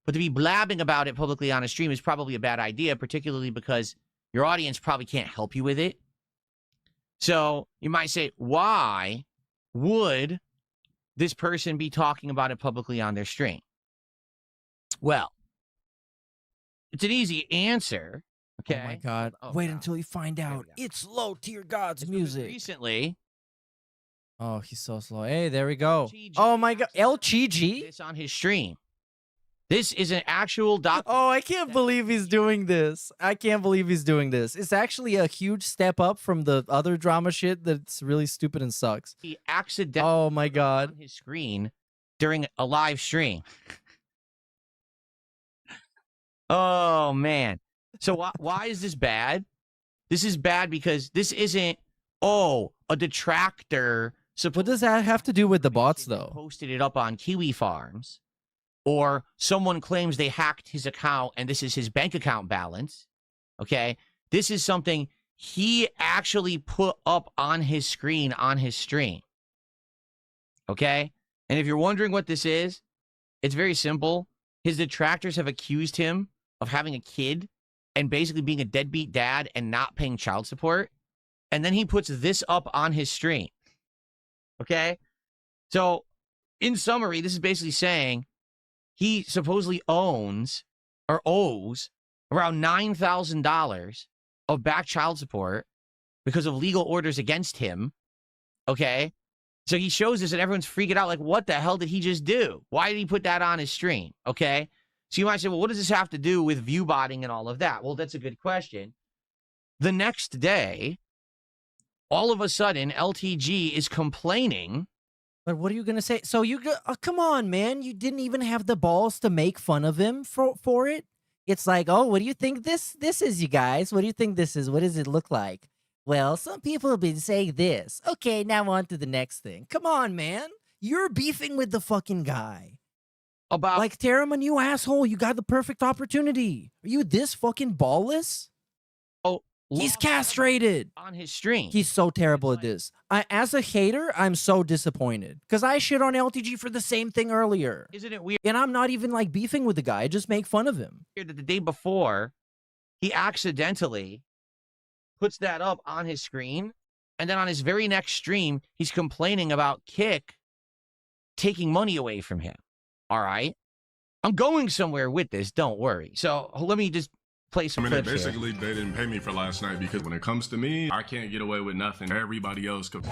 But to be blabbing about it publicly on a stream is probably a bad idea, particularly because your audience probably can't help you with it. So you might say, why would this person be talking about it publicly on their stream? Well, it's an easy answer. Okay. Oh my God. Oh, Wait God. until you find out. It's low tier God's music. Recently, Oh, he's so slow. Hey, there we go. LTG Oh my God. LTG? this on his stream. This is an actual doc. Oh, I can't believe he's doing this. I can't believe he's doing this. It's actually a huge step up from the other drama shit that's really stupid and sucks. He accidentally Oh my God. on his screen during a live stream. Oh, man. So why is this bad? This is bad because this isn't, a detractor. What does that have to do with the bots, though? Posted it up on Kiwi Farms, or someone claims they hacked his account and this is his bank account balance. Okay. This is something he actually put up on his screen on his stream. Okay. And if you're wondering what this is, it's very simple. His detractors have accused him of having a kid and basically being a deadbeat dad and not paying child support. And then he puts this up on his stream. Okay. So in summary, this is basically saying he supposedly owes around $9,000 of back child support because of legal orders against him. Okay. So he shows this and everyone's freaking out. Like, what the hell did he just do? Why did he put that on his stream? Okay. So you might say, well, what does this have to do with view botting and all of that? Well, that's a good question. The next day, all of a sudden, LTG is complaining. But what are you going to say? So come on, man. You didn't even have the balls to make fun of him for it? It's like, oh, what do you think this is, you guys? What do you think this is? What does it look like? Well, some people have been saying this. Okay, now on to the next thing. Come on, man. You're beefing with the fucking guy. About like, tear him a new asshole. You got the perfect opportunity. Are you this fucking ballless? Oh, he's castrated on his stream. He's so terrible at this. As a hater, I'm so disappointed because I shit on LTG for the same thing earlier. Isn't it weird? And I'm not even like beefing with the guy. I just make fun of him. That the day before, he accidentally puts that up on his screen, and then on his very next stream, he's complaining about Kick taking money away from him. All right? I'm going somewhere with this, don't worry. So let me just play some clips basically, they didn't pay me for last night because when it comes to me, I can't get away with nothing. Everybody else could.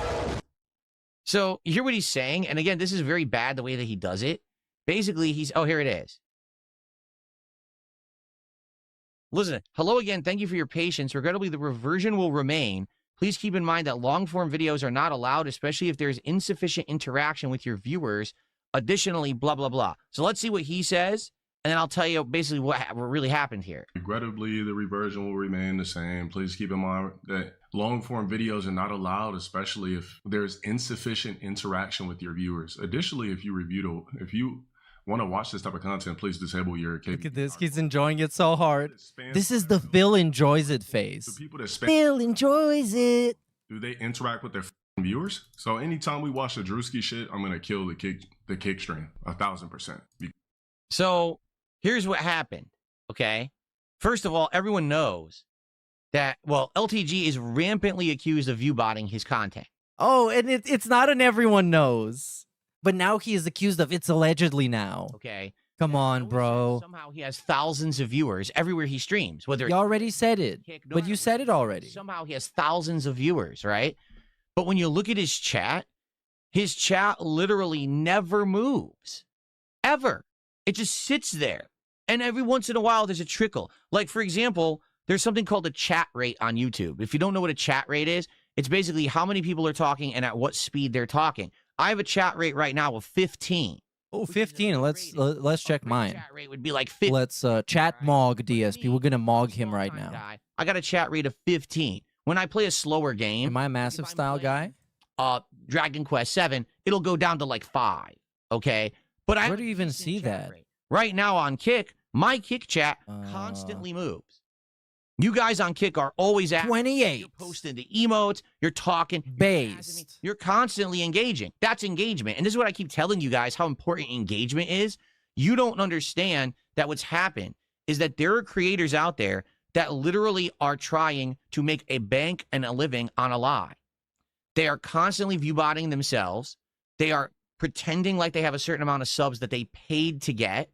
So you hear what he's saying? And again, this is very bad the way that he does it. Basically, here it is. Listen, hello again. Thank you for your patience. Regrettably, the reversion will remain. Please keep in mind that long-form videos are not allowed, especially if there's insufficient interaction with your viewers. Additionally, blah, blah, blah. So let's see what he says, and then I'll tell you basically what really happened here. Regrettably, the reversion will remain the same. Please keep in mind that long-form videos are not allowed, especially if there's insufficient interaction with your viewers. Additionally, if you want to watch this type of content, please disable your KP. Look at this. He's enjoying it so hard. This is the Phil enjoys it phase. The people that Phil enjoys it. Do they interact with their viewers? So anytime we watch the Drewski shit, I'm going to kill the kick stream 1,000%. So here's what happened. Okay. First of all, everyone knows that, well, LTG is rampantly accused of view botting his content. Oh, and it's not an everyone knows. But now he is accused of it's allegedly now. Okay. Come on, bro. Somehow he has thousands of viewers everywhere he streams. Whether you already said it, but you said it already. Somehow he has thousands of viewers, right? But when you look at his chat literally never moves. Ever. It just sits there. And every once in a while, there's a trickle. Like, for example, there's something called a chat rate on YouTube. If you don't know what a chat rate is, It's basically how many people are talking and at what speed they're talking. I have a chat rate right now of 15. Oh, 15. Let's check mine. Chat rate would be like 50. Let's chat Mog DSP. We're gonna Mog him right now. I got a chat rate of 15. When I play a slower game, am I a massive style guy? Dragon Quest 7, it'll go down to like 5. Okay, but where do you even see that? Right now on Kick, my Kick chat constantly moves. You guys on Kick are always at 28. You're posting the emotes. You're talking. Based. You're constantly engaging. That's engagement. And this is what I keep telling you guys, how important engagement is. You don't understand that what's happened is that there are creators out there that literally are trying to make a bank and a living on a lie. They are constantly viewbotting themselves. They are pretending like they have a certain amount of subs that they paid to get.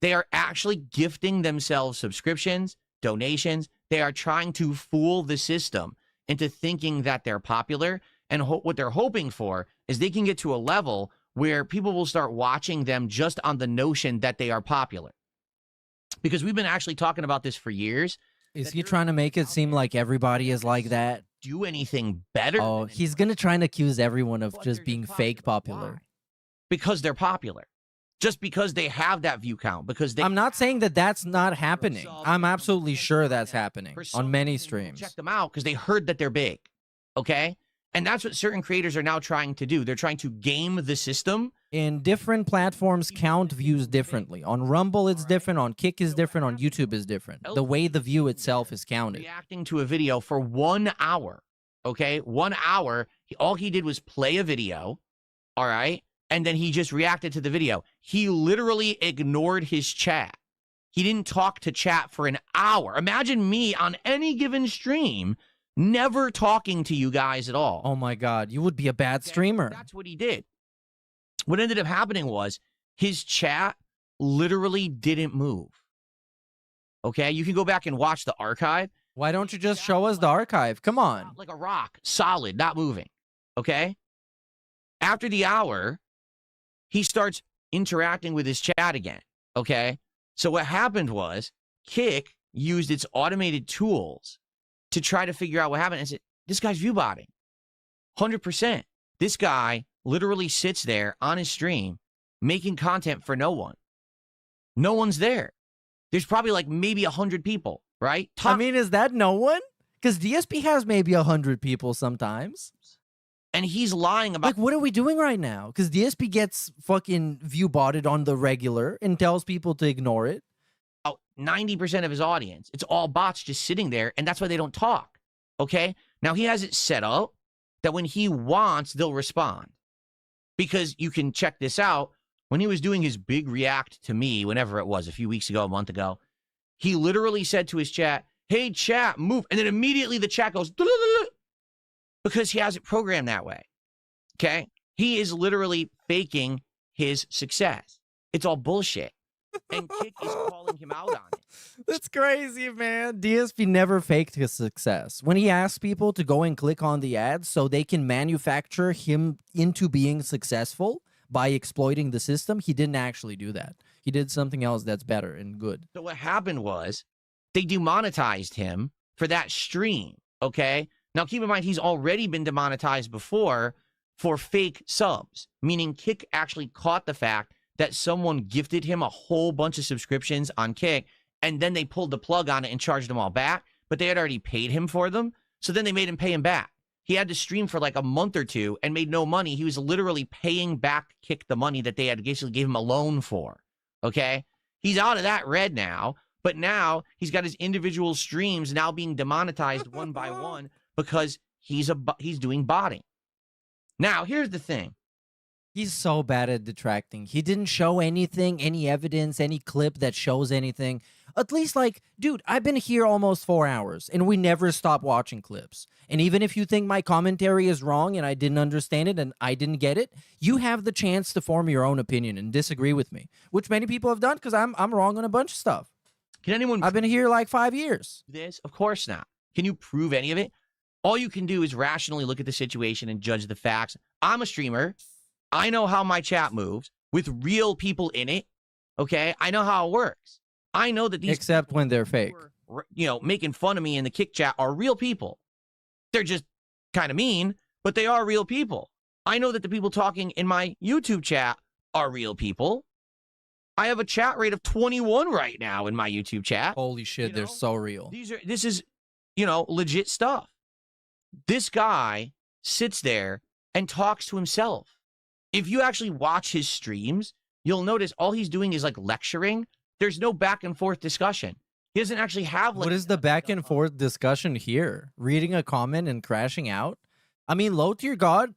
They are actually gifting themselves subscriptions, donations. They are trying to fool the system into thinking that they're popular. And what they're hoping for is they can get to a level where people will start watching them just on the notion that they are popular. Because we've been actually talking about this for years. Is he trying to make it seem like everybody is like that? Do anything better? Oh, he's going to try and accuse everyone of just being fake popular. Why? Because they're popular. Just because they have that view count. Because they I'm not saying that that's not happening. I'm absolutely sure that's happening on many streams. Check them out because they heard that they're big. Okay? And that's what certain creators are now trying to do. They're trying to game the system. In different platforms, count views differently. On Rumble, it's different. On Kick is different. On YouTube is different. The way the view itself is counted. Reacting to a video for 1 hour. Okay? 1 hour. All he did was play a video. All right? And then he just reacted to the video. He literally ignored his chat. He didn't talk to chat for an hour. Imagine me on any given stream never talking to you guys at all. Oh my God, you would be a bad streamer. That's what he did. What ended up happening was his chat literally didn't move. Okay, you can go back and watch the archive. Why don't you just show us the archive? Come on. Like a rock, solid, not moving. Okay? After the hour, he starts interacting with his chat again. Okay? So what happened was Kick used its automated tools to try to figure out what happened and said, this guy's viewbotting. 100%. This guy literally sits there on his stream making content for no one. No one's there. There's probably like maybe 100 people, right? I mean, is that no one? Because DSP has maybe 100 people sometimes. And he's lying about... Like, what are we doing right now? Because DSP gets fucking view-botted on the regular and tells people to ignore it. 90% of his audience. It's all bots just sitting there, and that's why they don't talk. Okay? Now, he has it set up that when he wants, they'll respond. Because you can check this out. When he was doing his big react to me, whenever it was, a few weeks ago, a month ago, he literally said to his chat, hey, chat, move. And then immediately the chat goes, because he has it programmed that way. Okay? He is literally faking his success. It's all bullshit. And Kick is calling him out on it. That's crazy, man. DSP never faked his success. When he asked people to go and click on the ads so they can manufacture him into being successful by exploiting the system, he didn't actually do that. He did something else that's better and good. So what happened was they demonetized him for that stream, okay? Now, keep in mind, he's already been demonetized before for fake subs, meaning Kick actually caught the fact that someone gifted him a whole bunch of subscriptions on Kick, and then they pulled the plug on it and charged them all back, but they had already paid him for them, so then they made him pay him back. He had to stream for like a month or two and made no money. He was literally paying back Kick the money that they had basically gave him a loan for, okay? He's out of that red now, but now he's got his individual streams now being demonetized one by one because he's doing botting. Now, here's the thing. He's so bad at detracting. He didn't show anything, any evidence, any clip that shows anything. At least, like, dude, I've been here almost 4 hours, and we never stop watching clips. And even if you think my commentary is wrong and I didn't understand it and I didn't get it, you have the chance to form your own opinion and disagree with me, which many people have done because I'm wrong on a bunch of stuff. Can anyone... I've been here like 5 years. This? Of course not. Can you prove any of it? All you can do is rationally look at the situation and judge the facts. I'm a streamer. I know how my chat moves with real people in it, okay? I know how it works. I know that these except when they're fake. You know, making fun of me in the Kick chat are real people. They're just kind of mean, but they are real people. I know that the people talking in my YouTube chat are real people. I have a chat rate of 21 right now in my YouTube chat. Holy shit, they're so real. This is, legit stuff. This guy sits there and talks to himself. If you actually watch his streams, you'll notice all he's doing is like lecturing. There's no back and forth discussion. He doesn't actually have what is the back and forth discussion here? Reading a comment and crashing out? I mean, low tier God,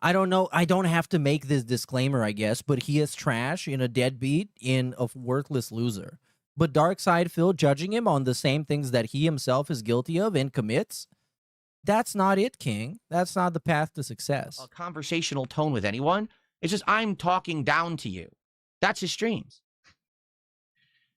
I don't know. I don't have to make this disclaimer, I guess, but he is trash in a deadbeat in a worthless loser. But Dark Side Phil judging him on the same things that he himself is guilty of and commits, that's not it, King. That's not the path to success. A conversational tone with anyone. It's just, I'm talking down to you. That's his streams.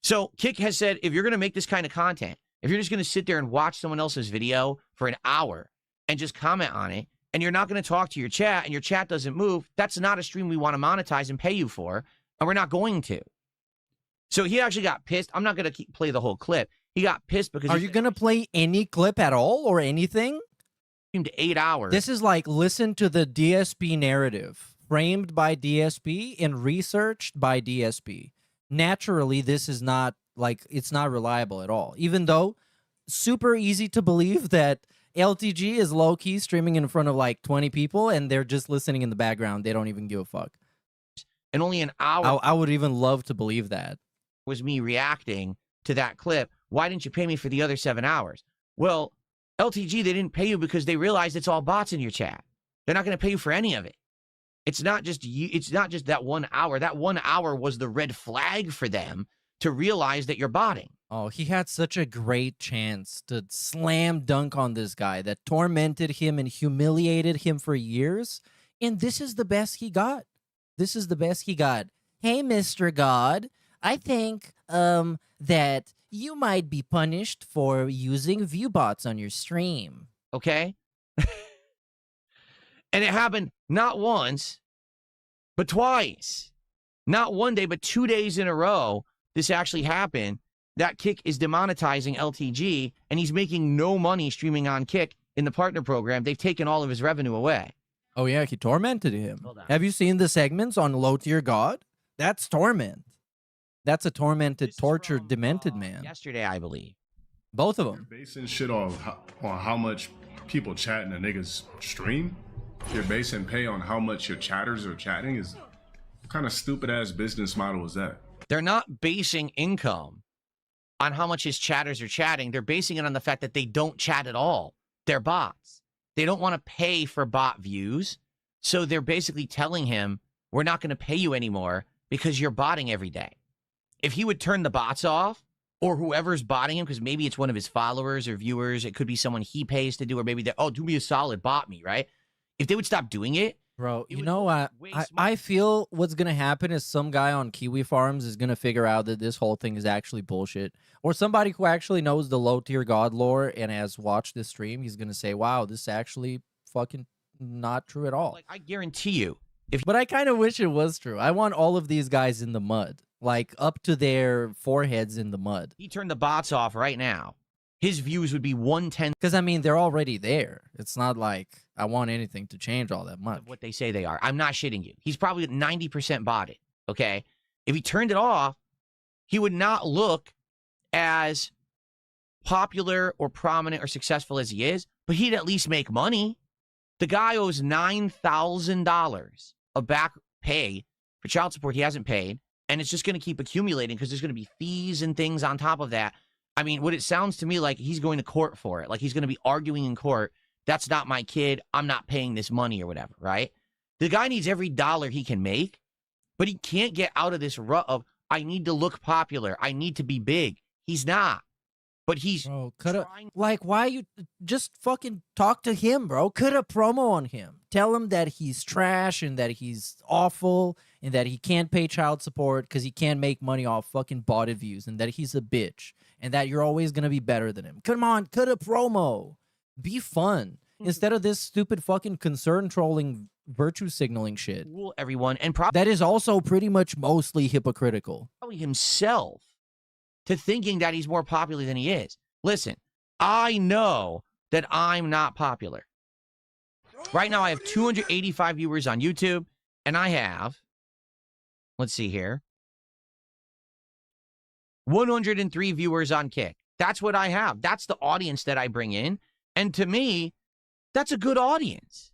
So Kick has said, if you're going to make this kind of content, if you're just going to sit there and watch someone else's video for an hour and just comment on it, and you're not going to talk to your chat, and your chat doesn't move, that's not a stream we want to monetize and pay you for, and we're not going to. So he actually got pissed. I'm not going to play the whole clip. He got pissed because... Are you going to play any clip at all or anything? ...to 8 hours. This is like, listen to the DSP narrative, framed by DSP and researched by DSP. Naturally, this is not, like, it's not reliable at all. Even though, super easy to believe that LTG is low-key streaming in front of like 20 people and they're just listening in the background. They don't even give a fuck. And only an hour... I would even love to believe that. ...was me reacting to that clip. Why didn't you pay me for the other 7 hours? Well, LTG, they didn't pay you because they realized it's all bots in your chat. They're not going to pay you for any of it. It's not just you. It's not just that 1 hour. That 1 hour was the red flag for them to realize that you're botting. Oh, he had such a great chance to slam dunk on this guy that tormented him and humiliated him for years. And this is the best he got. This is the best he got. Hey, Mr. God, I think that you might be punished for using ViewBots on your stream. Okay? And it happened not once, but twice. Not one day, but 2 days in a row, this actually happened. That Kick is demonetizing LTG, and he's making no money streaming on Kick in the partner program. They've taken all of his revenue away. Oh, yeah, he tormented him. Have you seen the segments on Low Tier God? That's torment. That's a tormented, tortured, demented man. Yesterday, I believe. Both of them. You're basing shit on how much people chat in a nigga's stream? You're basing pay on how much your chatters are chatting? What kind of stupid-ass business model is that? They're not basing income on how much his chatters are chatting. They're basing it on the fact that they don't chat at all. They're bots. They don't want to pay for bot views. So they're basically telling him, we're not going to pay you anymore because you're botting every day. If he would turn the bots off, or whoever's botting him, because maybe it's one of his followers or viewers, it could be someone he pays to do, or maybe they're, oh, do me a solid, bot me, right? If they would stop doing it, bro, you know what? I feel what's going to happen is some guy on Kiwi Farms is going to figure out that this whole thing is actually bullshit. Or somebody who actually knows the low-tier God lore and has watched this stream, he's going to say, wow, this is actually fucking not true at all. Like, I guarantee you. But I kind of wish it was true. I want all of these guys in the mud. Like, up to their foreheads in the mud. He turned the bots off right now. His views would be 1/10. Because, I mean, they're already there. It's not like I want anything to change all that much. Of what they say they are. I'm not shitting you. He's probably 90% botted, okay? If he turned it off, he would not look as popular or prominent or successful as he is, but he'd at least make money. The guy owes $9,000 of back pay for child support he hasn't paid, and it's just going to keep accumulating because there's going to be fees and things on top of that. I mean, what it sounds to me like he's going to court for it. Like he's going to be arguing in court, that's not my kid, I'm not paying this money or whatever, right? The guy needs every dollar he can make, but he can't get out of this rut of, I need to look popular, I need to be big. He's not. But he's like, why you just fucking talk to him, bro? Cut a promo on him. Tell him that he's trash and that he's awful and that he can't pay child support because he can't make money off fucking botted views and that he's a bitch and that you're always going to be better than him. Come on, cut a promo. Be fun. Instead of this stupid fucking concern trolling virtue signaling shit. Fool everyone. And that is also pretty much mostly hypocritical. Probably himself to thinking that he's more popular than he is. Listen, I know that I'm not popular. Right now, I have 285 viewers on YouTube, and I have, let's see here, 103 viewers on Kick. That's what I have. That's the audience that I bring in. And to me, that's a good audience.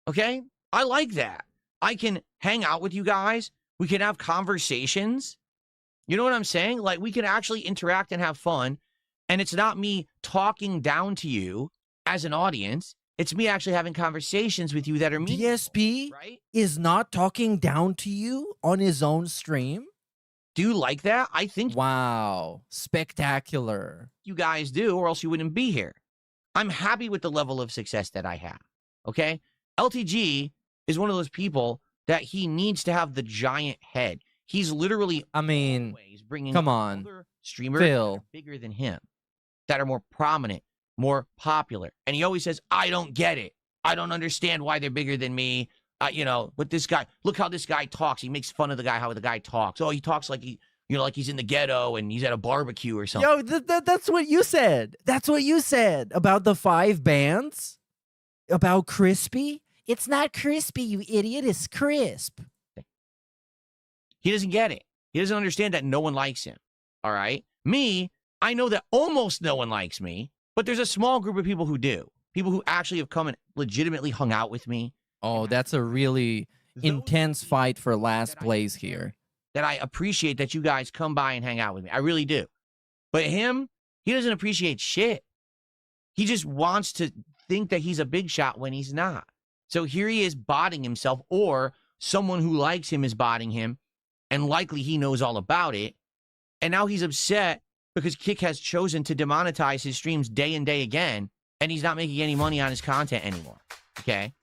Okay? I like that. I can hang out with you guys. We can have conversations. You know what I'm saying? Like, we can actually interact and have fun. And it's not me talking down to you as an audience. It's me actually having conversations with you that are meaningful. DSP right? is not talking down to you on his own stream. Do you like that? I think Wow. Spectacular. you guys do, or else you wouldn't be here. I'm happy with the level of success that I have. Okay? LTG is one of those people that he needs to have the giant head. He's literally always bringing come on, other streamers Phil. that are bigger than him, that are more prominent, more popular. And he always says, I don't get it. I don't understand why they're bigger than me. But this guy, look how this guy talks. He makes fun of the guy, how the guy talks. Oh, he talks like like he's in the ghetto and he's at a barbecue or something. Yo, that's what you said. That's what you said about the 5 bands. About crispy. It's not crispy, you idiot. It's crisp. He doesn't get it. He doesn't understand that no one likes him. All right? Me, I know that almost no one likes me, but there's a small group of people who do. People who actually have come and legitimately hung out with me. Oh, that's a really intense fight for last place here. That I appreciate that you guys come by and hang out with me. I really do. But him, he doesn't appreciate shit. He just wants to think that he's a big shot when he's not. So here he is botting himself, or someone who likes him is botting him, and likely he knows all about it. And now he's upset because Kick has chosen to demonetize his streams day and day again, and he's not making any money on his content anymore. Okay?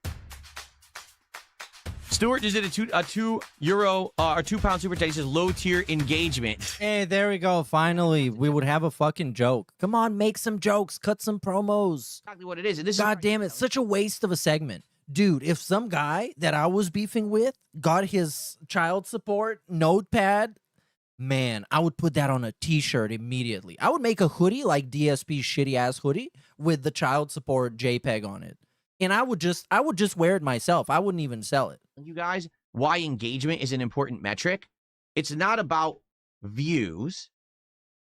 Stuart just did a £2 super chat. He says low tier engagement. Hey, there we go. Finally, we would have a fucking joke. Come on, make some jokes, cut some promos. Exactly what it is. And this God damn it, such a waste of a segment. Dude, if some guy that I was beefing with got his child support notepad, man, I would put that on a t-shirt immediately. I would make a hoodie like DSP's shitty ass hoodie with the child support JPEG on it. And I would just wear it myself. I wouldn't even sell it. You guys, why engagement is an important metric. It's not about views,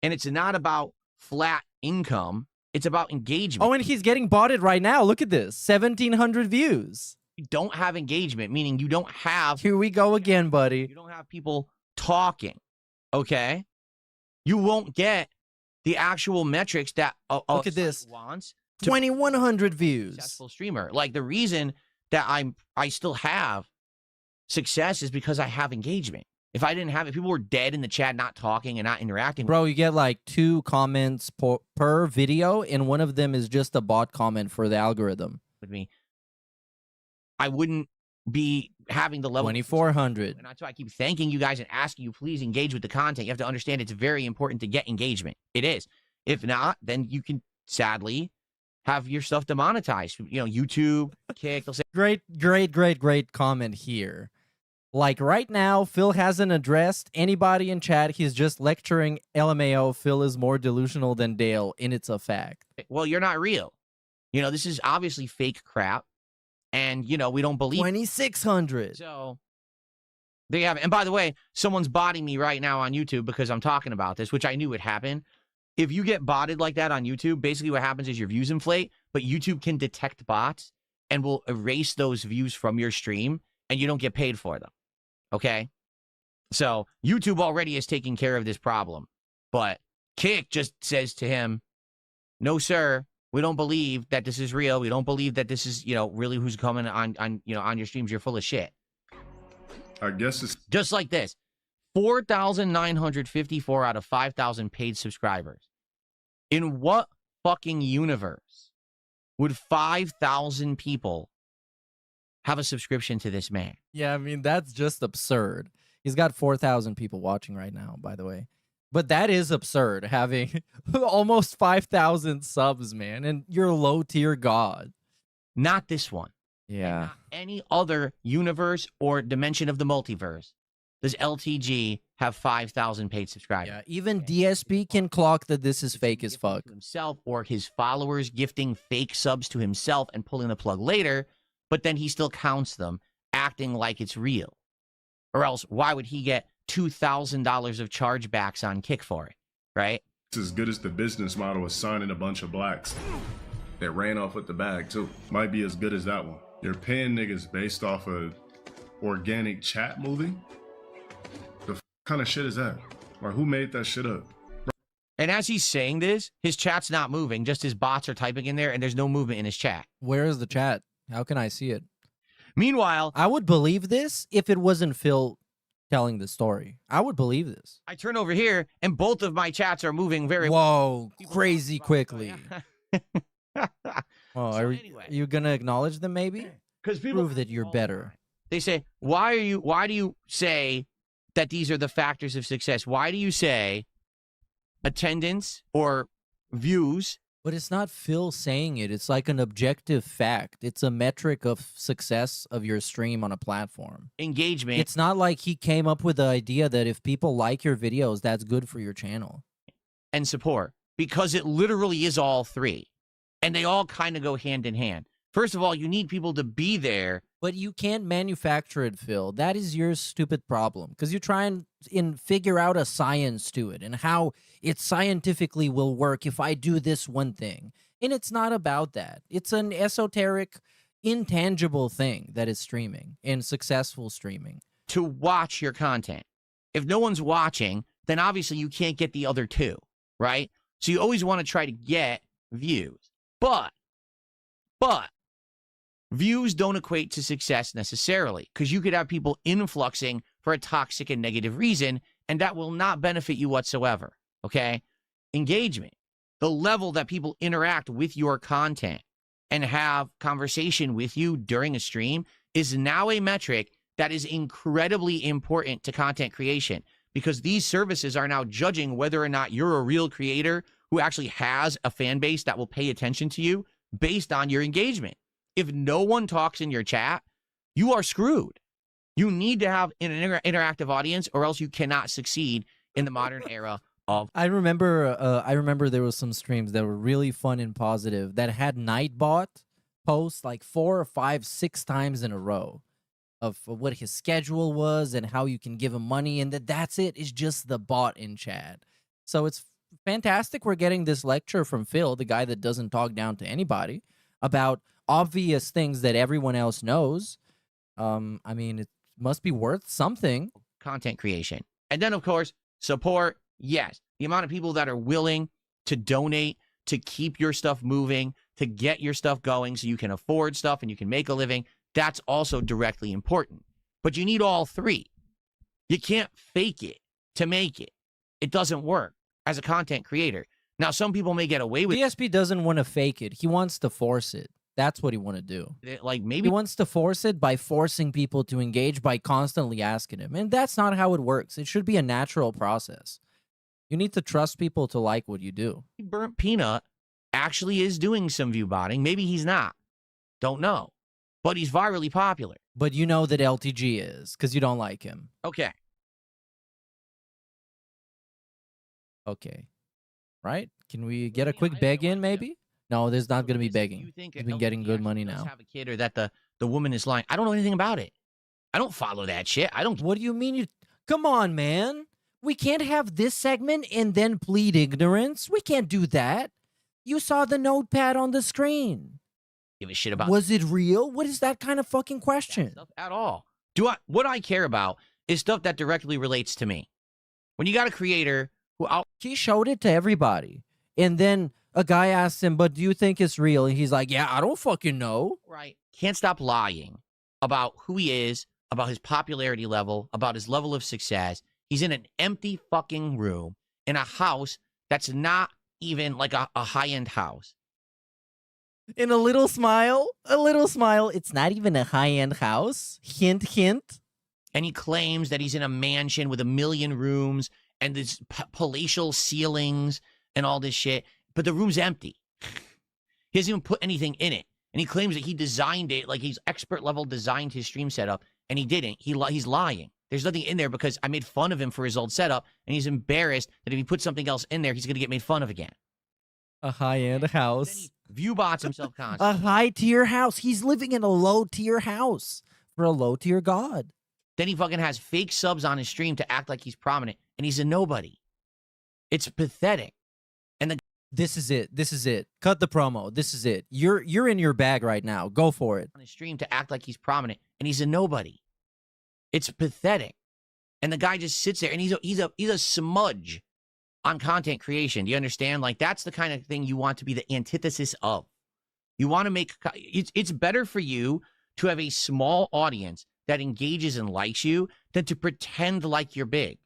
and it's not about flat income. It's about engagement. Oh, and he's getting botted right now. Look at this. 1,700 views. You don't have engagement, meaning you don't have... Here we go again, buddy. You don't have people talking, okay? You won't get the actual metrics that look at this. Wants. 2,100 views. Successful streamer. Like, the reason that I still have success is because I have engagement. If I didn't have it, people were dead in the chat, not talking and not interacting. Bro, you get like 2 comments per video, and one of them is just a bot comment for the algorithm. With me, I wouldn't be having the level 2,400. And that's why I keep thanking you guys and asking you, please engage with the content. You have to understand it's very important to get engagement. It is. If not, then you can sadly have your stuff demonetized. YouTube, Kick, they'll say. Great comment here. Like right now, Phil hasn't addressed anybody in chat. He's just lecturing LMAO. Phil is more delusional than Dale, and it's a fact. Well, you're not real. This is obviously fake crap. And, we don't believe 2,600. So, there you have it. And by the way, someone's botting me right now on YouTube because I'm talking about this, which I knew would happen. If you get botted like that on YouTube, basically what happens is your views inflate, but YouTube can detect bots and will erase those views from your stream, and you don't get paid for them. Okay? So, YouTube already is taking care of this problem. But Kick just says to him, no, sir, we don't believe that this is real. We don't believe that this is, really who's coming on your streams. You're full of shit. I guess it's just like this. 4,954 out of 5,000 paid subscribers. In what fucking universe would 5,000 people have a subscription to this man? Yeah, I mean, that's just absurd. He's got 4,000 people watching right now, by the way. But that is absurd, having almost 5,000 subs, man, and you're low tier god. Not this one. Yeah. Not any other universe or dimension of the multiverse. does LTG have 5,000 paid subscribers. Yeah, even DSP can clock that this is fake as fuck. Himself or his followers gifting fake subs to himself and pulling the plug later, but then he still counts them, acting like it's real. Or else, why would he get $2,000 of chargebacks on Kick for it, right? It's as good as the business model of signing a bunch of blacks that ran off with the bag too. Might be as good as that one. You're paying niggas based off of organic chat moving? The kind of shit is that? Like, who made that shit up? And as he's saying this, his chat's not moving. Just his bots are typing in there, and there's no movement in his chat. Where is the chat? How can I see it? Meanwhile, I would believe this if it wasn't Phil telling the story. I would believe this. I turn over here, and both of my chats are moving very Whoa, crazy quickly. Oh, So are anyway. you gonna acknowledge them maybe? Because people Prove that you're better. They say, why do you say that these are the factors of success? Why do you say attendance or views? But it's not Phil saying it. It's like an objective fact. It's a metric of success of your stream on a platform. Engagement. It's not like he came up with the idea that if people like your videos, that's good for your channel. And support. Because it literally is all three. And they all kind of go hand in hand. First of all, you need people to be there. But you can't manufacture it, Phil. That is your stupid problem. Because you try and figure out a science to it and how it scientifically will work if I do this one thing. And it's not about that. It's an esoteric, intangible thing that is streaming and successful streaming. To watch your content. If no one's watching, then obviously you can't get the other two, right? So you always want to try to get views. But views don't equate to success necessarily, because you could have people influxing for a toxic and negative reason, and that will not benefit you whatsoever, okay? Engagement, the level that people interact with your content and have conversation with you during a stream is now a metric that is incredibly important to content creation, because these services are now judging whether or not you're a real creator who actually has a fan base that will pay attention to you based on your engagement. If no one talks in your chat, you are screwed. You need to have an interactive audience, or else you cannot succeed in the modern era of. I remember there was some streams that were really fun and positive that had Nightbot post like 4 or 5, 6 times in a row of what his schedule was and how you can give him money, and that's it. It's just the bot in chat. So it's fantastic. We're getting this lecture from Phil, the guy that doesn't talk down to anybody, about obvious things that everyone else knows. I mean, it must be worth something. Content creation. And then, of course, support. Yes. The amount of people that are willing to donate, to keep your stuff moving, to get your stuff going so you can afford stuff and you can make a living, that's also directly important. But you need all three. You can't fake it to make it. It doesn't work as a content creator. Now, some people may get away with DSP doesn't want to fake it. He wants to force it. That's what he want to do. Like, maybe he wants to force it by forcing people to engage by constantly asking him. And that's not how it works. It should be a natural process. You need to trust people to like what you do. Burnt Peanut actually is doing some view botting. Maybe he's not. Don't know. But he's virally popular. But you know that LTG is, because you don't like him. Okay. Okay. Right? Can we get a quick beg in, maybe? No, there's not going to be begging. He's been getting good money now. Have a kid, or that the woman is lying. I don't know anything about it. I don't follow that shit. I don't. What do you mean? Come on, man. We can't have this segment and then plead ignorance. We can't do that. You saw the notepad on the screen. Give a shit about. Was it real? What is that kind of fucking question? Stuff at all. What I care about is stuff that directly relates to me. When you got a creator who he showed it to everybody, and then a guy asked him, "But do you think it's real?" And he's like, "Yeah, I don't fucking know." Right. Can't stop lying about who he is, about his popularity level, about his level of success. He's in an empty fucking room in a house that's not even like a high-end house. In a little smile. It's not even a high-end house. Hint, hint. And he claims that he's in a mansion with 1 million rooms and this palatial ceilings and all this shit. But the room's empty. He hasn't even put anything in it. And he claims that he designed it, like he's expert level designed his stream setup, and he didn't. He's lying. There's nothing in there because I made fun of him for his old setup, and he's embarrassed that if he puts something else in there, he's going to get made fun of again. A high-end house. View bots himself constantly. A high-tier house. He's living in a low-tier house for a low-tier god. Then he fucking has fake subs on his stream to act like he's prominent, and he's a nobody. It's pathetic. And this is it. This is it. Cut the promo. This is it. You're in your bag right now. Go for it. On his stream to act like he's prominent, and he's a nobody. It's pathetic. And the guy just sits there, and he's a smudge on content creation. Do you understand? Like, that's the kind of thing you want to be the antithesis of. You want to make it's better for you to have a small audience that engages and likes you than to pretend like you're big.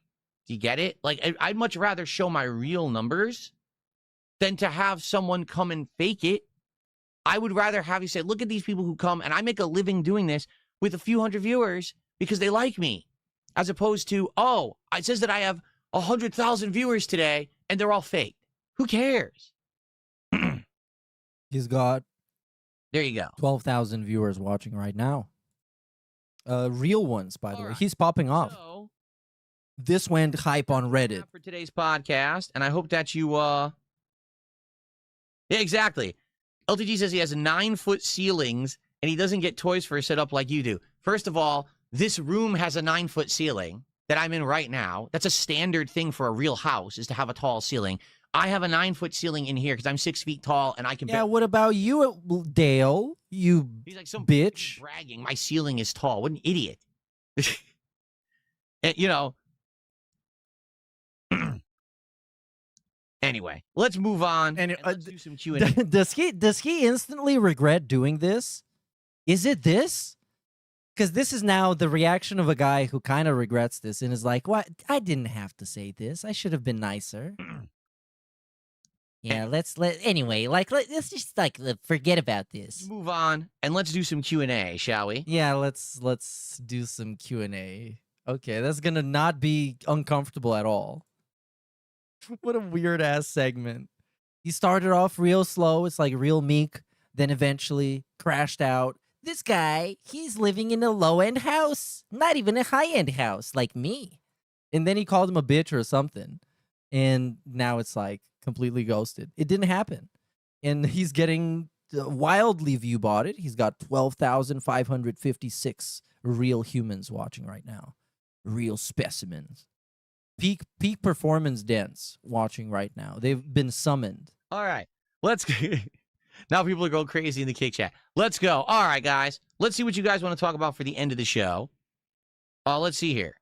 Do you get it? Like, I'd much rather show my real numbers than to have someone come and fake it. I would rather have you say, look at these people who come, and I make a living doing this with a few hundred viewers because they like me, as opposed to, oh, it says that I have 100,000 viewers today, and they're all fake. Who cares? He's got there you go. 12,000 viewers watching right now. Real ones, by the way. He's popping off. So, this went hype on Reddit. For today's podcast, and I hope that you, yeah, exactly. LTG says he has 9-foot ceilings, and he doesn't get toys for a setup like you do. First of all, this room has a 9-foot ceiling that I'm in right now. That's a standard thing for a real house, is to have a tall ceiling. I have a 9-foot ceiling in here because I'm 6 feet tall, and I can. Yeah, what about you, Dale? You He's like some bitch. Bragging, my ceiling is tall. What an idiot! And, you know. Anyway, let's move on. And let's do some Q&A. Does he instantly regret doing this? Is it this? Because this is now the reaction of a guy who kind of regrets this and is like, "What? I didn't have to say this. I should have been nicer." Yeah, let's just forget about this. Let's move on and let's do some Q&A, shall we? Yeah, let's do some Q&A. Okay, that's gonna not be uncomfortable at all. What a weird ass segment. He started off real slow, it's like real meek, then eventually crashed out. This guy, he's living in a low-end house, not even a high-end house like me. And then he called him a bitch or something. And now it's like completely ghosted. It didn't happen. And he's getting wildly view botted. He's got 12,556 real humans watching right now. Real specimens. Peak performance dense watching right now. They've been summoned. All right. Let's now people are going crazy in the kick chat. Let's go. All right, guys. Let's see what you guys want to talk about for the end of the show. Let's see here.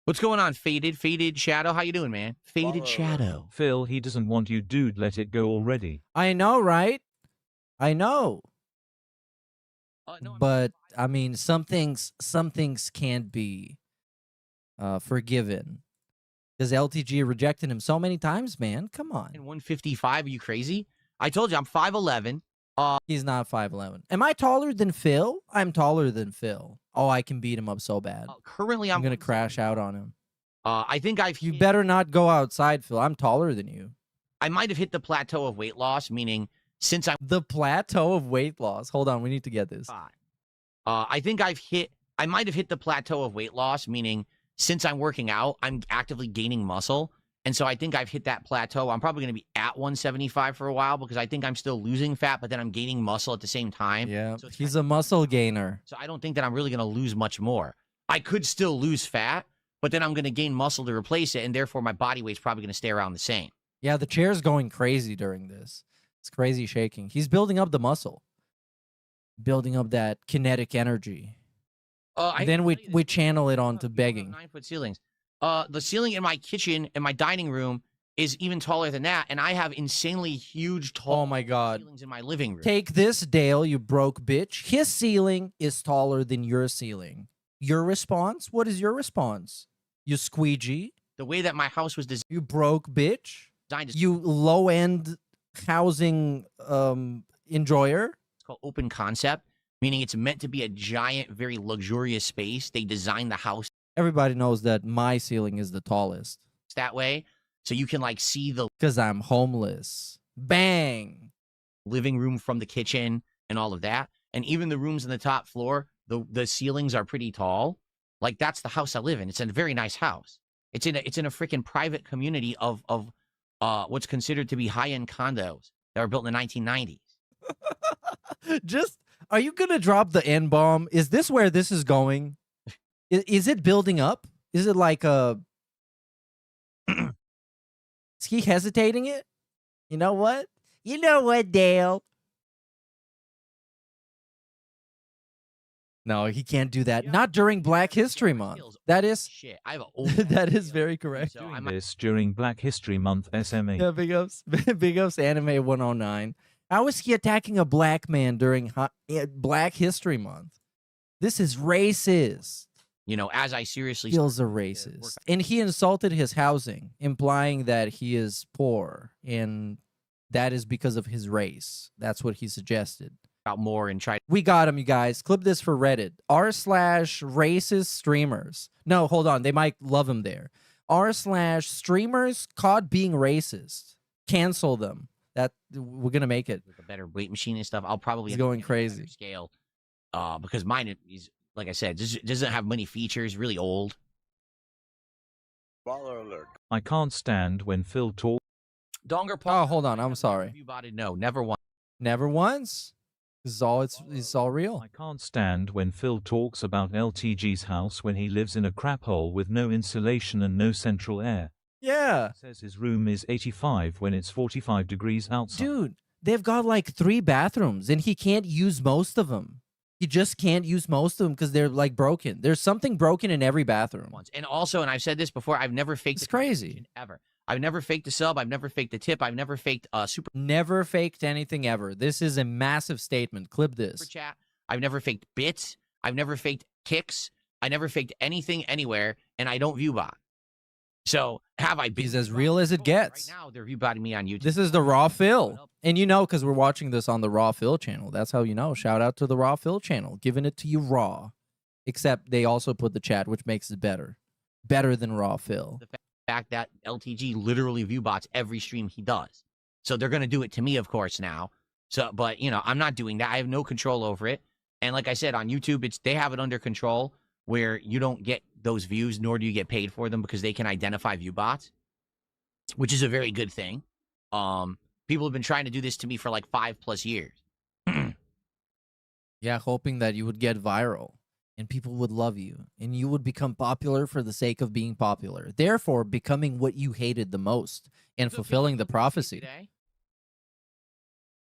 What's going on, Faded Shadow? How you doing, man? Faded Shadow. Phil, he doesn't want you, dude. Let it go already. I know, right? I know. No, but I mean, some things can't be forgiven. Because LTG rejected him so many times, man. Come on. 155? Are you crazy? I told you I'm 5'11". He's not 5'11". Am I taller than Phil? I'm taller than Phil. Oh, I can beat him up so bad. Currently, I'm gonna crash out on him. I think You better not go outside, Phil. I'm taller than you. I might have hit the plateau of weight loss, meaning since I'm the plateau of weight loss. Hold on, we need to get this. I think I might have hit the plateau of weight loss, meaning since I'm working out, I'm actively gaining muscle. And so I think I've hit that plateau. I'm probably going to be at 175 for a while because I think I'm still losing fat, but then I'm gaining muscle at the same time. Yeah, so he's a muscle gainer. So I don't think that I'm really going to lose much more. I could still lose fat, but then I'm going to gain muscle to replace it, and therefore my body weight's probably going to stay around the same. Yeah, the chair's going crazy during this. It's crazy shaking. He's building up the muscle. Building up that kinetic energy. Then we channel it onto begging. 9-foot ceilings. The ceiling in my kitchen and my dining room is even taller than that, and I have insanely huge, tall ceilings in my living room. Take this, Dale, you broke bitch. His ceiling is taller than your ceiling. Your response? What is your response? You squeegee? The way that my house was designed. You broke bitch? You low-end housing enjoyer? It's called open concept, meaning it's meant to be a giant, very luxurious space. They designed the house. Everybody knows that my ceiling is the tallest. It's that way, so you can like see the. Because I'm homeless. Bang. Living room from the kitchen and all of that, and even the rooms on the top floor. The ceilings are pretty tall, Like, that's the house I live in. It's a very nice house. It's in a freaking private community of what's considered to be high-end condos that were built in the 1990s. Just, are you gonna drop the N-bomb? Is this where this is going? Is it building up? Is it like a... Is he hesitating it? You know what? You know what, Dale? No, he can't do that. Not during Black History Month. That is... Shit, I have an old that is very correct. So Doing this during Black History Month SMA. Yeah, big ups, big ups, Anime 109. How is he attacking a black man during Black History Month? This is racist. You know, as I seriously Feels a racist, and he insulted his housing, implying that he is poor, and that is because of his race. That's what he suggested. Out more and try. We got him, you guys. Clip this for Reddit. r/racist streamers. No, hold on. They might love him there. r/streamers caught being racist. Cancel them. That we're gonna make it. With a better weight machine and stuff, I'll probably He's going crazy. Scale, because mine is, like I said, just doesn't have many features. Really old. Baller alert. I can't stand when Phil talks. Donger Paul. Oh, hold on. I'm sorry. You bought it? No, never once. Never once. This is all. It's all real. I can't stand when Phil talks about LTG's house when he lives in a crap hole with no insulation and no central air. Yeah. He says his room is 85 when it's 45 degrees outside. Dude, they've got like 3 bathrooms, and he can't use most of them. He just can't use most of them because they're like broken. There's something broken in every bathroom. And also, and I've said this before, I've never faked. It's crazy. Ever. I've never faked a sub. I've never faked a tip. I've never faked a super. Never faked anything ever. This is a massive statement. Clip this. Chat. I've never faked bits. I've never faked kicks. I never faked anything anywhere, and I don't view bot. So have I been? He's as real as it gets. Right now, they're view botting me on YouTube. This is the Raw Phil. And you know, because we're watching this on the Raw Phil channel. That's how you know. Shout out to the Raw Phil channel. Giving it to you raw. Except they also put the chat, which makes it better. Better than Raw Phil. The fact that LTG literally view bots every stream he does. So they're going to do it to me, of course, now. So, but, you know, I'm not doing that. I have no control over it. And like I said, on YouTube, they have it under control where you don't get those views, nor do you get paid for them because they can identify view bots, which is a very good thing. People have been trying to do this to me for like 5+ years. Yeah, hoping that you would get viral and people would love you and you would become popular for the sake of being popular. Therefore, becoming what you hated the most and fulfilling the prophecy.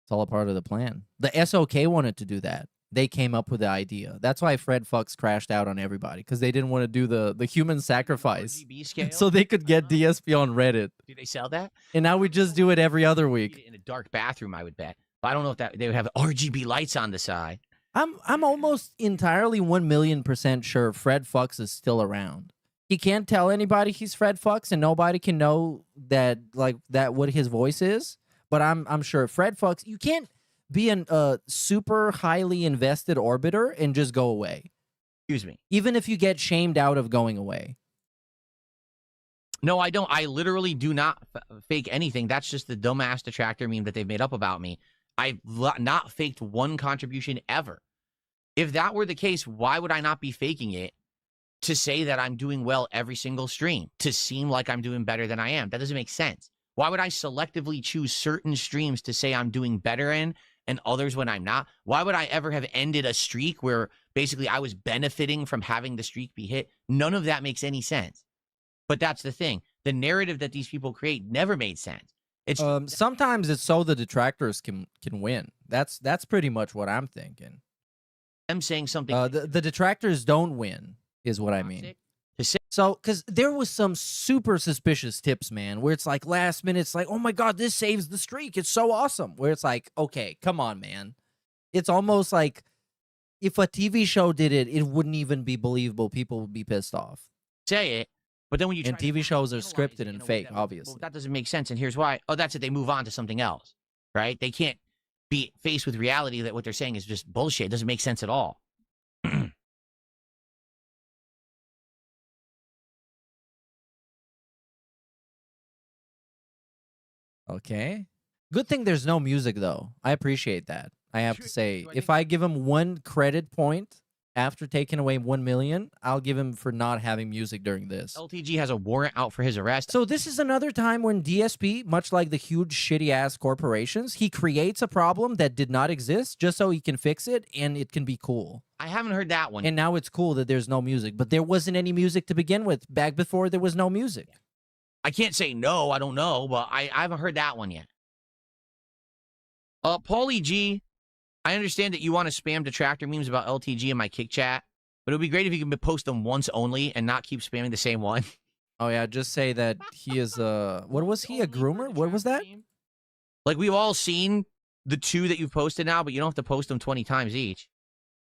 It's all a part of the plan. The SOK wanted to do that. They came up with the idea. That's why Fred Fucks crashed out on everybody, because they didn't want to do the human sacrifice so they could get DSP on Reddit. Do they sell that? And now we just do it every other week. In a dark bathroom, I would bet. But I don't know if that they would have RGB lights on the side. I'm almost entirely 1,000,000% sure Fred Fucks is still around. He can't tell anybody he's Fred Fucks, and nobody can know that what his voice is. But I'm sure Fred Fucks. You can't be a super highly invested orbiter and just go away. Excuse me. Even if you get shamed out of going away. No, I don't. I literally do not fake anything. That's just the dumbass detractor meme that they've made up about me. I've not faked one contribution ever. If that were the case, why would I not be faking it to say that I'm doing well every single stream, to seem like I'm doing better than I am? That doesn't make sense. Why would I selectively choose certain streams to say I'm doing better in and others when I'm not? Why would I ever have ended a streak where basically I was benefiting from having the streak be hit? None of that makes any sense. But that's the thing. The narrative that these people create never made sense. It's sometimes it's so the detractors can win. That's pretty much what I'm thinking. I'm saying something. The detractors don't win, is what I mean. So, because there was some super suspicious tips, man, where it's like last minute, it's like, oh my God, this saves the streak. It's so awesome. Where it's like, okay, come on, man. It's almost like if a TV show did it, it wouldn't even be believable. People would be pissed off. Say it, but then when you and TV shows are scripted and fake, obviously. Well, that doesn't make sense, and here's why. Oh, that's it. They move on to something else, right? They can't be faced with reality that what they're saying is just bullshit. It doesn't make sense at all. Okay. Good thing there's no music, though. I appreciate that. I have to say, if I give him one credit point after taking away 1 million, I'll give him for not having music during this. LTG has a warrant out for his arrest. So this is another time when DSP, much like the huge shitty ass corporations, he creates a problem that did not exist just so he can fix it and it can be cool. I haven't heard that one. And now it's cool that there's no music, but there wasn't any music to begin with. Back before there was no music. I can't say no, I don't know, but I haven't heard that one yet. Paulie G, I understand that you want to spam detractor memes about LTG in my kick chat, but it would be great if you could post them once only and not keep spamming the same one. Oh yeah, just say that he is what was he, a groomer? What was that? Like, we've all seen the 2 that you've posted now, but you don't have to post them 20 times each.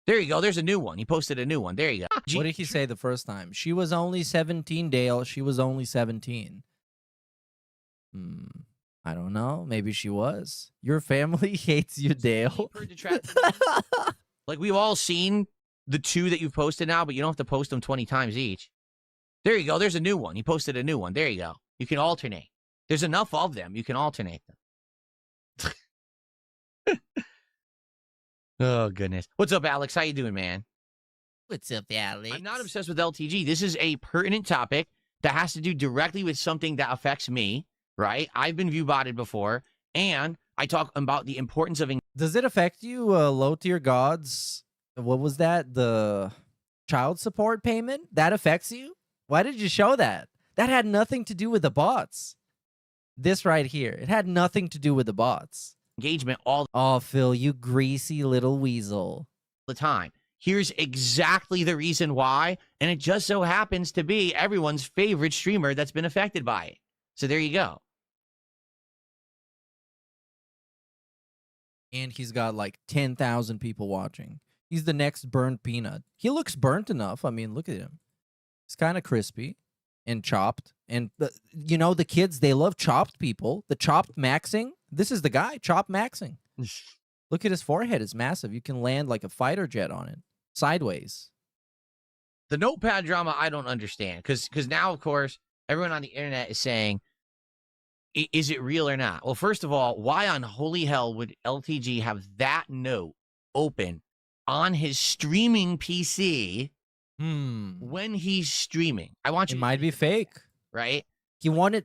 There you go. There's a new one. He posted a new one. There you go. What did he say the first time? She was only 17, Dale. She was only 17. I don't know. Maybe she was. Your family hates you, Dale. Like, we've all seen the 2 that you've posted now, but you don't have to post them 20 times each. There you go. There's a new one. He posted a new one. There you go. You can alternate. There's enough of them. You can alternate them. Oh, goodness. What's up, Alex? How you doing, man? What's up, Alex? I'm not obsessed with LTG. This is a pertinent topic that has to do directly with something that affects me, right? I've been view-botted before, and I talk about the importance of... Does it affect you, low-tier gods? What was that? The child support payment? That affects you? Why did you show that? That had nothing to do with the bots. This right here. It had nothing to do with the bots. Engagement all... Oh, Phil, you greasy little weasel. ...the time. Here's exactly the reason why, and it just so happens to be everyone's favorite streamer that's been affected by it. So there you go. And he's got like 10,000 people watching. He's the next burnt peanut. He looks burnt enough. I mean, look at him. He's kind of crispy and chopped. And, you know, the kids, they love chopped people. The chopped maxing. This is the guy, chopped maxing. Look at his forehead. It's massive. You can land like a fighter jet on it. Sideways. The notepad drama, I don't understand. Because now, of course, everyone on the internet is saying, is it real or not? Well, first of all, why on holy hell would LTG have that note open on his streaming PC when he's streaming? I want you. It might be fake, right? What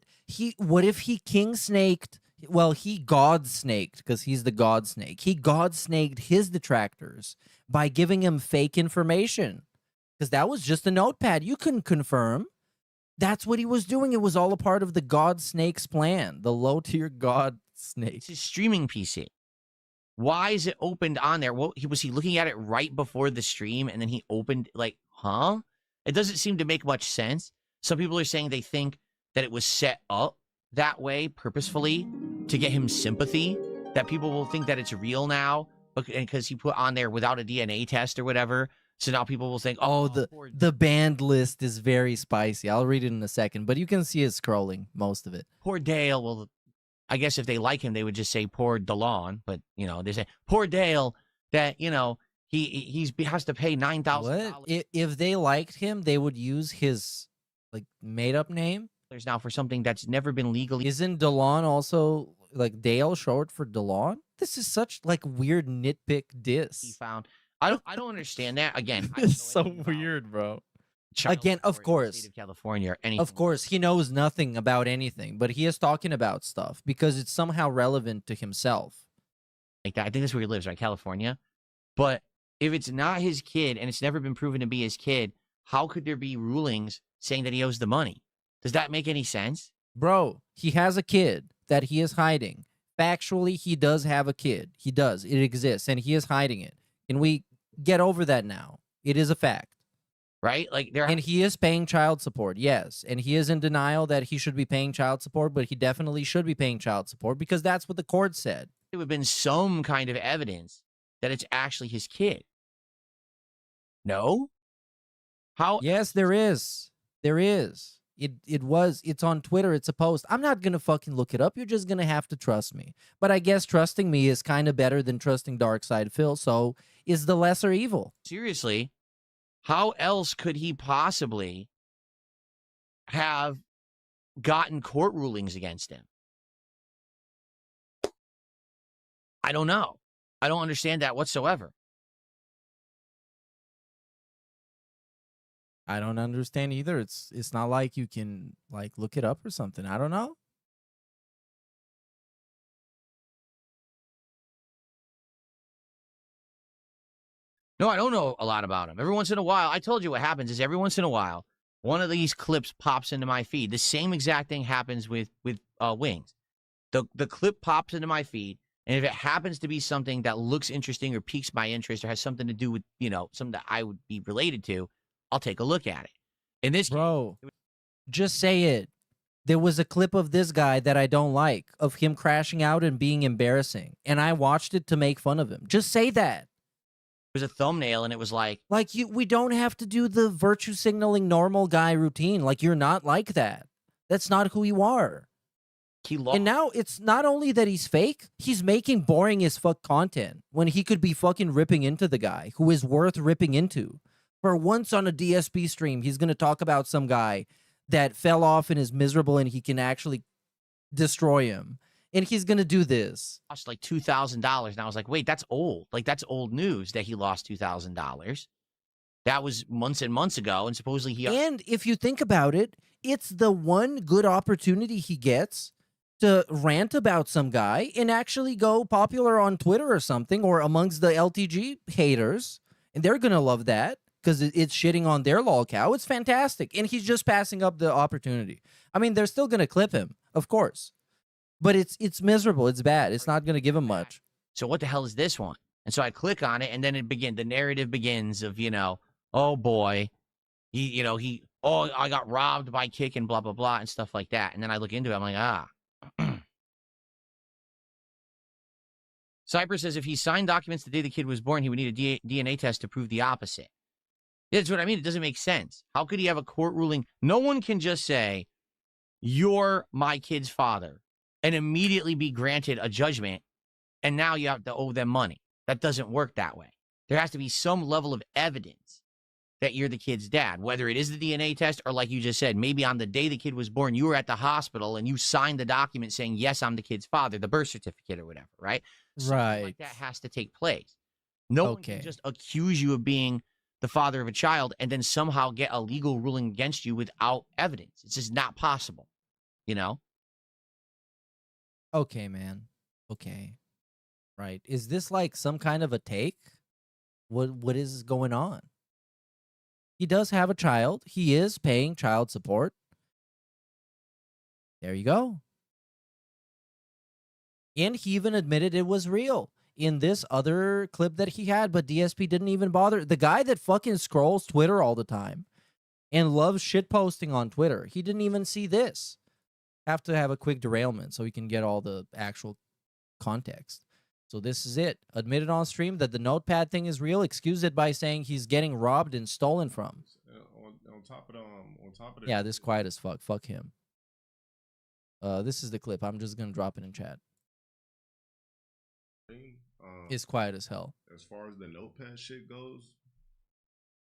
if he king snaked? Well, he god snaked because he's the god snake. He god snaked his detractors by giving him fake information because that was just a notepad. You couldn't confirm. That's what he was doing. It was all a part of the God Snake's plan, the low-tier God Snake. It's his streaming PC. Why is it opened on there? What, was he looking at it right before the stream, and then he opened, like, huh? It doesn't seem to make much sense. Some people are saying they think that it was set up that way purposefully to get him sympathy, that people will think that it's real now because he put on there without a DNA test or whatever. So now people will think, oh, the banned list is very spicy. I'll read it in a second, but you can see it scrolling, most of it. Poor Dale. Well, I guess if they like him, they would just say poor DeLon. But, you know, they say, poor Dale, that, you know, he has to pay $9,000. What? If they liked him, they would use his, like, made-up name? There's now for something that's never been legally... Isn't DeLon also, like, Dale short for DeLon? This is such, like, weird nitpick diss. He found... I don't understand that. Again, it's so weird, bro. Again, of course, state of California or anything. Of course, he knows nothing about anything, but he is talking about stuff because it's somehow relevant to himself. Like that. I think that's where he lives, right? California. But if it's not his kid and it's never been proven to be his kid, how could there be rulings saying that he owes the money? Does that make any sense? Bro, he has a kid that he is hiding. Factually, he does have a kid. He does. It exists, and he is hiding it. Can we get over that now? It is a fact. Right? Like and he is paying child support, yes. And he is in denial that he should be paying child support, but he definitely should be paying child support because that's what the court said. There would have been some kind of evidence that it's actually his kid. No? How? Yes, there is. There is. It's on Twitter. It's a post. I'm not going to fucking look it up. You're just going to have to trust me. But I guess trusting me is kind of better than trusting Darkside Phil, so is the lesser evil. Seriously, how else could he possibly have gotten court rulings against him? I don't know. I don't understand that whatsoever. I don't understand either. It's not like you can like look it up or something. I don't know. No, I don't know a lot about him. Every once in a while, I told you what happens is every once in a while, one of these clips pops into my feed. The same exact thing happens with Wings. The clip pops into my feed, and if it happens to be something that looks interesting or piques my interest or has something to do with, something that I would be related to, I'll take a look at it. In this Bro, just say it. There was a clip of this guy that I don't like, of him crashing out and being embarrassing, and I watched it to make fun of him. Just say that. It was a thumbnail, and it was like we don't have to do the virtue signaling normal guy routine. Like, you're not like that. That's not who you are. He lost. And now it's not only that he's fake, he's making boring as fuck content when he could be fucking ripping into the guy who is worth ripping into. For once on a DSP stream, he's going to talk about some guy that fell off and is miserable and he can actually destroy him. And he's going to do this. Lost like $2,000. And I was like, wait, that's old. Like, that's old news that he lost $2,000. That was months and months ago. And supposedly he... And if you think about it, it's the one good opportunity he gets to rant about some guy and actually go popular on Twitter or something, or amongst the LTG haters. And they're going to love that because it's shitting on their lolcow. It's fantastic. And he's just passing up the opportunity. I mean, they're still going to clip him, of course. But it's miserable. It's bad. It's not going to give him much. So what the hell is this one? And so I click on it, and then the narrative begins of, oh boy, I got robbed by Kick and blah, blah, blah, and stuff like that. And then I look into it, I'm like, Cypress says if he signed documents the day the kid was born, he would need a DNA test to prove the opposite. That's what I mean. It doesn't make sense. How could he have a court ruling? No one can just say, you're my kid's father, and immediately be granted a judgment, and now you have to owe them money. That doesn't work that way. There has to be some level of evidence that you're the kid's dad, whether it is the DNA test or, like you just said, maybe on the day the kid was born, you were at the hospital and you signed the document saying, yes, I'm the kid's father, the birth certificate or whatever, right? Something like that has to take place. No one can just accuse you of being the father of a child and then somehow get a legal ruling against you without evidence. It's just not possible, Okay, man. Okay. Right. Is this like some kind of a take? What is going on? He does have a child. He is paying child support. There you go. And he even admitted it was real in this other clip that he had, but DSP didn't even bother. The guy that fucking scrolls Twitter all the time and loves shitposting on Twitter, he didn't even see this. Have to have a quick derailment so he can get all the actual context. So this is it. Admitted on stream that the notepad thing is real. Excuse it by saying he's getting robbed and stolen from. On top of that, yeah, this quiet as fuck. Fuck him. This is the clip. I'm just gonna drop it in chat. It's quiet as hell. As far as the notepad shit goes,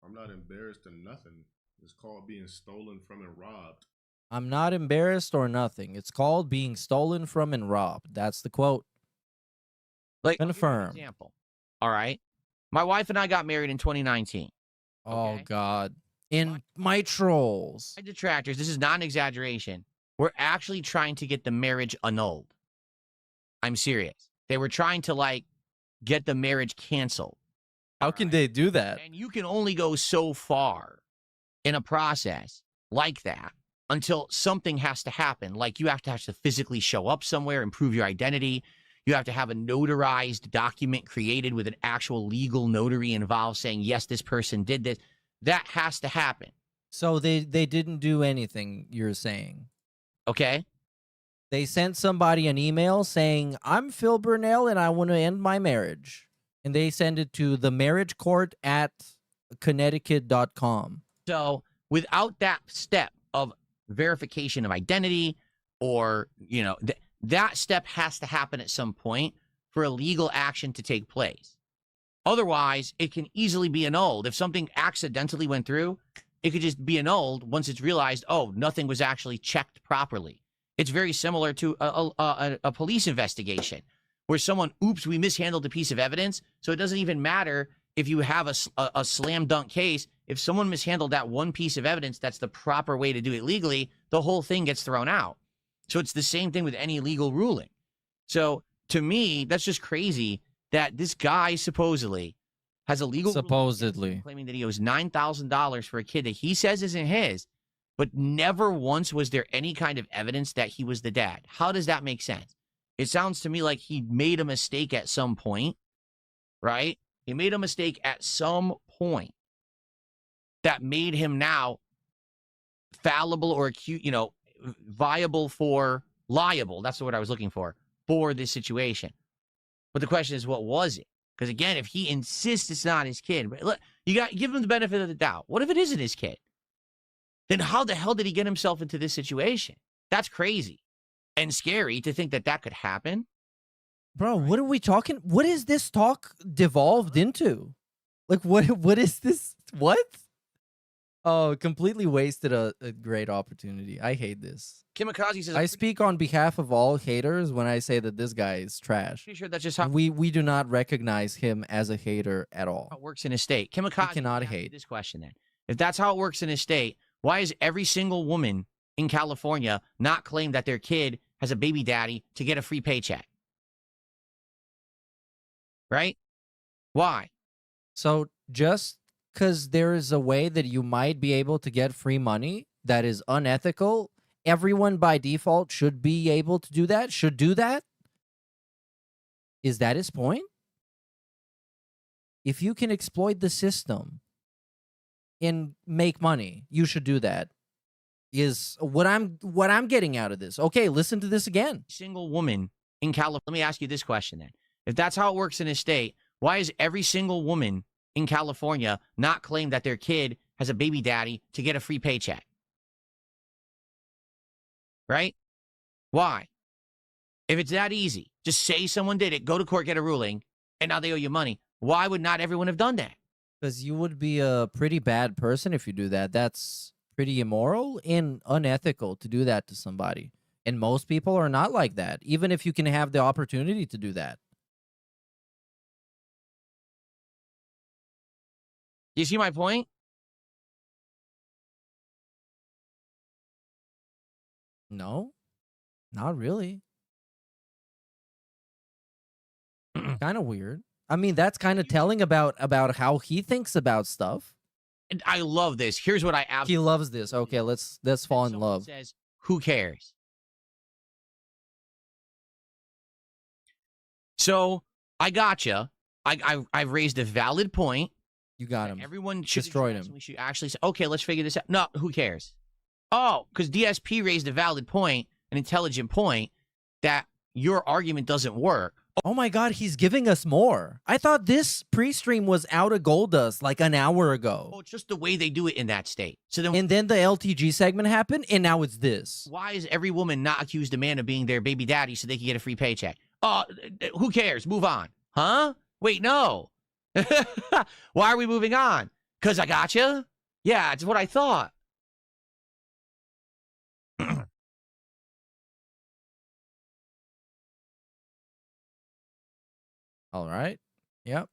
I'm not embarrassed or nothing. It's called being stolen from and robbed. I'm not embarrassed or nothing. It's called being stolen from and robbed. That's the quote. Like, confirm. Example. All right. My wife and I got married in 2019. Oh, God. In my trolls. My detractors, this is not an exaggeration. We're actually trying to get the marriage annulled. I'm serious. They were trying to, get the marriage canceled. How can they do that? And you can only go so far in a process like that until something has to happen. Like, you have to physically show up somewhere and prove your identity. You have to have a notarized document created with an actual legal notary involved saying, yes, this person did this. That has to happen. So they didn't do anything, you're saying? Okay. They sent somebody an email saying, I'm Phil Burnell and I want to end my marriage. And they send it to the marriage court at Connecticut.com. So without that step of verification of identity or, that step has to happen at some point for a legal action to take place. Otherwise, it can easily be annulled. If something accidentally went through, it could just be annulled once it's realized, oh, nothing was actually checked properly. It's very similar to a police investigation where someone, oops, we mishandled a piece of evidence. So it doesn't even matter if you have a slam dunk case. if someone mishandled that one piece of evidence, that's the proper way to do it legally, the whole thing gets thrown out. So it's the same thing with any legal ruling. So to me, that's just crazy that this guy supposedly has a legal ruling claiming that he owes $9,000 for a kid that he says isn't his, but never once was there any kind of evidence that he was the dad. How does that make sense? It sounds to me like he made a mistake at some point, right? He made a mistake at some point that made him now fallible or viable for liable. That's the word I was looking for this situation. But the question is, what was it? Because again, if he insists it's not his kid, but look, you got give him the benefit of the doubt. What if it isn't his kid? Then how the hell did he get himself into this situation? That's crazy and scary to think that that could happen. Bro, what are we talking? What is this talk devolved into? Like, what is this? What? Oh, completely wasted a great opportunity. I hate this. Kimikaze says, I speak on behalf of all haters when I say that this guy is trash. Pretty sure that's just how we do not recognize him as a hater at all. it works in his state. Kimikaze cannot hate. This question then. If that's how it works in his state, why is every single woman in California not claim that their kid has a baby daddy to get a free paycheck? Right? Why? So just because there is a way that you might be able to get free money that is unethical, everyone by default should be able to do that? Should do that? Is that his point? If you can exploit the system and make money, you should do that. Is what I'm getting out of this. Okay, listen to this again. Single woman in California. Let me ask you this question then. If that's how it works in his state, why is every single woman in California not claim that their kid has a baby daddy to get a free paycheck? Right? Why? If it's that easy, just say someone did it, go to court, get a ruling, and now they owe you money. Why would not everyone have done that? Because you would be a pretty bad person if you do that. That's pretty immoral and unethical to do that to somebody. And most people are not like that, even if you can have the opportunity to do that. You see my point? No, not really. Kind of weird. I mean, that's kind of telling about how he thinks about stuff. And I love this. Here's what I absolutely He loves this. Okay, let's fall in love. Says, who cares? So I gotcha. I've raised a valid point. You got him. Everyone should destroyed him. We should actually say, okay, let's figure this out. No, who cares? Oh, because DSP raised a valid point, an intelligent point, that your argument doesn't work. Oh my God, he's giving us more. I thought this pre-stream was out of Goldust like an hour ago. Oh, it's just the way they do it in that state. So then, and then the LTG segment happened, and now it's this. Why is every woman not accused a man of being their baby daddy so they can get a free paycheck? Oh, who cares? Move on. Huh? Wait, no. Why are we moving on? Because I gotcha? Yeah, it's what I thought. All right. Yep.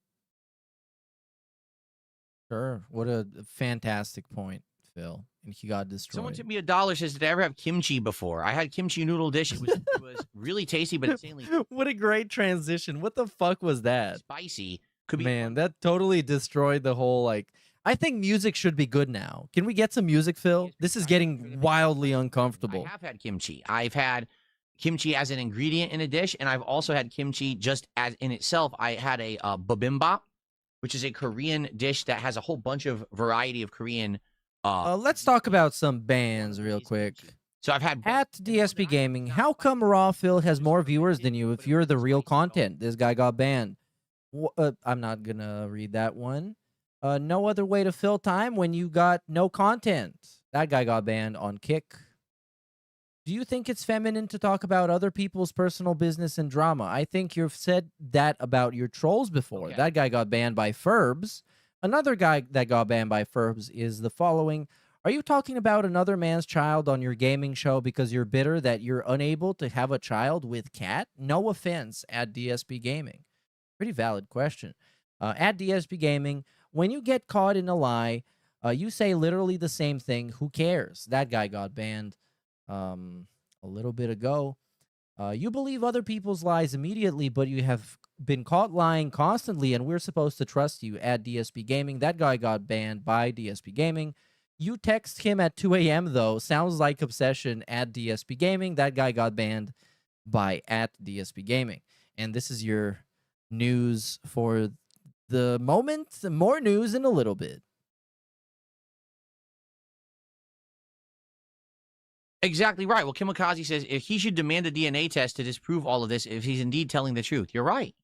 Sure. What a fantastic point, Phil. And he got destroyed. Someone tipped me $1. Says, did I ever have kimchi before? I had kimchi noodle dish. It was really tasty, but insanely. What a great transition. What the fuck was that? Spicy. Could be. Man, that totally destroyed the whole, like, I think music should be good now. Can we get some music, Phil? This is getting wildly uncomfortable. I have had kimchi. I've had kimchi as an ingredient in a dish, and I've also had kimchi just as in itself. I had a bibimbap, which is a Korean dish that has a whole bunch of variety of Korean. Let's talk about some bands real quick. So I've had at DSP Gaming. How come Raw Phil has more viewers than you if you're the real content? This guy got banned. I'm not gonna read that one. No other way to fill time when you got no content. That guy got banned on Kick. Do you think it's feminine to talk about other people's personal business and drama? I think you've said that about your trolls before. Okay. That guy got banned by Ferbs. Another guy that got banned by Ferbs is the following. Are you talking about another man's child on your gaming show because you're bitter that you're unable to have a child with Cat? No offense at DSP Gaming. Pretty valid question. At DSP Gaming, when you get caught in a lie, You say literally the same thing. Who cares? That guy got banned a little bit ago. You believe other people's lies immediately, but you have been caught lying constantly, and we're supposed to trust you. At DSP Gaming, that guy got banned by DSP Gaming. You text him at 2 a.m. though. Sounds like obsession. At DSP Gaming, that guy got banned by at DSP Gaming. And this is your news for the moment. More news in a little bit. Exactly right. Well, Kimikaze says if he should demand a DNA test to disprove all of this, if he's indeed telling the truth. You're right.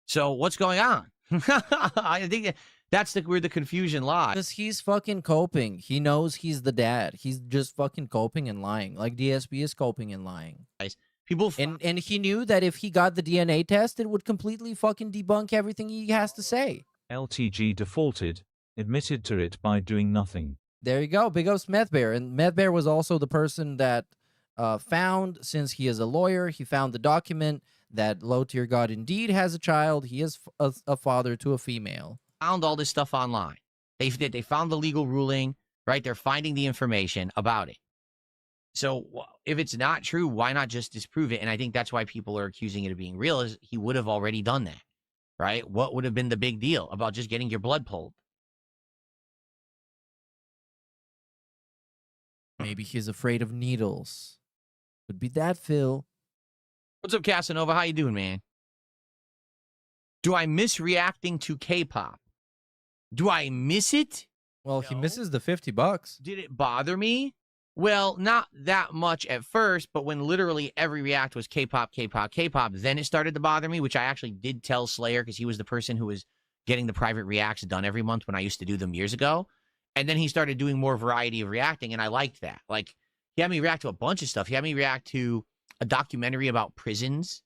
So what's going on? I think that's where the confusion lies. Because he's fucking coping. He knows he's the dad. He's just fucking coping and lying. Like DSP is coping and lying. People and he knew that if he got the DNA test, it would completely fucking debunk everything he has to say. LTG defaulted, admitted to it by doing nothing. There you go. Big ups Methbear. And Methbear was also the person that found, since he is a lawyer, he found the document that Low Tier God indeed has a child. He is a father to a female. Found all this stuff online. They found the legal ruling, right? They're finding the information about it. So if it's not true, why not just disprove it? And I think that's why people are accusing it of being real, is he would have already done that, right? What would have been the big deal about just getting your blood pulled? Maybe he's afraid of needles. Could be that, Phil. What's up, Casanova? How you doing, man? Do I miss reacting to K-pop? Do I miss it? Well, he misses the $50. Did it bother me? Well, not that much at first, but when literally every react was K-pop, K-pop, K-pop, then it started to bother me, which I actually did tell Slayer because he was the person who was getting the private reacts done every month when I used to do them years ago. And then he started doing more variety of reacting, and I liked that. Like, he had me react to a bunch of stuff. He had me react to a documentary about prisons.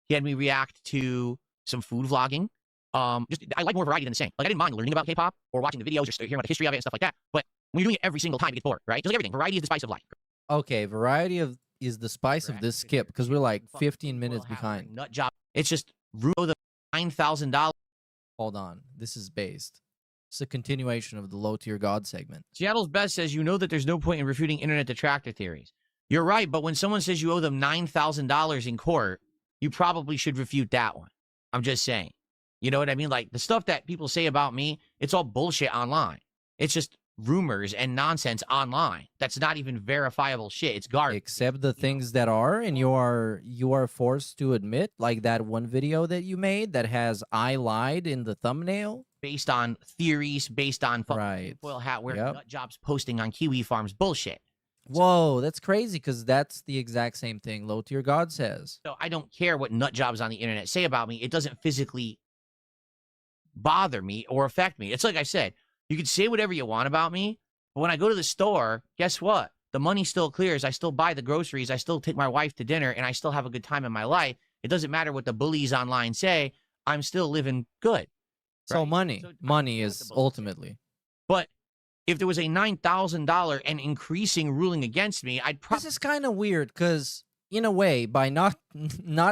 He had me react to some food vlogging. I like more variety than the same. Like, I didn't mind learning about K-pop or watching the videos or hearing about the history of it and stuff like that. But when you're doing it every single time, it gets bored, right? Just like everything. Variety is the spice of life. Okay, variety is the spice of this skip, because we're like 15 minutes behind. Nut job. It's just the $9,000. Hold on. This is based. It's a continuation of the Low Tier God segment. Seattle's Best says, you know that there's no point in refuting internet detractor theories. You're right, but when someone says you owe them $9,000 in court, you probably should refute that one. I'm just saying. You know what I mean? Like, the stuff that people say about me, it's all bullshit online. It's just rumors and nonsense online. That's not even verifiable shit. It's garbage. Except the things that are, and you are forced to admit, like that one video that you made that has "I lied" in the thumbnail. Based on theories, based on right. foil hat wearing nut jobs posting on Kiwi Farms bullshit. Whoa, that's crazy, because that's the exact same thing Low Tier God says. So I don't care what nut jobs on the internet say about me. It doesn't physically bother me or affect me. It's like I said, you can say whatever you want about me, but when I go to the store, guess what? The money still clears. I still buy the groceries. I still take my wife to dinner, and I still have a good time in my life. It doesn't matter what the bullies online say. I'm still living good. So money is ultimately. But if there was a $9,000 and increasing ruling against me, I'd probably... This is kind of weird, because in a way, by not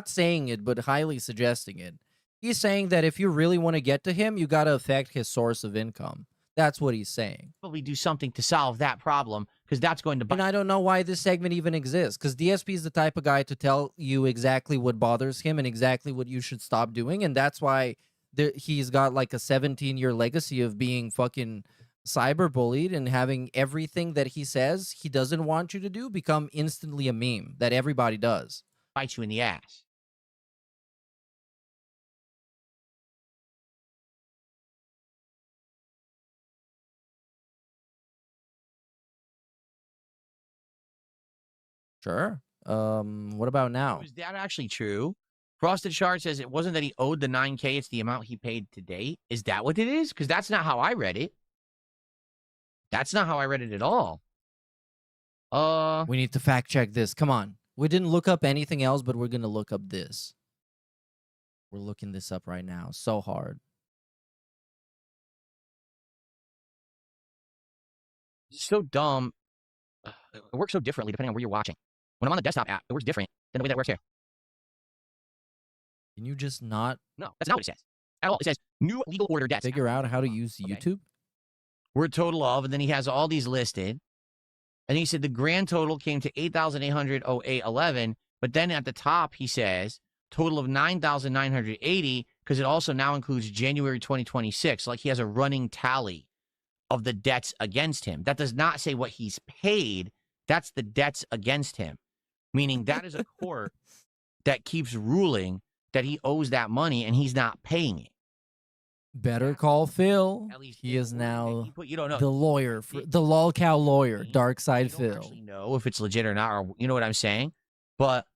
saying it, but highly suggesting it, he's saying that if you really want to get to him, you got to affect his source of income. That's what he's saying. Probably do something to solve that problem, because that's going to... And I don't know why this segment even exists, because DSP is the type of guy to tell you exactly what bothers him and exactly what you should stop doing, and that's why he's got like a 17-year legacy of being fucking cyberbullied and having everything that he says he doesn't want you to do become instantly a meme that everybody does. Bite you in the ass. Sure. What about now? Is that actually true? Frosted Shard says it wasn't that he owed the $9K, it's the amount he paid to date. Is that what it is? Because that's not how I read it. That's not how I read it at all. We need to fact check this. Come on. We didn't look up anything else, but we're going to look up this. We're looking this up right now. So hard. So dumb. It works so differently depending on where you're watching. When I'm on the desktop app, it works different than the way that works here. Can you just not... No, that's not what it says. At all. It says, new legal order debts. Figure out how to use YouTube? were a total of, and then he has all these listed. And he said the grand total came to 8,800.0811, but then at the top he says total of 9,980 because it also now includes January 2026. Like he has a running tally of the debts against him. That does not say what he's paid. That's the debts against him, meaning that is a court that keeps ruling that he owes that money and he's not paying it. Better call Phil. At least He is now you don't know. the lawyer, for, the lolcow lawyer, Dark Side You don't Phil. actually know if it's legit or not, or you know what I'm saying? But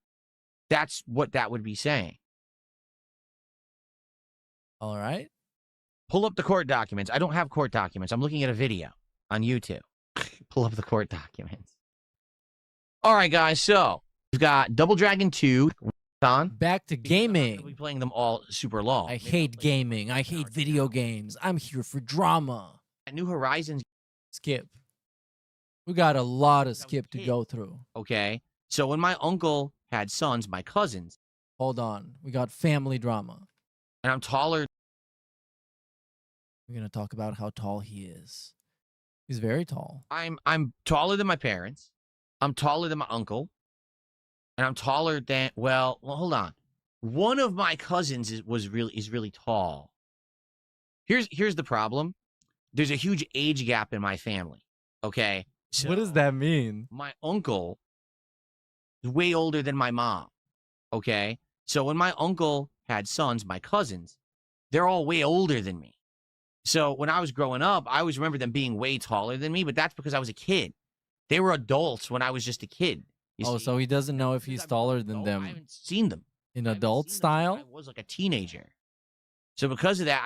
that's what that would be saying. All right. Pull up the court documents. I don't have court documents. I'm looking at a video on YouTube. Pull up the court documents. All right, guys. So we've got Double Dragon 2 on. Back to gaming. We're playing them all super long. I hate gaming. I hate video games. I'm here for drama. New Horizons. Skip. We got a lot of skip to go through. Okay. So when my uncle had sons, my cousins. Hold on. We got family drama. And I'm taller. We're going to talk about how tall he is. He's very tall. I'm taller than my parents. I'm taller than my uncle. And I'm taller than, well, hold on. One of my cousins is really tall. Here's the problem. There's a huge age gap in my family. Okay. So what does that mean? My uncle is way older than my mom. Okay. So when my uncle had sons, my cousins, they're all way older than me. So when I was growing up, I always remember them being way taller than me, but that's because I was a kid. They were adults when I was just a kid. Oh, so he doesn't know if he's taller than them. I haven't seen them. In adult style? I was like a teenager. So because of that,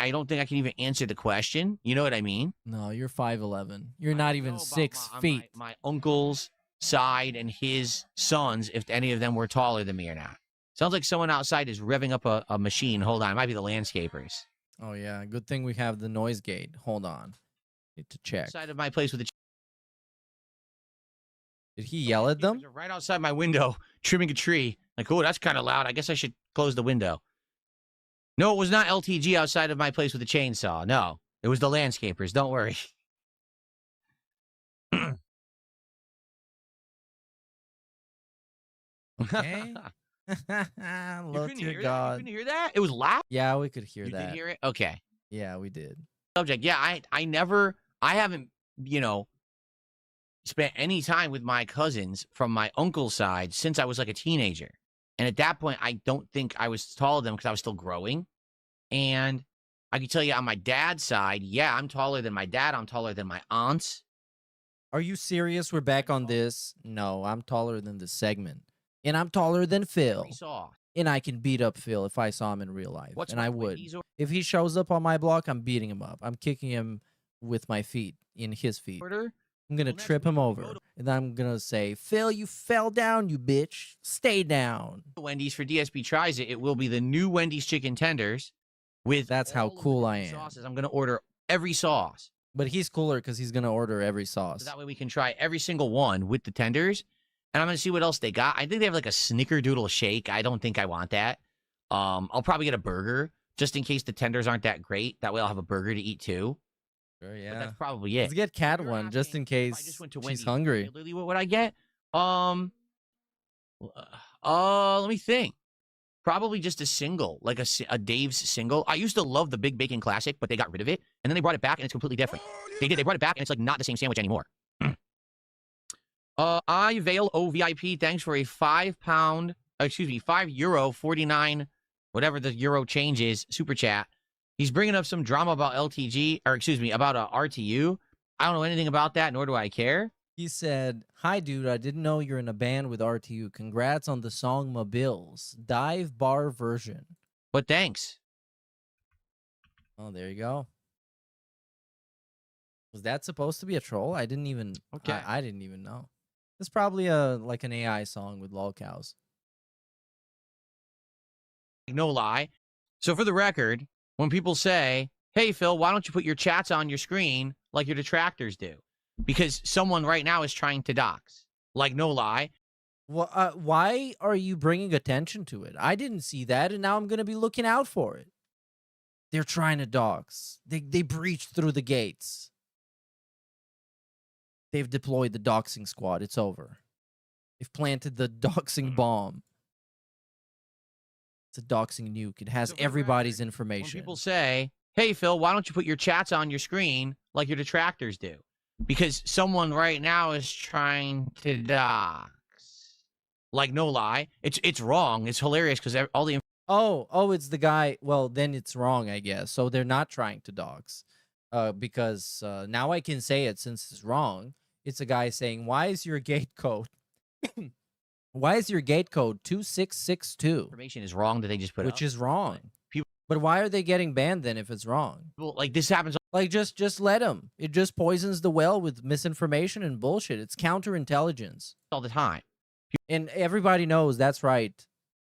I don't think I can even answer the question. You know what I mean? No, you're 5'11". You're not even 6 feet. My uncle's side and his sons, if any of them were taller than me or not. Sounds like someone outside is revving up a machine. Hold on. It might be the landscapers. Oh, yeah. Good thing we have the noise gate. Hold on. Need to check. Side of my place with the... Did he yell at them? Right outside my window, trimming a tree. Like, oh, that's kind of loud. I guess I should close the window. No, it was not LTG outside of my place with a chainsaw. No, it was the landscapers. Don't worry. Okay. Love to God. You couldn't hear that? It was loud? Yeah, we could hear you that. You could hear it? Okay. Yeah, we did. Subject. Yeah, I haven't, spent any time with my cousins from my uncle's side since I was like a teenager. And at that point, I don't think I was taller than them because I was still growing. And I can tell you on my dad's side, yeah, I'm taller than my dad. I'm taller than my aunts. Are you serious? We're back on this? No, I'm taller than this segment. And I'm taller than Phil. And I can beat up Phil if I saw him in real life. And I would. If he shows up on my block, I'm beating him up. I'm kicking him with my feet, in his feet. I'm going to trip him over. And I'm going to say, Phil, you fell down, you bitch. Stay down. Wendy's for DSP tries it. It will be the new Wendy's chicken tenders with That's how cool I am. Sauces. I'm going to order every sauce. But he's cooler because he's going to order every sauce. So that way we can try every single one with the tenders. And I'm going to see what else they got. I think they have like a snickerdoodle shake. I don't think I want that. I'll probably get a burger just in case the tenders aren't that great. That way I'll have a burger to eat too. Sure, yeah. But that's probably it. Let's get Cat one just in case she's hungry. Literally, what would I get? Let me think. Probably just a single, like a Dave's single. I used to love the Big Bacon Classic, but they got rid of it. And then they brought it back and it's completely different. They brought it back and it's like not the same sandwich anymore. I Vale OVIP, thanks for a €5.49, whatever the euro change is, super chat. He's bringing up some drama about LTG, or excuse me, about RTU. I don't know anything about that, nor do I care. He said, "Hi, dude. I didn't know you're in a band with RTU. Congrats on the song Ma Bills. Dive bar version." But thanks. Oh, there you go. Was that supposed to be a troll? I didn't even. Okay. I didn't even know. It's probably like an AI song with lolcows. No lie. So for the record, when people say, "Hey Phil, why don't you put your chats on your screen like your detractors do?" Because someone right now is trying to dox. Like, no lie. Well, why are you bringing attention to it? I didn't see that, and now I'm going to be looking out for it. They're trying to dox. They breached through the gates. They've deployed the doxing squad. It's over. They've planted the doxing bomb. It's a doxing nuke. It has everybody's When information. people say, hey, Phil, why don't you put your chats on your screen like your detractors do? Because someone right now is trying to dox. Like, no lie. It's wrong. It's hilarious because all the Oh, it's the guy. Well, then it's wrong, I guess. So they're not trying to dox. Because now I can say it since it's wrong. It's a guy saying, why is your gate code? Why is your gate code 2662? information is wrong that they just put Which up. is wrong. People, But why are they getting banned then if it's wrong? like, this happens Like, just let them. It just poisons the well with misinformation and bullshit. It's counterintelligence. all the time. And everybody knows that's right.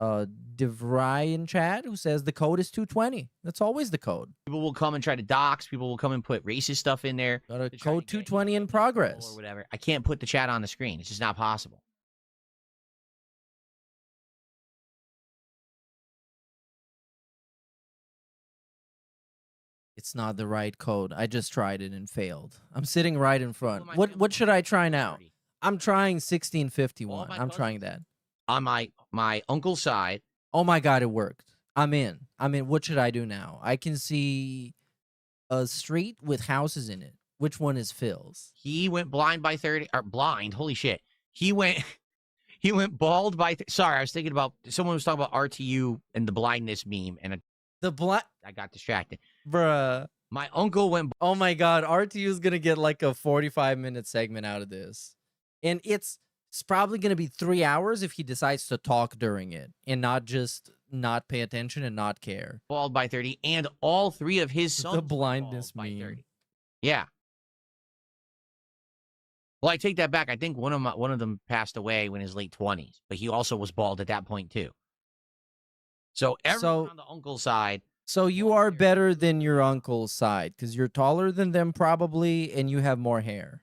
DeVry in chat who says the code is 220. That's always the code. People will come and try to dox. People will come and put racist stuff in there. Got a to try code to get 220 in progress. or whatever. I can't put the chat on the screen. It's just not possible. It's not the right code. I just tried it and failed. I'm sitting right in front. What should I try now? I'm trying 1651. I'm trying that. On my uncle's side. Oh my god, it worked. I'm in. What should I do now? I can see a street with houses in it. Which one is Phil's? He went blind by 30 or blind. Holy shit. He went bald by sorry, I was thinking about someone was talking about RTU and the blindness meme and I got distracted. Bruh. My uncle went oh my god, RTU is gonna get like a 45-minute segment out of this. And it's probably gonna be 3 hours if he decides to talk during it and not just not pay attention and not care. bald by 30 and all three of his sons The blindness bald by meme. 30. Yeah. Well, I take that back. I think one of them passed away when in his late 20s, but he also was bald at that point too. So everyone on the uncle side. So you are better than your uncle's side because you're taller than them probably and you have more hair.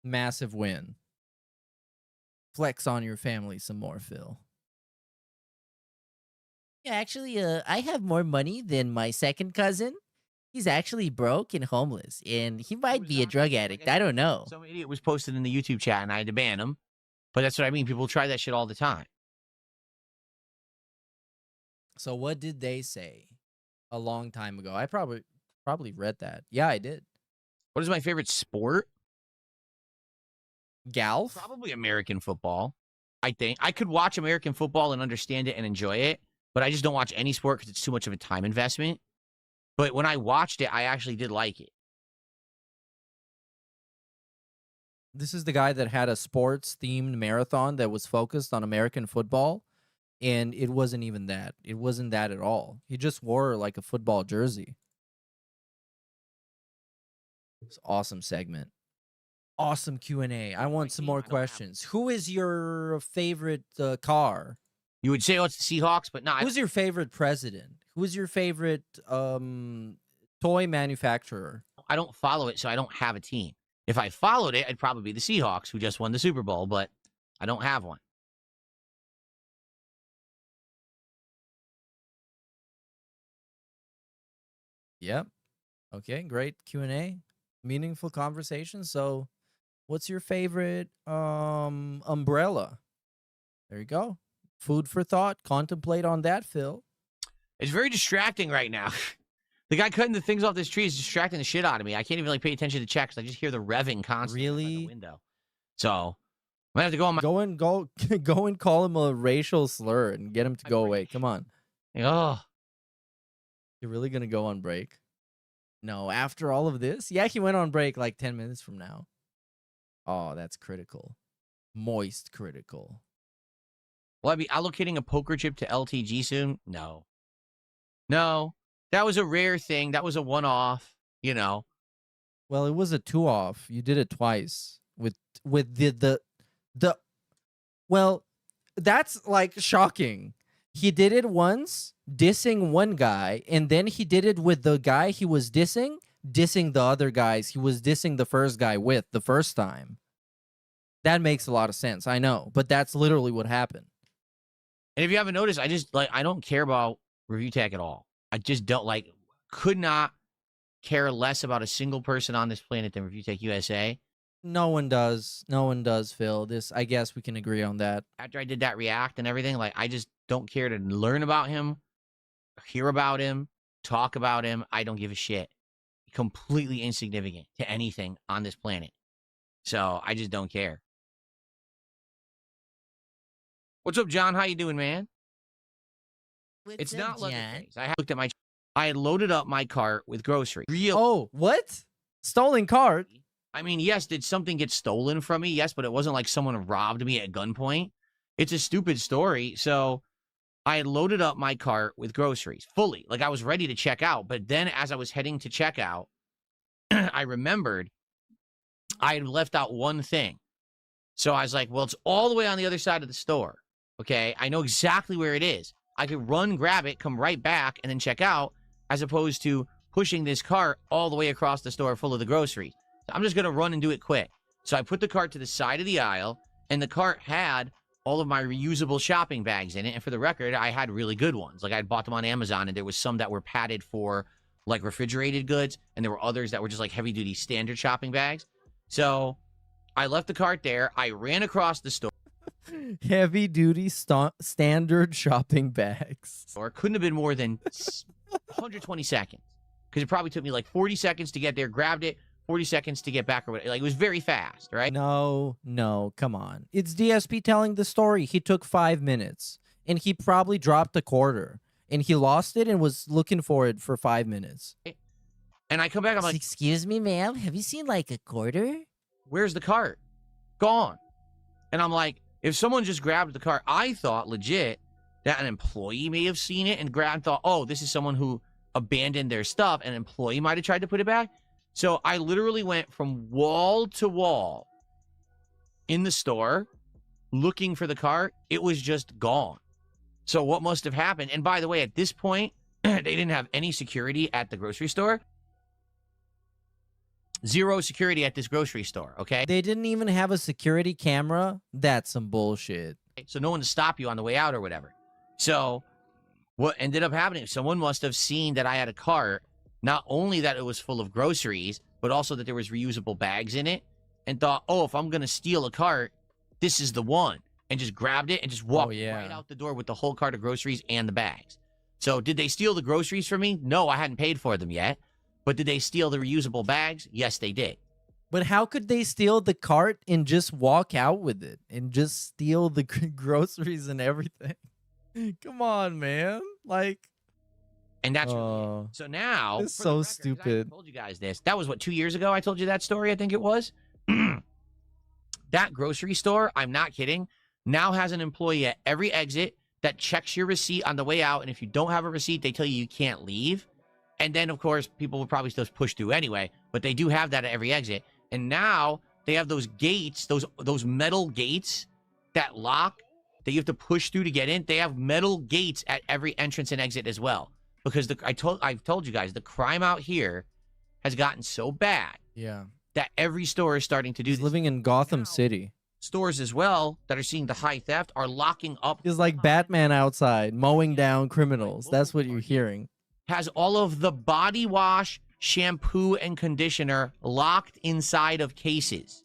Massive win. Flex on your family some more, Phil. Yeah, actually, I have more money than my second cousin. He's actually broke and homeless, and he might be a drug addict. I don't know. Some idiot was posted in the YouTube chat, and I had to ban him. But that's what I mean. People try that shit all the time. So what did they say a long time ago? I probably read that. Yeah, I did. What is my favorite sport? Golf? Probably American football. I think I could watch American football and understand it and enjoy it, but I just don't watch any sport because it's too much of a time investment. But when I watched it, I actually did like it. This is the guy that had a sports-themed marathon that was focused on American football, and it wasn't even that. It wasn't that at all. He just wore like a football jersey. It's an awesome segment. Awesome Q&A. I want some more questions. Who is your favorite car? You would say, oh, it's the Seahawks, but no. Who's your favorite president? Who's your favorite toy manufacturer? I don't follow it, so I don't have a team. If I followed it, I'd probably be the Seahawks, who just won the Super Bowl, but I don't have one. Yep. Okay, great Q&A. Meaningful conversation. So, what's your favorite umbrella? There you go. Food for thought. Contemplate on that, Phil. It's very distracting right now. The guy cutting the things off this tree is distracting the shit out of me. I can't even like pay attention to check because I just hear the revving constantly out the window. So I'm gonna have to go on my go and call him a racial slur and get him to go away. Come on. Oh, you're really gonna go on break? No, after all of this? Yeah, he went on break like 10 minutes from now. Oh, that's critical. Moist critical. Will I be allocating a poker chip to LTG soon? No. No. That was a rare thing. That was a one-off, you know. Well, it was a 2-off. You did it twice with the well, that's like shocking. He did it once, dissing one guy, and then he did it with the guy he was dissing the other guys he was dissing the first guy with the first time. That makes a lot of sense, I know, but that's literally what happened. And if you haven't noticed, I don't care about review tech at all. I just don't could not care less about a single person on this planet than Review Tech USA. No one does. No one does, Phil. I guess we can agree on that. After I did that react and everything, like, I just don't care to learn about him, hear about him, talk about him. I don't give a shit. Completely insignificant to anything on this planet. So I just don't care. What's up, John? How you doing, man? It's not Leatherface. I had loaded up my cart with groceries. Oh, what? Stolen cart? I mean, yes, did something get stolen from me? Yes, but it wasn't like someone robbed me at gunpoint. It's a stupid story. So I had loaded up my cart with groceries fully. Like, I was ready to check out. But then as I was heading to check out, I remembered I had left out one thing. So I was like, well, it's all the way on the other side of the store. Okay, I know exactly where it is. I could run, grab it, come right back, and then check out, as opposed to pushing this cart all the way across the store full of the groceries. So I'm just going to run and do it quick. So I put the cart to the side of the aisle, and the cart had all of my reusable shopping bags in it. And for the record, I had really good ones. Like, I had bought them on Amazon, and there was some that were padded for, like, refrigerated goods, and there were others that were just, like, heavy-duty standard shopping bags. So I left the cart there. I ran across the store. Heavy duty standard shopping bags. Or it couldn't have been more than 120 seconds. Because it probably took me like 40 seconds to get there, grabbed it, 40 seconds to get back or whatever. Like, it was very fast, right? No, come on. It's DSP telling the story. He took 5 minutes and he probably dropped a quarter and he lost it and was looking for it for 5 minutes. And I come back, I'm like, excuse me, ma'am, have you seen like a quarter? Where's the cart? Gone. And I'm like, if someone just grabbed the cart, I thought legit that an employee may have seen it and grabbed, thought, oh, this is someone who abandoned their stuff. An employee might have tried to put it back. So I literally went from wall to wall in the store looking for the cart. It was just gone. So what must have happened? And by the way, at this point, they didn't have any security at the grocery store. Zero security at this grocery store, okay? They didn't even have a security camera? That's some bullshit. So no one to stop you on the way out or whatever. So what ended up happening, someone must have seen that I had a cart, not only that it was full of groceries, but also that there was reusable bags in it, and thought, oh, if I'm going to steal a cart, this is the one. And just grabbed it and just walked right out the door with the whole cart of groceries and the bags. So did they steal the groceries from me? No, I hadn't paid for them yet. But did they steal the reusable bags? Yes, they did. But how could they steal the cart and just walk out with it and just steal the groceries and everything? Come on, man. Like, and that's so now it's so stupid. I told you guys this. That was what, 2 years ago I told you that story, I think it was. That grocery store, I'm not kidding, now has an employee at every exit that checks your receipt on the way out, and if you don't have a receipt, they tell you can't leave. And then, of course, people will probably still push through anyway, but they do have that at every exit. And now they have those gates, those metal gates that lock that you have to push through to get in. They have metal gates at every entrance and exit as well. Because I've told you guys, the crime out here has gotten so bad. Yeah. That every store is starting to do this. Living in Gotham City. Stores as well that are seeing the high theft are locking up. It's like Batman outside mowing down criminals. That's what you're hearing. Has all of the body wash, shampoo, and conditioner locked inside of cases.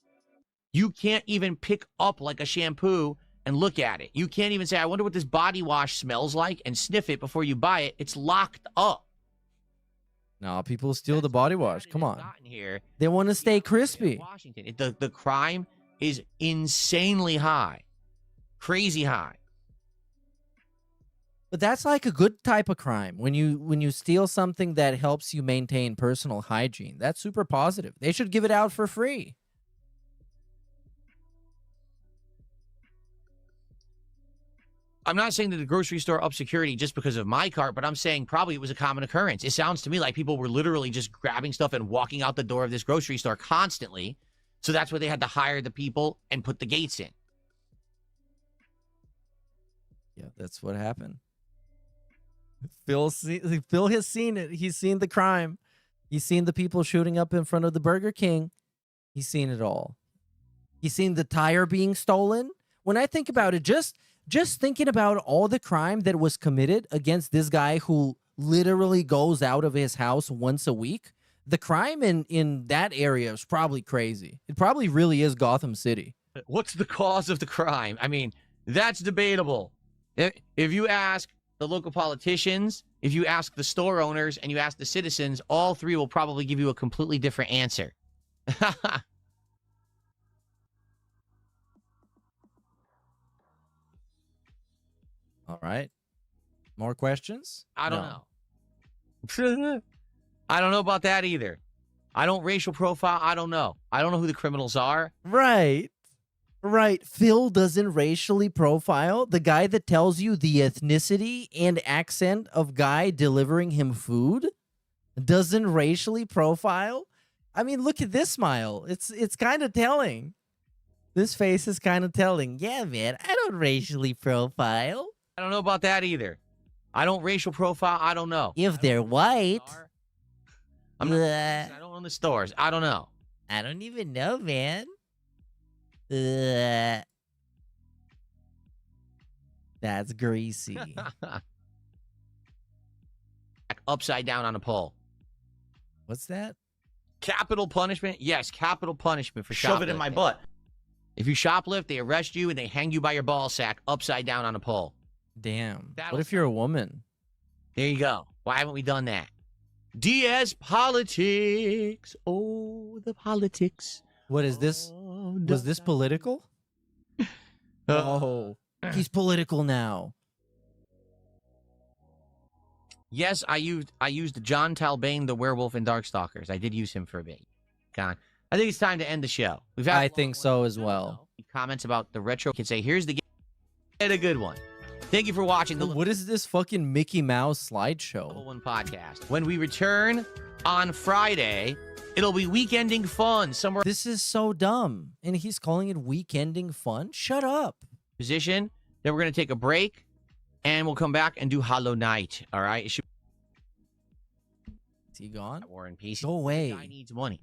You can't even pick up like a shampoo and look at it. You can't even say, I wonder what this body wash smells like, and sniff it before you buy it. It's locked up. No, people steal the body wash. Come on. Here, they want to stay crispy. Washington, the crime is insanely high. Crazy high. But that's like a good type of crime. When you steal something that helps you maintain personal hygiene, that's super positive. They should give it out for free. I'm not saying that the grocery store upped security just because of my cart, but I'm saying probably it was a common occurrence. It sounds to me like people were literally just grabbing stuff and walking out the door of this grocery store constantly. So that's why they had to hire the people and put the gates in. Yeah, that's what happened. Phil has seen it. He's seen the crime. He's seen the people shooting up in front of the Burger King. He's seen it all. He's seen the tire being stolen. When I think about it, just thinking about all the crime that was committed against this guy who literally goes out of his house once a week, the crime in that area is probably crazy. It probably really is Gotham City. What's the cause of the crime? I mean, that's debatable. If you ask the local politicians, if you ask the store owners, and you ask the citizens, all three will probably give you a completely different answer. All right. More questions? I don't know. I don't know about that either. I don't racial profile. I don't know. I don't know who the criminals are. Right. Right. Phil doesn't racially profile the guy that tells you the ethnicity and accent of guy delivering him food. Doesn't racially profile. I mean, look at this smile. It's kind of telling. This face is kind of telling. Yeah, man, I don't racially profile. I don't know about that either. I don't racial profile. I don't know. If they're white. I don't own the stores. I don't know. I don't even know, man. That's greasy. Upside down on a pole. What's that? Capital punishment? Yes, capital punishment for shoplifting. Shove it in my butt. If you shoplift, they arrest you and they hang you by your ball sack upside down on a pole. Damn. That'll What if you're a woman? There you go. Why haven't we done that? Diaz politics. Oh, the politics. What is this? Was this political? Oh, he's political now. Yes, I used John Talbane, the werewolf in Darkstalkers. I did use him for a bit. God, I think it's time to end the show. I think so as well. Comments about the retro. You can say, here's the game. Get a good one. Thank you for watching the What is this fucking Mickey Mouse slideshow? One podcast. When we return on Friday, it'll be weekending fun somewhere. This is so dumb. And he's calling it weekending fun? Shut up. Position. Then we're going to take a break and we'll come back and do Hollow Knight. All right. Is he gone? War and Peace. Go away. The guy needs money.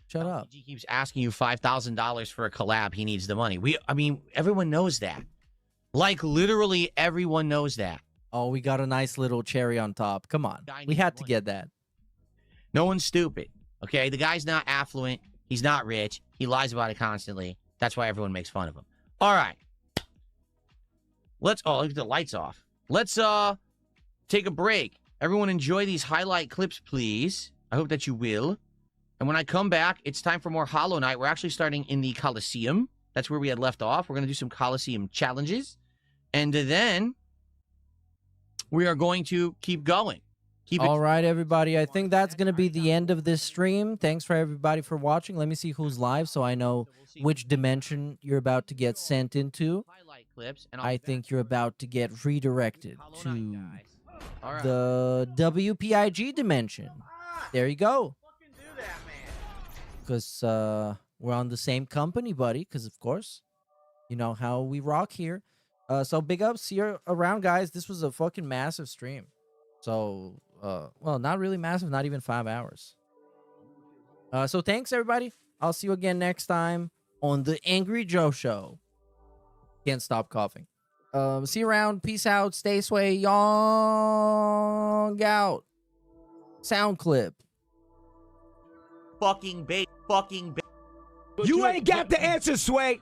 Shut up. He keeps asking you $5,000 for a collab. He needs the money. I mean, everyone knows that. Like, literally everyone knows that. Oh, we got a nice little cherry on top. Come on. We had to get that. No one's stupid. Okay? The guy's not affluent. He's not rich. He lies about it constantly. That's why everyone makes fun of him. All right. Let's... Oh, look at the lights off. Let's take a break. Everyone enjoy these highlight clips, please. I hope that you will. And when I come back, it's time for more Hollow Knight. We're actually starting in the Coliseum. That's where we had left off. We're going to do some Coliseum challenges. And then we are going to keep going. All right, everybody. I think that's going to be the end of this stream. Thanks for everybody for watching. Let me see who's live so I know which dimension you're about to get sent into. I think you're about to get redirected to the WPIG dimension. There you go. Because we're on the same company, buddy. Because, of course, you know how we rock here. So big ups. See you around, guys. This was a fucking massive stream. So, well, not really massive. Not even 5 hours. So thanks, everybody. I'll see you again next time on the Angry Joe Show. Can't stop coughing. See you around. Peace out. Stay sway. Young out. Sound clip. Fucking bait. You ain't got the answer, Sway.